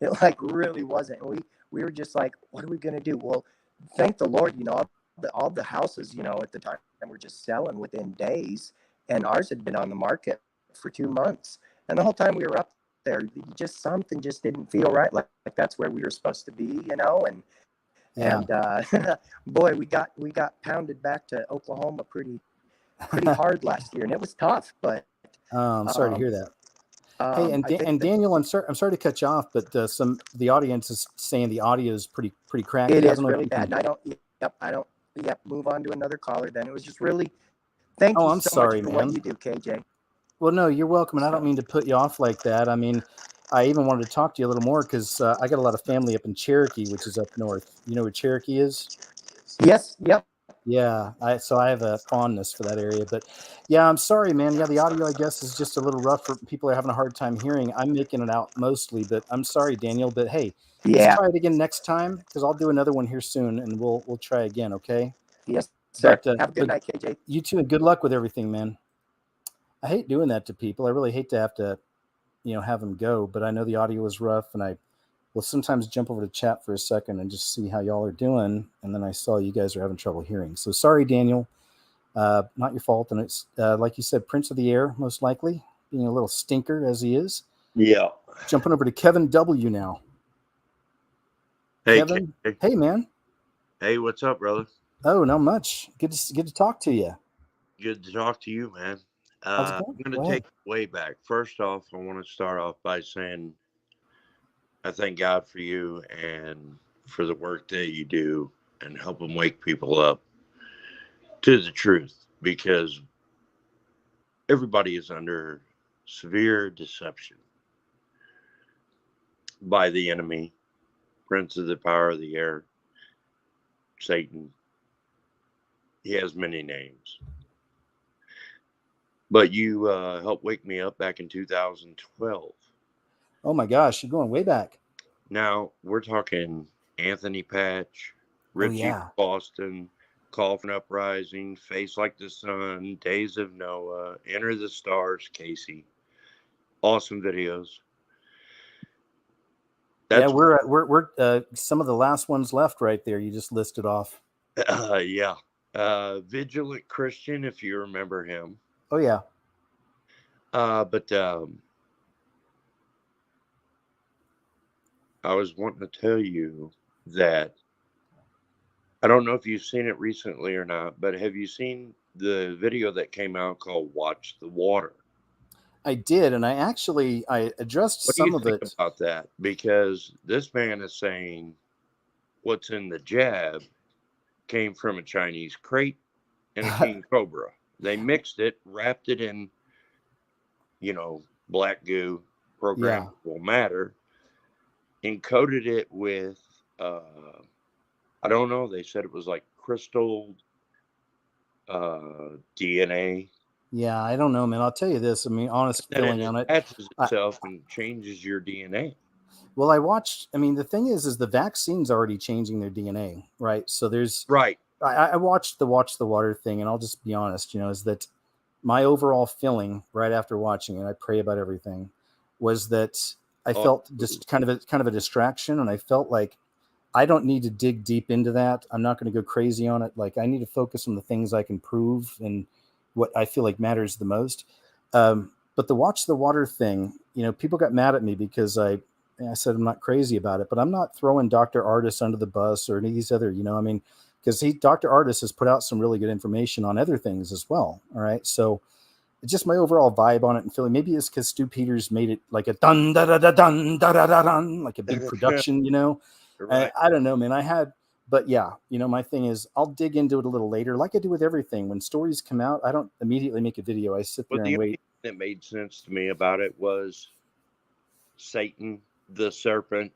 Speaker 18: it really wasn't. And we were just like, what are we going to do? Well, thank the Lord, all the houses, at the time were just selling within days, and ours had been on the market for 2 months. And the whole time we were up there, something just didn't feel right. Like that's where we were supposed to be, and boy, we got pounded back to Oklahoma pretty hard last year, and it was tough, but
Speaker 1: I'm sorry to hear that. Hey, and Daniel, I'm sorry to cut you off, but the audience is saying the audio is pretty cracked.
Speaker 18: It is really bad. And I don't move on to another caller then. It was just really thank you
Speaker 1: I'm
Speaker 18: so
Speaker 1: sorry,
Speaker 18: much for
Speaker 1: man.
Speaker 18: what you do, KJ.
Speaker 1: Well, no, you're welcome, and I don't mean to put you off like that. I mean, I even wanted to talk to you a little more because I got a lot of family up in Cherokee, which is up north. You know where Cherokee is?
Speaker 18: Yes. Yep.
Speaker 1: Yeah. So I have a fondness for that area. But yeah, I'm sorry, man. Yeah, the audio, I guess, is just a little rough for people who are having a hard time hearing. I'm making it out mostly, but I'm sorry, Daniel. But hey, let's try it again next time because I'll do another one here soon, and we'll try again. Okay?
Speaker 18: Yes, sir.
Speaker 1: But,
Speaker 18: have a good night, KJ.
Speaker 1: You too, and good luck with everything, man. I hate doing that to people. I really hate to have to, have them go, but I know the audio is rough, and I will sometimes jump over to chat for a second and just see how y'all are doing. And then I saw you guys are having trouble hearing. So sorry, Daniel, not your fault. And it's like you said, Prince of the Air, most likely being a little stinker as he is.
Speaker 19: Yeah.
Speaker 1: Jumping over to Kevin W now.
Speaker 19: Hey,
Speaker 1: Kevin. Hey, man.
Speaker 19: Hey, what's up, brother?
Speaker 1: Oh, not much. Good to talk to you.
Speaker 19: Good to talk to you, man.
Speaker 1: How's it
Speaker 19: I'm
Speaker 1: going?
Speaker 19: going to take it way back. First off, I want to start off by saying I thank God for you and for the work that you do and help them wake people up to the truth, because everybody is under severe deception by the enemy, prince of the power of the air, Satan. He has many names. But you helped wake me up back in 2012.
Speaker 1: Oh my gosh, you're going way back.
Speaker 19: Now we're talking Anthony Patch,
Speaker 1: Oh
Speaker 19: Richie
Speaker 1: yeah.
Speaker 19: Boston, Call for an Uprising, Face Like the Sun, Days of Noah, Enter the Stars, Casey. Awesome videos.
Speaker 1: Yeah, we're some of the last ones left right there. You just listed off.
Speaker 19: Yeah. Vigilant Christian, if you remember him.
Speaker 1: Oh yeah.
Speaker 19: But I was wanting to tell you that I don't know if you've seen it recently or not, but have you seen the video that came out called Watch the Water?
Speaker 1: I did, and I addressed
Speaker 19: What do
Speaker 1: some
Speaker 19: you
Speaker 1: of
Speaker 19: think
Speaker 1: it.
Speaker 19: about that? Because this man is saying what's in the jab came from a Chinese crate and a king cobra. They mixed it, wrapped it in, black goo, programmable matter, encoded it with, I don't know, they said it was like crystal DNA.
Speaker 1: Yeah, I don't know, man. I'll tell you this. I mean, honest
Speaker 19: And
Speaker 1: feeling
Speaker 19: it
Speaker 1: on it.
Speaker 19: attaches itself and changes your DNA.
Speaker 1: Well, I mean, the thing is the vaccine's already changing their DNA, right? So there's
Speaker 19: right.
Speaker 1: I watched the Watch the Water thing, and I'll just be honest, is that my overall feeling right after watching it, I pray about everything, was that I felt just kind of a distraction, and I felt like I don't need to dig deep into that. I'm not going to go crazy on it. Like, I need to focus on the things I can prove and what I feel like matters the most. But the Watch the Water thing, people got mad at me because I said I'm not crazy about it, but I'm not throwing Dr. Artis under the bus or any of these other, because Dr. Artis has put out some really good information on other things as well. All right. So it's just my overall vibe on it and feeling. Maybe it's because Stu Peters made it like a dun da da da dun da da da dun, like a big production,
Speaker 19: Right.
Speaker 1: I don't know, man. But yeah, my thing is I'll dig into it a little later, like I do with everything. When stories come out, I don't immediately make a video. I sit there and wait.
Speaker 19: The only thing that made sense to me about it was Satan, the serpent,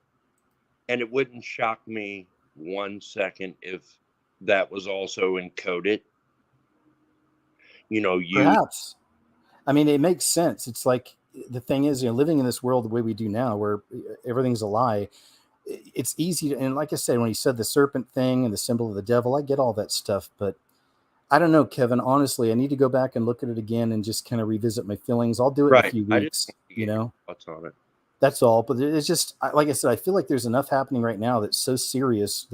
Speaker 19: and it wouldn't shock me 1 second if that was also encoded.
Speaker 1: Perhaps. I mean, it makes sense. It's like the thing is, living in this world the way we do now, where everything's a lie. It's easy to, and like I said, when he said the serpent thing and the symbol of the devil, I get all that stuff, but I don't know, Kevin. Honestly, I need to go back and look at it again and just kind of revisit my feelings. I'll do it in a few weeks.
Speaker 19: What's on it?
Speaker 1: That's all. But it's just, like I said, I feel like there's enough happening right now that's so serious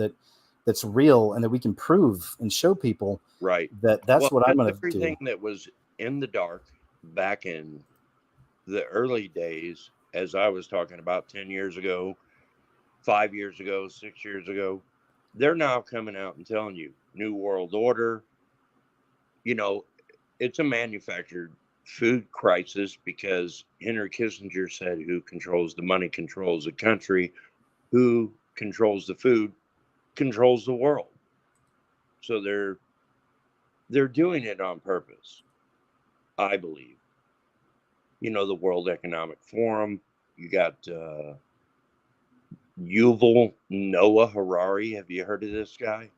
Speaker 1: that's real and that we can prove and show people.
Speaker 19: Right.
Speaker 1: That's what I'm going to do.
Speaker 19: Everything that was in the dark back in the early days, as I was talking about 10 years ago, 5 years ago, 6 years ago, they're now coming out and telling you New World Order. It's a manufactured food crisis because Henry Kissinger said who controls the money controls the country, who controls the food controls the world. So they're doing it on purpose, I believe. The World Economic Forum, you got Yuval Noah Harari. Have you heard of this guy?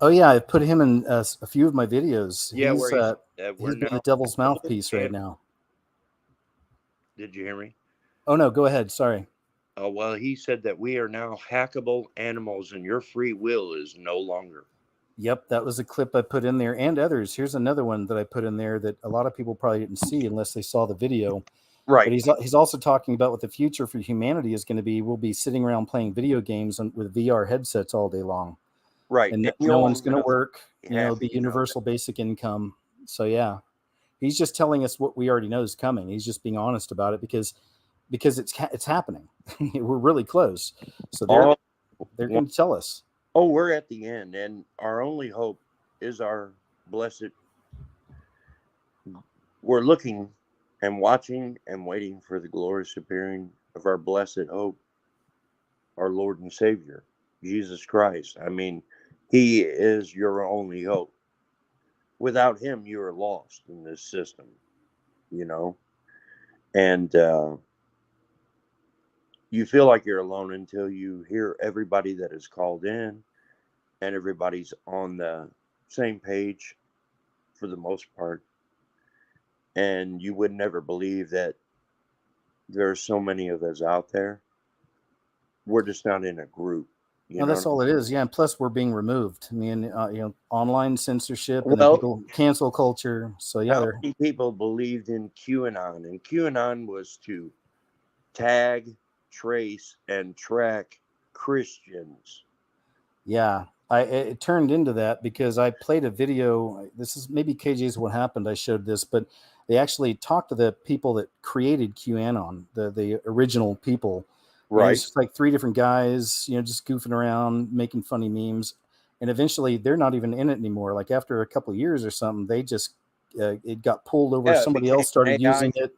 Speaker 1: Oh yeah, I put him in a few of my videos.
Speaker 19: Yeah,
Speaker 1: he's the devil's mouthpiece right now.
Speaker 19: Did you hear me?
Speaker 1: Oh no, go ahead. Sorry.
Speaker 19: Oh well, he said that we are now hackable animals, and your free will is no longer.
Speaker 1: Yep, that was a clip I put in there, and others. Here's another one that I put in there that a lot of people probably didn't see unless they saw the video.
Speaker 19: Right.
Speaker 1: But he's also talking about what the future for humanity is going to be. We'll be sitting around playing video games with VR headsets all day long.
Speaker 19: Right.
Speaker 1: And no one's going to work. It'll be universal basic income. So yeah, he's just telling us what we already know is coming. He's just being honest about it because it's happening. We're really close. So they're going to tell us.
Speaker 19: Oh, we're at the end, and our only hope is our blessed. We're looking and watching and waiting for the glorious appearing of our blessed hope, our Lord and Savior, Jesus Christ. I mean, he is your only hope. Without him, you are lost in this system, and you feel like you're alone until you hear everybody that is called in and everybody's on the same page for the most part. And you would never believe that there are so many of us out there. We're just not in a group.
Speaker 1: No, that's all it is. Yeah, and plus we're being removed. I mean, online censorship, and then
Speaker 19: Well,
Speaker 1: people cancel culture. So yeah,
Speaker 19: how
Speaker 1: they're
Speaker 19: many people believed in QAnon? And QAnon was to tag, trace, and track Christians.
Speaker 1: yeah. It turned into that because I played a video. This is maybe KJ's What Happened. I showed this, but they actually talked to the people that created QAnon, the original people. And it's
Speaker 19: Right.
Speaker 1: just like 3 different guys, just goofing around, making funny memes, and eventually they're not even in it anymore. Like after a couple of years or something, they just it got pulled over.
Speaker 19: Yeah, it
Speaker 1: Somebody
Speaker 19: became
Speaker 1: else started
Speaker 19: AI.
Speaker 1: using it.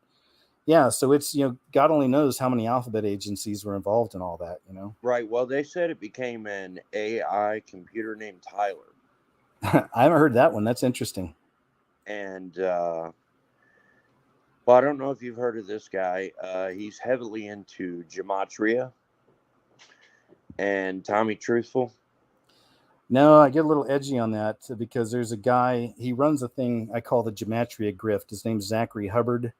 Speaker 1: Yeah, so it's God only knows how many alphabet agencies were involved in all that.
Speaker 19: Right. Well, they said it became an AI computer named Tyler.
Speaker 1: I haven't heard that one. That's interesting.
Speaker 19: And well, I don't know if you've heard of this guy. He's heavily into gematria and Tommy Truthful.
Speaker 1: No, I get a little edgy on that because there's a guy, he runs a thing I call the Gematria Grift. His name's Zachary Hubbard.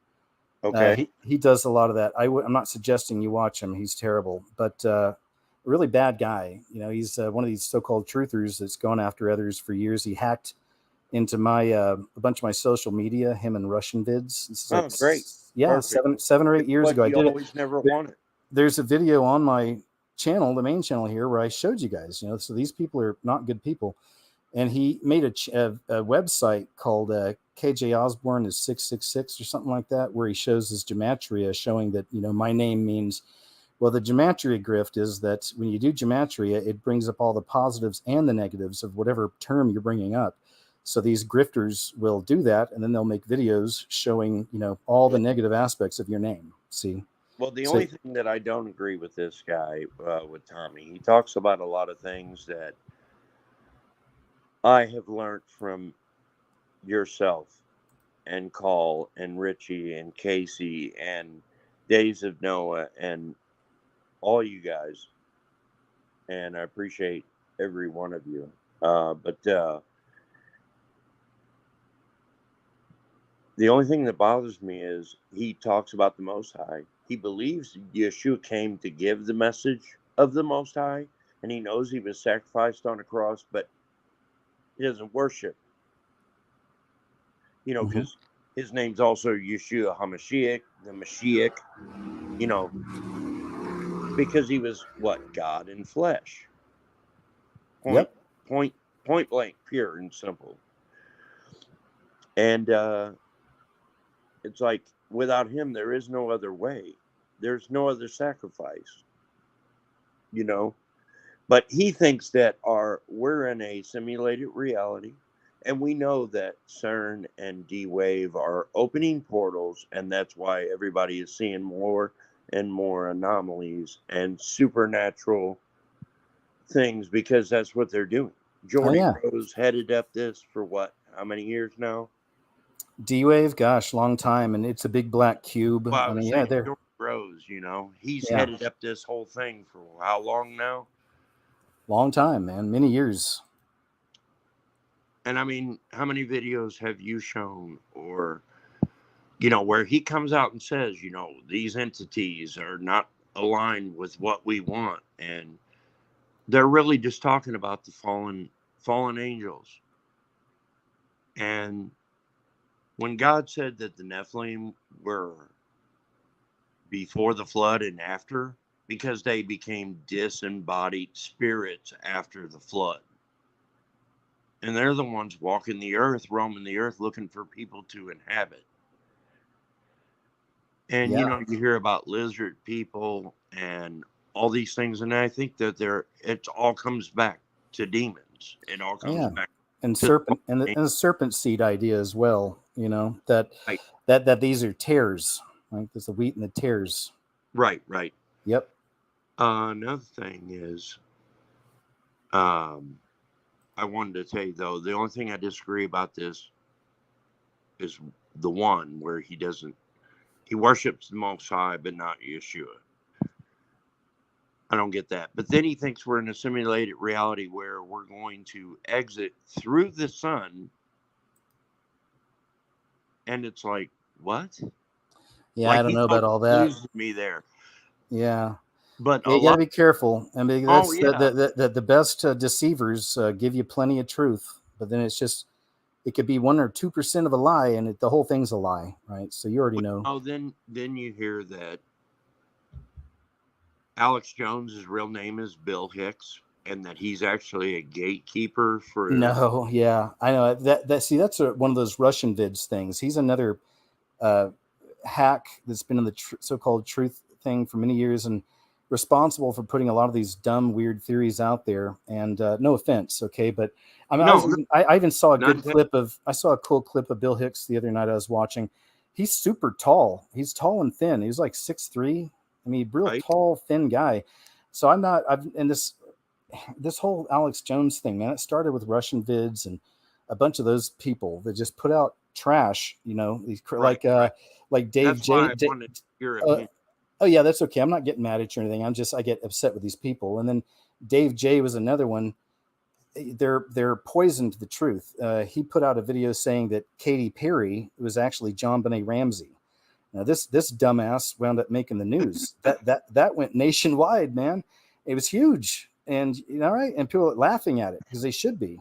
Speaker 19: Okay.
Speaker 1: He does a lot of that. I'm not suggesting you watch him. He's terrible, but a really bad guy. He's one of these so-called truthers that's gone after others for years. He hacked into my a bunch of my social media, him and Russian vids. This is
Speaker 19: Great.
Speaker 1: Yeah,
Speaker 19: Perfect.
Speaker 1: 7 or 8 years
Speaker 19: What
Speaker 1: ago I
Speaker 19: you
Speaker 1: did
Speaker 19: always
Speaker 1: it.
Speaker 19: never wanted.
Speaker 1: There's a video on my channel, the main channel here, where I showed you guys. So these people are not good people. And he made a website called KJ Osborne is 666 or something like that, where he shows his gematria, showing that my name means. Well, the gematria grift is that when you do gematria, it brings up all the positives and the negatives of whatever term you're bringing up. So these grifters will do that, and then they'll make videos showing all the negative aspects of your name. See.
Speaker 19: Well, the only thing that I don't agree with this guy, with Tommy, he talks about a lot of things that I have learned from yourself and Call and Richie and Casey and Days of Noah and all you guys. And I appreciate every one of you. But the only thing that bothers me is he talks about the Most High. He believes Yeshua came to give the message of the Most High, and he knows he was sacrificed on a cross, but he doesn't worship. Because his name's also Yeshua HaMashiach, the Mashiach, because he was God in flesh. Point blank, pure and simple. And it's like, without him, there is no other way. There's no other sacrifice, But he thinks that we're in a simulated reality, and we know that CERN and D-Wave are opening portals, and that's why everybody is seeing more and more anomalies and supernatural things, because that's what they're doing. Jordy Rose headed up this for how many years now?
Speaker 1: D-Wave, gosh, long time, and it's a big black cube.
Speaker 19: Well, I mean,
Speaker 1: they're
Speaker 19: Jordy Rose, he's headed up this whole thing for how long now?
Speaker 1: Long time, man, many years.
Speaker 19: And I mean, how many videos have you shown, or where he comes out and says, these entities are not aligned with what we want, and they're really just talking about the fallen angels. And when God said that the Nephilim were before the flood and after, because they became disembodied spirits after the flood. And they're the ones walking the earth, roaming the earth, looking for people to inhabit. And, you hear about lizard people and all these things. And I think that it all comes back to demons. It all comes back.
Speaker 1: And serpent and the serpent seed idea as well, that these are tares, like there's the wheat and the tares.
Speaker 19: Right.
Speaker 1: Yep.
Speaker 19: Another thing is, I wanted to tell you, though, the only thing I disagree about this is the one where he worships the Most High, but not Yeshua. I don't get that. But then he thinks we're in a simulated reality where we're going to exit through the sun. And it's like, what?
Speaker 1: Yeah,
Speaker 19: Like
Speaker 1: I don't
Speaker 19: he's
Speaker 1: know about all that.
Speaker 19: losing me there.
Speaker 1: Yeah.
Speaker 19: But
Speaker 1: You got to be careful. I mean,
Speaker 19: Oh,
Speaker 1: that's
Speaker 19: yeah.
Speaker 1: the best deceivers give you plenty of truth, but then it's just, it could be 1 or 2% of a lie, and the whole thing's a lie, right? So you already know.
Speaker 19: Oh, then you hear that Alex Jones' real name is Bill Hicks, and that he's actually a gatekeeper for.
Speaker 1: No, yeah, I know that. See, that's one of those Russian vids things. He's another hack that's been in the so-called truth thing for many years and responsible for putting a lot of these dumb, weird theories out there. And no offense, okay, but I mean, I even saw a good clip of. I saw a cool clip of Bill Hicks the other night I was watching. He's super tall. He's tall and thin. He was like 6'3". I mean, real tall, thin guy. So I'm not. And this whole Alex Jones thing, man, it started with Russian vids and a bunch of those people that just put out trash, you know, like Dave
Speaker 19: That's
Speaker 1: J.
Speaker 19: why I wanted your opinion.
Speaker 1: Oh yeah, that's okay. I'm not getting mad at you or anything. I get upset with these people. And then Dave J was another one. They're poison to the truth. He put out a video saying that Katy Perry was actually John Benet Ramsey. Now this dumbass wound up making the news. that went nationwide, man. It was huge, and right, and people are laughing at it because they should be.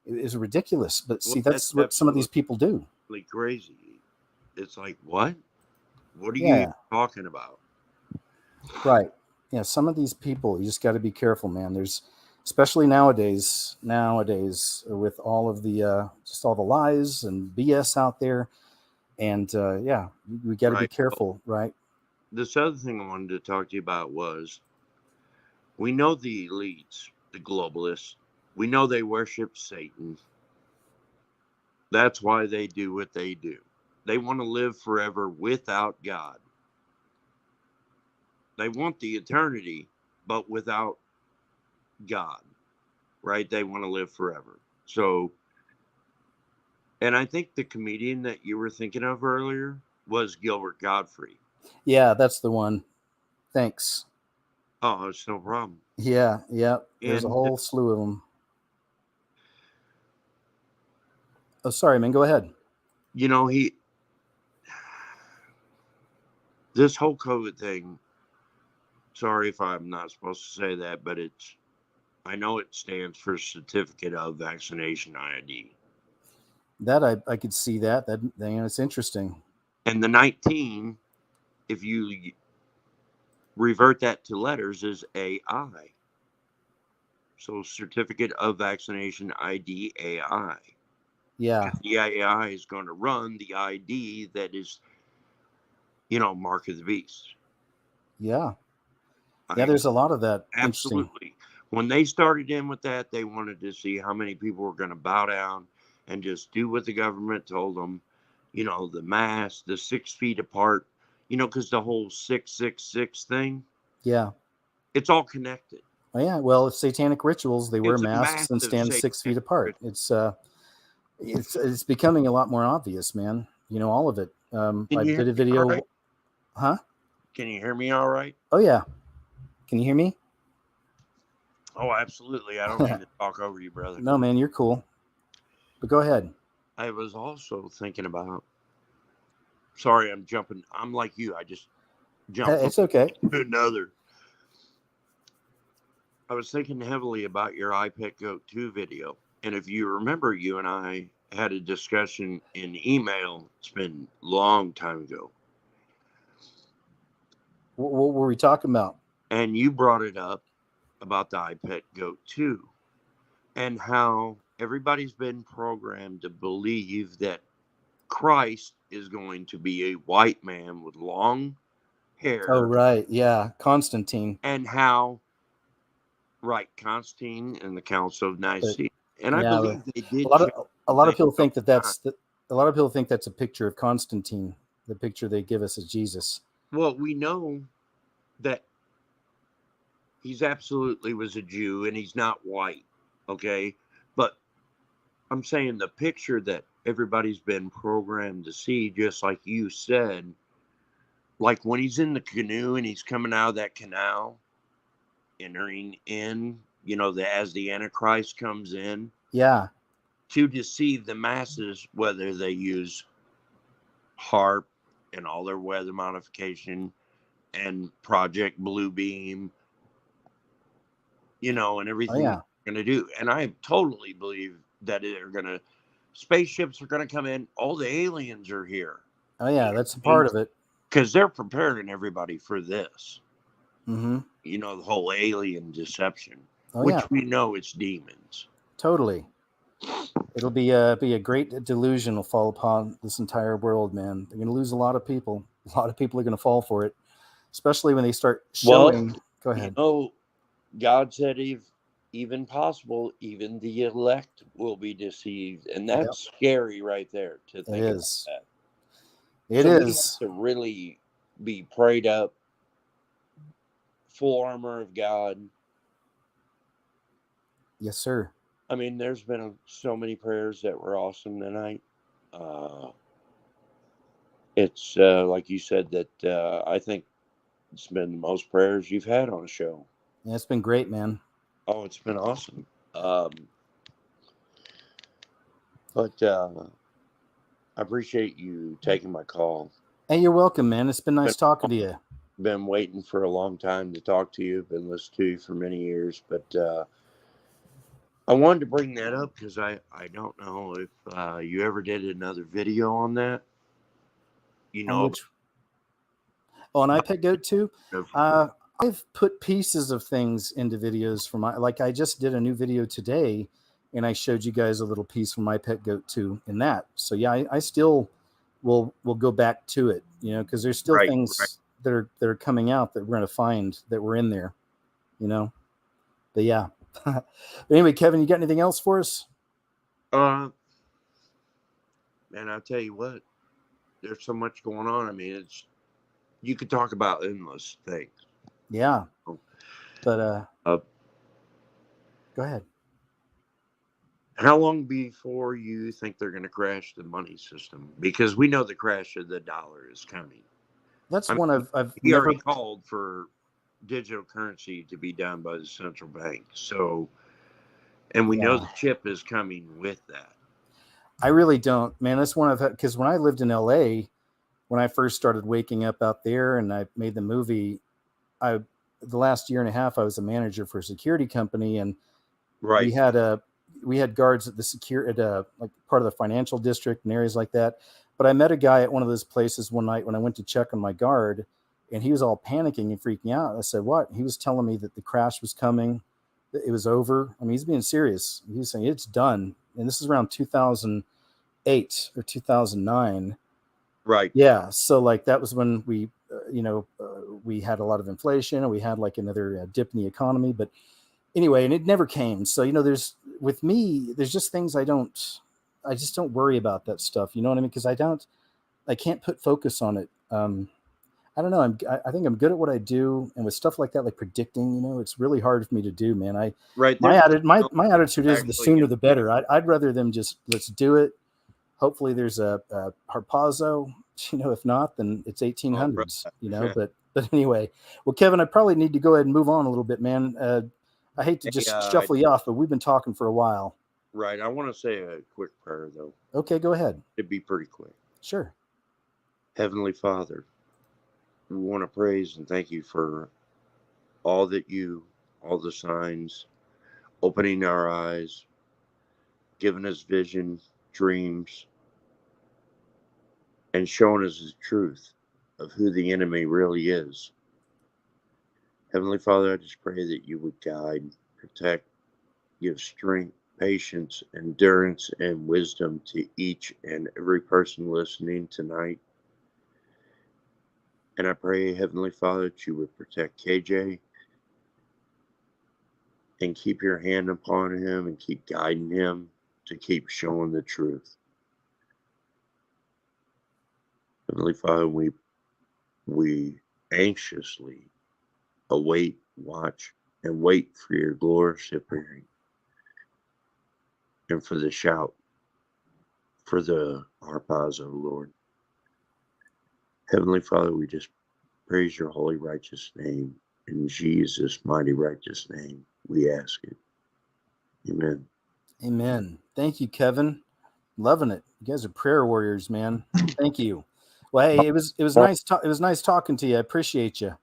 Speaker 1: It is ridiculous, but see, that's what some of these people do.
Speaker 19: Like crazy. It's like, what? What are you talking about?
Speaker 1: Right. Yeah, some of these people, you just got to be careful, man. There's, especially nowadays with all of the just all the lies and BS out there, and we got to be careful, right?
Speaker 19: This other thing I wanted to talk to you about was, we know the elites, the globalists, we know they worship Satan. That's why they do what they do. They want to live forever without God. They want the eternity, but without God, right? They want to live forever. So, and I think the comedian that you were thinking of earlier was Gilbert Gottfried.
Speaker 1: Yeah, that's the one. Thanks.
Speaker 19: Oh, it's no problem.
Speaker 1: Yeah. There's a whole slew of them. Oh, sorry, man. Go ahead.
Speaker 19: You know, this whole COVID thing, sorry if I'm not supposed to say that, but I know it stands for Certificate of Vaccination ID.
Speaker 1: That I could see that it's interesting.
Speaker 19: And the 19, if you revert that to letters, is AI. So Certificate of Vaccination ID AI.
Speaker 1: Yeah.
Speaker 19: The AI is going to run the ID that is, Mark of the Beast.
Speaker 1: Yeah. Yeah, there's a lot of that.
Speaker 19: Absolutely. When they started in with that, they wanted to see how many people were going to bow down and just do what the government told them. The mask, the 6 feet apart, because the whole 666 thing.
Speaker 1: Yeah.
Speaker 19: It's all connected.
Speaker 1: Oh, yeah. Well, it's satanic rituals. They wear masks and stand 6 feet apart. It's becoming a lot more obvious, man. All of it. I did a video.
Speaker 19: Right?
Speaker 1: Huh?
Speaker 19: Can you hear me all right?
Speaker 1: Oh, yeah. Can you hear me?
Speaker 19: Oh, absolutely. I don't need to talk over you, brother.
Speaker 1: No, man, you're cool. But go ahead.
Speaker 19: I was also thinking about. Sorry, I'm jumping. I'm like you. I just jumped.
Speaker 1: It's okay.
Speaker 19: To another. I was thinking heavily about your iPet Goat 2 video. And if you remember, you and I had a discussion in email. It's been a long time ago.
Speaker 1: What were we talking about?
Speaker 19: And you brought it up about the iPet Goat 2 and how everybody's been programmed to believe that Christ is going to be a white man with long hair.
Speaker 1: Oh, right. Yeah. Constantine.
Speaker 19: And how, Constantine and the Council of Nicaea. And I believe they did.
Speaker 1: A lot of people think that's a picture of Constantine. The picture they give us is Jesus.
Speaker 19: Well, we know that he's absolutely was a Jew and he's not white. Okay. But I'm saying the picture that everybody's been programmed to see, just like you said, like when he's in the canoe and he's coming out of that canal, entering in, you know, as the Antichrist comes in.
Speaker 1: Yeah.
Speaker 19: To deceive the masses, whether they use HARP and all their weather modification and Project Bluebeam, you know, and everything
Speaker 1: yeah.
Speaker 19: they're going to do. And I totally believe that spaceships are going to come in. All the aliens are here.
Speaker 1: Oh yeah, that's a part of it.
Speaker 19: Because they're preparing everybody for this.
Speaker 1: Mm-hmm.
Speaker 19: You know, the whole alien deception,
Speaker 1: Oh,
Speaker 19: which
Speaker 1: yeah.
Speaker 19: we know it's demons.
Speaker 1: Totally. It'll be a great delusion will fall upon this entire world, man. They're going to lose a lot of people. A lot of people are going to fall for it, especially when they start showing.
Speaker 19: Well,
Speaker 1: Go ahead.
Speaker 19: You know, God said, if even possible, even the elect will be deceived, and that's scary right there to think about that.
Speaker 1: It
Speaker 19: so
Speaker 1: is.
Speaker 19: We have to really be prayed up, full armor of God.
Speaker 1: Yes, sir.
Speaker 19: I mean, there's been so many prayers that were awesome tonight. It's like you said that I think it's been the most prayers you've had on a show.
Speaker 1: Yeah, it's been great, man.
Speaker 19: Oh, it's been awesome. But I appreciate you taking my call.
Speaker 1: Hey, you're welcome, man. It's been nice talking to you.
Speaker 19: Been waiting for a long time to talk to you. Been listening to you for many years, but I wanted to bring that up because I don't know if you ever did another video on that. You know,
Speaker 1: on which? Oh, on iPad Goat 2? I've put pieces of things into videos for like I just did a new video today, and I showed you guys a little piece from My Pet Goat 2 in that. So yeah, I still will go back to it, you know, because there's still things that are coming out that we're going to find that were in there, you know. But yeah. But anyway, Kevin, you got anything else for us?
Speaker 19: Man, I'll tell you what, there's so much going on. I mean, you could talk about endless things.
Speaker 1: Yeah. But go ahead.
Speaker 19: How long before you think they're going to crash the money system? Because we know the crash of the dollar is coming.
Speaker 1: That's one I've
Speaker 19: he
Speaker 1: never
Speaker 19: already called for digital currency to be done by the central bank. So, and we know the chip is coming with that.
Speaker 1: I really don't, man. That's one I've had, because when I lived in LA, when I first started waking up out there and I made the movie, the last year and a half I was a manager for a security company, and we had guards at the like part of the financial district and areas like that. But I met a guy at one of those places one night when I went to check on my guard, and he was all panicking and freaking out. I said, "What?" He was telling me that the crash was coming, that it was over. I mean, he's being serious. He was saying it's done, and this is around 2008 or 2009.
Speaker 19: Right.
Speaker 1: Yeah. So like that was when we, we had a lot of inflation, and we had like another dip in the economy. But anyway, and it never came. So, there's just things I just don't worry about that stuff. You know what I mean? Because I can't put focus on it. I don't know. I think I'm good at what I do, and with stuff like that, like predicting, it's really hard for me to do, man. My attitude is the sooner the better. I'd rather them just, let's do it. Hopefully there's a harpazo, if not, then it's 1800s, but anyway, well, Kevin, I probably need to go ahead and move on a little bit, man. I hate to just shuffle you off, but we've been talking for a while.
Speaker 19: Right. I want to say a quick prayer, though.
Speaker 1: Okay, go ahead.
Speaker 19: It'd be pretty quick.
Speaker 1: Sure.
Speaker 19: Heavenly Father, we want to praise and thank you for all the signs, opening our eyes, giving us vision, dreams, and showing us the truth of who the enemy really is. Heavenly Father, I just pray that you would guide, protect, give strength, patience, endurance, and wisdom to each and every person listening tonight. And I pray, Heavenly Father, that you would protect KJ and keep your hand upon him and keep guiding him to keep showing the truth. Heavenly Father, we anxiously await, watch, and wait for your glorious appearing and for the shout, for the harpazo, Lord. Heavenly Father, we just praise your holy, righteous name In Jesus' mighty righteous name, we ask it. Amen.
Speaker 1: Amen. Thank you, Kevin. Loving it. You guys are prayer warriors, man. Thank you. Well, hey, it was nice. It was nice talking to you. I appreciate you.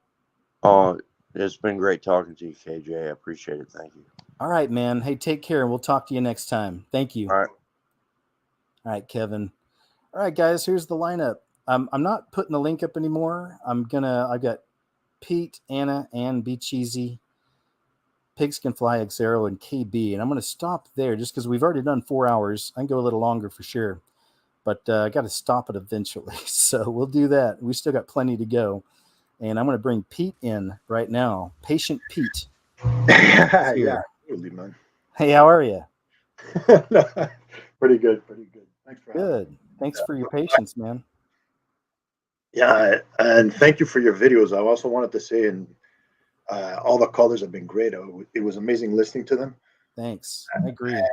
Speaker 19: Oh, it's been great talking to you, KJ. I appreciate it. Thank you.
Speaker 1: All right, man. Hey, take care, and we'll talk to you next time. Thank you.
Speaker 19: All right.
Speaker 1: All right, Kevin. All right, guys. Here's the lineup. I'm not putting the link up anymore. I got Pete, Anna, and Be Cheesy, Pigs Can Fly, Xero, and KB. And I'm going to stop there just because we've already done 4 hours. I can go a little longer for sure, but I got to stop it eventually. So we'll do that. We still got plenty to go. And I'm going to bring Pete in right now. Patient Pete.
Speaker 20: Yeah, absolutely, man.
Speaker 1: Hey, how are you?
Speaker 20: Pretty good. Thanks for having me.
Speaker 1: Good. Thanks for your patience, man.
Speaker 20: Yeah, and thank you for your videos. I also wanted to say, and all the callers have been great. It was amazing listening to them.
Speaker 1: Thanks. I agree.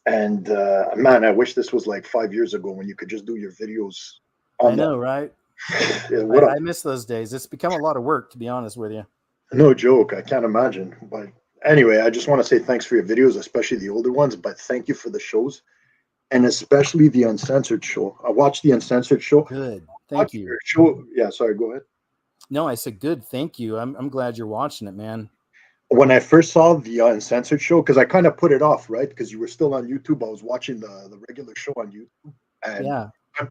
Speaker 20: And man, I wish this was like 5 years ago when you could just do your videos.
Speaker 1: I know, right?
Speaker 20: Yeah,
Speaker 1: I miss those days. It's become a lot of work, to be honest with you.
Speaker 20: No joke. I can't imagine. But anyway, I just want to say thanks for your videos, especially the older ones. But thank you for the shows, and especially the Uncensored show. I watched the Uncensored show.
Speaker 1: Good. Thank you.
Speaker 20: Your show. Yeah, sorry. Go ahead.
Speaker 1: No, I said good. Thank you. I'm glad you're watching it, man.
Speaker 20: When I first saw the Uncensored show, because I kind of put it off, right? Because you were still on YouTube. I was watching the regular show on YouTube, and
Speaker 1: yeah.
Speaker 20: From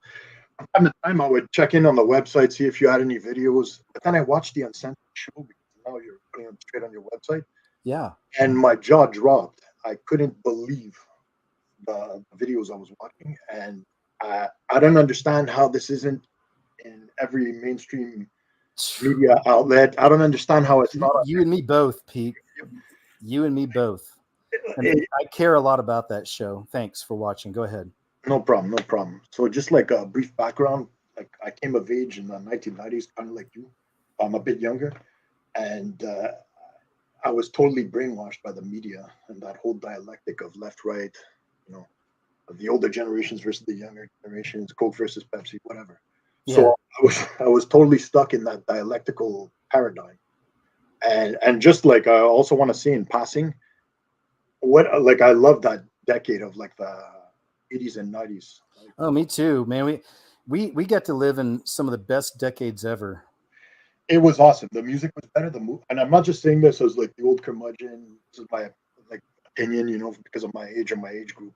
Speaker 20: time to time, I would check in on the website, see if you had any videos. But then I watched the Uncensored show because now you're putting them straight on your website.
Speaker 1: Yeah.
Speaker 20: And my jaw dropped. I couldn't believe the videos I was watching, and I don't understand how this isn't in every mainstream media outlet. I don't understand how it's not.
Speaker 1: You and me both, Pete. You and me both. And I care a lot about that show. Thanks for watching. Go ahead.
Speaker 20: No problem. So just like a brief background, like I came of age in the 1990s, kind of like you. I'm a bit younger, and I was totally brainwashed by the media and that whole dialectic of left, right, of the older generations versus the younger generations, Coke versus Pepsi, whatever.
Speaker 1: Yeah.
Speaker 20: So I was totally stuck in that dialectical paradigm. And just like I also want to say in passing, I love that decade of like the 80s and 90s.
Speaker 1: Oh, me too, man. We got to live in some of the best decades ever.
Speaker 20: It was awesome. The music was better. And I'm not just saying this as like the old curmudgeon. This is my opinion, because of my age and my age group.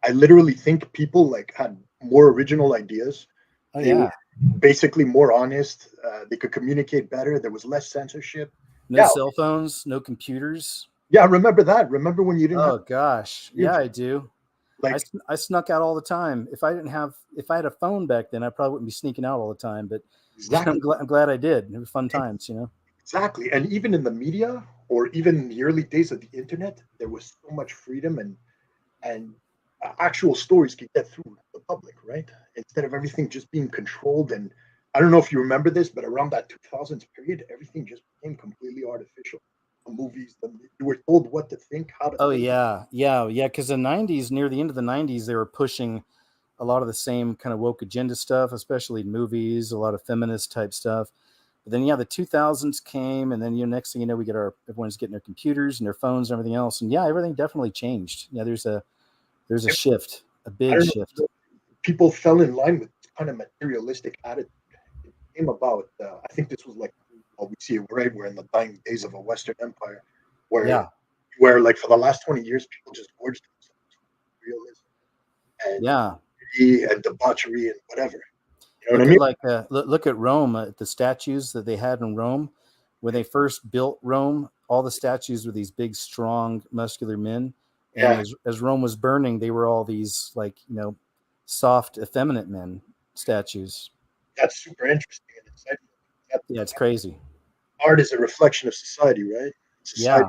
Speaker 20: I literally think people like had more original ideas.
Speaker 1: Oh, yeah.
Speaker 20: Basically more honest. They could communicate better. There was less censorship.
Speaker 1: No cell phones, no computers.
Speaker 20: Yeah, remember that? Remember when you didn't?
Speaker 1: Oh gosh, yeah, I do. Like I snuck out all the time. If I had a phone back then, I probably wouldn't be sneaking out all the time. But exactly. I'm glad I did. It was fun times,
Speaker 20: Exactly. And even in the media, or even in the early days of the internet, there was so much freedom and actual stories could get through the public, right? Instead of everything just being controlled. And I don't know if you remember this, but around that 2000s period, everything just became completely artificial. The movies, you were told what to think, how to.
Speaker 1: Oh think. Yeah. Because the 90s, near the end of the 90s, they were pushing a lot of the same kind of woke agenda stuff, especially in movies, a lot of feminist type stuff. But then, the 2000s came, and then next thing you know, everyone's getting their computers and their phones and everything else, and everything definitely changed. Yeah, there's a shift, a big shift.
Speaker 20: People fell in line with this kind of materialistic attitude. It came about. I think this was like, we see it right. We're in the dying days of a Western empire, where like for the last 20 years, people just gorged themselves with realism and debauchery and whatever. You know what I mean?
Speaker 1: Look at Rome, the statues that they had in Rome. When they first built Rome, all the statues were these big, strong, muscular men. And as Rome was burning, they were all these soft, effeminate men statues.
Speaker 20: That's super interesting and insightful.
Speaker 1: Yeah, it's crazy.
Speaker 20: Art is a reflection of society, right? Society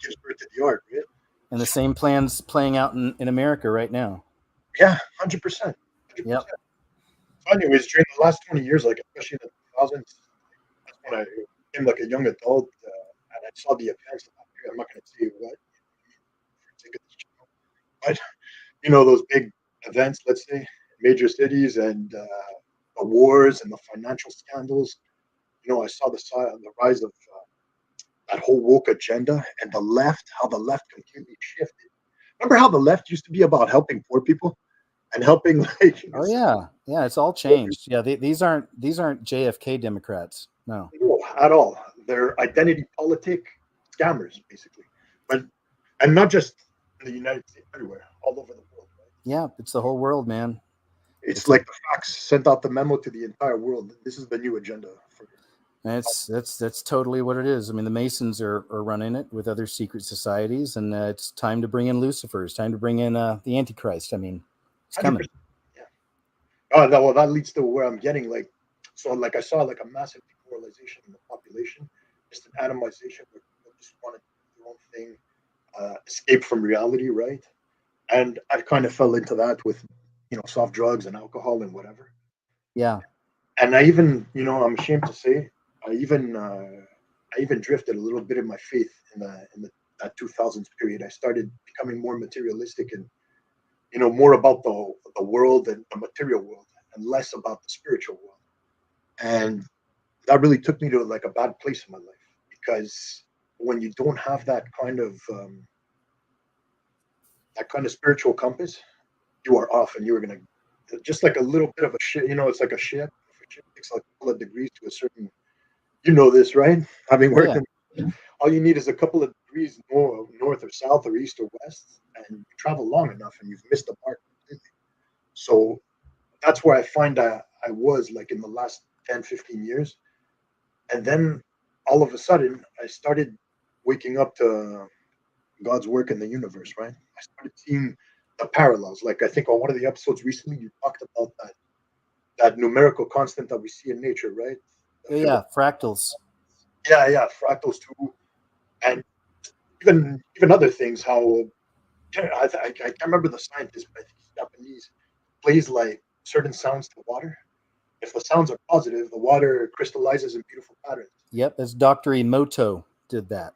Speaker 20: gives birth to the art, right?
Speaker 1: And the same plan's playing out in America right now.
Speaker 20: Yeah, 100%.
Speaker 1: Yep.
Speaker 20: So anyways, during the last 20 years, like especially in the 2000s, that's when I became like a young adult, and I saw the events. I'm not going to say what, but those big events, let's say, major cities and the wars and the financial scandals. I saw the rise of that whole woke agenda and the left, how the left completely shifted. Remember how the left used to be about helping poor people and helping like
Speaker 1: Oh yeah, it's all changed. Yeah, these aren't JFK Democrats. No,
Speaker 20: at all. They're identity politic scammers, basically. But and not just in the United States, everywhere, all over the world.
Speaker 1: yeah, it's the whole world, man.
Speaker 20: It's like the Fox sent out the memo to the entire world. This is the new agenda.
Speaker 1: And that's totally what it is. I mean, the Masons are running it with other secret societies, and it's time to bring in Lucifer. It's time to bring in the Antichrist. I mean, it's coming.
Speaker 20: Oh, well, that leads to where I'm getting like, so like I saw like a massive demoralization in the population, just an atomization where people just want to do their own thing, escape from reality, right? And I kind of fell into that with, soft drugs and alcohol and whatever.
Speaker 1: Yeah.
Speaker 20: And I even, I'm ashamed to say, I even drifted a little bit in my faith in that 2000s period. I started becoming more materialistic and, more about the world and the material world and less about the spiritual world. And that really took me to like a bad place in my life, because when you don't have that kind of spiritual compass, you are off, and you're gonna just like a little bit of a ship. It's like a ship. If a ship takes like a couple of degrees to a certain, this, right? Having worked in, all you need is a couple of degrees north or south or east or west, and you travel long enough, and you've missed the mark completely. So that's where I find that I was like in the last 10, 15 years. And then all of a sudden, I started waking up to God's work in the universe, right? I started seeing the parallels. Like I think on one of the episodes recently, you talked about that numerical constant that we see in nature, right?
Speaker 1: Yeah, fractals.
Speaker 20: Yeah, fractals too, and even other things. How I can't remember the scientist, but I think he's Japanese. Plays like certain sounds to water. If the sounds are positive, the water crystallizes in beautiful patterns.
Speaker 1: Yep, that's Dr. Emoto did that.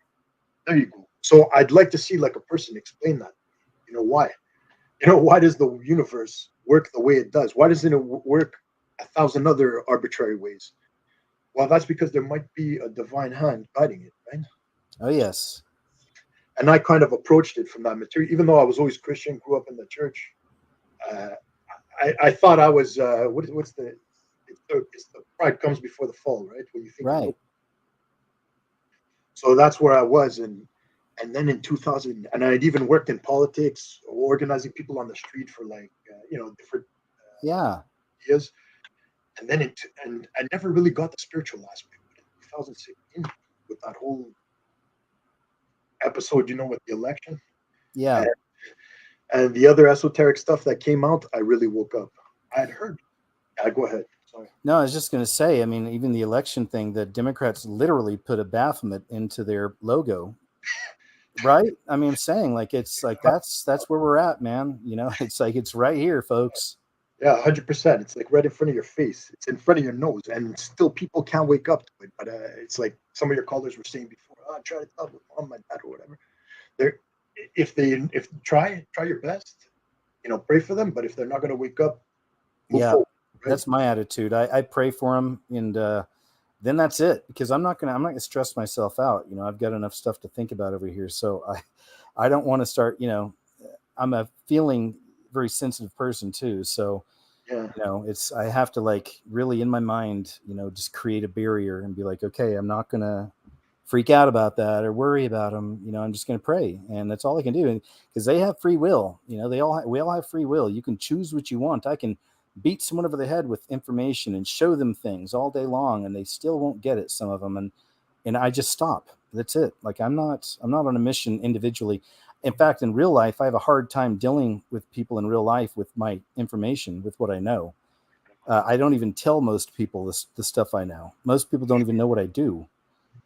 Speaker 20: There you go. So I'd like to see like a person explain that. Why? Why does the universe work the way it does? Why doesn't it work 1,000 other arbitrary ways? Well, that's because there might be a divine hand guiding it, right?
Speaker 1: Oh, yes.
Speaker 20: And I kind of approached it from that material, even though I was always Christian, grew up in the church. I thought I was, it's the pride comes before the fall, right? When you think
Speaker 1: right.
Speaker 20: So that's where I was. And then in 2000, and I'd even worked in politics, organizing people on the street for like, different ideas. And then and I never really got the spiritual aspect. But in 2016, with that whole episode, with the election.
Speaker 1: Yeah.
Speaker 20: And the other esoteric stuff that came out, I really woke up. I had heard. Go ahead. Sorry.
Speaker 1: No, I was just going to say, I mean, even the election thing, the Democrats literally put a Baphomet into their logo. Right? I mean, I'm saying like it's like that's where we're at, man. It's like it's right here, folks.
Speaker 20: Yeah, 100%. It's like right in front of your face. It's in front of your nose, and still people can't wake up to it. But it's like some of your callers were saying before. Try to talk with mom, my dad, or whatever. If try your best. Pray for them. But if they're not going to wake up, move forward, right?
Speaker 1: That's my attitude. I pray for them, and then that's it, because I'm not gonna stress myself out. I've got enough stuff to think about over here. So I don't want to start, I'm a feeling very sensitive person too. So, I have to like really in my mind, just create a barrier and be like, okay, I'm not going to freak out about that or worry about them. I'm just going to pray, and that's all I can do. Because they have free will, we all have free will. You can choose what you want. I can beat someone over the head with information and show them things all day long, and they still won't get it, some of them, and I just stop. That's it. Like I'm not on a mission individually. In fact, in real life, I have a hard time dealing with people in real life with my information, with what I know. I don't even tell most people the stuff I know. Most people don't even know what I do,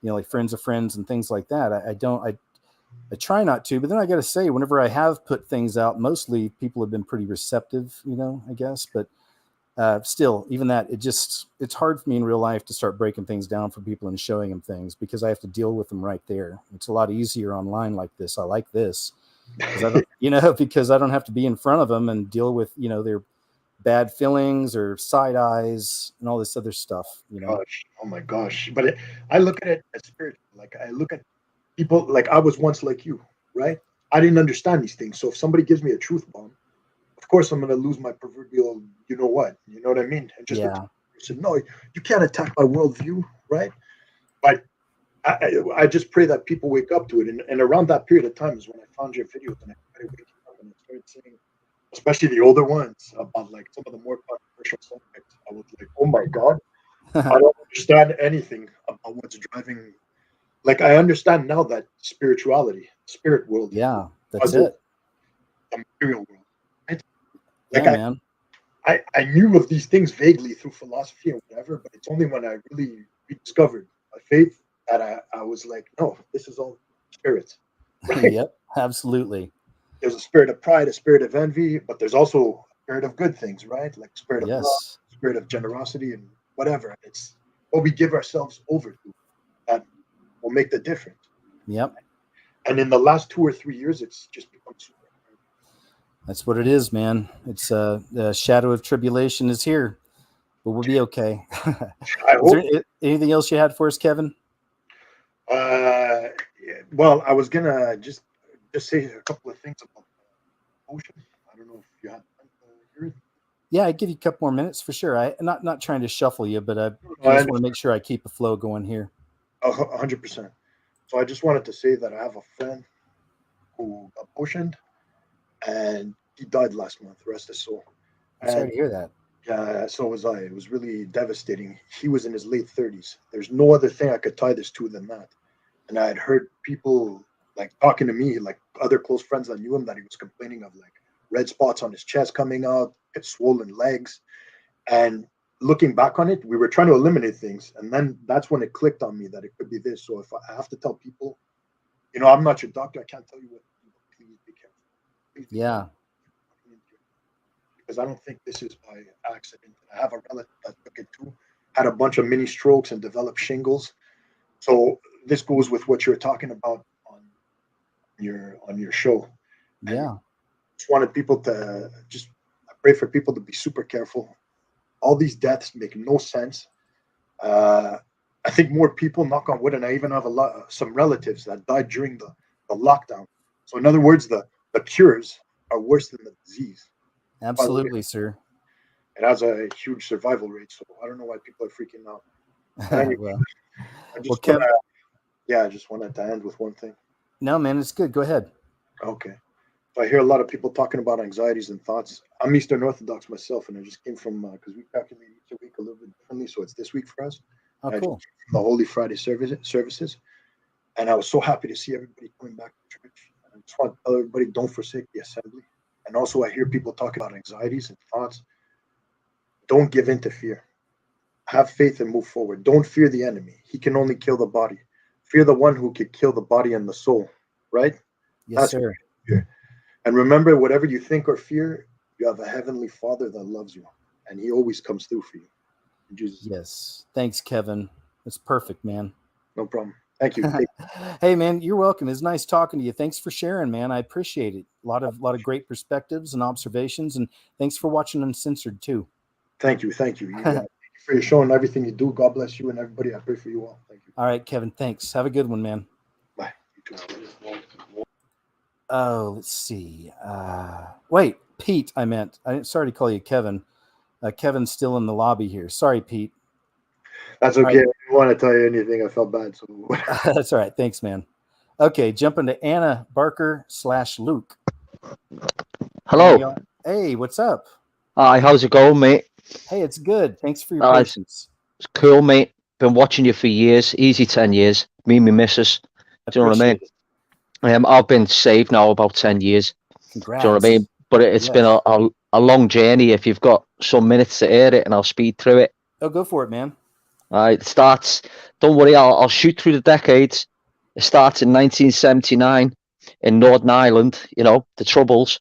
Speaker 1: like friends of friends and things like that. I try not to, but then I got to say, whenever I have put things out, mostly people have been pretty receptive, I guess, but still, even that, it's hard for me in real life to start breaking things down for people and showing them things, because I have to deal with them right there. It's a lot easier online like this. I like this because I don't, because I don't have to be in front of them and deal with, their bad feelings or side eyes and all this other stuff,
Speaker 20: Gosh, oh my gosh. But I look at it as spiritual. Like I look at people like I was once like you, right? I didn't understand these things. So if somebody gives me a truth bomb, of course I'm gonna lose my proverbial, you know what I mean? And just said, no, you can't attack my worldview, right? But I just pray that people wake up to it. And around that period of time is when I found your videos and I started waking up and I started saying, especially the older ones, about like some of the more controversial subjects. I was like, oh my God, I don't understand anything about what's driving. Like I understand now that spirituality, spirit world.
Speaker 1: Yeah, that's it.
Speaker 20: The material world. Right?
Speaker 1: Like man.
Speaker 20: I knew of these things vaguely through philosophy and whatever, but it's only when I really rediscovered my faith that I was like, no, this is all spirits. Right?
Speaker 1: Yep, absolutely.
Speaker 20: There's a spirit of pride, a spirit of envy, but there's also a spirit of good things, right? Like spirit of love, spirit of generosity, and whatever. It's what we give ourselves over to that will make the difference.
Speaker 1: Yep.
Speaker 20: And in the last 2 or 3 years, it's just become super.
Speaker 1: That's what it is, man. It's the shadow of tribulation is here, but we'll be okay. Is there anything else you had for us, Kevin?
Speaker 20: Well, I was gonna just say a couple of things about the ocean. I don't know if you had time to hear it.
Speaker 1: Yeah, I'd give you a couple more minutes for sure. I'm not trying to shuffle you, but I just want to make sure I keep a flow going here.
Speaker 20: 100%. So I just wanted to say that I have a friend who got oceaned, and he died last month. Rest his soul.
Speaker 1: I'm sorry to hear that.
Speaker 20: Yeah, so was I. It was really devastating. He was in his late 30s. There's no other thing I could tie this to than that. And I had heard people like talking to me, like other close friends that knew him, that he was complaining of like red spots on his chest coming out, swollen legs. And looking back on it, we were trying to eliminate things. And then that's when it clicked on me that it could be this. So if I have to tell people, I'm not your doctor. I can't tell you what. Please be careful. Please be careful. Because I don't think this is by accident. I have a relative that took it too, had a bunch of mini strokes and developed shingles. So this goes with what you're talking about on your show.
Speaker 1: Yeah.
Speaker 20: Just wanted people to I pray for people to be super careful. All these deaths make no sense. I think more people, knock on wood, and I even have some relatives that died during the lockdown. So in other words, the cures are worse than the disease.
Speaker 1: Absolutely, sir.
Speaker 20: It has a huge survival rate, so I don't know why people are freaking out. Anyway, I just wanted to end with one thing.
Speaker 1: No, man, it's good. Go ahead.
Speaker 20: Okay. So I hear a lot of people talking about anxieties and thoughts. I'm Eastern Orthodox myself, and I just came from because we calculate each week a little bit differently, so it's this week for us.
Speaker 1: Oh, cool.
Speaker 20: The Holy Friday services, and I was so happy to see everybody coming back to church. And I just want to tell everybody, don't forsake the assembly. And also, I hear people talk about anxieties and thoughts. Don't give in to fear. Have faith and move forward. Don't fear the enemy. He can only kill the body. Fear the one who could kill the body and the soul, right?
Speaker 1: Yes, sir.
Speaker 20: And remember, whatever you think or fear, you have a heavenly Father that loves you, and he always comes through for you. In Jesus' name.
Speaker 1: Yes. Thanks, Kevin. That's perfect, man.
Speaker 20: No problem. Thank you.
Speaker 1: Hey, man, you're welcome. It's nice talking to you. Thanks for sharing, man. I appreciate it. A lot of great perspectives and observations, and thanks for watching Uncensored too.
Speaker 20: Thank you. Thank you. Thank you for your show and everything you do. God bless you and everybody. I pray for you all. Thank you.
Speaker 1: All right, Kevin. Thanks. Have a good one, man.
Speaker 20: Bye. You too.
Speaker 1: Oh, let's see. Wait, Pete. Sorry to call you Kevin. Kevin's still in the lobby here. Sorry, Pete.
Speaker 20: That's okay. Right. I didn't want to tell you anything. I felt bad. So
Speaker 1: that's all right. Thanks, man. Okay, jumping to Anna Barker /Luke.
Speaker 21: Hello.
Speaker 1: Hey, what's up?
Speaker 21: Hi, how's it going, mate?
Speaker 1: Hey, it's good. Thanks for your patience.
Speaker 21: It's cool, mate. Been watching you for years, easy 10 years. Me and my missus. Do you know what I mean? I've been saved now about 10 years.
Speaker 1: Congrats.
Speaker 21: Do you know what I mean? But it's been a long journey. If you've got some minutes to hear it, and I'll speed through it.
Speaker 1: Oh, go for it, man.
Speaker 21: All right, it starts. Don't worry, I'll shoot through the decades. It starts in 1979 in Northern Ireland. The Troubles,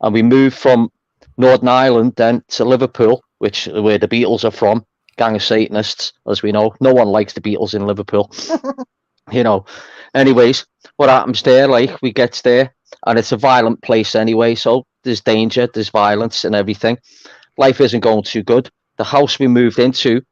Speaker 21: and we moved from Northern Ireland then to Liverpool, where the Beatles are from. Gang of Satanists, as we know. No one likes the Beatles in Liverpool. Anyways, what happens there? Like, we get there, and it's a violent place anyway. So there's danger, there's violence, and everything. Life isn't going too good. The house we moved into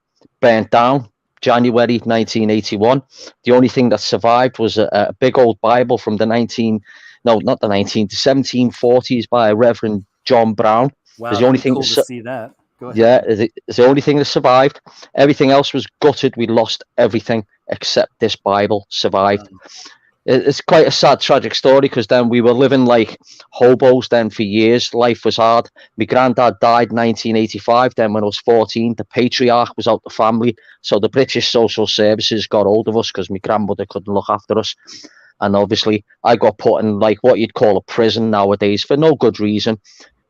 Speaker 21: burnt down January 1981. The only thing that survived was a big old Bible from the 1740s by Reverend John Brown.
Speaker 1: Wow,
Speaker 21: It's the
Speaker 1: that'd
Speaker 21: only
Speaker 1: be
Speaker 21: thing
Speaker 1: cool
Speaker 21: that
Speaker 1: to see that. Go ahead.
Speaker 21: yeah, it's the only thing that survived. Everything else was gutted. We lost everything except this Bible survived. It's quite a sad, tragic story because then we were living like hobos then for years. Life was hard. My granddad died in 1985. Then when I was 14, the patriarch was out the family. So the British Social Services got hold of us because my grandmother couldn't look after us. And obviously I got put in like what you'd call a prison nowadays for no good reason.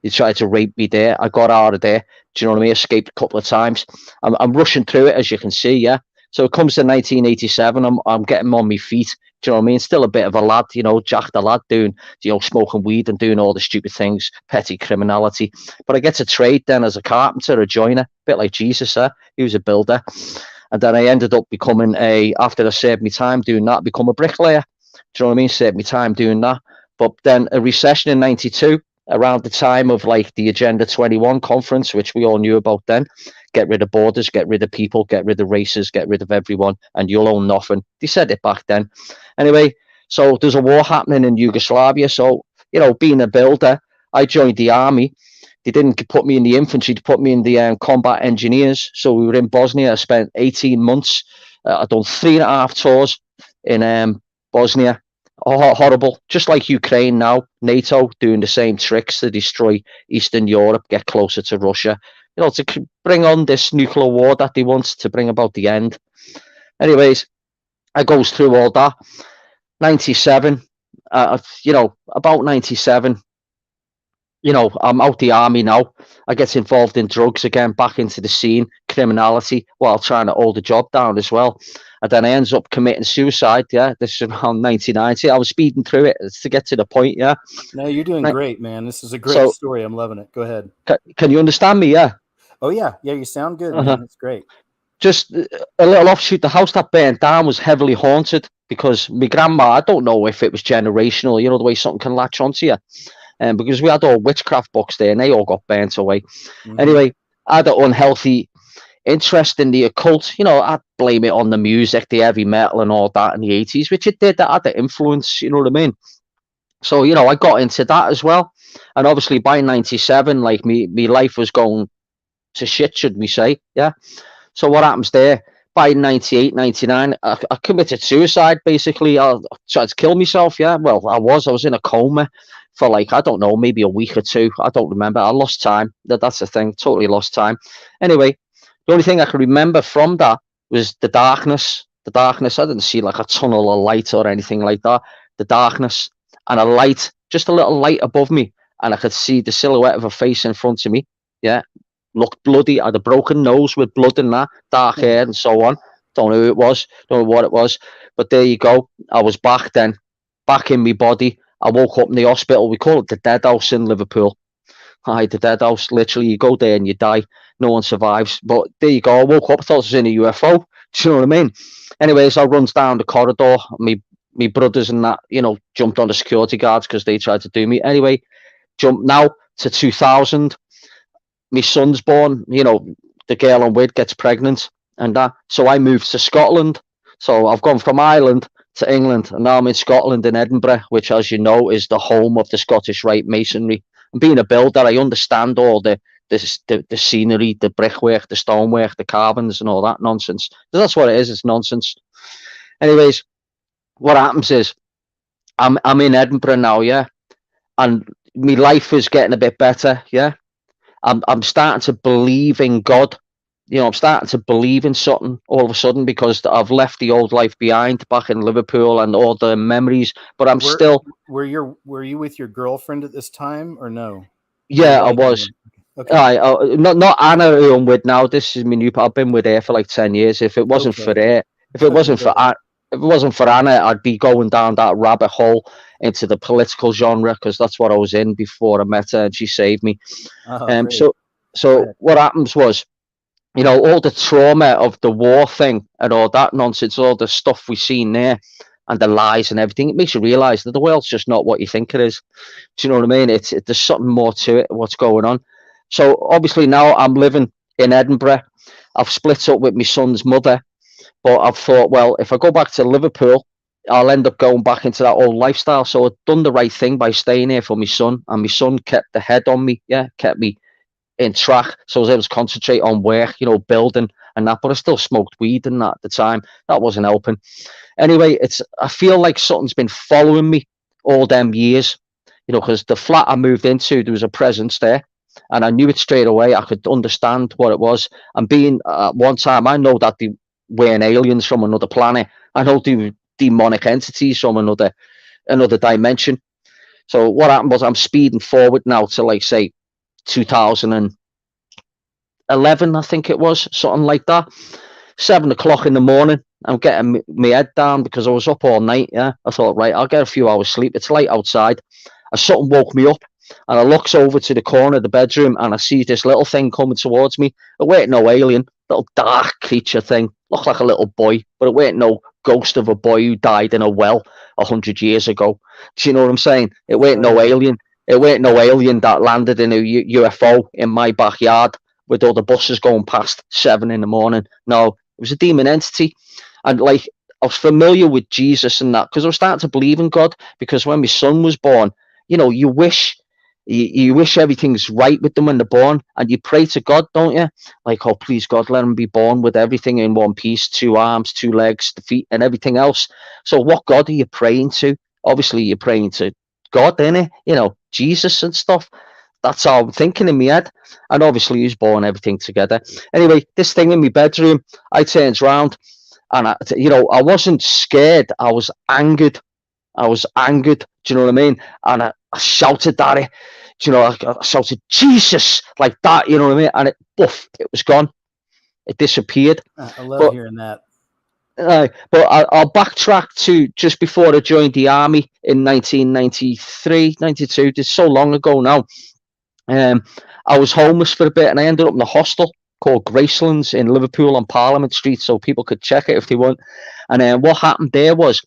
Speaker 21: They tried to rape me there. I got out of there. Do you know what I mean? Escaped a couple of times. I'm rushing through it, as you can see, yeah. So it comes to 1987. I'm getting on my feet. Do you know what I mean? Still a bit of a lad, you know, Jack the lad doing, you know, smoking weed and doing all the stupid things, petty criminality. But I get to trade then as a carpenter, a joiner, a bit like Jesus, he was a builder. And then I ended up becoming after I served my time doing that, become a bricklayer. Do you know what I mean? Served my time doing that. But then a recession in 92, around the time of like the Agenda 21 conference, which we all knew about then. Get rid of borders, get rid of people, get rid of races, get rid of everyone, and you'll own nothing. They said it back then. Anyway, so there's a war happening in Yugoslavia. So, you know, being a builder, I joined the army. They didn't put me in the infantry, they put me in the combat engineers. So we were in Bosnia. I spent 18 months. I've done 3.5 tours in Bosnia. Oh, horrible. Just like Ukraine now, NATO doing the same tricks to destroy Eastern Europe, get closer to Russia, you know, to bring on this nuclear war that they want to bring about the end. Anyways, I goes through all that. 97, you know, about 97, you know, I'm out the army now. I get involved in drugs again, back into the scene, criminality, while trying to hold the job down as well. And then I ends up committing suicide. Yeah, this is around 1990. I was speeding through it to get to the point. Yeah.
Speaker 1: No, you're doing great, man. This is a great story. I'm loving it. Go ahead.
Speaker 21: Can you understand me? Yeah.
Speaker 1: Oh yeah, yeah. You sound good, man. It's great.
Speaker 21: Just a little offshoot. The house that burnt down was heavily haunted because my grandma. I don't know if it was generational. You know the way something can latch onto you. Because we had all witchcraft books there and they all got burnt away. Anyway, I had an unhealthy interest in the occult. You know, I'd blame it on the music, the heavy metal and all that in the 80s, which it did. That had the influence, you know what I mean? So, you know, I got into that as well. And obviously by 97, like me life was going to shit, should we say? Yeah. So what happens there? By 98, 99, I committed suicide, basically. I tried to kill myself, yeah. Well, I was in a coma for like, I don't know, maybe a week or two. I don't remember. I lost time. That's the thing. Totally lost time. Anyway, the only thing I can remember from that was the darkness. The darkness. I didn't see like a tunnel of light or anything like that. The darkness and a light, just a little light above me. And I could see the silhouette of a face in front of me. Yeah. Looked bloody, had a broken nose with blood in that, dark hair and so on. Don't know who it was, don't know what it was. But there you go. I was back then, back in my body. I woke up in the hospital. We call it the dead house in Liverpool. Hi, the dead house. Literally, you go there and you die. No one survives. But there you go. I woke up, I thought it was in a UFO. Do you know what I mean? Anyways, I runs down the corridor. Me brothers and that, you know, jumped on the security guards because they tried to do me. Anyway, jump now to 2000. My son's born, you know, the girl I'm with gets pregnant and that. So I moved to Scotland. So I've gone from Ireland to England and now I'm in Scotland in Edinburgh, which, as you know, is the home of the Scottish Rite Masonry. And being a builder, I understand all the scenery, the brickwork, the stonework, the carvings and all that nonsense. That's what it is. It's nonsense. Anyways, what happens is I'm in Edinburgh now, yeah. And my life is getting a bit better, yeah. I'm starting to believe in God. You know, I'm starting to believe in something all of a sudden because I've left the old life behind back in Liverpool and all the memories. But I'm still.
Speaker 1: Were you with your girlfriend at this time or no?
Speaker 21: Yeah, I was. Okay. Not Anna, who I'm with now. This is my new. I've been with her for like 10 years. If it wasn't for her, if it wasn't for Anna, I'd be going down that rabbit hole into the political genre because that's what I was in before I met her and she saved me. So what happens was, you know, all the trauma of the war thing and all that nonsense, all the stuff we've seen there and the lies and everything, it makes you realize that the world's just not what you think it is. Do you know what I mean? There's something more to it, what's going on. So obviously now I'm living in Edinburgh. I've split up with my son's mother. But I've thought, well, if I go back to Liverpool, I'll end up going back into that old lifestyle. So I've done the right thing by staying here for my son, and my son kept the head on me, kept me in track, so I was able to concentrate on work, building and that. But I still smoked weed and that at the time. That wasn't helping. Anyway, I feel like something's been following me all them years, because the flat I moved into, there was a presence there, and I knew it straight away. I could understand what it was. And being one time, I know that they weren't aliens from another planet. I know they were demonic entities from another dimension. So what happened was, I'm speeding forward now to, like, say 2011, I think it was, something like that. 7 o'clock in the morning, I'm getting my head down because I was up all night. I thought, right, I'll get a few hours sleep. It's light outside. And something woke me up, and I looks over to the corner of the bedroom, and I see this little thing coming towards me. It weren't no alien, little dark creature thing. Looked like a little boy, but it weren't no ghost of a boy who died in a well 100 years ago. Do you know what I'm saying? It weren't no alien. It weren't no alien that landed in a UFO in my backyard with all the buses going past 7 in the morning. No, it was a demon entity. And, like, I was familiar with Jesus and that because I was starting to believe in God, because when my son was born, you wish everything's right with them when they're born, and you pray to God, don't you? Like, oh, please, God, let him be born with everything in one piece, 2 arms, 2 legs, the feet, and everything else. So what God are you praying to? Obviously, you're praying to God, innit? Jesus and stuff. That's how I'm thinking in my head. And obviously, he's born everything together. Anyway, this thing in my bedroom, I turns round, and I wasn't scared. I was angered. Do you know what I mean? And I shouted at it. I shouted, Jesus, like that, you know what I mean? And it was gone. It disappeared.
Speaker 1: I love hearing that.
Speaker 21: But I'll backtrack to just before I joined the army in 1993, 92. It's so long ago now. I was homeless for a bit, and I ended up in a hostel called Gracelands in Liverpool on Parliament Street, so people could check it if they want. And what happened there was,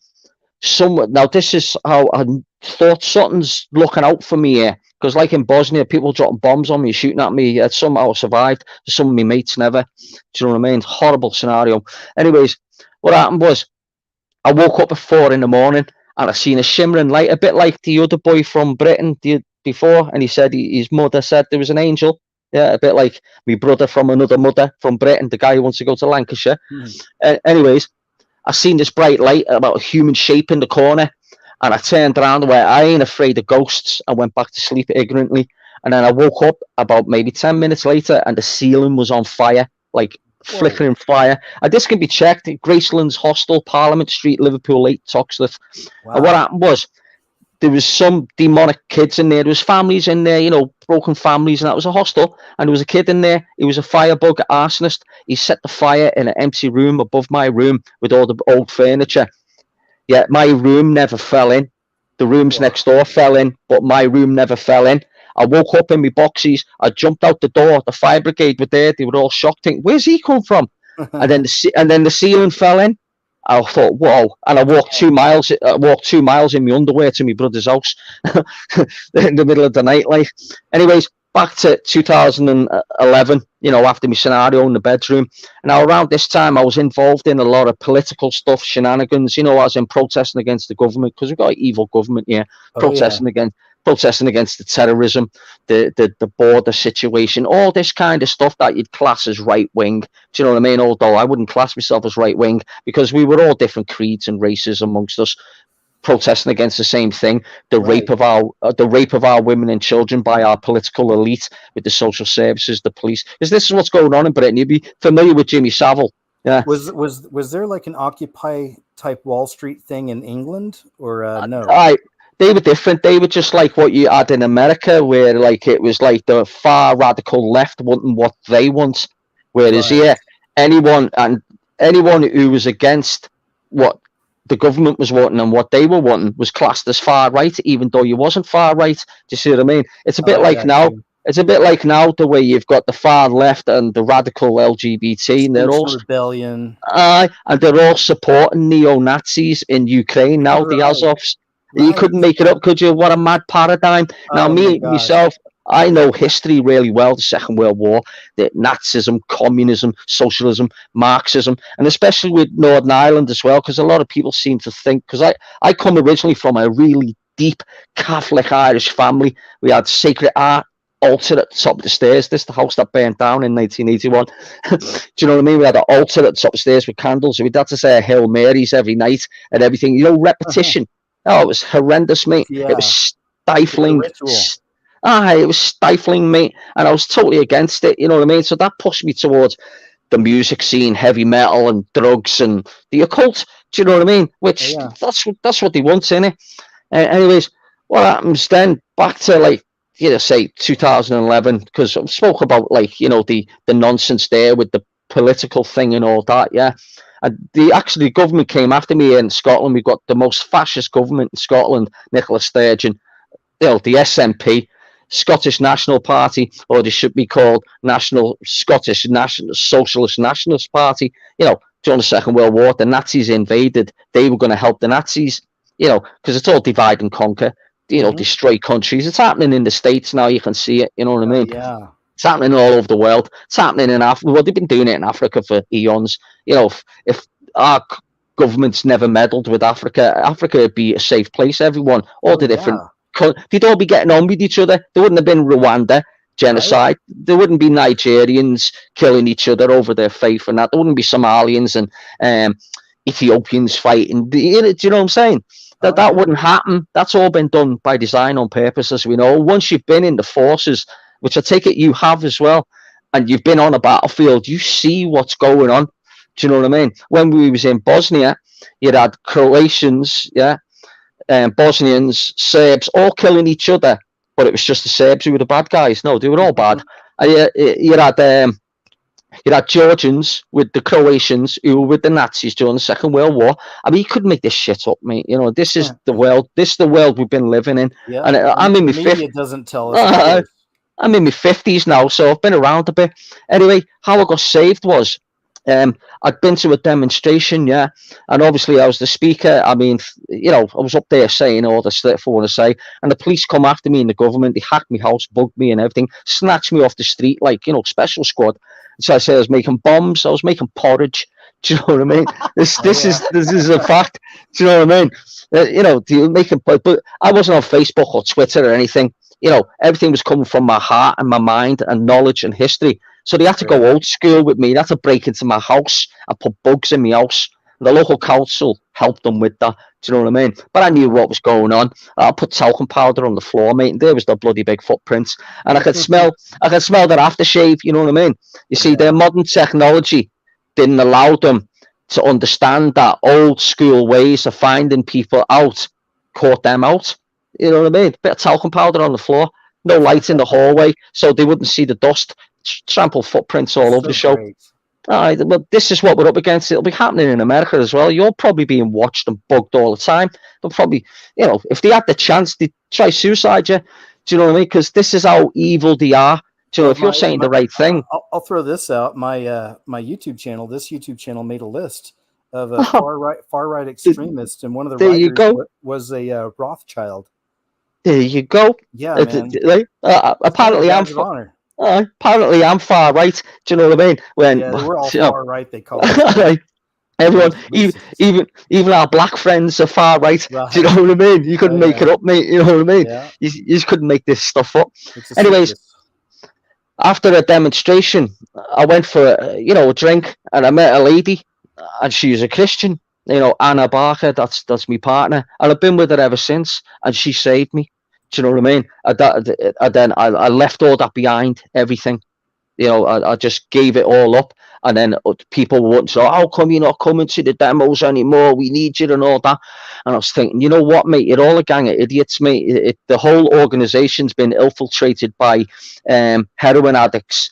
Speaker 21: now this is how I thought something's looking out for me here, because like in Bosnia, people dropping bombs on me, shooting at me. Somehow I survived. Some of my mates never. Do you know what I mean? Horrible scenario. Anyways, what happened was, I woke up at 4 in the morning, and I seen a shimmering light, a bit like the other boy from Britain before, and he said his mother said there was an angel. Yeah, a bit like my brother from another mother from Britain, the guy who wants to go to Lancashire. Anyways, I seen this bright light about a human shape in the corner, and I turned around and went, I ain't afraid of ghosts. I went back to sleep ignorantly, and then I woke up about maybe 10 minutes later, and the ceiling was on fire, like flickering fire. And this can be checked. Gracelands Hostel, Parliament Street, Liverpool 8, Toxteth. Wow. And what happened was, there was some demonic kids in there. There was families in there, broken families, and that was a hostel. And there was a kid in there. He was a firebug arsonist. He set the fire in an empty room above my room with all the old furniture. Yeah, my room never fell in. The rooms next door fell in, but my room never fell in. I woke up in my boxies. I jumped out the door. The fire brigade were there. They were all shocked, thinking, "Where's he come from?" and then the ceiling fell in. I thought, whoa! And I walked 2 miles. I walked 2 miles in my underwear to my brother's house in the middle of the night. Like, anyways, back to 2011. After my scenario in the bedroom. Now around this time, I was involved in a lot of political stuff, shenanigans. As in protesting against the government, because we've got an evil government here. Protesting against the terrorism, the border situation, all this kind of stuff that you'd class as right wing. Do you know what I mean? Although I wouldn't class myself as right wing, because we were all different creeds and races amongst us, protesting against the same thing: the rape of our women and children by our political elite with the social services, the police. Because this is what's going on in Britain. You'd be familiar with Jimmy Savile. Yeah.
Speaker 1: Was there like an Occupy type Wall Street thing in England, or no?
Speaker 21: They were different. They were just like what you had in America, where like it was like the far radical left wanting what they want, whereas here, anyone who was against what the government was wanting and what they were wanting was classed as far right, even though you wasn't far right. Do you see what I mean? It's a bit like now. It's a bit like now the way you've got the far left and the radical LGBT, and they're all
Speaker 1: rebellion.
Speaker 21: And they're all supporting neo-Nazis in Ukraine now. The Azovs. You couldn't make it up, could you? What a mad paradigm. Now, myself, I know history really well, the Second World War, the Nazism, communism, socialism, Marxism, and especially with Northern Ireland as well, because a lot of people seem to think, because I come originally from a really deep Catholic Irish family. We had Sacred Heart altar at the top of the stairs. This is the house that burned down in 1981. Do you know what I mean? We had an altar at the top of the stairs with candles. We'd have to say a Hail Marys every night and everything. You know, repetition. Oh, it was horrendous, mate.
Speaker 1: Yeah.
Speaker 21: It was stifling.
Speaker 1: It's a ritual.
Speaker 21: It was stifling, mate. And I was totally against it. You know what I mean? So that pushed me towards the music scene, heavy metal and drugs and the occult. Do you know what I mean? Which that's what they want, innit? Anyways, what happens then? Back to like, say 2011, because I spoke about like, the nonsense there with the political thing and all that, yeah. And the government came after me in Scotland. We've got the most fascist government in Scotland, Nicola Sturgeon, the SNP, Scottish National Party, or they should be called Scottish National Socialist Nationalist Party. During the Second World War, the Nazis invaded. They were going to help the Nazis, because it's all divide and conquer. Destroy countries. It's happening in the States now. You can see it. You know what I mean?
Speaker 1: Yeah.
Speaker 21: It's happening all over the world. It's happening in Africa. Well, they've been doing it in Africa for eons. If our governments never meddled with Africa, Africa would be a safe place. Everyone, all the different, they'd all be getting on with each other. There wouldn't have been Rwanda genocide. Right. There wouldn't be Nigerians killing each other over their faith and that. There wouldn't be Somalians and Ethiopians fighting. Do you know what I'm saying? That wouldn't happen. That's all been done by design on purpose, as we know. Once you've been in the forces, which I take it you have as well, and you've been on a battlefield, you see what's going on. Do you know what I mean? When we was in Bosnia, you had Croatians, Bosnians, Serbs, all killing each other, but it was just the Serbs who were the bad guys. No, they were all bad. You had Georgians with the Croatians who were with the Nazis during the Second World War. I mean, you couldn't make this shit up, mate. This is the world. This is the world we've been living in.
Speaker 1: Yeah,
Speaker 21: and I'm in my
Speaker 1: media doesn't tell us.
Speaker 21: I'm in my 50s now, so I've been around a bit. Anyway, how I got saved was I'd been to a demonstration, and obviously I was the speaker. I mean, I was up there saying all the stuff I want to say, and the police come after me in the government. They hacked my house, bugged me and everything, snatched me off the street like, special squad. So I said I was making bombs, I was making porridge. Do you know what I mean? This is a fact. Do you know what I mean? Making, but I wasn't on Facebook or Twitter or anything. Everything was coming from my heart and my mind and knowledge and history. So they had to go old school with me. They had to break into my house and put bugs in my house. The local council helped them with that. Do you know what I mean? But I knew what was going on. I put talcum powder on the floor, mate, and there was the bloody big footprints. And I could smell that aftershave. You know what I mean? You see, their modern technology didn't allow them to understand that old school ways of finding people out caught them out. You know what I mean? Bit of talcum powder on the floor, no light in the hallway, so they wouldn't see the dust. Trampled footprints all over the show. Well, this is what we're up against. It'll be happening in America as well. You're probably being watched and bugged all the time. They'll probably, if they had the chance, they'd try suicide you. Do you know what I mean? Because this is how evil they are. Do you know, if you're saying the right thing.
Speaker 1: I'll throw this out. My YouTube channel, this YouTube channel made a list of far right extremists, and one of the writers was a Rothschild.
Speaker 21: There you go.
Speaker 1: Yeah, man.
Speaker 21: Apparently I'm far right. Do you know what I mean? When
Speaker 1: we're all far right, they call it.
Speaker 21: Everyone, even our black friends are far right. Do you know what I mean? You couldn't make it up, mate. You know what I mean?
Speaker 1: Yeah.
Speaker 21: You just couldn't make this stuff up. Anyways, after a demonstration, I went for a drink, and I met a lady, and she was a Christian. Anna Barker. That's my partner, and I've been with her ever since, and she saved me. Do you know what I mean? Then I left all that behind, everything. I just gave it all up. And then people wouldn't say, how come you're not coming to the demos anymore? We need you and all that. And I was thinking, you know what, mate? You're all a gang of idiots, mate. The whole organization's been infiltrated by heroin addicts,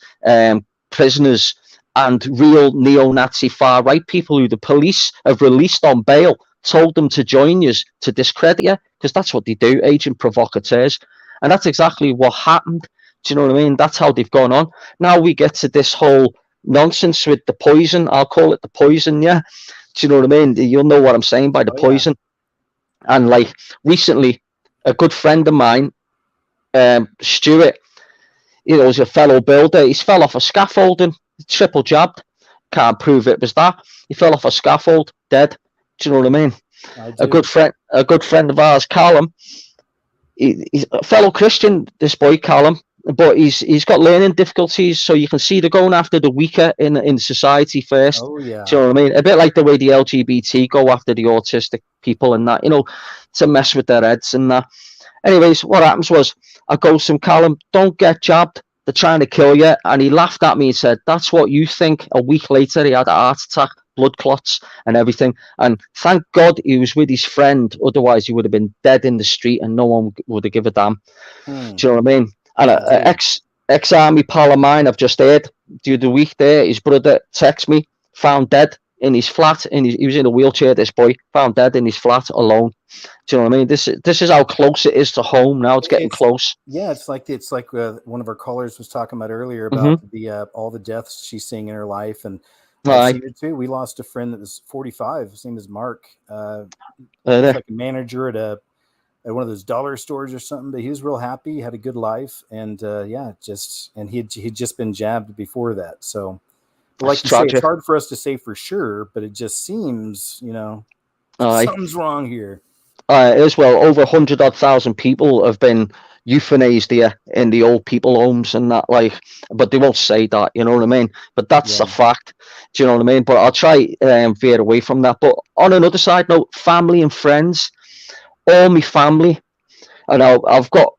Speaker 21: prisoners, and real neo-Nazi far-right people who the police have released on bail, told them to join you to discredit you, because that's what they do, agent provocateurs. And that's exactly what happened. Do you know what I mean? That's how they've gone on. Now we get to this whole nonsense with the poison. I'll call it the poison, yeah? Do you know what I mean? You'll know what I'm saying by the poison. And like recently, a good friend of mine, Stuart, you know, he's a fellow builder. He's fell off a scaffolding, triple jabbed. Can't prove it was that. He fell off a scaffold, dead. Do you know what I mean?
Speaker 1: I
Speaker 21: A
Speaker 1: do.
Speaker 21: good friend of ours, Callum. He's a fellow Christian, this boy Callum, but he's got learning difficulties. So you can see they're going after the weaker in society first.
Speaker 1: Oh yeah.
Speaker 21: Do you know what I mean? A bit like the way the LGBT go after the autistic people and that, you know, to mess with their heads and that. Anyways, what happens was I go to him, Callum, don't get jabbed. They're trying to kill you. And he laughed at me and said, that's what you think. A week later, he had a heart attack, blood clots and everything. And thank God he was with his friend. Otherwise, he would have been dead in the street and no one would have given a damn. Do you know what I mean? And an ex-army pal of mine, I've just heard the other week there, his brother texted me, found dead in his flat. He was in a wheelchair, this boy, found dead in his flat alone. Do you know what I mean? This is how close it is to home now. It's getting close.
Speaker 1: Yeah, it's like one of our callers was talking about earlier about the all the deaths she's seeing in her life, and I've seen it too. We lost a friend that was 45. His name is Mark. He was like a manager at one of those dollar stores or something, but he was real happy, had a good life, and he'd just been jabbed before that. So, like you say, it's hard for us to say for sure, but it just seems, you know, something's wrong here.
Speaker 21: As well, over 100,000 people have been euthanized here in the old people homes and that, like, but they won't say that, you know what I mean? But that's a fact. Do you know what I mean? But I'll try veer away from that. But on another side note, family and friends, all my family, and I've got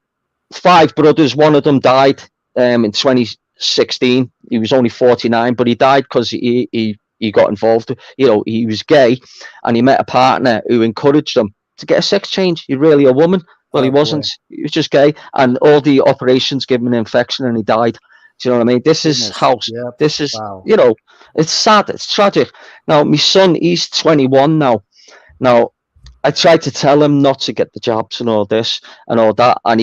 Speaker 21: 5 brothers. One of them died in 2016. He was only 49, but he died because he got involved. You know, he was gay, and he met a partner who encouraged him to get a sex change. You're really a woman. Well, he wasn't. Boy. He was just gay, and all the operations gave him an infection, and he died. Do you know what I mean? This is how. This is, you know, it's sad. It's tragic. Now, my son, he's 21 now. Now, I tried to tell him not to get the jabs and all this and all that, and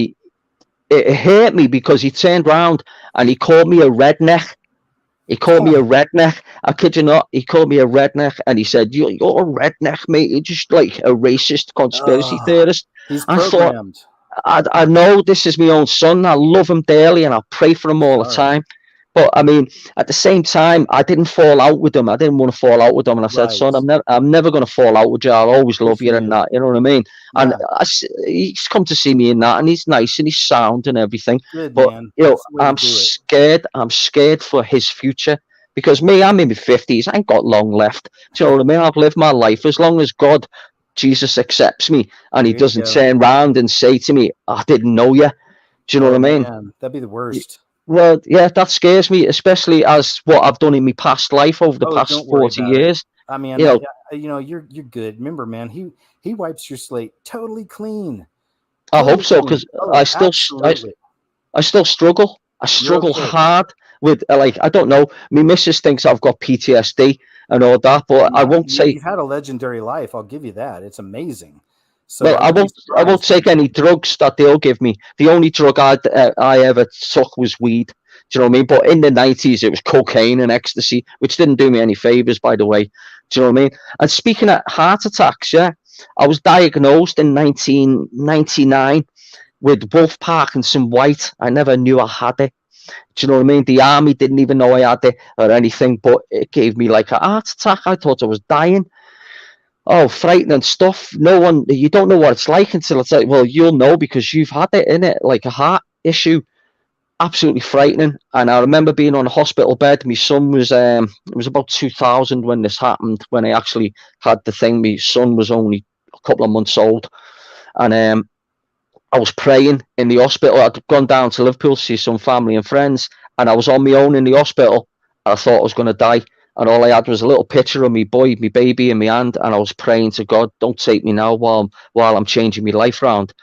Speaker 21: it hurt me because he turned around and he called me a redneck. He called me a redneck. I kid you not. He called me a redneck, and he said, "You're a redneck, mate. You're just like a racist conspiracy theorist."
Speaker 1: He's programmed.
Speaker 21: I thought, I know this is my own son. I love him dearly, and I pray for him all the time. But I mean, at the same time, I didn't fall out with him. I didn't want to fall out with him, and I said, "Son, I'm never going to fall out with you. I'll always love you and that." You know what I mean? And he's come to see me in that, and he's nice and he's sound and everything.
Speaker 1: Good,
Speaker 21: but
Speaker 1: man.
Speaker 21: you know, I'm scared. I'm scared for his future because I'm in my 50s. I ain't got long left. Do you know what I mean? I've lived my life as long as Jesus accepts me, and he doesn't turn around and say to me, "I didn't know you." Do you know what I mean?
Speaker 1: Man, that'd be the worst.
Speaker 21: Well, yeah, that scares me, especially as what I've done in my past life over the past 40 years.
Speaker 1: I mean, you're good. Remember, man, he wipes your slate totally clean.
Speaker 21: I hope so, because I still struggle. I struggle hard with, like, I don't know. My missus thinks I've got PTSD and all that, but I won't say.
Speaker 1: You've had a legendary life. I'll give you that. It's amazing. So
Speaker 21: well, I won't take any drugs that they'll give me. The only drug I ever took was weed. Do you know what I mean? But in the 90s, it was cocaine and ecstasy, which didn't do me any favors, by the way. Do you know what I mean? And speaking of heart attacks, I was diagnosed in 1999 with Wolff Parkinson White. I never knew I had it. Do you know what I mean? The army didn't even know I had it or anything, but it gave me like a heart attack. I thought I was dying. Oh, frightening stuff. You don't know what it's like until it's like, well, you'll know because you've had it, innit? Like a heart issue. Absolutely frightening. And I remember being on a hospital bed. My son was, it was about 2000 when this happened, when I actually had the thing. My son was only a couple of months old. And I was praying in the hospital. I'd gone down to Liverpool to see some family and friends. And I was on my own in the hospital. I thought I was going to die. And all I had was a little picture of me boy, my baby in my hand. And I was praying to God, don't take me now while I'm changing my life around.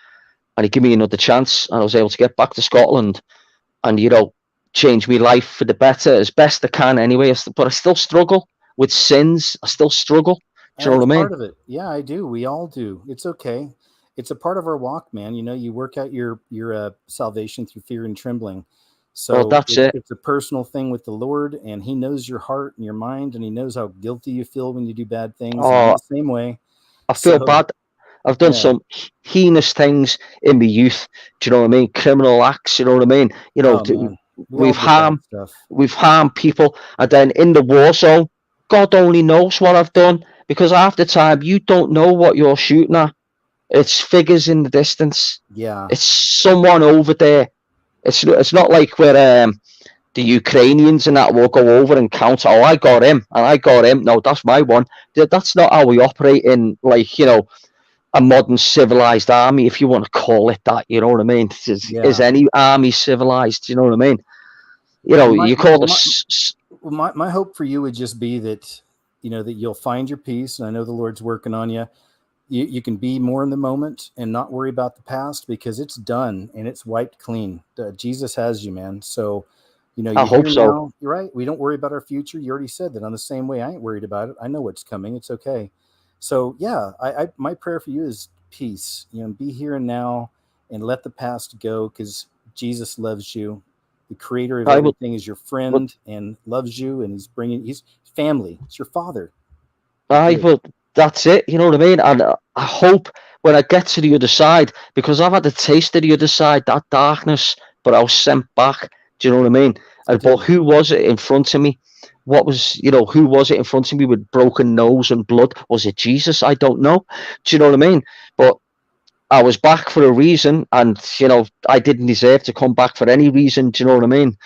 Speaker 21: And he gave me another chance. And I was able to get back to Scotland and, you know, change my life for the better as best I can anyway. But I still struggle with sins. I still struggle. Do you know what I mean?
Speaker 1: Part of it. Yeah, I do. We all do. It's okay. It's a part of our walk, man. You know, you work out your salvation through fear and trembling. So
Speaker 21: that's it.
Speaker 1: It's a personal thing with the Lord, and he knows your heart and your mind, and he knows how guilty you feel when you do bad things. The same way.
Speaker 21: I feel bad. I've done some heinous things in my youth. Do you know what I mean? Criminal acts, you know what I mean? You know, we've harmed people, and then in the war zone, God only knows what I've done, because half the time you don't know what you're shooting at. It's figures in the distance.
Speaker 1: Yeah.
Speaker 21: It's someone over there. It's not like where the Ukrainians and that will go over and count. Oh, I got him and I got him. No, that's my one. That's not how we operate in, like, you know, a modern civilized army, if you want to call it that. You know what I mean? Is any army civilized? You know what I mean? You know, you call this.
Speaker 1: My hope for you would just be that, you know, that you'll find your peace, and I know the Lord's working on you. You can be more in the moment and not worry about the past, because it's done and it's wiped clean. Jesus has you, man. So, you know,
Speaker 21: I hope so.
Speaker 1: Now, you're right. We don't worry about our future. You already said that. I'm the same way. I ain't worried about it. I know what's coming. It's okay. So yeah, my prayer for you is peace. You know, be here and now and let the past go, because Jesus loves you. The creator of everything is your friend and loves you, and he's family. It's your father.
Speaker 21: But that's it. You know what I mean? And I hope when I get to the other side, because I've had a taste of the other side, that darkness, but I was sent back. Do you know what I mean? But who was it in front of me? What was, you know, who was it in front of me with broken nose and blood? Was it Jesus? I don't know. Do you know what I mean? But I was back for a reason, and, you know, I didn't deserve to come back for any reason. Do you know what I mean?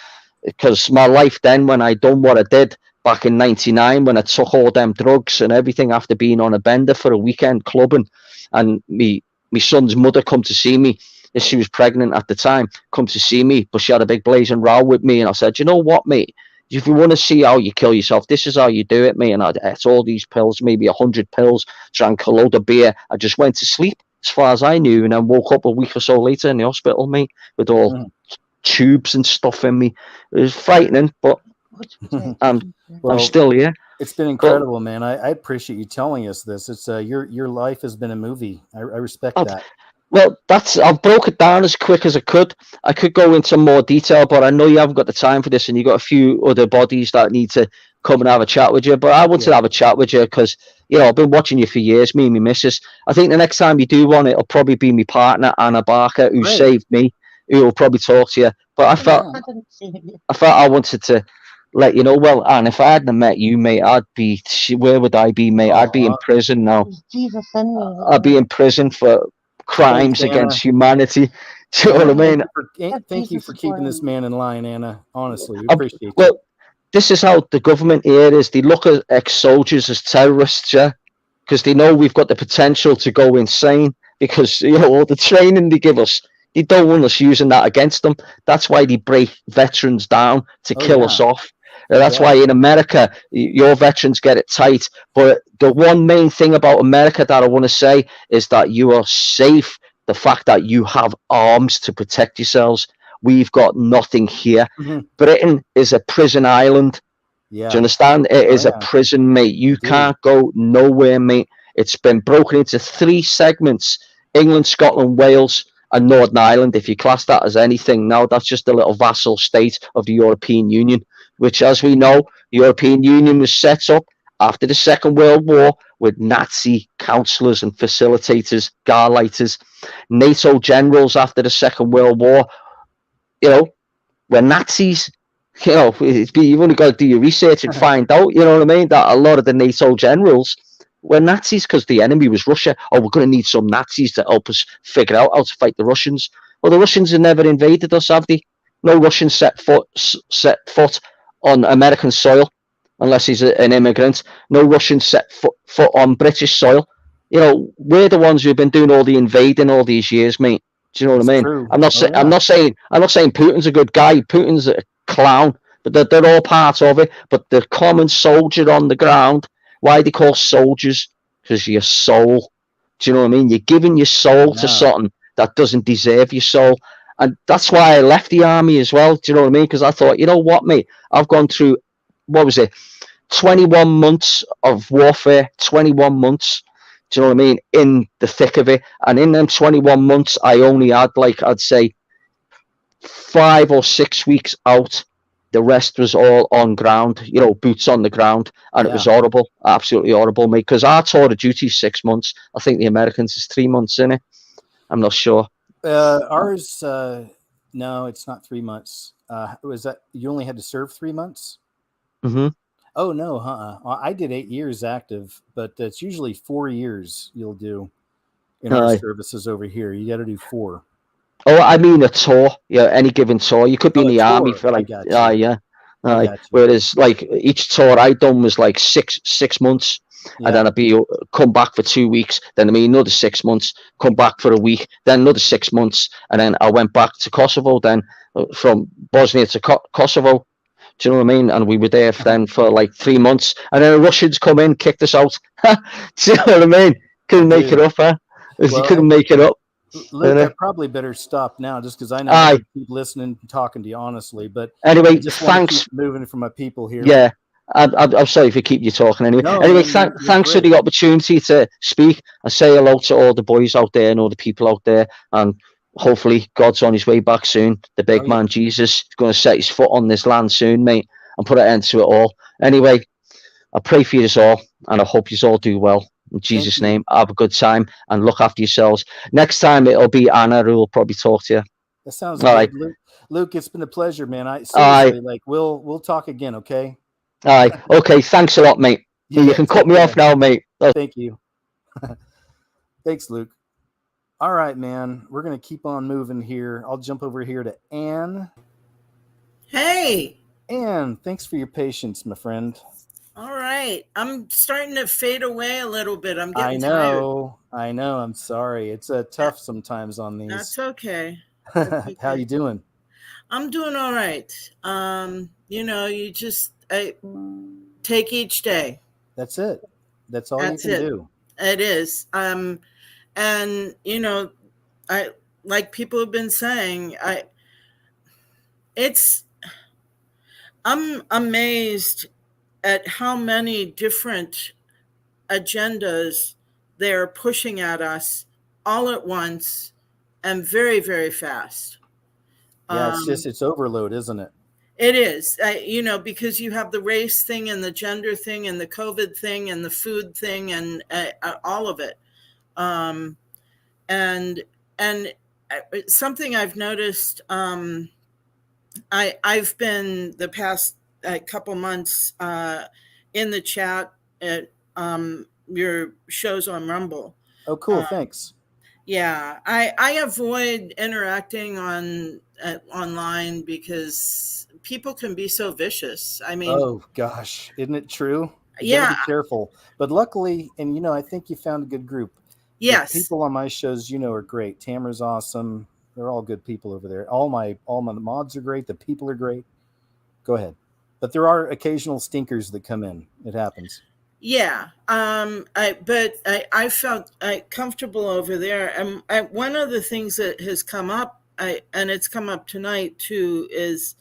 Speaker 21: Because my life then, when I done what I did back in '99, when I took all them drugs and everything after being on a bender for a weekend clubbing, and me son's mother come to see me, as she was pregnant at the time, come to see me, but she had a big blazing row with me, and I said, you know what, mate? If you want to see how you kill yourself, this is how you do it, mate. And I ate all these pills, maybe 100 pills, drank a load of beer. I just went to sleep, as far as I knew, and then woke up a week or so later in the hospital, mate, with all tubes and stuff in me. It was frightening, but I'm still here.
Speaker 1: It's been incredible, man. I appreciate you telling us this. It's your life has been a movie. I respect that.
Speaker 21: Well, I broke it down as quick as I could. I could go into more detail, but I know you haven't got the time for this, and you got a few other bodies that need to come and have a chat with you. But I wanted to have a chat with you because, you know, I've been watching you for years, me and my missus. I think the next time you do one, it'll probably be my partner, Anna Barker, who saved me, who will probably talk to you. But I felt I wanted to let you know. Well, and if I hadn't met you, mate, where would I be, mate? I'd be in prison now. I'd be in prison for crimes against humanity. Do you know what I mean?
Speaker 1: Thank you for keeping this man in line, Anna. Honestly, we appreciate you.
Speaker 21: Well, this is how the government here is. They look at ex-soldiers as terrorists, yeah, because they know we've got the potential to go insane, because, you know, all the training they give us, they don't want us using that against them. That's why they break veterans down to kill us off. That's why in America, your veterans get it tight. But the one main thing about America that I want to say is that you are safe. The fact that you have arms to protect yourselves. We've got nothing here. Britain is a prison island. Do you understand? It is a prison, mate. You can't go nowhere, mate. It's been broken into 3 segments: England, Scotland, Wales, and Northern Ireland. If you class that as anything now, that's just a little vassal state of the European Union, which, as we know, the European Union was set up after the Second World War with Nazi counselors and facilitators, Gauleiters. NATO generals after the Second World War, you know, were Nazis. You know, you've only got to do your research and find out, you know what I mean, that a lot of the NATO generals were Nazis because the enemy was Russia. Oh, we're going to need some Nazis to help us figure out how to fight the Russians. Well, the Russians have never invaded us, have they? No Russian set foot on American soil unless he's an immigrant. No Russian set foot on British soil. You know, we're the ones who've been doing all the invading all these years, mate. Do you know what I mean?
Speaker 1: True.
Speaker 21: I'm not saying Putin's a good guy. Putin's a clown, but they're all part of it. But the common soldier on the ground, why they call soldiers? Because your soul. Do you know what I mean? You're giving your soul to something that doesn't deserve your soul. And that's why I left the army as well. Do you know what I mean? Because I thought, you know what, mate? I've gone through, 21 months of warfare, 21 months. Do you know what I mean? In the thick of it. And in them 21 months, I only had, like, I'd say 5 or 6 weeks out. The rest was all on ground, you know, boots on the ground. And it was horrible, absolutely horrible, mate. Because our tour of duty is 6 months. I think the Americans is 3 months, in it. I'm not sure.
Speaker 1: Ours, no, it's not 3 months. Was that you only had to serve 3 months?
Speaker 21: Mm-hmm.
Speaker 1: Oh no, Well, I did 8 years active, but it's usually 4 years you'll do in our services over here. You got to do 4.
Speaker 21: Oh, I mean a tour. Yeah, any given tour. You could be in the army for like, yeah. Whereas like each tour I done was like six months, and then I'd be come back for 2 weeks. Then another 6 months, come back for a week, then another 6 months, and then I went back to Kosovo. Then from Bosnia to Kosovo. Do you know what I mean? And we were there then for like 3 months, and then the Russians come in, kicked us out. Do you know what I mean? Couldn't make it up, huh? You couldn't make it up.
Speaker 1: Luke, I probably better stop now just because I know I keep listening and talking to you honestly. But
Speaker 21: anyway,
Speaker 1: just
Speaker 21: thanks.
Speaker 1: Keep moving from my people here.
Speaker 21: Yeah, I'm sorry for keeping you talking anyway.
Speaker 1: No,
Speaker 21: anyway,
Speaker 1: man,
Speaker 21: thanks for the opportunity to speak and say hello to all the boys out there and all the people out there. And hopefully God's on his way back soon. The big man Jesus is going to set his foot on this land soon, mate, and put an end to it all. Anyway, I pray for you all, and I hope you all do well. In Jesus' name, have a good time and look after yourselves. Next time it'll be Anna who will probably talk to you.
Speaker 1: That sounds
Speaker 21: all
Speaker 1: good.
Speaker 21: right.
Speaker 1: Luke, it's been a pleasure, man. Seriously, like we'll talk again, okay?
Speaker 21: All right. Okay. Thanks a lot, mate. You can cut me off now, mate.
Speaker 1: Thank you. Thanks, Luke. All right, man. We're gonna keep on moving here. I'll jump over here to Anne.
Speaker 2: Hey.
Speaker 1: Anne, thanks for your patience, my friend.
Speaker 2: All right. I'm starting to fade away a little bit. I'm getting
Speaker 1: tired. I know. I'm sorry. It's tough sometimes on these.
Speaker 2: That's okay.
Speaker 1: How you doing?
Speaker 2: I'm doing all right. You just take each day.
Speaker 1: That's it. That's all you can do.
Speaker 2: It is. And I like people have been saying, I'm amazed at how many different agendas they're pushing at us all at once and very, very fast.
Speaker 1: Yeah, it's overload, isn't it?
Speaker 2: It is, because you have the race thing and the gender thing and the COVID thing and the food thing and all of it. And something I've noticed, I've been the past couple months in the chat at your shows on Rumble.
Speaker 1: Oh, cool. Thanks.
Speaker 2: Yeah, I avoid interacting online because people can be so vicious. I mean,
Speaker 1: oh gosh, isn't it true? You gotta be careful. But luckily, and I think you found a good group.
Speaker 2: Yes,
Speaker 1: the people on my shows, are great. Tamara's awesome. They're all good people over there. All my mods are great. The people are great. Go ahead. But there are occasional stinkers that come in. It happens.
Speaker 2: Yeah. I felt comfortable over there. And one of the things that has come up, and it's come up tonight too, is,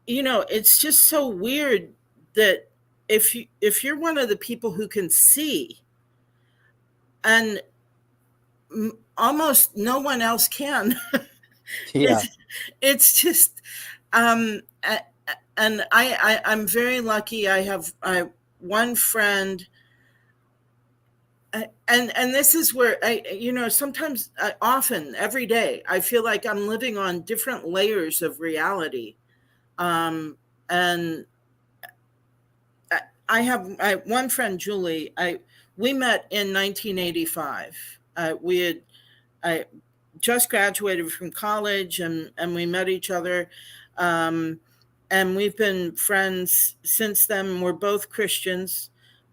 Speaker 2: it's just so weird that if you're one of the people who can see, and almost no one else can.
Speaker 1: Yeah.
Speaker 2: It's just, and I'm very lucky. I have one friend, and this is where sometimes, often, every day, I feel like I'm living on different layers of reality. And I have one friend, Julie. We met in 1985. I just graduated from college, and we met each other. And we've been friends since then. We're both Christians.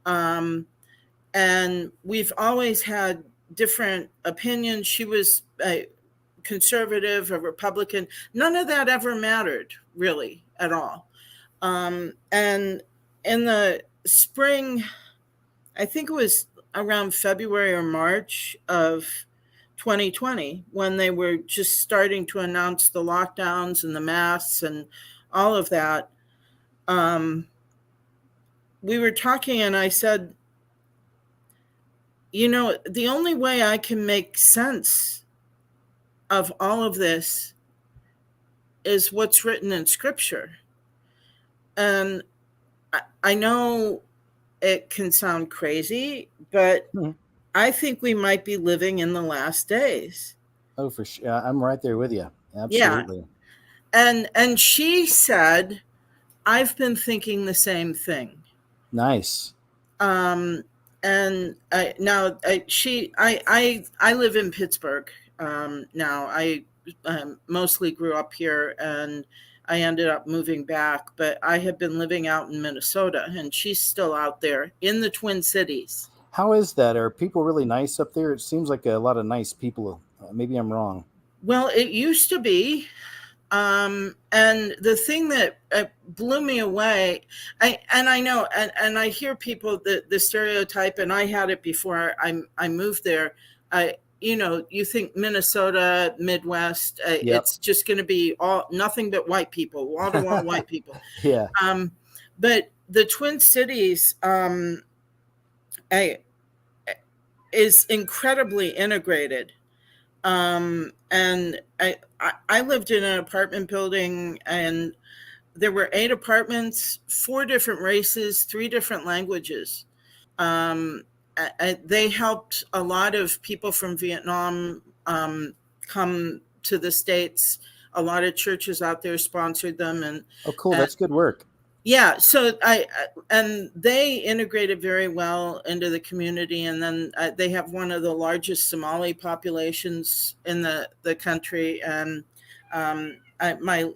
Speaker 2: And we've always had different opinions. She was a conservative, a Republican. None of that ever mattered, really, at all. And in the spring, I think it was around February or March of 2020, when they were just starting to announce the lockdowns and the masks and all of that, we were talking, and I said, the only way I can make sense of all of this is what's written in Scripture. And I know it can sound crazy, but I think we might be living in the last days.
Speaker 1: Oh, for sure. I'm right there with you. Absolutely.
Speaker 2: And she said, I've been thinking the same thing.
Speaker 1: Nice.
Speaker 2: And I live in Pittsburgh now. I mostly grew up here, and I ended up moving back, but I have been living out in Minnesota, and she's still out there in the Twin Cities.
Speaker 1: How is that? Are people really nice up there? It seems like a lot of nice people. Maybe I'm wrong.
Speaker 2: Well, it used to be. And the thing that blew me away, I know, and I hear people, the stereotype, and I had it before I moved there. You think Minnesota, Midwest,
Speaker 1: Yep.
Speaker 2: it's just going to be nothing but white people, wall to wall white people.
Speaker 1: Yeah.
Speaker 2: But the Twin Cities is incredibly integrated. And I lived in an apartment building, and there were 8 apartments, 4 different races, 3 different languages. They helped a lot of people from Vietnam come to the States. A lot of churches out there sponsored them. And
Speaker 1: oh, cool. That's good work.
Speaker 2: Yeah, so and they integrated very well into the community, and then they have one of the largest Somali populations in the country. And my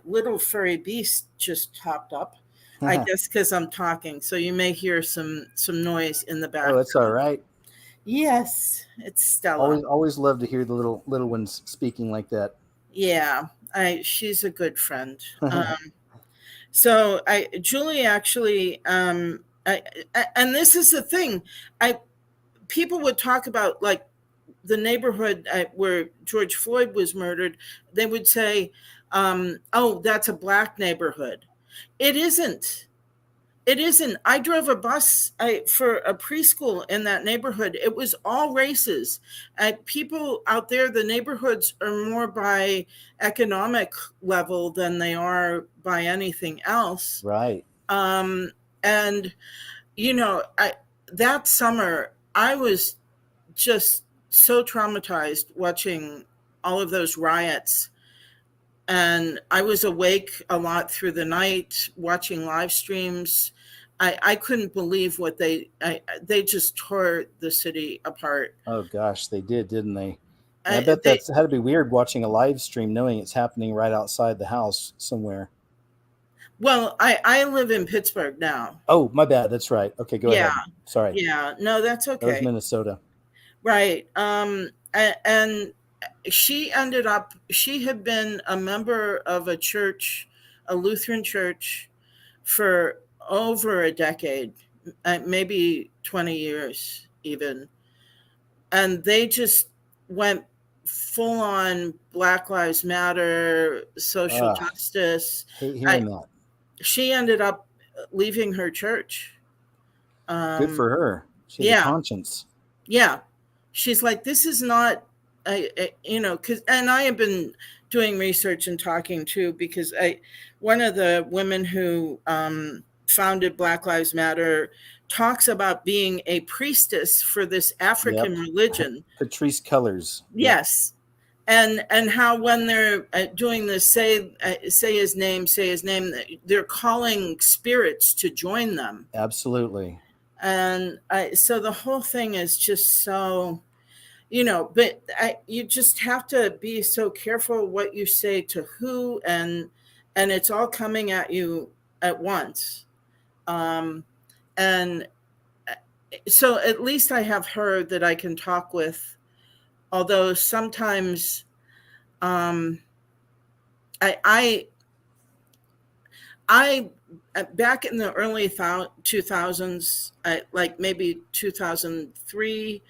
Speaker 2: little furry beast just hopped up, I guess because I'm talking, so you may hear some noise in the background.
Speaker 1: Oh, it's all right.
Speaker 2: Yes, it's Stella.
Speaker 1: Always love to hear the little ones speaking like that.
Speaker 2: Yeah, she's a good friend. So Julie actually, and this is the thing, people would talk about like the neighborhood where George Floyd was murdered. They would say, oh, that's a Black neighborhood. It isn't. It isn't. I drove a bus for a preschool in that neighborhood. It was all races. People out there, the neighborhoods are more by economic level than they are by anything else.
Speaker 1: Right.
Speaker 2: And, that summer, I was just so traumatized watching all of those riots. And I was awake a lot through the night watching live streams. I couldn't believe what they just tore the city apart.
Speaker 1: Oh gosh, they did, didn't they? I bet that's had to be weird watching a live stream knowing it's happening right outside the house somewhere.
Speaker 2: Well, I live in Pittsburgh now.
Speaker 1: Oh, my bad. That's right. Okay, go ahead. Sorry.
Speaker 2: Yeah, no, that's okay.
Speaker 1: That was Minnesota.
Speaker 2: Right. And she had been a member of a church, a Lutheran church, for over a decade, maybe 20 years even. And they just went full on Black Lives Matter, social justice.
Speaker 1: Hate hearing that.
Speaker 2: She ended up leaving her church.
Speaker 1: Good for her. She had a conscience.
Speaker 2: Yeah. She's like, this is not, because, and I have been doing research and talking too, because one of the women who founded Black Lives Matter talks about being a priestess for this African religion.
Speaker 1: Patrice Cullors.
Speaker 2: Yes. And how when they're doing this, say his name, they're calling spirits to join them.
Speaker 1: Absolutely.
Speaker 2: And so the whole thing is just so, but you just have to be so careful what you say to who, and it's all coming at you at once. And so at least I have her that I can talk with, although sometimes I back in the early 2000s, like maybe 2003,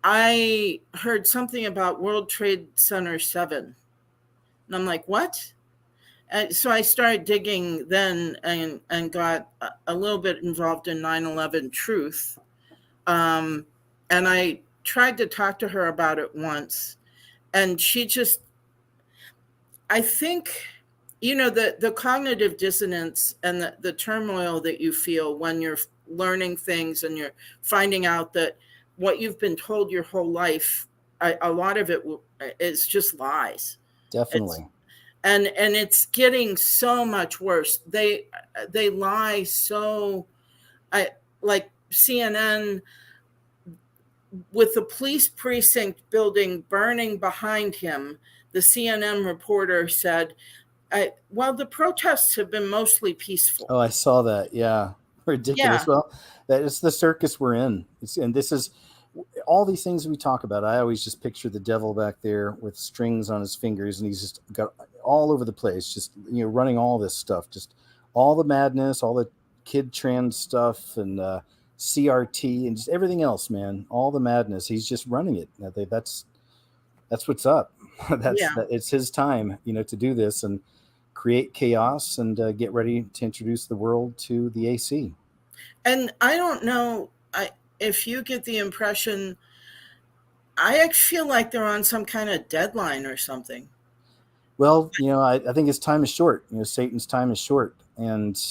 Speaker 2: I heard something about World Trade Center 7. And I'm like, what? So I started digging then and got a little bit involved in 9/11 Truth. And I tried to talk to her about it once. And she just, I think, the cognitive dissonance and the turmoil that you feel when you're learning things and you're finding out that what you've been told your whole life, a lot of it is just lies.
Speaker 1: Definitely.
Speaker 2: and it's getting so much worse. They lie so, like CNN, with the police precinct building burning behind him. The CNN reporter said, well, the protests have been mostly peaceful.
Speaker 1: Oh, I saw that. Yeah. Ridiculous.
Speaker 2: Yeah.
Speaker 1: Well, that is the circus we're in. And this is all these things we talk about. I always just picture the devil back there with strings on his fingers, and he's just got all over the place, just, running all this stuff, just all the madness, all the kid trans stuff, and CRT, and just everything else, man. All the madness. He's just running it. That's what's up. It's his time, to do this and create chaos and get ready to introduce the world to the AC.
Speaker 2: And I don't know if you get the impression, I actually feel like they're on some kind of deadline or something.
Speaker 1: Well, I think his time is short. Satan's time is short, and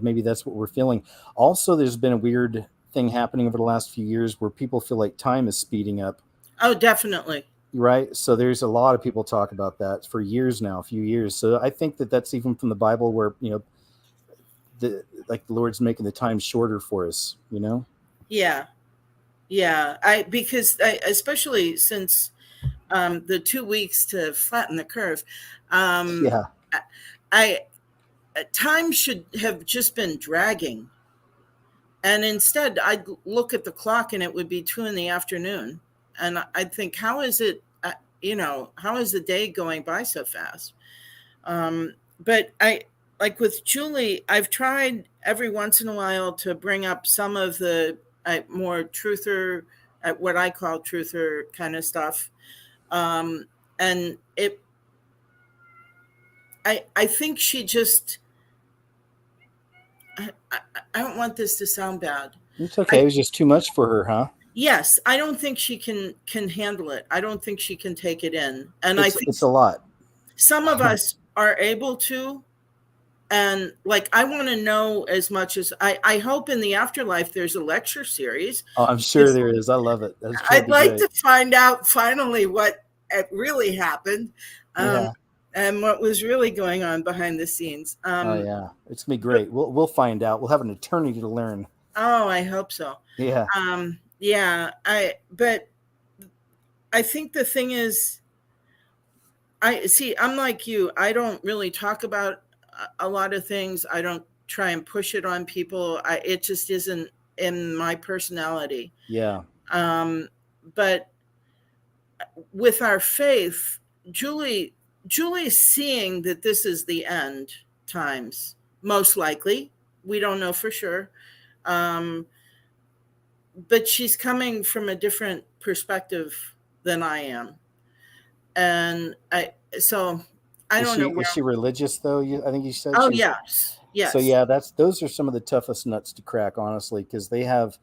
Speaker 1: maybe that's what we're feeling. Also, there's been a weird thing happening over the last few years where people feel like time is speeding up.
Speaker 2: Oh, definitely.
Speaker 1: Right. So there's a lot of people talk about that for years now, a few years. So I think that's even from the Bible where, the Lord's making the time shorter for us,
Speaker 2: Yeah. Because especially since the 2 weeks to flatten the curve, time should have just been dragging. And instead I'd look at the clock and it would be 2 p.m. And I'd think, how is it, how is the day going by so fast? But like with Julie, I've tried every once in a while to bring up some of the more truther, what I call truther kind of stuff. And I think she just, I don't want this to sound bad.
Speaker 1: It's okay. It was just too much for her, huh?
Speaker 2: Yes, I don't think she can handle it. I don't think she can take it in. And I think
Speaker 1: it's a lot.
Speaker 2: Some of us are able to. And I want to know as much as I hope in the afterlife there's a lecture series.
Speaker 1: Oh, I'm sure there is. I love it.
Speaker 2: I'd like to find out finally what really happened, and what was really going on behind the scenes.
Speaker 1: Oh yeah, it's gonna be great. We'll find out. We'll have an eternity to learn.
Speaker 2: Oh, I hope so.
Speaker 1: Yeah.
Speaker 2: But I think the thing is, I'm like you. I don't really talk about a lot of things. I don't try and push it on people. It just isn't in my personality.
Speaker 1: Yeah.
Speaker 2: But with our faith, Julie's seeing that this is the end times, most likely. We don't know for sure. But she's coming from a different perspective than I am. And I don't know.
Speaker 1: Is she religious though? I think you said.
Speaker 2: Oh, yes.
Speaker 1: So yeah, those are some of the toughest nuts to crack, honestly, because they have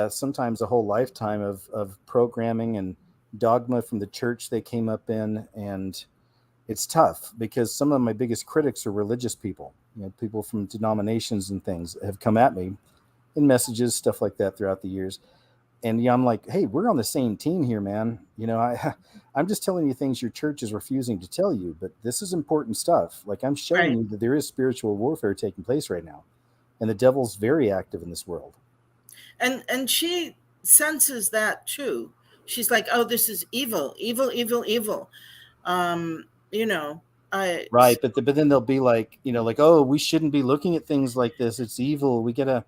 Speaker 1: sometimes a whole lifetime of programming and dogma from the church they came up in, and it's tough because some of my biggest critics are religious people. People from denominations and things have come at me in messages, stuff like that throughout the years. And I'm like, hey, we're on the same team here, man. I'm just telling you things your church is refusing to tell you, but this is important stuff. I'm showing you that there is spiritual warfare taking place right now, and the devil's very active in this world. And
Speaker 2: she senses that too. She's like, oh, this is evil. Right,
Speaker 1: but then they'll be like, oh, we shouldn't be looking at things like this. It's evil. We gotta,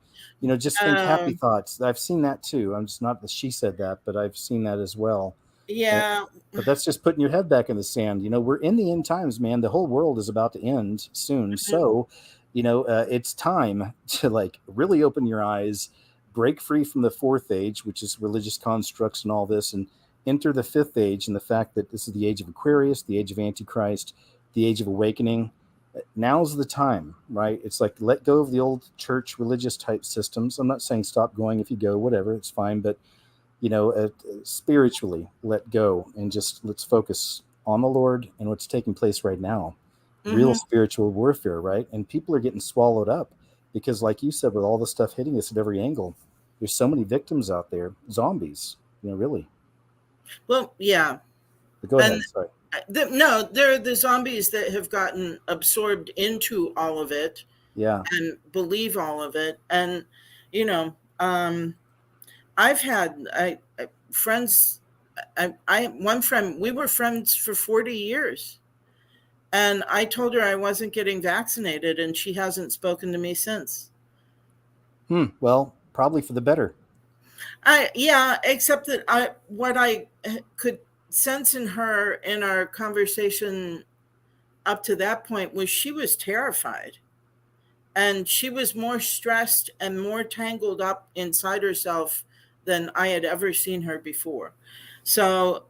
Speaker 1: just think happy thoughts. I've seen that too. I'm just not that she said that, but I've seen that as well.
Speaker 2: Yeah.
Speaker 1: But that's just putting your head back in the sand. We're in the end times, man. The whole world is about to end soon. Mm-hmm. So, it's time to really open your eyes, break free from the fourth age, which is religious constructs and all this, and enter the fifth age, and the fact that this is the age of Aquarius, the age of Antichrist, the age of awakening. Now's the time, right? It's let go of the old church religious type systems. I'm not saying stop going if you go, whatever, it's fine. But, spiritually let go and just let's focus on the Lord and what's taking place right now. Mm-hmm. Real spiritual warfare, right? And people are getting swallowed up because, like you said, with all the stuff hitting us at every angle, there's so many victims out there, zombies, really.
Speaker 2: Well, yeah.
Speaker 1: But go ahead. Sorry.
Speaker 2: No, they're the zombies that have gotten absorbed into all of it.
Speaker 1: Yeah.
Speaker 2: And believe all of it. And, you know, I've had friends. One friend, we were friends for 40 years. And I told her I wasn't getting vaccinated, and she hasn't spoken to me since.
Speaker 1: Well, probably for the better.
Speaker 2: Yeah, except that what I could sense in her in our conversation up to that point was she was terrified, and she was more stressed and more tangled up inside herself than I had ever seen her before. So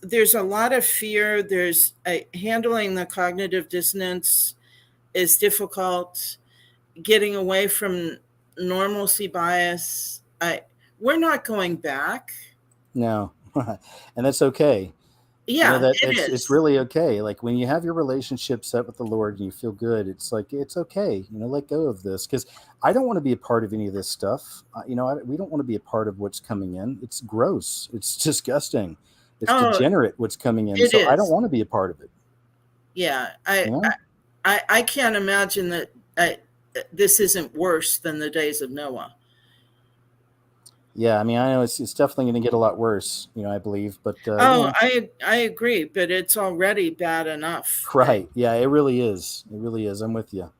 Speaker 2: there's a lot of fear. There's handling the cognitive dissonance is difficult. Getting away from normalcy bias. We're not going back.
Speaker 1: No, and that's okay.
Speaker 2: Yeah,
Speaker 1: it's really okay. Like when you have your relationship set with the Lord and you feel good, it's like, it's okay. Let go of this, because I don't want to be a part of any of this stuff. We don't want to be a part of what's coming in. It's gross. It's disgusting. It's degenerate what's coming in. So I don't want to be a part of it.
Speaker 2: Yeah, I can't imagine that this isn't worse than the days of Noah.
Speaker 1: Yeah, I know it's definitely going to get a lot worse, I believe. But
Speaker 2: I agree, but it's already bad enough.
Speaker 1: Right? Yeah, it really is. It really is. I'm with you.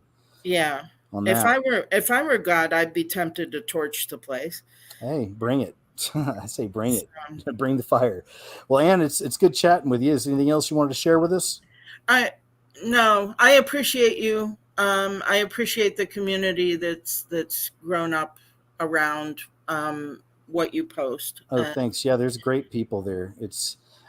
Speaker 2: Yeah.
Speaker 1: On that.
Speaker 2: If I were God, I'd be tempted to torch the place.
Speaker 1: Hey, bring it. I say bring it. Bring the fire. Well, Ann, it's good chatting with you. Is there anything else you wanted to share with us?
Speaker 2: No, I appreciate you. I appreciate the community that's grown up around what you post.
Speaker 1: Oh, thanks. Yeah, there's great people there.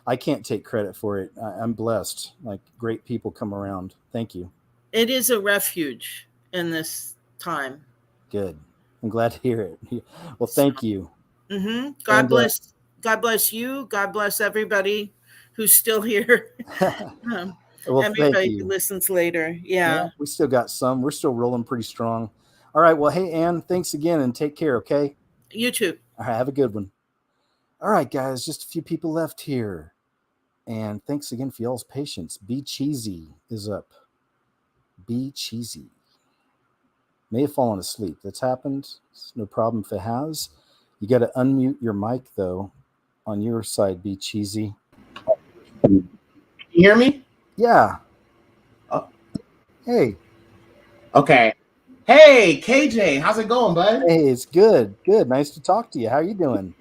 Speaker 1: I can't take credit for it. I'm blessed. Like, great people come around. Thank you.
Speaker 2: It is a refuge in this time.
Speaker 1: Good. I'm glad to hear it. Well, thank you.
Speaker 2: Mm-hmm. God bless. God bless you. God bless everybody who's still here.
Speaker 1: Well,
Speaker 2: everybody who listens later. Yeah.
Speaker 1: We still got some. We're still rolling pretty strong. All right. Well, hey, Ann, thanks again, and take care. Okay.
Speaker 2: You too.
Speaker 1: All right. Have a good one. All right, guys. Just a few people left here. And thanks again for y'all's patience. Be Cheesy is up. Be Cheesy. May have fallen asleep. That's happened. It's no problem if it has. You got to unmute your mic, though, on your side, Be Cheesy.
Speaker 3: You hear me?
Speaker 1: Yeah. Oh. Hey.
Speaker 3: Okay. Hey, KJ, how's it going, bud?
Speaker 1: Hey, it's good. Good. Nice to talk to you. How are you doing?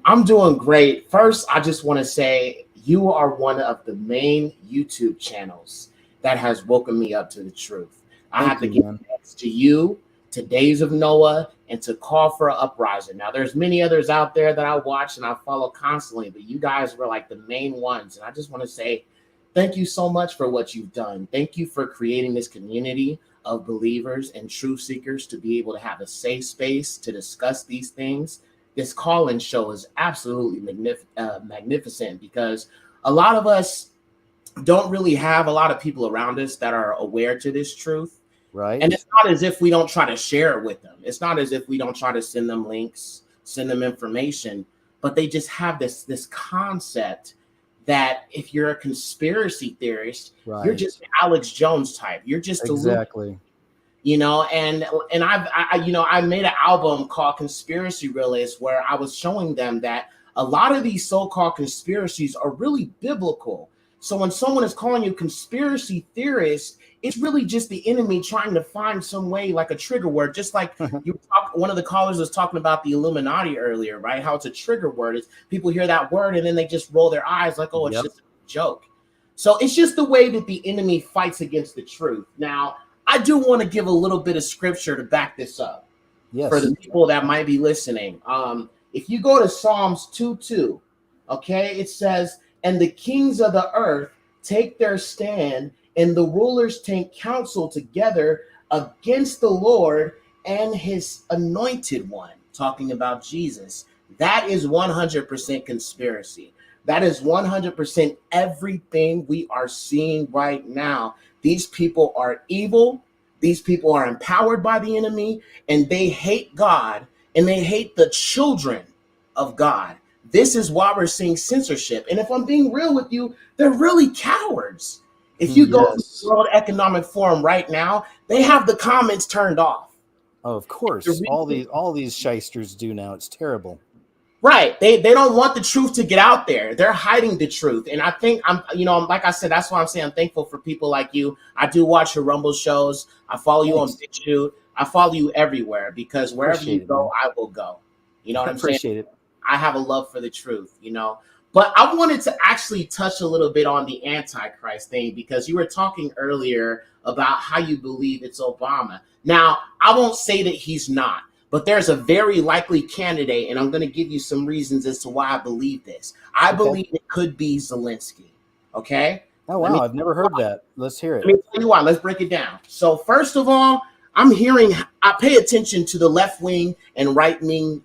Speaker 3: I'm doing great. First, I just want to say you are one of the main YouTube channels that has woken me up to the truth. I have to give thanks to you, to Days of Noah, and to Call for an Uprising. Now, there's many others out there that I watch and I follow constantly, but you guys were like the main ones. And I just want to say thank you so much for what you've done. Thank you for creating this community of believers and truth seekers to be able to have a safe space to discuss these things. This call-in show is absolutely magnificent because a lot of us don't really have a lot of people around us that are aware to this truth.
Speaker 1: Right.
Speaker 3: And it's not as if we don't try to share it with them. It's not as if we don't try to send them links, send them information, but they just have this concept that if you're a conspiracy theorist, you're just Alex Jones type. You're just
Speaker 1: exactly.
Speaker 3: And I made an album called Conspiracy Realist where I was showing them that a lot of these so-called conspiracies are really biblical. So when someone is calling you conspiracy theorist, it's really just the enemy trying to find some way, like a trigger word, just like one of the callers was talking about the Illuminati earlier, right? How it's a trigger word. It's people hear that word and then they just roll their eyes like, oh, it's just a joke. So it's just the way that the enemy fights against the truth. Now, I do want to give a little bit of scripture to back this up for the people that might be listening. If you go to Psalms 2:2, okay, it says, and the kings of the earth take their stand, and the rulers take counsel together against the Lord and his anointed one, talking about Jesus. That is 100% conspiracy. That is 100% everything we are seeing right now. These people are evil. These people are empowered by the enemy, and they hate God, and they hate the children of God. This is why we're seeing censorship. And if I'm being real with you, they're really cowards. If you go to the World Economic Forum right now, they have the comments turned off.
Speaker 1: Oh, of course. All these shysters do now. It's terrible.
Speaker 3: Right. They don't want the truth to get out there. They're hiding the truth. And I think like I said, that's why I'm saying I'm thankful for people like you. I do watch your Rumble shows. I follow you on BitChute. I follow you everywhere because wherever you go, I will go. You know what I'm saying?
Speaker 1: Appreciate it.
Speaker 3: I have a love for the truth, But I wanted to actually touch a little bit on the Antichrist thing because you were talking earlier about how you believe it's Obama. Now, I won't say that he's not. But there's a very likely candidate, and I'm going to give you some reasons as to why I believe this. I believe it could be Zelensky, okay?
Speaker 1: Oh, wow, I've never heard that. Let's hear it.
Speaker 3: Let me tell you why. Let's break it down. So first of all, I pay attention to the left-wing and right-wing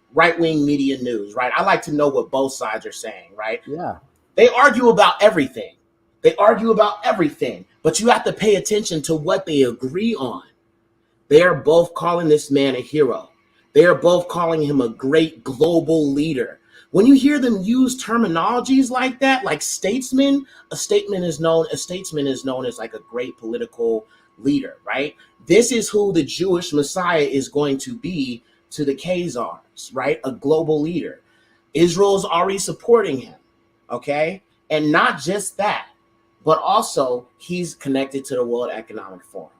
Speaker 3: media news, right? I like to know what both sides are saying, right?
Speaker 1: Yeah.
Speaker 3: They argue about everything. But you have to pay attention to what they agree on. They are both calling this man a hero. They are both calling him a great global leader. When you hear them use terminologies like that, like statesman, a statesman is known as like a great political leader, right? This is who the Jewish Messiah is going to be to the Khazars, right? A global leader. Israel's already supporting him, okay? And not just that, but also he's connected to the World Economic Forum.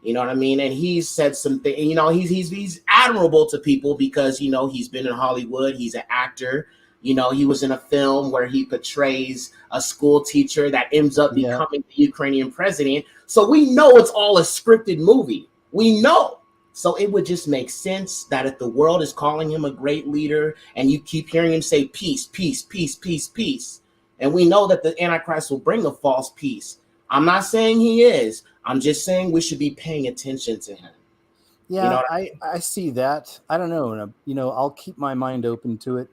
Speaker 3: You know what I mean? And he's said something, he's admirable to people because, he's been in Hollywood. He's an actor. He was in a film where he portrays a school teacher that ends up becoming the Ukrainian president. So we know it's all a scripted movie. We know. So it would just make sense that if the world is calling him a great leader and you keep hearing him say peace, peace, peace, peace, peace, and we know that the Antichrist will bring a false peace. I'm not saying he is. I'm just saying we should be paying attention to him.
Speaker 1: Yeah, I see that. I don't know. I'll keep my mind open to it.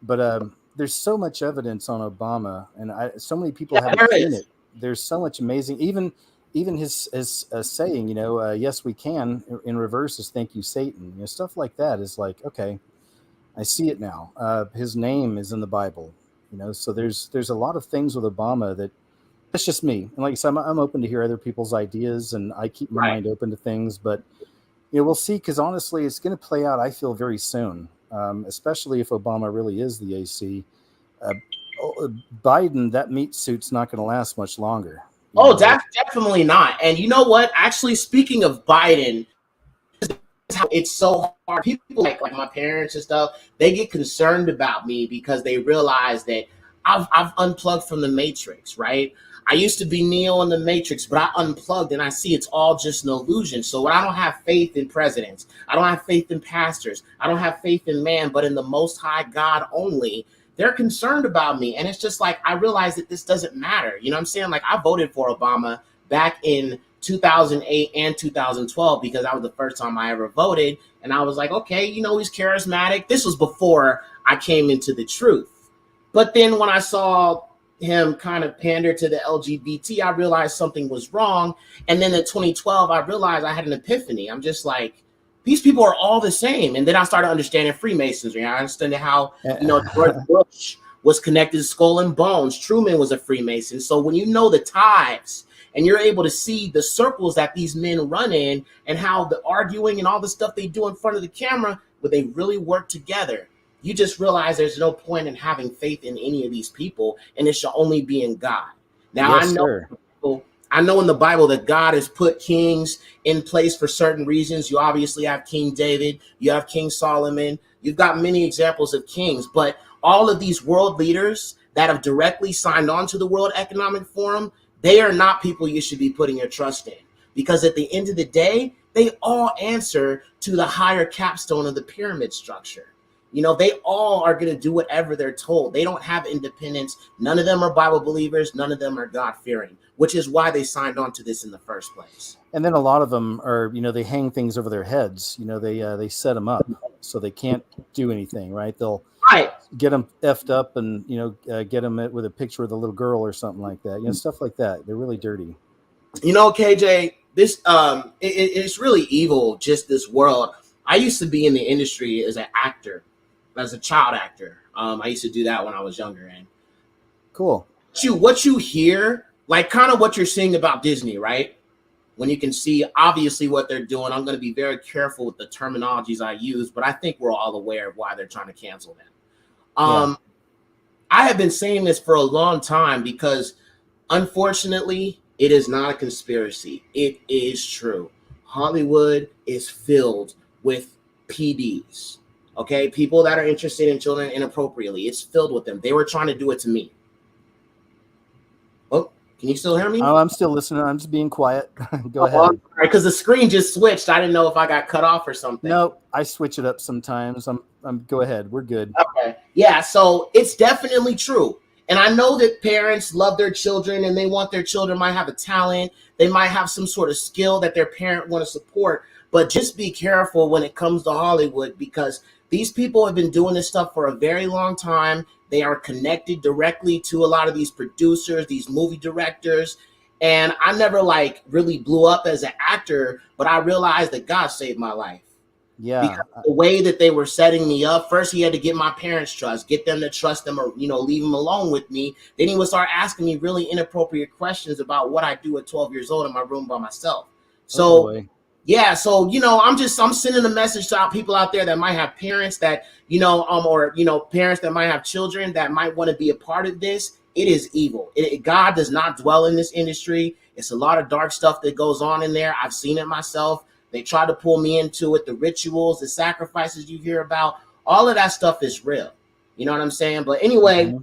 Speaker 1: But there's so much evidence on Obama, and so many people haven't seen it. There's so much amazing. Even his saying, yes, we can, in reverse is thank you, Satan. Stuff like that is like, okay, I see it now. His name is in the Bible. So there's a lot of things with Obama that. That's just me. And like I said, I'm open to hear other people's ideas, and I keep my mind open to things. But we'll see, because honestly, it's going to play out, I feel, very soon, especially if Obama really is the AC. Biden, that meat suit's not going to last much longer.
Speaker 3: Definitely not. And you know what? Actually, speaking of Biden, it's so hard. People like my parents and stuff, they get concerned about me because they realize that I've unplugged from the Matrix, right? I used to be Neo in the Matrix, but I unplugged and I see it's all just an illusion. So I don't have faith in presidents. I don't have faith in pastors. I don't have faith in man, but in the Most High God only. They're concerned about me. And it's just like, I realize that this doesn't matter. You know what I'm saying? Like, I voted for Obama back in 2008 and 2012 because that was the first time I ever voted. And I was like, okay, he's charismatic. This was before I came into the truth. But then when I saw him kind of pander to the LGBT, I realized something was wrong. And then in 2012, I realized I had an epiphany. I'm just like, these people are all the same. And then I started understanding Freemasonry. I understood how, George Bush was connected to Skull and Bones. Truman was a Freemason. So when you know the ties and you're able to see the circles that these men run in and how the arguing and all the stuff they do in front of the camera, but they really work together. You just realize there's no point in having faith in any of these people, and it should only be in God. Now,
Speaker 1: yes,
Speaker 3: I know in the Bible that God has put kings in place for certain reasons. You obviously have King David, you have King Solomon, you've got many examples of kings, but all of these world leaders that have directly signed on to the World Economic Forum, they are not people you should be putting your trust in, because at the end of the day, they all answer to the higher capstone of the pyramid structure. They all are going to do whatever they're told. They don't have independence. None of them are Bible believers. None of them are God-fearing, which is why they signed on to this in the first place.
Speaker 1: And then a lot of them are, they hang things over their heads. They set them up so they can't do anything, right? They'll get them effed up and, get them with a picture of the little girl or something like that. Stuff like that. They're really dirty.
Speaker 3: KJ, this it's really evil, just this world. I used to be in the industry as an actor. as a child actor. I used to do that when I was younger. And
Speaker 1: cool.
Speaker 3: What you hear, like kind of what you're seeing about Disney, right? When you can see obviously what they're doing. I'm going to be very careful with the terminologies I use, but I think we're all aware of why they're trying to cancel them. I have been saying this for a long time because unfortunately, it is not a conspiracy. It is true. Hollywood is filled with PDs, okay? People that are interested in children inappropriately. It's filled with them. They were trying to do it to me. Oh, can you still hear me?
Speaker 1: Oh, I'm still listening. I'm just being quiet. Go ahead.
Speaker 3: Because the screen just switched. I didn't know if I got cut off or something.
Speaker 1: No, I switch it up sometimes. Go ahead. We're good.
Speaker 3: Okay. Yeah, so it's definitely true. And I know that parents love their children and they want their children might have a talent. They might have some sort of skill that their parent want to support. But just be careful when it comes to Hollywood because these people have been doing this stuff for a very long time. They are connected directly to a lot of these producers, these movie directors. And I never like really blew up as an actor, but I realized that God saved my life.
Speaker 1: Yeah.
Speaker 3: Because the way that they were setting me up, first he had to get my parents' trust, get them to trust them or, leave them alone with me. Then he would start asking me really inappropriate questions about what I do at 12 years old in my room by myself. So, yeah. So, I'm sending a message to people out there that might have parents that, parents that might have children that might want to be a part of this. It is evil. God does not dwell in this industry. It's a lot of dark stuff that goes on in there. I've seen it myself. They try to pull me into it. The rituals, the sacrifices you hear about, all of that stuff is real. You know what I'm saying? But anyway,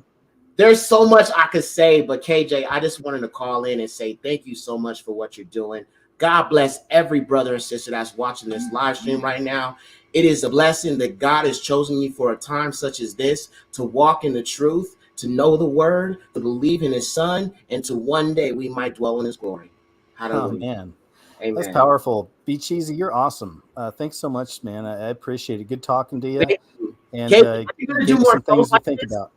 Speaker 3: there's so much I could say. But KJ, I just wanted to call in and say thank you so much for what you're doing. God bless every brother and sister that's watching this live stream right now. It is a blessing that God has chosen you for a time such as this to walk in the truth, to know the word, to believe in his son, and to one day we might dwell in his glory. Hallelujah.
Speaker 1: Oh, man.
Speaker 3: Amen.
Speaker 1: That's powerful. Be Cheesy, you're awesome. Thanks so much, man. I appreciate it. Good talking to you. And
Speaker 3: are you going to do more
Speaker 1: things
Speaker 3: shows like
Speaker 1: to think
Speaker 3: this?
Speaker 1: about.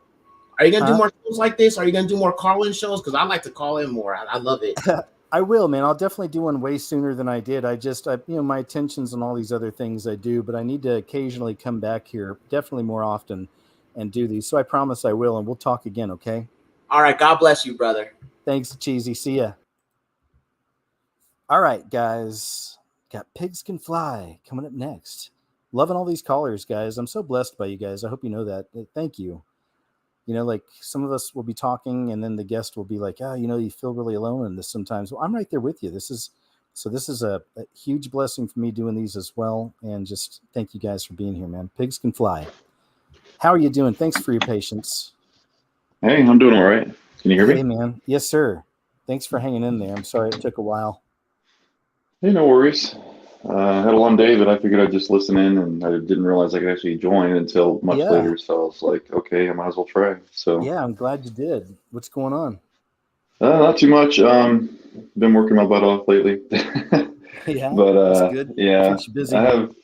Speaker 3: Are you going to do more shows like this? Are you going to do more call-in shows? Because I like to call in more. I love it.
Speaker 1: I will, man. I'll definitely do one way sooner than I did. My attention's on all these other things I do, but I need to occasionally come back here, definitely more often, and do these. So I promise I will, and we'll talk again, okay?
Speaker 3: All right. God bless you, brother.
Speaker 1: Thanks, Cheesy. See ya. All right, guys. Got Pigs Can Fly coming up next. Loving all these callers, guys. I'm so blessed by you guys. I hope you know that. Thank you. Like some of us will be talking and then the guest will be like, you feel really alone in this sometimes. Well, I'm right there with you. This is a huge blessing for me doing these as well. And just thank you guys for being here, man. Pigs Can Fly. How are you doing? Thanks for your patience.
Speaker 4: Hey, I'm doing all right. Can you hear me?
Speaker 1: Hey, man. Yes, sir. Thanks for hanging in there. I'm sorry it took a while.
Speaker 4: Hey, no worries. I had a long day, but I figured I'd just listen in, and I didn't realize I could actually join until much later. So I was like, okay, I might as well try. So
Speaker 1: yeah, I'm glad you did. What's going on?
Speaker 4: Not too much. Been working my butt off lately.
Speaker 1: Yeah,
Speaker 4: but
Speaker 1: that's good.
Speaker 4: yeah,
Speaker 1: Keeps you busy.
Speaker 4: I have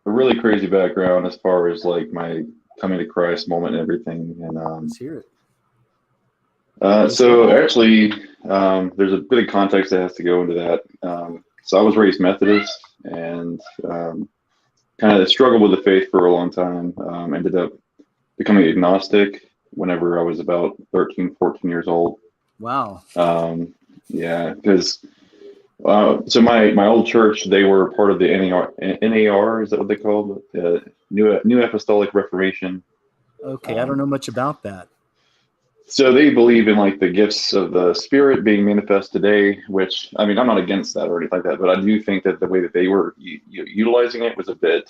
Speaker 4: a really crazy background as far as like my coming to Christ moment and everything. And
Speaker 1: let's hear it.
Speaker 4: So actually, there's a bit of context that has to go into that. So I was raised Methodist and kind of struggled with the faith for a long time. Ended up becoming agnostic whenever I was about 13, 14 years old.
Speaker 1: Wow.
Speaker 4: Yeah, because so my old church, they were part of the NAR, is that what they called it? New Apostolic Reformation.
Speaker 1: Okay, I don't know much about that.
Speaker 4: So they believe in like the gifts of the Spirit being manifest today, which, I mean, I'm not against that or anything like that, but I do think that the way that they were utilizing it was a bit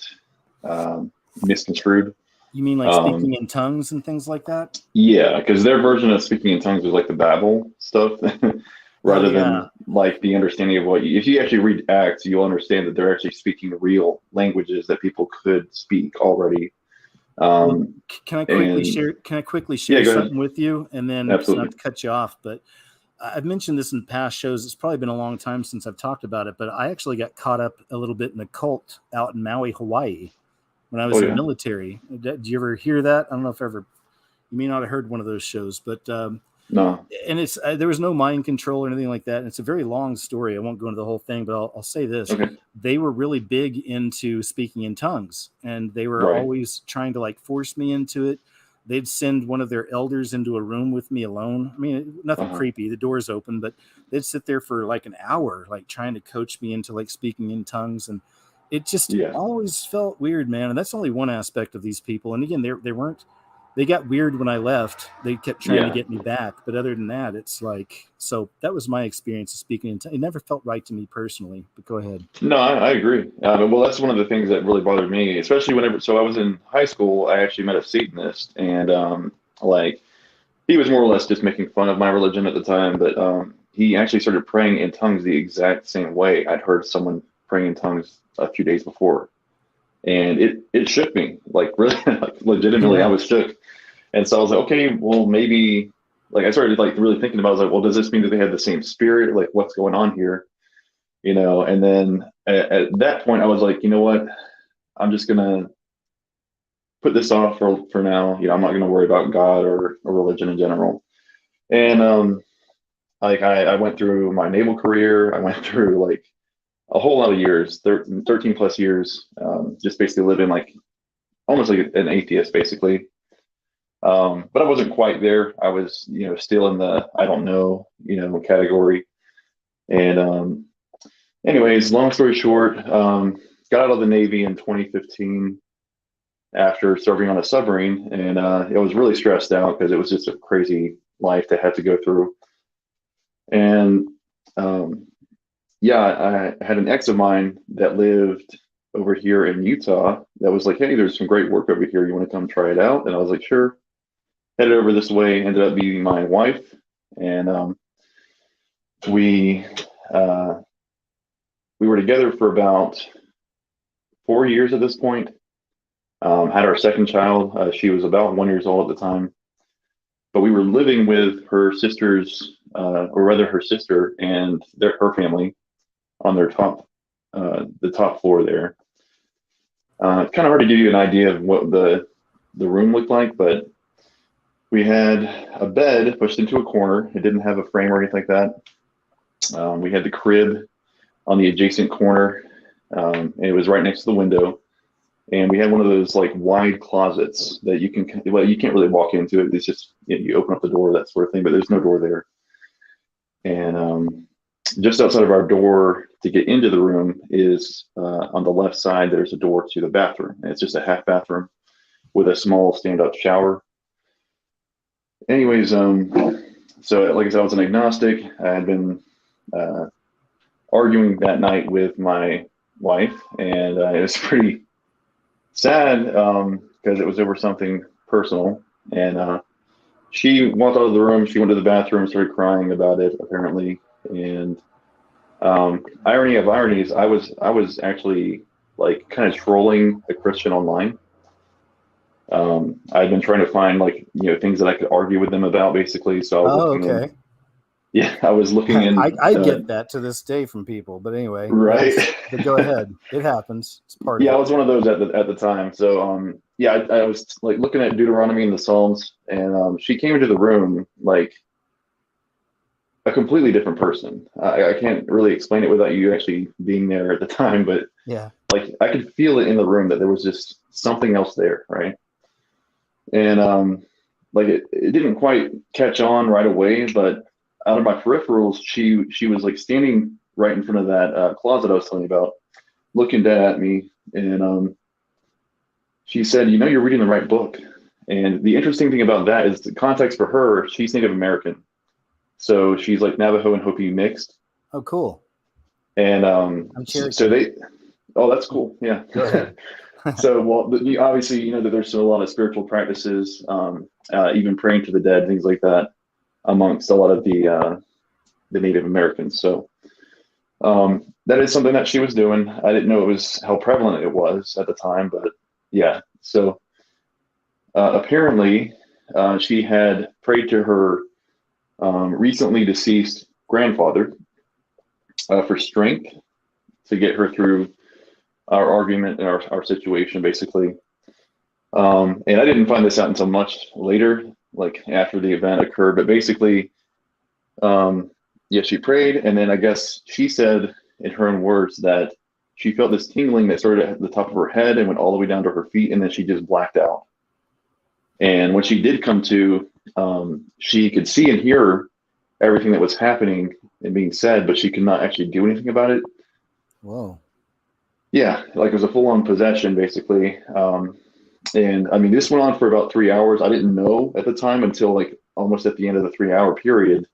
Speaker 4: misconstrued.
Speaker 1: You mean like speaking in tongues and things like that?
Speaker 4: Yeah, because their version of speaking in tongues was like the Babel stuff, rather than like the understanding of if you actually read Acts, you'll understand that they're actually speaking real languages that people could speak already.
Speaker 1: Can I quickly share something with you? And then not to cut you off, but I've mentioned this in past shows. It's probably been a long time since I've talked about it, but I actually got caught up a little bit in a cult out in Maui, Hawaii when I was in the military. Did you ever hear that? I don't know if you may not have heard one of those shows, but
Speaker 4: No.
Speaker 1: And it's there was no mind control or anything like that. And it's a very long story. I won't go into the whole thing, but I'll say this.
Speaker 4: Okay.
Speaker 1: They were really big into speaking in tongues, and they were
Speaker 4: Right.
Speaker 1: always trying to like force me into it. They'd send one of their elders into a room with me alone. I mean, nothing creepy. The door's open, but they'd sit there for like an hour, like trying to coach me into like speaking in tongues. And it just always felt weird, man. And that's only one aspect of these people. And again, they got weird when I left. They kept trying to get me back. But other than that, it's like, so that was my experience of speaking in tongues. It never felt right to me personally, but go ahead.
Speaker 4: No, I agree. Well, that's one of the things that really bothered me, especially so I was in high school, I actually met a Satanist, and like he was more or less just making fun of my religion at the time, but he actually started praying in tongues the exact same way I'd heard someone praying in tongues a few days before. And it shook me, like really, like legitimately, I was shook. And so I was like, okay, well, maybe, like I started like really thinking about it. I was like, well, does this mean that they have the same spirit? Like, what's going on here? You know, and then at that point, I was like, you know what? I'm just going to put this off for now. You know, I'm not going to worry about God or religion in general. And like I went through my naval career. I went through like a whole lot of years, 13 plus years, just basically living like almost like an atheist, basically. But I wasn't quite there. I was, you know, still in the I don't know, you know, category. And anyways, long story short, got out of the Navy in 2015 after serving on a submarine, and I was really stressed out because it was just a crazy life to have to go through. And I had an ex of mine that lived over here in Utah that was like, hey, there's some great work over here. You want to come try it out? And I was like, sure. Headed over this way, ended up meeting my wife, and we were together for about 4 years at this point. Had our second child. She was about 1 year old at the time, but we were living with her sisters, or rather her sister and her family on their the top floor there. It's kind of hard to give you an idea of what the room looked like, but we had a bed pushed into a corner. It didn't have a frame or anything like that. We had the crib on the adjacent corner. And it was right next to the window. And we had one of those like wide closets that you can't really walk into it. It's just, you open up the door, that sort of thing, but there's no door there. And just outside of our door to get into the room is on the left side, there's a door to the bathroom. And it's just a half bathroom with a small stand-up shower. Anyways, so like I said, I was an agnostic. I had been arguing that night with my wife, and it was pretty sad because it was over something personal. And she walked out of the room. She went to the bathroom, started crying about it, apparently. And irony of ironies, I was actually like kind of trolling a Christian online. I'd been trying to find like, you know, things that I could argue with them about, basically. So I was I was looking in.
Speaker 1: I get that to this day from people, but anyway,
Speaker 4: right.
Speaker 1: But go ahead. It happens. It's part of it.
Speaker 4: I was one of those at the time. So I was like looking at Deuteronomy and the Psalms, and she came into the room like a completely different person. I can't really explain it without you actually being there at the time, but like I could feel it in the room that there was just something else there, right? And like it didn't quite catch on right away, but out of my peripherals, she was like standing right in front of that closet I was telling you about, looking dead at me, and she said, "You know, you're reading the right book." And the interesting thing about that is the context for her. She's Native American, so she's like Navajo and Hopi mixed.
Speaker 1: Oh, cool.
Speaker 4: And
Speaker 1: I'm
Speaker 4: so that's cool. Yeah.
Speaker 1: Go ahead.
Speaker 4: So, well, obviously, you know that there's a lot of spiritual practices, even praying to the dead, things like that, amongst a lot of the Native Americans. So that is something that she was doing. I didn't know it was how prevalent it was at the time, but yeah. So apparently, she had prayed to her recently deceased grandfather for strength to get her through our argument and our situation, basically. And I didn't find this out until much later. like after the event occurred, but basically, yeah, she prayed, and then I guess she said in her own words that she felt this tingling that started at the top of her head and went all the way down to her feet, and then she just blacked out. And when she did come to, she could see and hear everything that was happening and being said, but she could not actually do anything about it.
Speaker 1: Whoa.
Speaker 4: Yeah, like it was a full-on possession, basically. And I mean, this went on for about 3 hours. I didn't know at the time until like almost at the end of the 3-hour period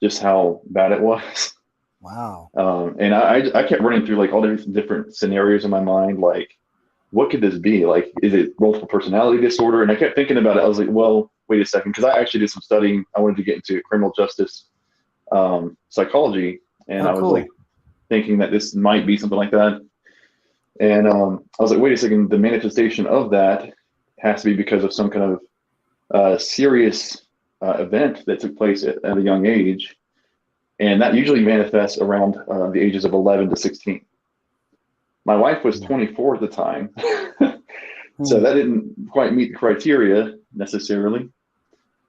Speaker 4: just how bad it was.
Speaker 1: Wow.
Speaker 4: And I kept running through like all the different scenarios in my mind, like, what could this be? Like, is it multiple personality disorder? And I kept thinking about it. I was like, well, wait a second, because I actually did some studying. I wanted to get into criminal justice psychology, and I was
Speaker 1: cool.
Speaker 4: like thinking that this might be something like that. And I was like, wait a second, the manifestation of that has to be because of some kind of serious event that took place at a young age. And that usually manifests around the ages of 11 to 16. My wife was 24 at the time, so that didn't quite meet the criteria necessarily.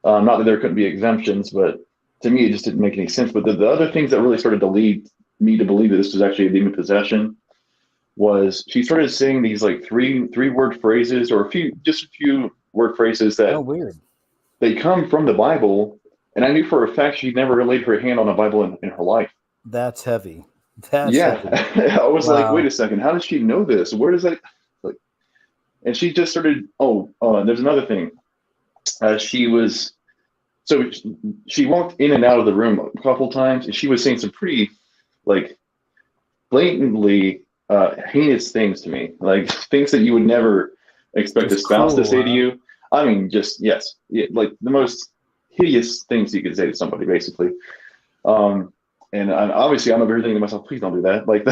Speaker 4: Not that there couldn't be exemptions, but to me, it just didn't make any sense. But the other things that really started to lead me to believe that this was actually a demon possession was she started saying these like three word phrases, or just a few word phrases that
Speaker 1: weird.
Speaker 4: They come from the Bible. And I knew for a fact she'd never laid her hand on a Bible in her life.
Speaker 1: That's heavy. That's
Speaker 4: heavy. I was like,
Speaker 1: Wow.
Speaker 4: wait a second, how does she know this? Where does that like? And she just started. There's another thing. She walked in and out of the room a couple times, and she was saying some pretty like blatantly heinous things to me, like things that you would never expect a spouse to say to you. I mean, like the most hideous things you could say to somebody, basically. And obviously, I'm over here thinking to myself, please don't do that. Like,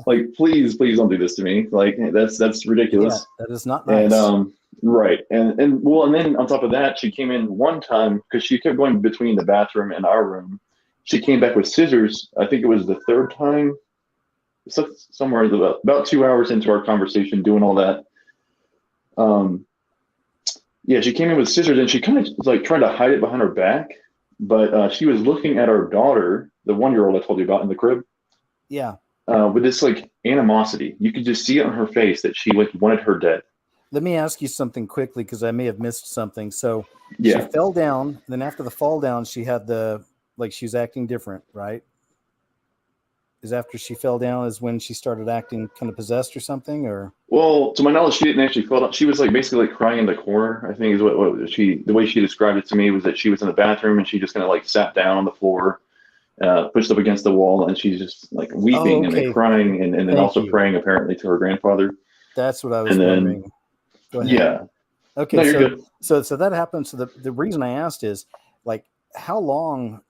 Speaker 4: like please don't do this to me. Like, that's ridiculous.
Speaker 1: Yeah, that is not nice.
Speaker 4: And right, and then on top of that, she came in one time because she kept going between the bathroom and our room. She came back with scissors. I think it was the third time. Somewhere about 2 hours into our conversation, doing all that. Yeah, she came in with scissors, and she kind of was like trying to hide it behind her back, but she was looking at our daughter, the 1-year-old I told you about in the crib.
Speaker 1: Yeah.
Speaker 4: With this like animosity. You could just see it on her face that she like wanted her dead.
Speaker 1: Let me ask you something quickly, because I may have missed something. So
Speaker 4: Yeah.
Speaker 1: she fell down, and then after the fall down, she had she was acting different, right? Is after she fell down is when she started acting kind of possessed or something, or?
Speaker 4: Well, to my knowledge, she didn't actually fall down. She was like basically like crying in the corner, I think is what the way she described it to me was that she was in the bathroom and she just kind of like sat down on the floor, pushed up against the wall, and she's just like weeping and then crying and then also praying apparently to her grandfather.
Speaker 1: That's what I was wondering. Go ahead.
Speaker 4: Yeah.
Speaker 1: Okay.
Speaker 4: No, you're good.
Speaker 1: So that happened. So the reason I asked is like, how long,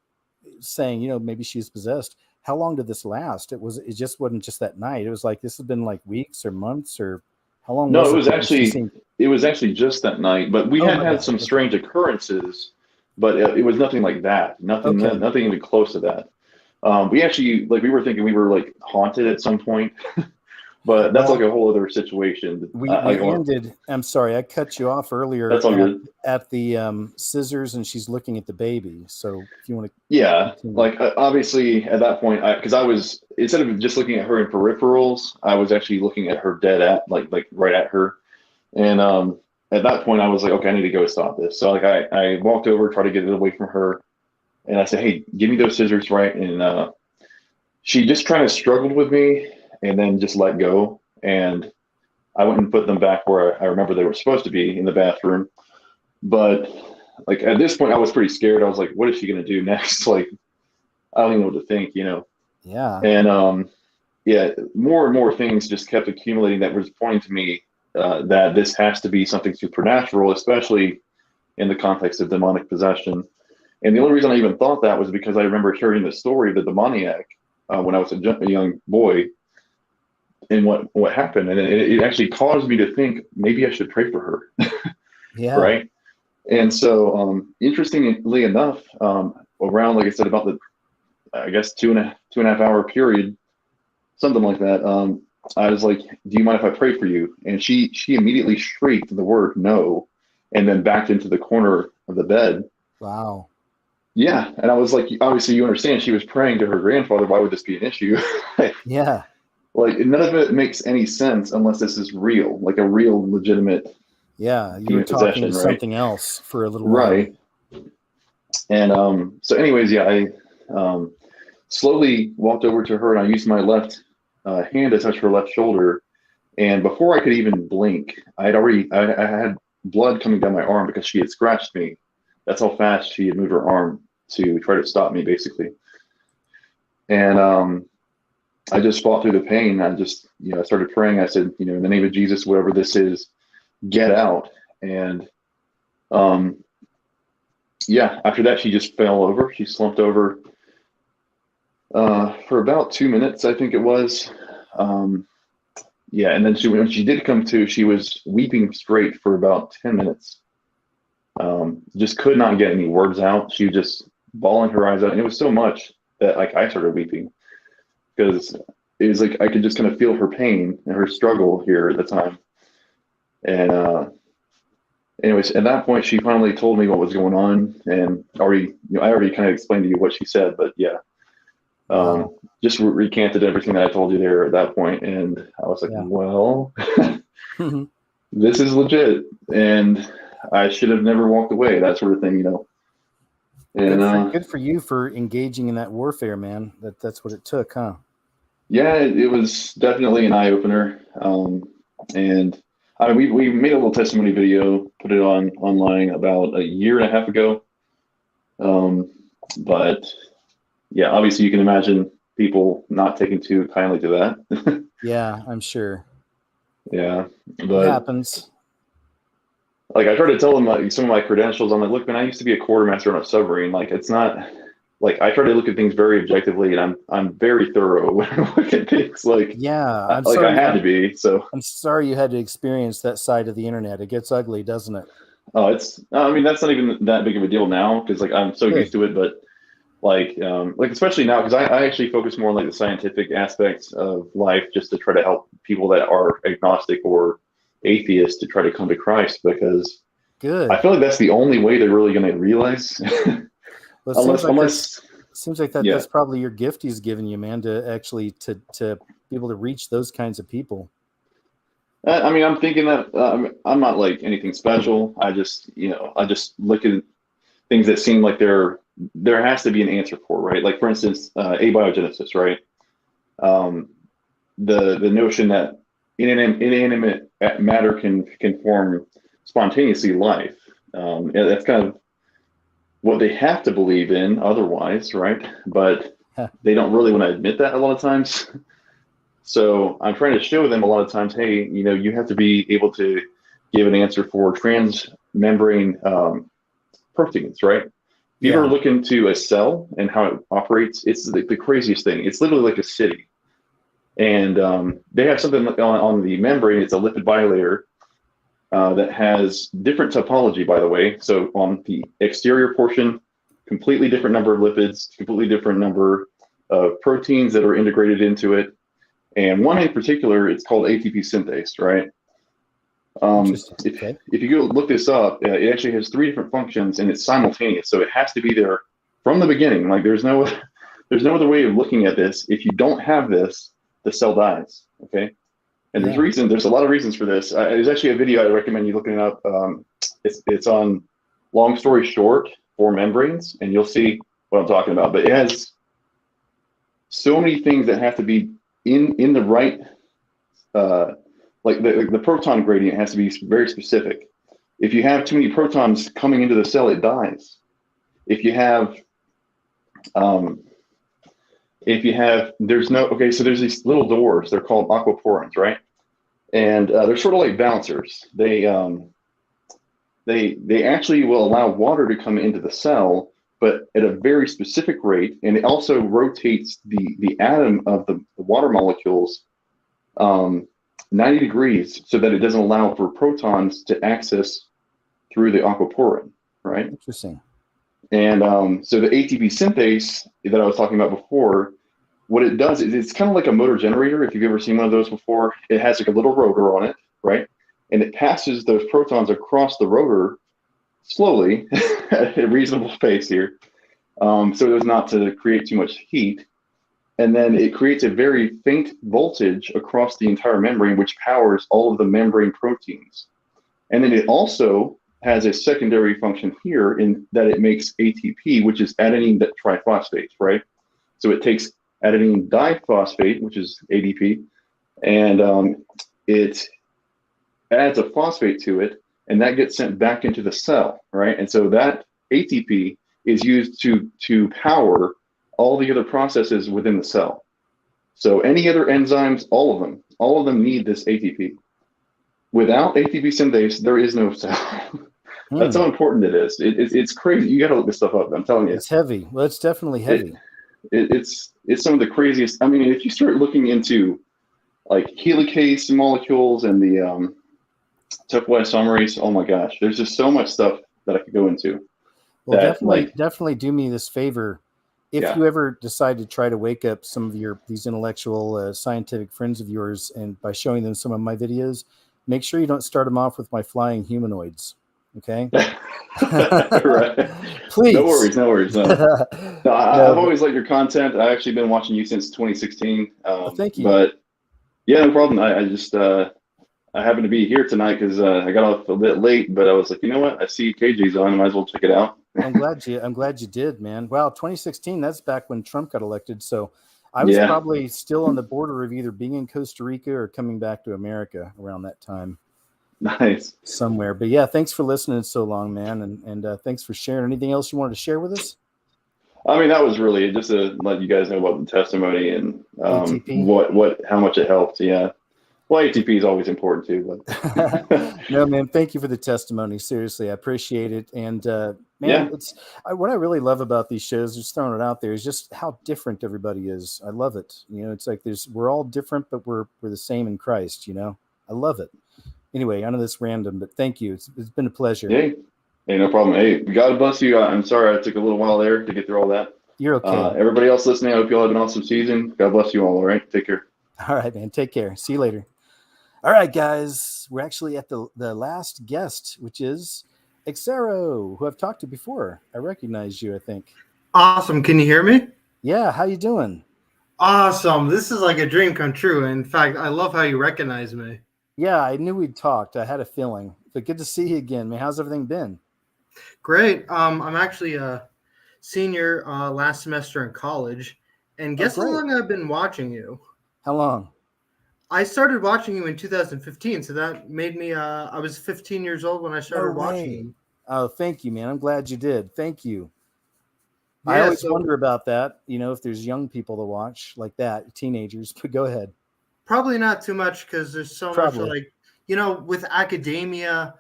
Speaker 1: saying, maybe she's possessed, how long did this last? It just wasn't just that night. It was like, this has been like weeks or months, or how long?
Speaker 4: No, it was actually just that night, but we had some strange occurrences, but it was nothing like that. Nothing even close to that. We actually, like, we were thinking we were like haunted at some point, but that's like a whole other situation.
Speaker 1: We ended. I'm sorry, I cut you off earlier.
Speaker 4: That's all good.
Speaker 1: At the scissors, and she's looking at the baby. So if you want to,
Speaker 4: yeah, like obviously at that point, because I was, instead of just looking at her in peripherals, I was actually looking at her dead at like right at her, and at that point I was like, okay, I need to go stop this. So like I walked over, tried to get it away from her, and I said, hey, give me those scissors, right? And she just kind of struggled with me, and then just let go. And I went and put them back where I remember they were supposed to be, in the bathroom. But like at this point, I was pretty scared. I was like, what is she going to do next? Like, I don't even know what to think,
Speaker 1: Yeah.
Speaker 4: And more and more things just kept accumulating that was pointing to me that this has to be something supernatural, especially in the context of demonic possession. And the only reason I even thought that was because I remember hearing the story of the demoniac when I was a young boy, and what happened. And it actually caused me to think maybe I should pray for her.
Speaker 1: Yeah.
Speaker 4: Right. And so, interestingly enough, around, like I said, about I guess two and a half hour period, something like that, I was like, do you mind if I pray for you? And she immediately shrieked the word no, and then backed into the corner of the bed.
Speaker 1: Wow.
Speaker 4: Yeah. And I was like, obviously you understand she was praying to her grandfather. Why would this be an issue?
Speaker 1: Yeah.
Speaker 4: Like none of it makes any sense unless this is real, like a real legitimate
Speaker 1: Yeah. You were
Speaker 4: demon
Speaker 1: talking
Speaker 4: possession,
Speaker 1: to
Speaker 4: right?
Speaker 1: something else for a little while.
Speaker 4: Right. And so anyways, yeah, I slowly walked over to her and I used my left hand to touch her left shoulder. And before I could even blink, I had blood coming down my arm because she had scratched me. That's how fast she had moved her arm to try to stop me, basically. And I just fought through the pain. I just, I started praying. I said, in the name of Jesus, whatever this is, get out. And yeah, after that, she just fell over. She slumped over for about 2 minutes, I think it was. Yeah, and then when she did come to, she was weeping straight for about 10 minutes. Just could not get any words out. She was just bawling her eyes out. And it was so much that like I started weeping because it was like I could just kind of feel her pain and her struggle here at the time. And anyways, at that point, she finally told me what was going on, and I already kind of explained to you what she said, but yeah, just recanted everything that I told you there at that point, and I was like, well, this is legit, and I should have never walked away, that sort of thing, And
Speaker 1: good for you for engaging in that warfare, man. That's what it took, huh?
Speaker 4: Yeah, it was definitely an eye opener, and. I mean, we made a little testimony video, put it online about a year and a half ago. But yeah, obviously you can imagine people not taking too kindly to that.
Speaker 1: Yeah, I'm sure.
Speaker 4: Yeah, but
Speaker 1: it happens.
Speaker 4: Like I tried to tell them like some of my credentials. I'm like, look, man, I used to be a quartermaster on a submarine. Like it's not like I try to look at things very objectively, and I'm very thorough when I look at things. Like
Speaker 1: yeah,
Speaker 4: I'm like I had to be. So
Speaker 1: I'm sorry you had to experience that side of the internet. It gets ugly, doesn't it?
Speaker 4: Oh, I mean, that's not even that big of a deal now because like I'm so used to it. But like especially now because I actually focus more on like the scientific aspects of life just to try to help people that are agnostic or atheists to try to come to Christ because I feel like that's the only way they're really going to realize.
Speaker 1: Well, seems like that's probably your gift he's given you, man, to actually to be able to reach those kinds of people.
Speaker 4: I mean, I'm thinking that I'm not like anything special. I just look at things that seem like there has to be an answer for, right? Like for instance, abiogenesis, right? The notion that inanimate matter can form spontaneously life. That's kind of what they have to believe in otherwise, right? But they don't really want to admit that a lot of times. So I'm trying to show them a lot of times, hey, you have to be able to give an answer for transmembrane proteins, right? If you ever look into a cell and how it operates, it's the craziest thing. It's literally like a city. And they have something on the membrane. It's a lipid bilayer that has different topology, by the way. So on the exterior portion, completely different number of lipids, completely different number of proteins that are integrated into it. And one in particular, it's called ATP synthase, right? If you go look this up, it actually has 3 different functions and it's simultaneous. So it has to be there from the beginning. Like there's no other way of looking at this. If you don't have this, the cell dies, okay? And there's a lot of reasons for this. There's actually a video I recommend you looking up. It's on Long Story Short for membranes, and you'll see what I'm talking about. But it has so many things that have to be in the right, like the proton gradient has to be very specific. If you have too many protons coming into the cell, it dies. If you have, so there's these little doors. They're called aquaporins, right? And they're sort of like bouncers. They actually will allow water to come into the cell, but at a very specific rate, and it also rotates the atom of the water molecules 90 degrees so that it doesn't allow for protons to access through the aquaporin, right?
Speaker 1: Interesting.
Speaker 4: And so the ATP synthase that I was talking about before, what it does is it's kind of like a motor generator. If you've ever seen one of those before, it has like a little rotor on it, right? And it passes those protons across the rotor slowly at a reasonable pace here, so as not to create too much heat. And then it creates a very faint voltage across the entire membrane, which powers all of the membrane proteins. And then it also has a secondary function here in that it makes ATP, which is adenine triphosphate, right? So it takes adenine diphosphate, which is ADP, and it adds a phosphate to it, and that gets sent back into the cell, right? And so that ATP is used to power all the other processes within the cell. So any other enzymes, all of them need this ATP. Without ATP synthase, there is no cell. That's how important it is. It's crazy. You got to look this stuff up. I'm telling you.
Speaker 1: It's heavy. Well, it's definitely heavy.
Speaker 4: It's some of the craziest. I mean, if you start looking into like helicase molecules and the topoisomerase, oh my gosh, there's just so much stuff that I could go into.
Speaker 1: Well,
Speaker 4: that,
Speaker 1: definitely do me this favor. If you ever decide to try to wake up some of these intellectual, scientific friends of yours, and by showing them some of my videos, make sure you don't start them off with my flying humanoids. Okay.
Speaker 4: Right.
Speaker 1: Please.
Speaker 4: No worries. No, I've always liked your content. I've actually been watching you since 2016.
Speaker 1: Thank you.
Speaker 4: But yeah, no problem. I just I happened to be here tonight because I got off a bit late, but I was like, you know what? I see KJ's on. I might as well check it out.
Speaker 1: I'm glad you did, man. Wow, 2016. That's back when Trump got elected. So I was probably still on the border of either being in Costa Rica or coming back to America around that time.
Speaker 4: Nice.
Speaker 1: Somewhere. But yeah, thanks for listening so long, man. And thanks for sharing. Anything else you wanted to share with us?
Speaker 4: I mean, that was really it, just to let you guys know about the testimony and how much it helped. Yeah. Well, ATP is always important too. But
Speaker 1: no, man, thank you for the testimony. Seriously, I appreciate it. And man, it's what I really love about these shows, just throwing it out there, is just how different everybody is. I love it. You know, it's like we're all different, but we're the same in Christ. You know, I love it. Anyway, I know this random, but thank you. It's been a pleasure.
Speaker 4: Hey, no problem. Hey, God bless you. I'm sorry I took a little while there to get through all that.
Speaker 1: You're okay.
Speaker 4: Everybody else listening, I hope you all have an awesome season. God bless you all. All right, take care.
Speaker 1: All right, man. Take care. See you later. All right, guys. We're actually at the last guest, which is Xero, who I've talked to before. I recognize you, I think.
Speaker 5: Awesome. Can you hear me?
Speaker 1: Yeah. How you doing?
Speaker 5: Awesome. This is like a dream come true. In fact, I love how you recognize me.
Speaker 1: Yeah, I knew we'd talked. I had a feeling. But good to see you again, man. How's everything been?
Speaker 5: Great. I'm actually a senior last semester in college. And guess how long I've been watching you?
Speaker 1: How long?
Speaker 5: I started watching you in 2015. So that made me, I was 15 years old when I started watching you.
Speaker 1: Oh, thank you, man. I'm glad you did. Thank you.
Speaker 5: Yeah,
Speaker 1: I always wonder about that. You know, if there's young people to watch like that, teenagers, but go ahead.
Speaker 5: Probably not too much because there's so much like, you know, with academia,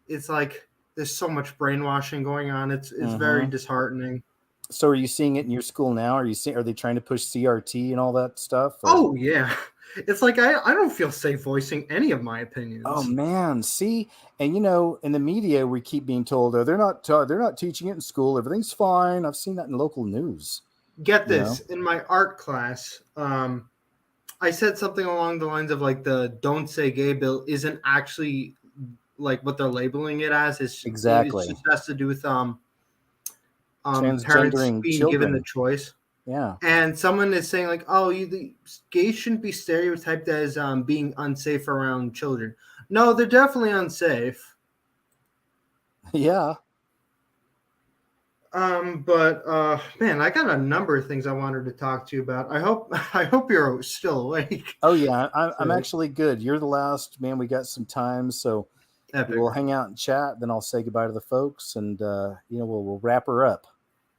Speaker 5: it's like there's so much brainwashing going on. It's very disheartening.
Speaker 1: So are you seeing it in your school now? Are they trying to push CRT and all that stuff? Or?
Speaker 5: Oh, yeah. It's like I don't feel safe voicing any of my opinions.
Speaker 1: Oh, man. See? And, you know, in the media, we keep being told, they're not teaching it in school. Everything's fine. I've seen that in local news.
Speaker 5: Get this. In my art class, I said something along the lines of like the "Don't Say Gay" bill isn't actually like what they're labeling it as.
Speaker 1: Exactly.
Speaker 5: It just has to do with parents
Speaker 1: Transgendering
Speaker 5: being
Speaker 1: children.
Speaker 5: given the choice.
Speaker 1: Yeah.
Speaker 5: And someone is saying like, "Oh, the gays shouldn't be stereotyped as being unsafe around children." No, they're definitely unsafe.
Speaker 1: Yeah.
Speaker 5: But man, I got a number of things I wanted to talk to you about. I hope you're still awake.
Speaker 1: Oh yeah, I'm actually good. You're the last, man. We got some time, so we'll hang out and chat. Then I'll say goodbye to the folks, and we'll wrap her up.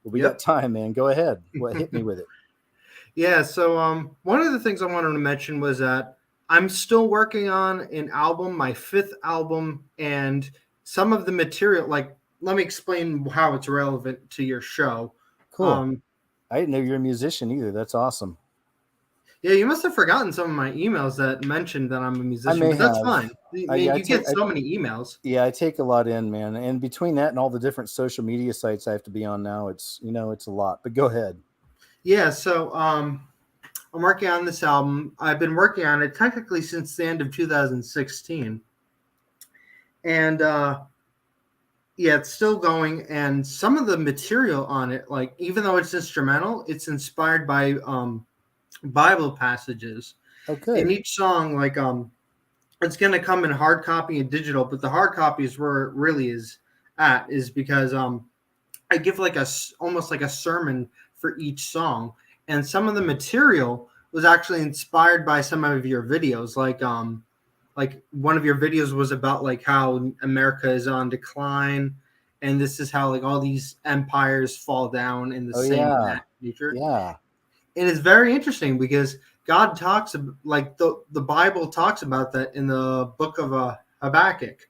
Speaker 1: But we got time, man. Go ahead. Hit me with it.
Speaker 5: Yeah. So one of the things I wanted to mention was that I'm still working on an album, my 5th album, and some of the material, like. Let me explain how it's relevant to your show.
Speaker 1: Cool. I didn't know you're a musician either. That's awesome.
Speaker 5: Yeah, you must have forgotten some of my emails that mentioned that I'm a musician.
Speaker 1: I may
Speaker 5: But that's
Speaker 1: have.
Speaker 5: fine. You get so many emails.
Speaker 1: Yeah, I take a lot in, man. And between that and all the different social media sites I have to be on now, it's a lot. But go ahead.
Speaker 5: Yeah, so I'm working on this album. I've been working on it technically since the end of 2016. And Yeah, it's still going, and some of the material on it, like even though it's instrumental, it's inspired by Bible passages.
Speaker 1: Oh,
Speaker 5: In
Speaker 1: good.
Speaker 5: each song, like it's gonna come in hard copy and digital, but the hard copy is where it really is because I give like almost like a sermon for each song, and some of the material was actually inspired by some of your videos, like one of your videos was about like how America is on decline, and this is how like all these empires fall down in the
Speaker 1: Oh
Speaker 5: same
Speaker 1: yeah,
Speaker 5: nature.
Speaker 1: yeah.
Speaker 5: And it's very interesting because God talks like the Bible talks about that in the book of Habakkuk,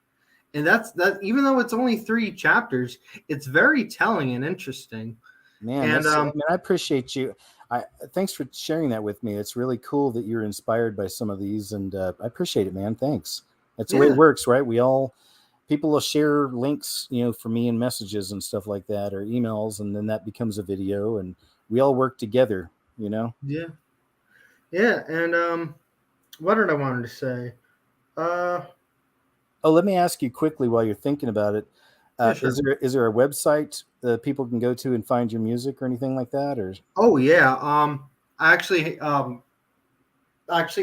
Speaker 5: and that's that. Even though it's only 3 chapters, it's very telling and interesting.
Speaker 1: Man,
Speaker 5: And
Speaker 1: that's, I mean, I appreciate you. Thanks for sharing that with me. It's really cool that you're inspired by some of these, and I appreciate it, man. Thanks. That's the way it works, right? People will share links, for me in messages and stuff like that, or emails, and then that becomes a video, and we all work together,
Speaker 5: yeah, and what did I wanted to say?
Speaker 1: Oh, let me ask you quickly while you're thinking about it.
Speaker 5: Yeah, sure.
Speaker 1: Is there a website that people can go to and find your music or anything like that? Or
Speaker 5: Oh yeah, I actually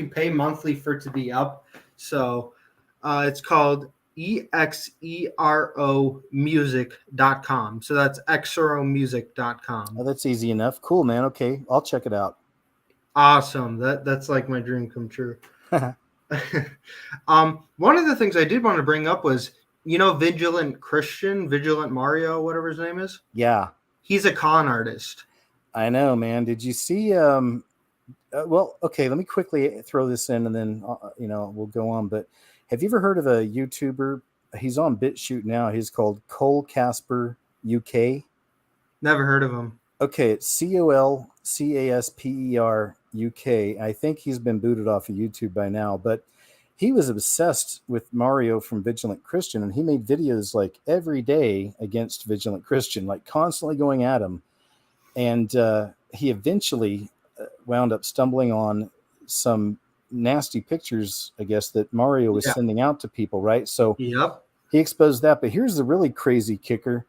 Speaker 5: pay monthly for it to be up. So it's called exeromusic.com. So that's exeromusic.com.
Speaker 1: Oh, that's easy enough. Cool, man. Okay, I'll check it out.
Speaker 5: Awesome. That's like my dream come true. One of the things I did want to bring up was, Vigilant Mario, whatever his name is.
Speaker 1: Yeah.
Speaker 5: He's a con artist.
Speaker 1: I know, man. Did you see well, okay, let me quickly throw this in and then we'll go on, but have you ever heard of a YouTuber? He's on BitChute now. He's called Cole Casper UK.
Speaker 5: Never heard of him.
Speaker 1: Okay, it's COLCASPER UK. I think he's been booted off of YouTube by now, but he was obsessed with Mario from Vigilant Christian, and he made videos like every day against Vigilant Christian, like constantly going at him. And he eventually wound up stumbling on some nasty pictures, I guess, that Mario was sending out to people, right? So he exposed that. But here's the really crazy kicker.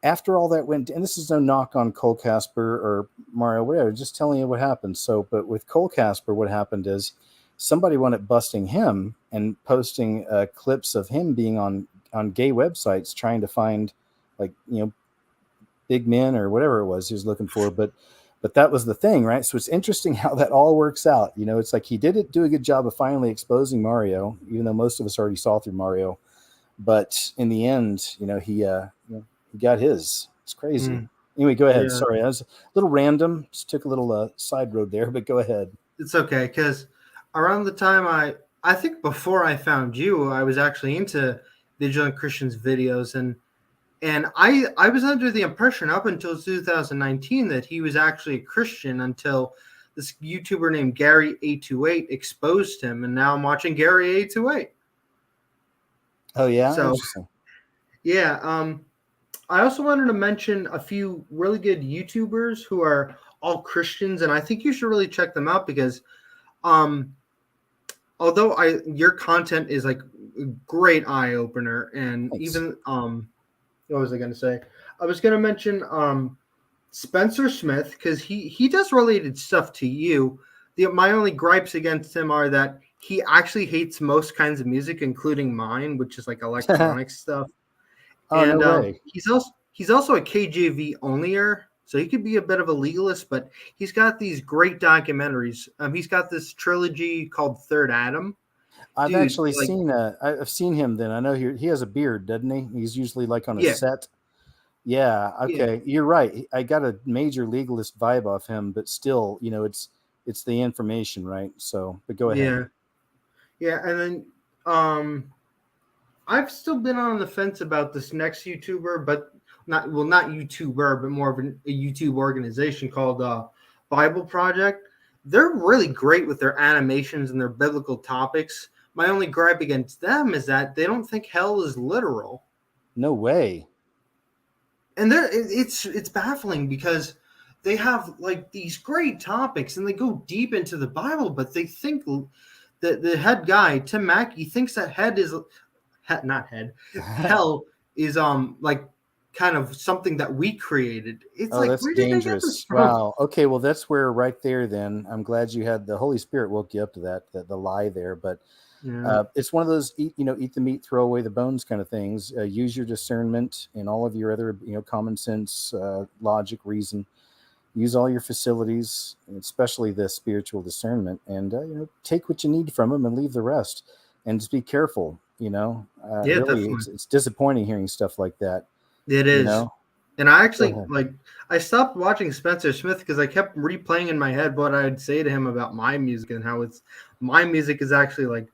Speaker 1: After all that went, and this is no knock on Cole Casper or Mario, whatever, just telling you what happened. So, but with Cole Casper, what happened is somebody wound up busting him and posting clips of him being on gay websites trying to find, like, big men or whatever it was he was looking for. But that was the thing, right? So it's interesting how that all works out. It's like he did do a good job of finally exposing Mario, even though most of us already saw through Mario. But in the end, he got his. It's crazy. Anyway, go ahead. Yeah. Sorry, I was a little random. Just took a little side road there, but go ahead.
Speaker 5: It's okay, because around the time I think before I found you, I was actually into Vigilant Christian's videos, and I was under the impression up until 2019 that he was actually a Christian until this YouTuber named Gary828 exposed him, and now I'm watching Gary828.
Speaker 1: Oh yeah,
Speaker 5: so
Speaker 1: interesting.
Speaker 5: Yeah, I also wanted to mention a few really good YouTubers who are all Christians, and I think you should really check them out because, although your content is like a great eye opener, and Thanks. Even what was I going to say? I was going to mention Spencer Smith because he does related stuff to you. My only gripes against him are that he actually hates most kinds of music, including mine, which is like electronic stuff.
Speaker 1: Oh, and no way.
Speaker 5: He's also a KJV onlyer, so he could be a bit of a legalist, but he's got these great documentaries. He's got this trilogy called Third Adam.
Speaker 1: I've actually seen I've seen him. Then I know he has a beard, doesn't he? He's usually like on a set. Yeah. Okay, you're right. I got a major legalist vibe off him, but still, it's the information, right? So, but go ahead.
Speaker 5: Yeah, and then I've still been on the fence about this next YouTuber, but not YouTuber, but more of a YouTube organization called Bible Project. They're really great with their animations and their biblical topics. My only gripe against them is that they don't think hell is literal.
Speaker 1: No way.
Speaker 5: And it's baffling because they have like these great topics and they go deep into the Bible, but they think that the head guy, Tim Mackey, thinks that hell is like kind of something that we created. It's
Speaker 1: Oh,
Speaker 5: like,
Speaker 1: that's
Speaker 5: where did they get this
Speaker 1: dangerous.
Speaker 5: from?
Speaker 1: Wow. Okay, well, that's where right there. Then I'm glad you had the Holy Spirit woke you up to that, the lie there. But
Speaker 5: Yeah.
Speaker 1: it's one of those eat the meat, throw away the bones kind of things. Use your discernment and all of your other common sense, logic, reason. Use all your facilities, especially the spiritual discernment, and take what you need from them and leave the rest. And just be careful.
Speaker 5: Yeah,
Speaker 1: Really,
Speaker 5: definitely.
Speaker 1: it's disappointing hearing stuff like that.
Speaker 5: It
Speaker 1: You
Speaker 5: is.
Speaker 1: know.
Speaker 5: And I
Speaker 1: Go
Speaker 5: actually
Speaker 1: ahead.
Speaker 5: I stopped watching Spencer Smith because I kept replaying in my head what I'd say to him about my music and how my music is actually like,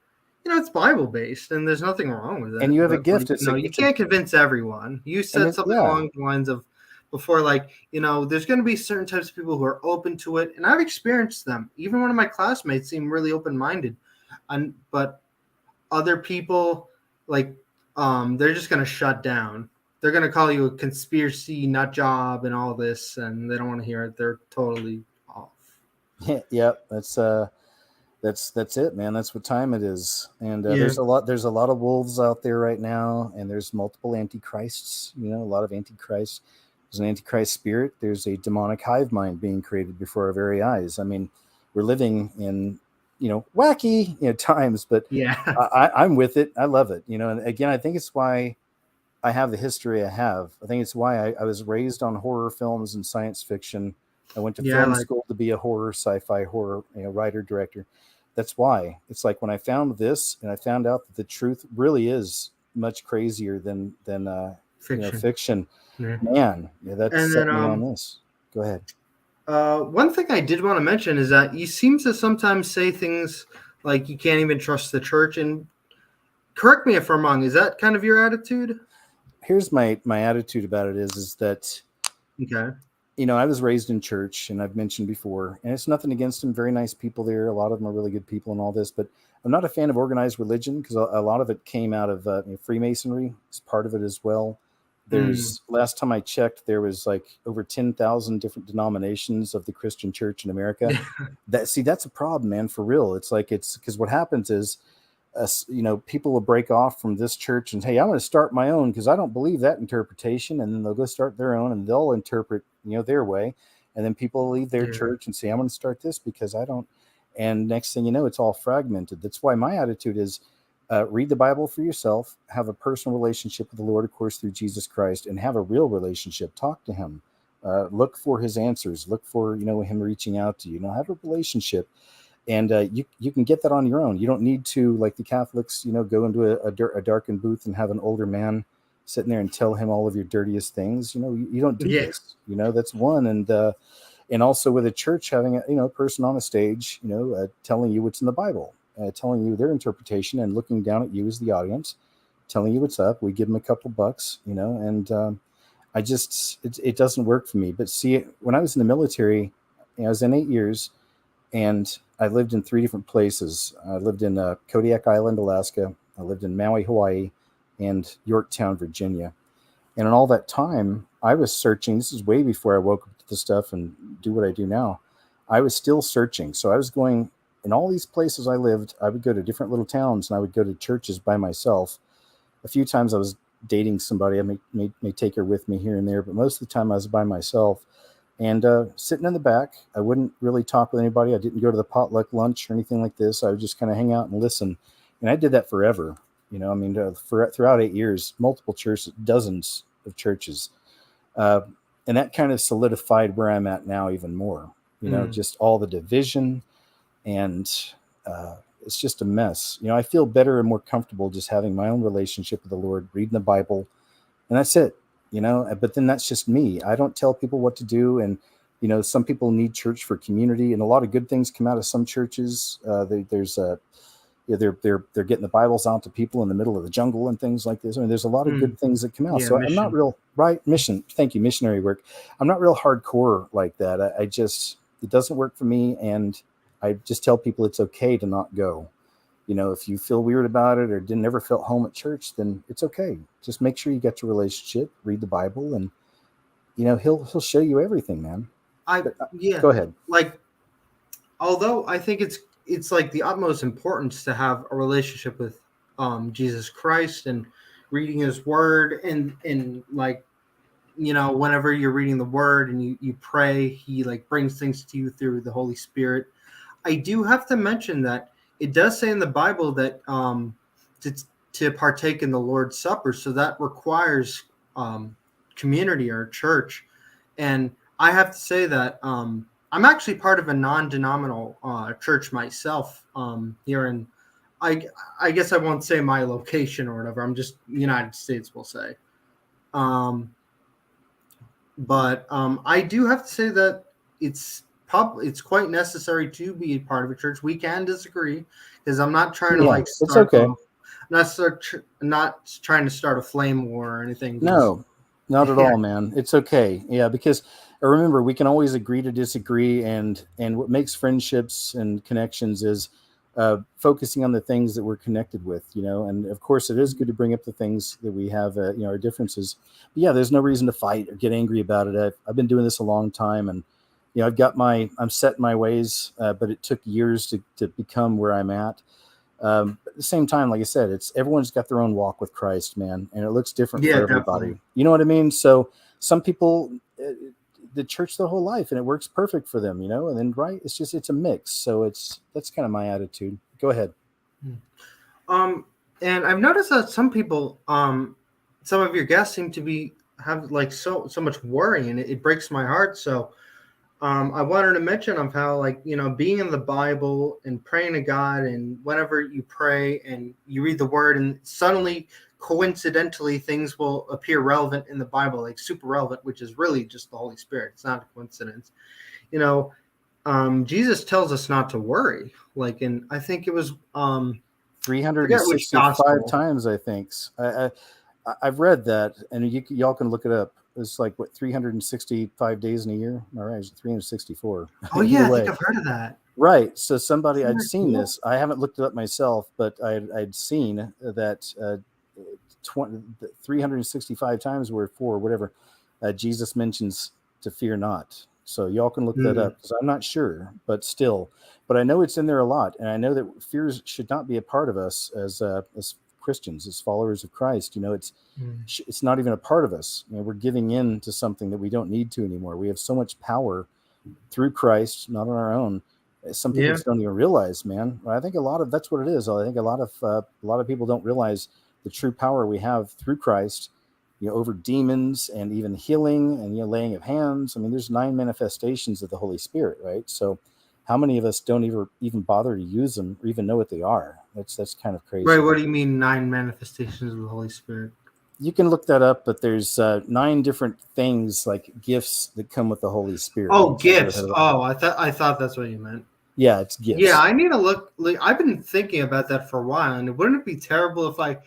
Speaker 5: it's Bible based and there's nothing wrong with
Speaker 1: And
Speaker 5: it.
Speaker 1: you have a
Speaker 5: But
Speaker 1: gift. It's
Speaker 5: you can't convince everyone. You
Speaker 1: and
Speaker 5: said something
Speaker 1: yeah.
Speaker 5: along the lines of before, like, there's going to be certain types of people who are open to it, and I've experienced them. Even one of my classmates seemed really open minded, but other people like they're just going to shut down. They're going to call you a conspiracy nut job and all this, and they don't want to hear it. They're totally off.
Speaker 1: Yep, that's it, man. That's what time it is. And
Speaker 5: Yeah.
Speaker 1: there's a lot of wolves out there right now, and there's multiple antichrists. A lot of antichrists. There's an antichrist spirit. There's a demonic hive mind being created before our very eyes. I mean, we're living in wacky times, but
Speaker 5: Yeah.
Speaker 1: I'm with it. I love it. And again, I think it's why I have the history I have. I think it's why I was raised on horror films and science fiction. I went to film school to be a sci-fi horror writer, director. That's why. It's like when I found this and I found out that the truth really is much crazier than fiction.
Speaker 5: Yeah.
Speaker 1: Man, that
Speaker 5: And
Speaker 1: set
Speaker 5: then
Speaker 1: me on this. Go ahead.
Speaker 5: one thing I did want to mention is that you seem to sometimes say things like you can't even trust the church. And correct me if I'm wrong. Is that kind of your attitude?
Speaker 1: Here's my attitude about it is that
Speaker 5: okay.
Speaker 1: I was raised in church, and I've mentioned before, and it's nothing against them. Very nice people there. A lot of them are really good people and all this, but I'm not a fan of organized religion because a lot of it came out of Freemasonry. It's part of it as well. There's last time I checked, there was like over 10,000 different denominations of the Christian church in America. That's a problem, man, for real. It's because what happens is, people will break off from this church and, hey, I'm going to start my own because I don't believe that interpretation. And then they'll go start their own and they'll interpret, their way. And then people will leave their church and say, I'm going to start this because I don't. And next thing you know, it's all fragmented. That's why my attitude is read the Bible for yourself, have a personal relationship with the Lord, of course, through Jesus Christ, and have a real relationship. Talk to him. Look for his answers. Look for, him reaching out to you. Have a relationship. And you can get that on your own. You don't need to, like the Catholics, go into a darkened booth and have an older man sitting there and tell him all of your dirtiest things. You don't do this. That's one. And also with a church having a person on a stage, telling you what's in the Bible, telling you their interpretation and looking down at you as the audience, telling you what's up. We give them a couple bucks, and it doesn't work for me. But see, when I was in the military, I was in 8 years. And I lived in 3 different places. I lived in Kodiak Island, Alaska. I lived in Maui, Hawaii, and Yorktown, Virginia. And in all that time, I was searching. This is way before I woke up to the stuff and do what I do now. I was still searching. So I was going in all these places I lived. I would go to different little towns and I would go to churches by myself. A few times I was dating somebody. I may take her with me here and there, but most of the time I was by myself. And sitting in the back, I wouldn't really talk with anybody. I didn't go to the potluck lunch or anything like this. I would just kind of hang out and listen. And I did that forever. Throughout 8 years, multiple churches, dozens of churches. And that kind of solidified where I'm at now even more. Just all the division. And it's just a mess. I feel better and more comfortable just having my own relationship with the Lord, reading the Bible. And that's it. But then that's just me. I don't tell people what to do. And, some people need church for community, and a lot of good things come out of some churches. They're getting the Bibles out to people in the middle of the jungle and things like this. I mean, there's a lot of good things that come out.
Speaker 5: Yeah,
Speaker 1: so
Speaker 5: mission.
Speaker 1: I'm not real mission. Thank you. Missionary work. I'm not real hardcore like that. It doesn't work for me. And I just tell people it's okay to not go. If you feel weird about it or never felt home at church, then it's okay. Just make sure you get your relationship, read the Bible, and he'll show you everything, man. Go ahead.
Speaker 5: Like, although I think it's like the utmost importance to have a relationship with Jesus Christ and reading his word, and like, you know, whenever you're reading the word and you pray, he like brings things to you through the Holy Spirit. I do have to mention that it does say in the Bible that to partake in the Lord's Supper, so that requires community or church. And I have to say that I'm actually part of a non-denominational church myself here in, I guess I won't say my location or whatever. I'm just United States, we'll say. But I do have to say that it's quite necessary to be part of a church. We can disagree, because I'm not trying to like
Speaker 1: it's okay.
Speaker 5: Not trying to start a flame war or anything.
Speaker 1: No, not at all, man. It's okay. Yeah, because remember, we can always agree to disagree, and what makes friendships and connections is focusing on the things that we're connected with, you know. And of course, it is good to bring up the things that we have, you know, our differences. But yeah, there's no reason to fight or get angry about it. I've been doing this a long time, and you know, I'm set in my ways, but it took years to become where I'm at. But at the same time, like I said, everyone's got their own walk with Christ, man, and it looks different for everybody.
Speaker 5: Definitely.
Speaker 1: You know what I mean? So some people, the church their whole life, and it works perfect for them, you know. And then it's a mix. So that's kind of my attitude. Go ahead.
Speaker 5: And I've noticed that some people, some of your guests seem to have like so much worry, and it breaks my heart. So I wanted to mention of how, like, you know, being in the Bible and praying to God, and whenever you pray and you read the word, and suddenly, coincidentally, things will appear relevant in the Bible, like super relevant, which is really just the Holy Spirit. It's not a coincidence. You know, Jesus tells us not to worry. Like, and I think it was
Speaker 1: 365 times, I think. I've read that, and y'all can look it up. It's like, what, 365 days in a year? All right, it's 364.
Speaker 5: Oh yeah, I think I've heard of that.
Speaker 1: Right. So I'd seen
Speaker 5: cool?
Speaker 1: this. I haven't looked it up myself, but I'd seen that 365 times where for whatever Jesus mentions to fear not. So y'all can look that up, because I'm not sure, but I know it's in there a lot, and I know that fears should not be a part of us as Christians, as followers of Christ. You know, it's not even a part of us. You know, we're giving in to something that we don't need to anymore. We have so much power through Christ, not on our own. Some people just don't even realize, man. I think that's what it is. I think a lot of people don't realize the true power we have through Christ, you know, over demons and even healing and, you know, laying of hands. I mean, there's 9 manifestations of the Holy Spirit, right? So how many of us don't even bother to use them or even know what they are? That's kind of crazy.
Speaker 5: Right. What do you mean 9 manifestations of the Holy Spirit?
Speaker 1: You can look that up, but there's 9 different things, like gifts that come with the Holy Spirit.
Speaker 5: Oh, gifts. Oh, I thought that's what you meant.
Speaker 1: Yeah, it's gifts.
Speaker 5: Yeah, I need to look. Like, I've been thinking about that for a while, and wouldn't it be terrible if like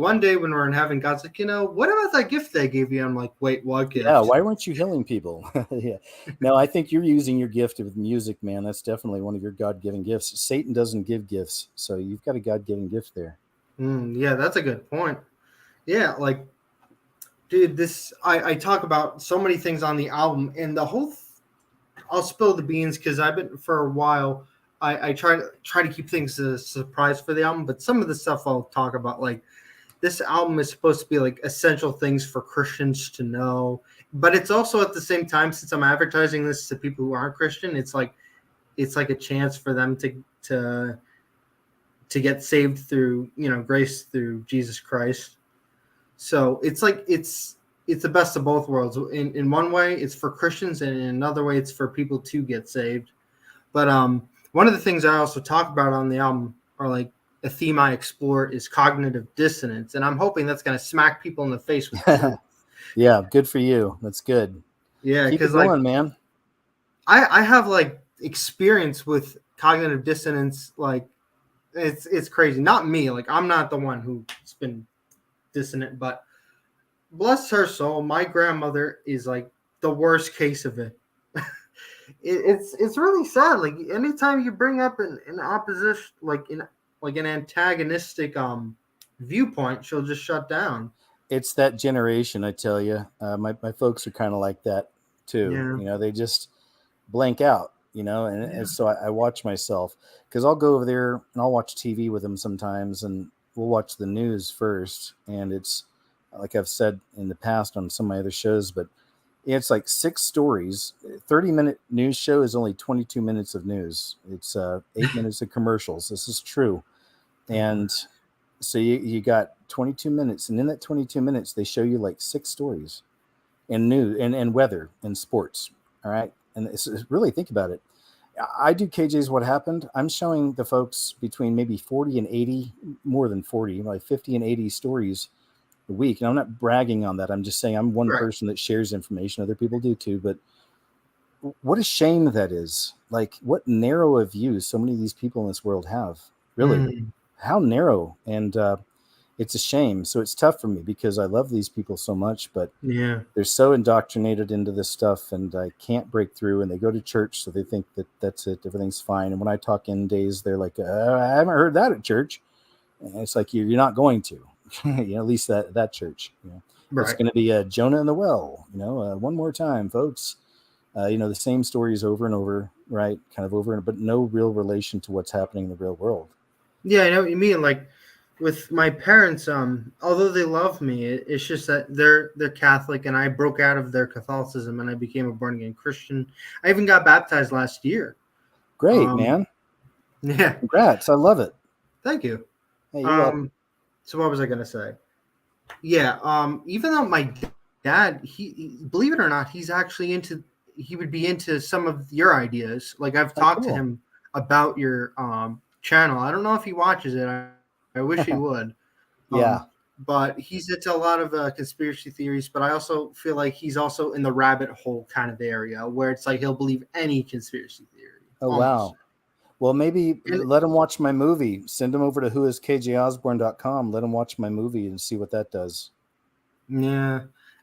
Speaker 5: one day when we're in heaven, God's like, you know, what about that gift they gave you? I'm like, wait, what gift?
Speaker 1: Yeah, why weren't you healing people? Yeah. No, I think you're using your gift with music, man. That's definitely one of your God-given gifts. Satan doesn't give gifts, so you've got a God-given gift there.
Speaker 5: Yeah, that's a good point. Yeah, like, dude, I talk about so many things on the album, and the whole I'll spill the beans, because I've been for a while. I try to keep things a surprise for the album, but some of the stuff I'll talk about, like, this album is supposed to be like essential things for Christians to know, but it's also at the same time, since I'm advertising this to people who aren't Christian, it's like a chance for them to get saved through, you know, grace through Jesus Christ. So it's like it's the best of both worlds. In one way, it's for Christians, and in another way, it's for people to get saved. But one of the things I also talk about on the album, or like a theme I explore, is cognitive dissonance, and I'm hoping that's going to smack people in the face with truth.
Speaker 1: Yeah, good for you. That's good.
Speaker 5: Yeah,
Speaker 1: because like, man,
Speaker 5: I have like experience with cognitive dissonance. Like, it's crazy. Not me. Like, I'm not the one who's been dissonant, but bless her soul, my grandmother is like the worst case of it. It's really sad. Like, anytime you bring up an opposition, like an antagonistic viewpoint, she'll just shut down.
Speaker 1: It's that generation, I tell you. My folks are kind of like that too.
Speaker 5: Yeah.
Speaker 1: You know, they just blank out. You know, and so I watch myself, because I'll go over there and I'll watch TV with them sometimes, and we'll watch the news first, and it's like I've said in the past on some of my other shows, but it's like 6 stories. 30-minute news show is only 22 minutes of news. It's 8 minutes of commercials. This is true. And so you got 22 minutes, and in that 22 minutes, they show you like 6 stories and news and weather and sports. All right. And it's really, think about it. I do KJ's What Happened. I'm showing the folks between maybe 40 and 80, more than 40, like 50 and 80 stories a week. And I'm not bragging on that. I'm just saying I'm one person that shares information. Other people do too. But what a shame that is. Like, what narrow a view so many of these people in this world have. Really, how narrow. And it's a shame. So it's tough for me because I love these people so much, but they're so indoctrinated into this stuff, and I can't break through. And they go to church, so they think that that's it. Everything's fine. And when I talk in days, they're like, I haven't heard that at church. And it's like, you're not going to, at least that church. It's going to be Jonah in the well, one more time, folks. The same stories over and over, right? Kind of over, but no real relation to what's happening in the real world.
Speaker 5: Yeah, I know what you mean. Like with my parents, although they love me, it's just that they're Catholic, and I broke out of their Catholicism and I became a born again Christian. I even got baptized last year.
Speaker 1: Great, man.
Speaker 5: Yeah.
Speaker 1: Congrats. I love it.
Speaker 5: Thank you.
Speaker 1: Hey, you're welcome.
Speaker 5: So what was I gonna say? Yeah. Even though my dad, he believe it or not, he's actually he would be into some of your ideas. Like I've talked to him about your channel. I don't know if he watches it. I wish he would.
Speaker 1: Yeah.
Speaker 5: But he's into a lot of conspiracy theories, but I also feel like he's also in the rabbit hole kind of area where it's like he'll believe any conspiracy theory.
Speaker 1: Oh, wow. Well, maybe let him watch my movie. Send him over to whoiskjosborne.com. Let him watch my movie and see what that does.
Speaker 5: Yeah.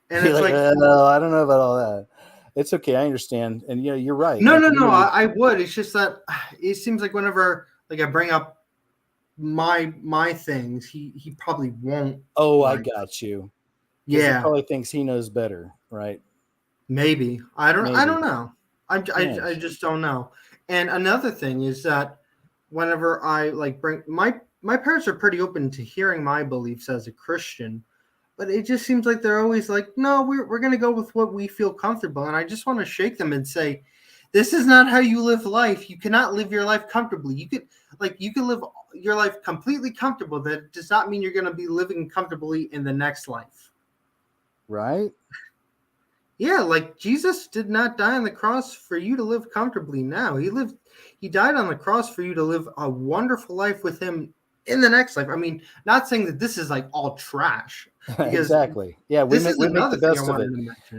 Speaker 5: And
Speaker 1: He's
Speaker 5: it's
Speaker 1: like, no, I don't know about all that. It's okay. I understand. And you're right.
Speaker 5: No. I would. It's just that it seems like whenever I bring up my things, he probably won't.
Speaker 1: Oh, I got you.
Speaker 5: Yeah.
Speaker 1: He probably thinks he knows better, right?
Speaker 5: Maybe. I don't know. I just don't know. And another thing is that whenever I bring my parents are pretty open to hearing my beliefs as a Christian, but it just seems like they're always like, no, we're going to go with what we feel comfortable. And I just want to shake them and say, this is not how you live life. You cannot live your life comfortably. You could live your life completely comfortable. That does not mean you're going to be living comfortably in the next life.
Speaker 1: Right?
Speaker 5: Yeah, like Jesus did not die on the cross for you to live comfortably now. He died on the cross for you to live a wonderful life with him in the next life. I mean, not saying that this is all trash.
Speaker 1: Exactly. Yeah, we make the best of it.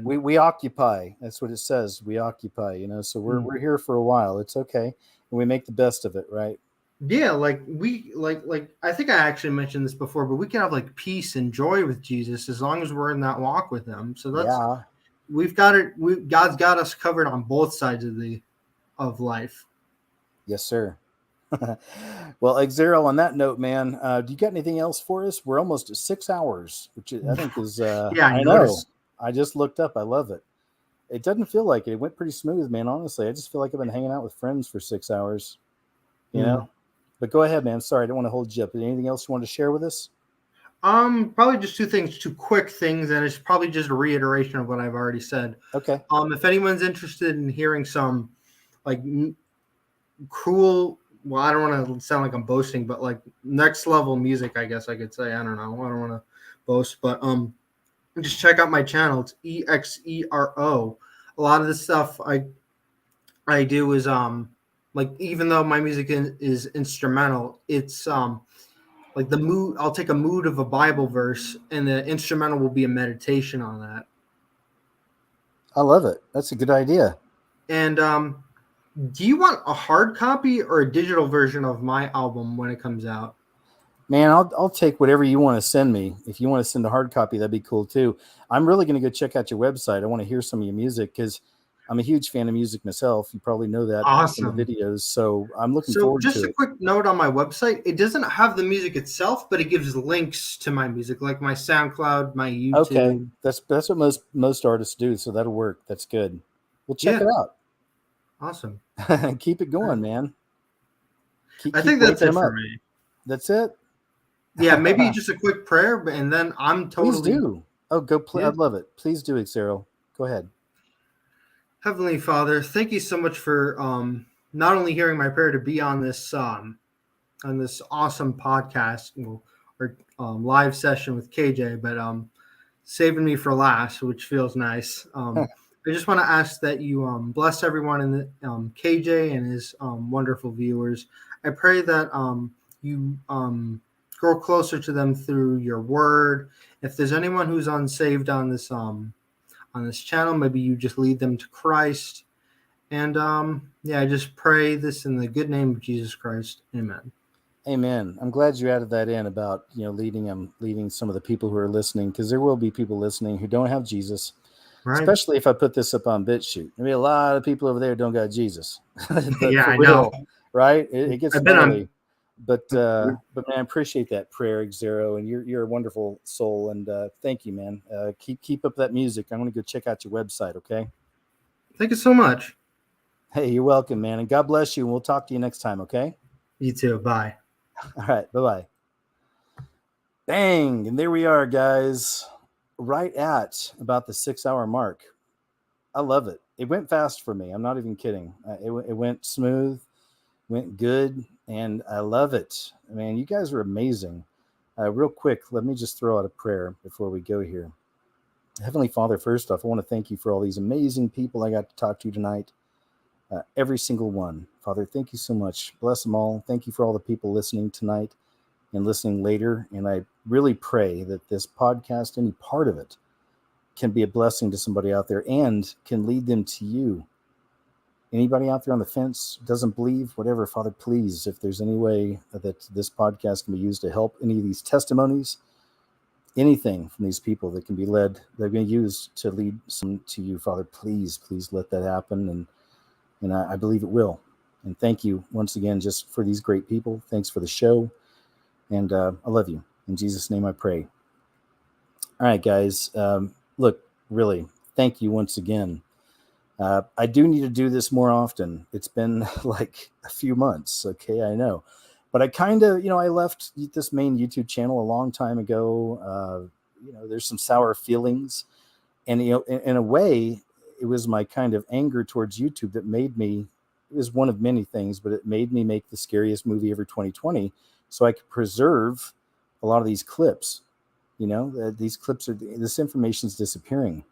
Speaker 1: We occupy. That's what it says. We occupy, so we're here for a while. It's okay. And we make the best of it, right?
Speaker 5: Yeah, I think I actually mentioned this before, but we can have peace and joy with Jesus as long as we're in that walk with him. So that's we've got it. God's got us covered on both sides of life.
Speaker 1: Yes, sir. Well, Xero, on that note, man, do you got anything else for us? We're almost at 6 hours, which I think is I know. I just looked up. I love it. It doesn't feel like it. It went pretty smooth, man. Honestly, I just feel like I've been hanging out with friends for 6 hours. You know? But go ahead, man. Sorry, I don't want to hold you up. Anything else you want to share with us?
Speaker 5: Probably just two quick things, and it's probably just a reiteration of what I've already said.
Speaker 1: Okay.
Speaker 5: If anyone's interested in hearing some cool, well, I don't want to sound like I'm boasting, but next level music, I guess I could say. I don't know. I don't want to boast, but just check out my channel. It's EXERO. A lot of the stuff I do is even though my music is instrumental, it's the mood. I'll take a mood of a Bible verse, and the instrumental will be a meditation on that.
Speaker 1: I love it. That's a good idea.
Speaker 5: And do you want a hard copy or a digital version of my album when it comes out?
Speaker 1: Man, I'll take whatever you want to send me. If you want to send a hard copy, that'd be cool too. I'm really going to go check out your website. I want to hear some of your music because I'm a huge fan of music myself. You probably know that from the videos. So I'm looking forward to it. So just a quick note on my website. It doesn't have the music itself, but it gives links to my music, like my SoundCloud, my YouTube. Okay. That's what most artists do. So that'll work. That's good. Well, check it out.
Speaker 5: Awesome.
Speaker 1: Keep it going, man.
Speaker 5: I think that's it for me.
Speaker 1: That's it?
Speaker 5: Yeah, maybe just a quick prayer, and then I'm totally.
Speaker 1: Please do. Oh, go play.
Speaker 5: Yeah.
Speaker 1: I'd love it. Please do it, Cyril. Go ahead.
Speaker 5: Heavenly Father, thank you so much for not only hearing my prayer to be on this awesome podcast or live session with KJ, but saving me for last, which feels nice. I just want to ask that you bless everyone in the KJ and his wonderful viewers. I pray that you grow closer to them through your word. If there's anyone who's unsaved on this channel, maybe you just lead them to Christ. And I just pray this in the good name of Jesus Christ. Amen.
Speaker 1: Amen. I'm glad you added that in about, leading some of the people who are listening, because there will be people listening who don't have Jesus,
Speaker 5: right?
Speaker 1: Especially if I put this up on BitChute. There'll be a lot of people over there who don't got Jesus.
Speaker 5: Yeah, I know.
Speaker 1: Right? It gets
Speaker 5: I've been
Speaker 1: gnarly. But man, I appreciate that prayer, Xero, and you're a wonderful soul, and thank you, man. Keep up that music. I'm gonna go check out your website, okay?
Speaker 5: Thank you so much.
Speaker 1: Hey, you're welcome, man, and God bless you, and we'll talk to you next time, okay?
Speaker 5: You too. Bye.
Speaker 1: All right, bye-bye. Bang, and there we are, guys, right at about the 6-hour mark. I love it. It went fast for me. I'm not even kidding. It went smooth, went good, and I love it. Man, you guys are amazing. Real quick, let me just throw out a prayer before we go here. Heavenly Father, first off, I want to thank you for all these amazing people I got to talk to tonight. Every single one. Father, thank you so much. Bless them all. Thank you for all the people listening tonight and listening later. And I really pray that this podcast, any part of it, can be a blessing to somebody out there and can lead them to you. Anybody out there on the fence, doesn't believe, whatever, Father, please, if there's any way that this podcast can be used to help any of these testimonies, anything from these people that can be led, they're going to use to lead some to you, Father, please let that happen. And I believe it will. And thank you once again just for these great people. Thanks for the show. And I love you. In Jesus' name I pray. All right, guys. Look, really, thank you once again. I do need to do this more often. It's been like a few months. Okay, I know. But I kind of, I left this main YouTube channel a long time ago. There's some sour feelings. And, in a way, it was my kind of anger towards YouTube that made me, it was one of many things, but it made me make the scariest movie ever 2020 so I could preserve a lot of these clips. These clips this information is disappearing.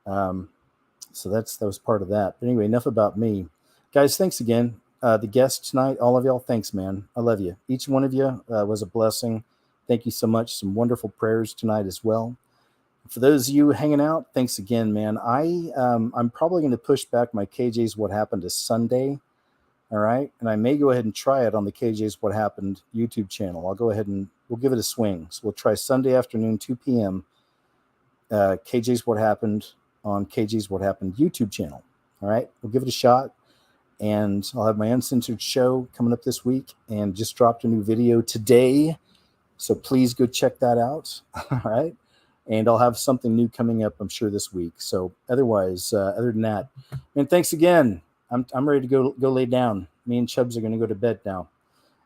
Speaker 1: So that was part of that. But anyway, enough about me. Guys, thanks again. The guests tonight, all of y'all, thanks, man. I love you. Each one of you was a blessing. Thank you so much. Some wonderful prayers tonight as well. For those of you hanging out, thanks again, man. I'm probably going to push back my KJ's What Happened to Sunday. All right. And I may go ahead and try it on the KJ's What Happened YouTube channel. I'll go ahead and we'll give it a swing. So we'll try Sunday afternoon, 2 p.m. KJ's What Happened on KJ's What Happened YouTube channel. All right. We'll give it a shot. And I'll have my uncensored show coming up this week and just dropped a new video today. So please go check that out. All right. And I'll have something new coming up, I'm sure, this week. So otherwise, other than that, man, thanks again. I'm ready to go lay down. Me and Chubbs are going to go to bed now.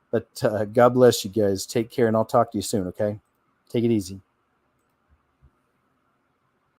Speaker 1: But God bless you guys. Take care, and I'll talk to you soon, okay? Take it easy.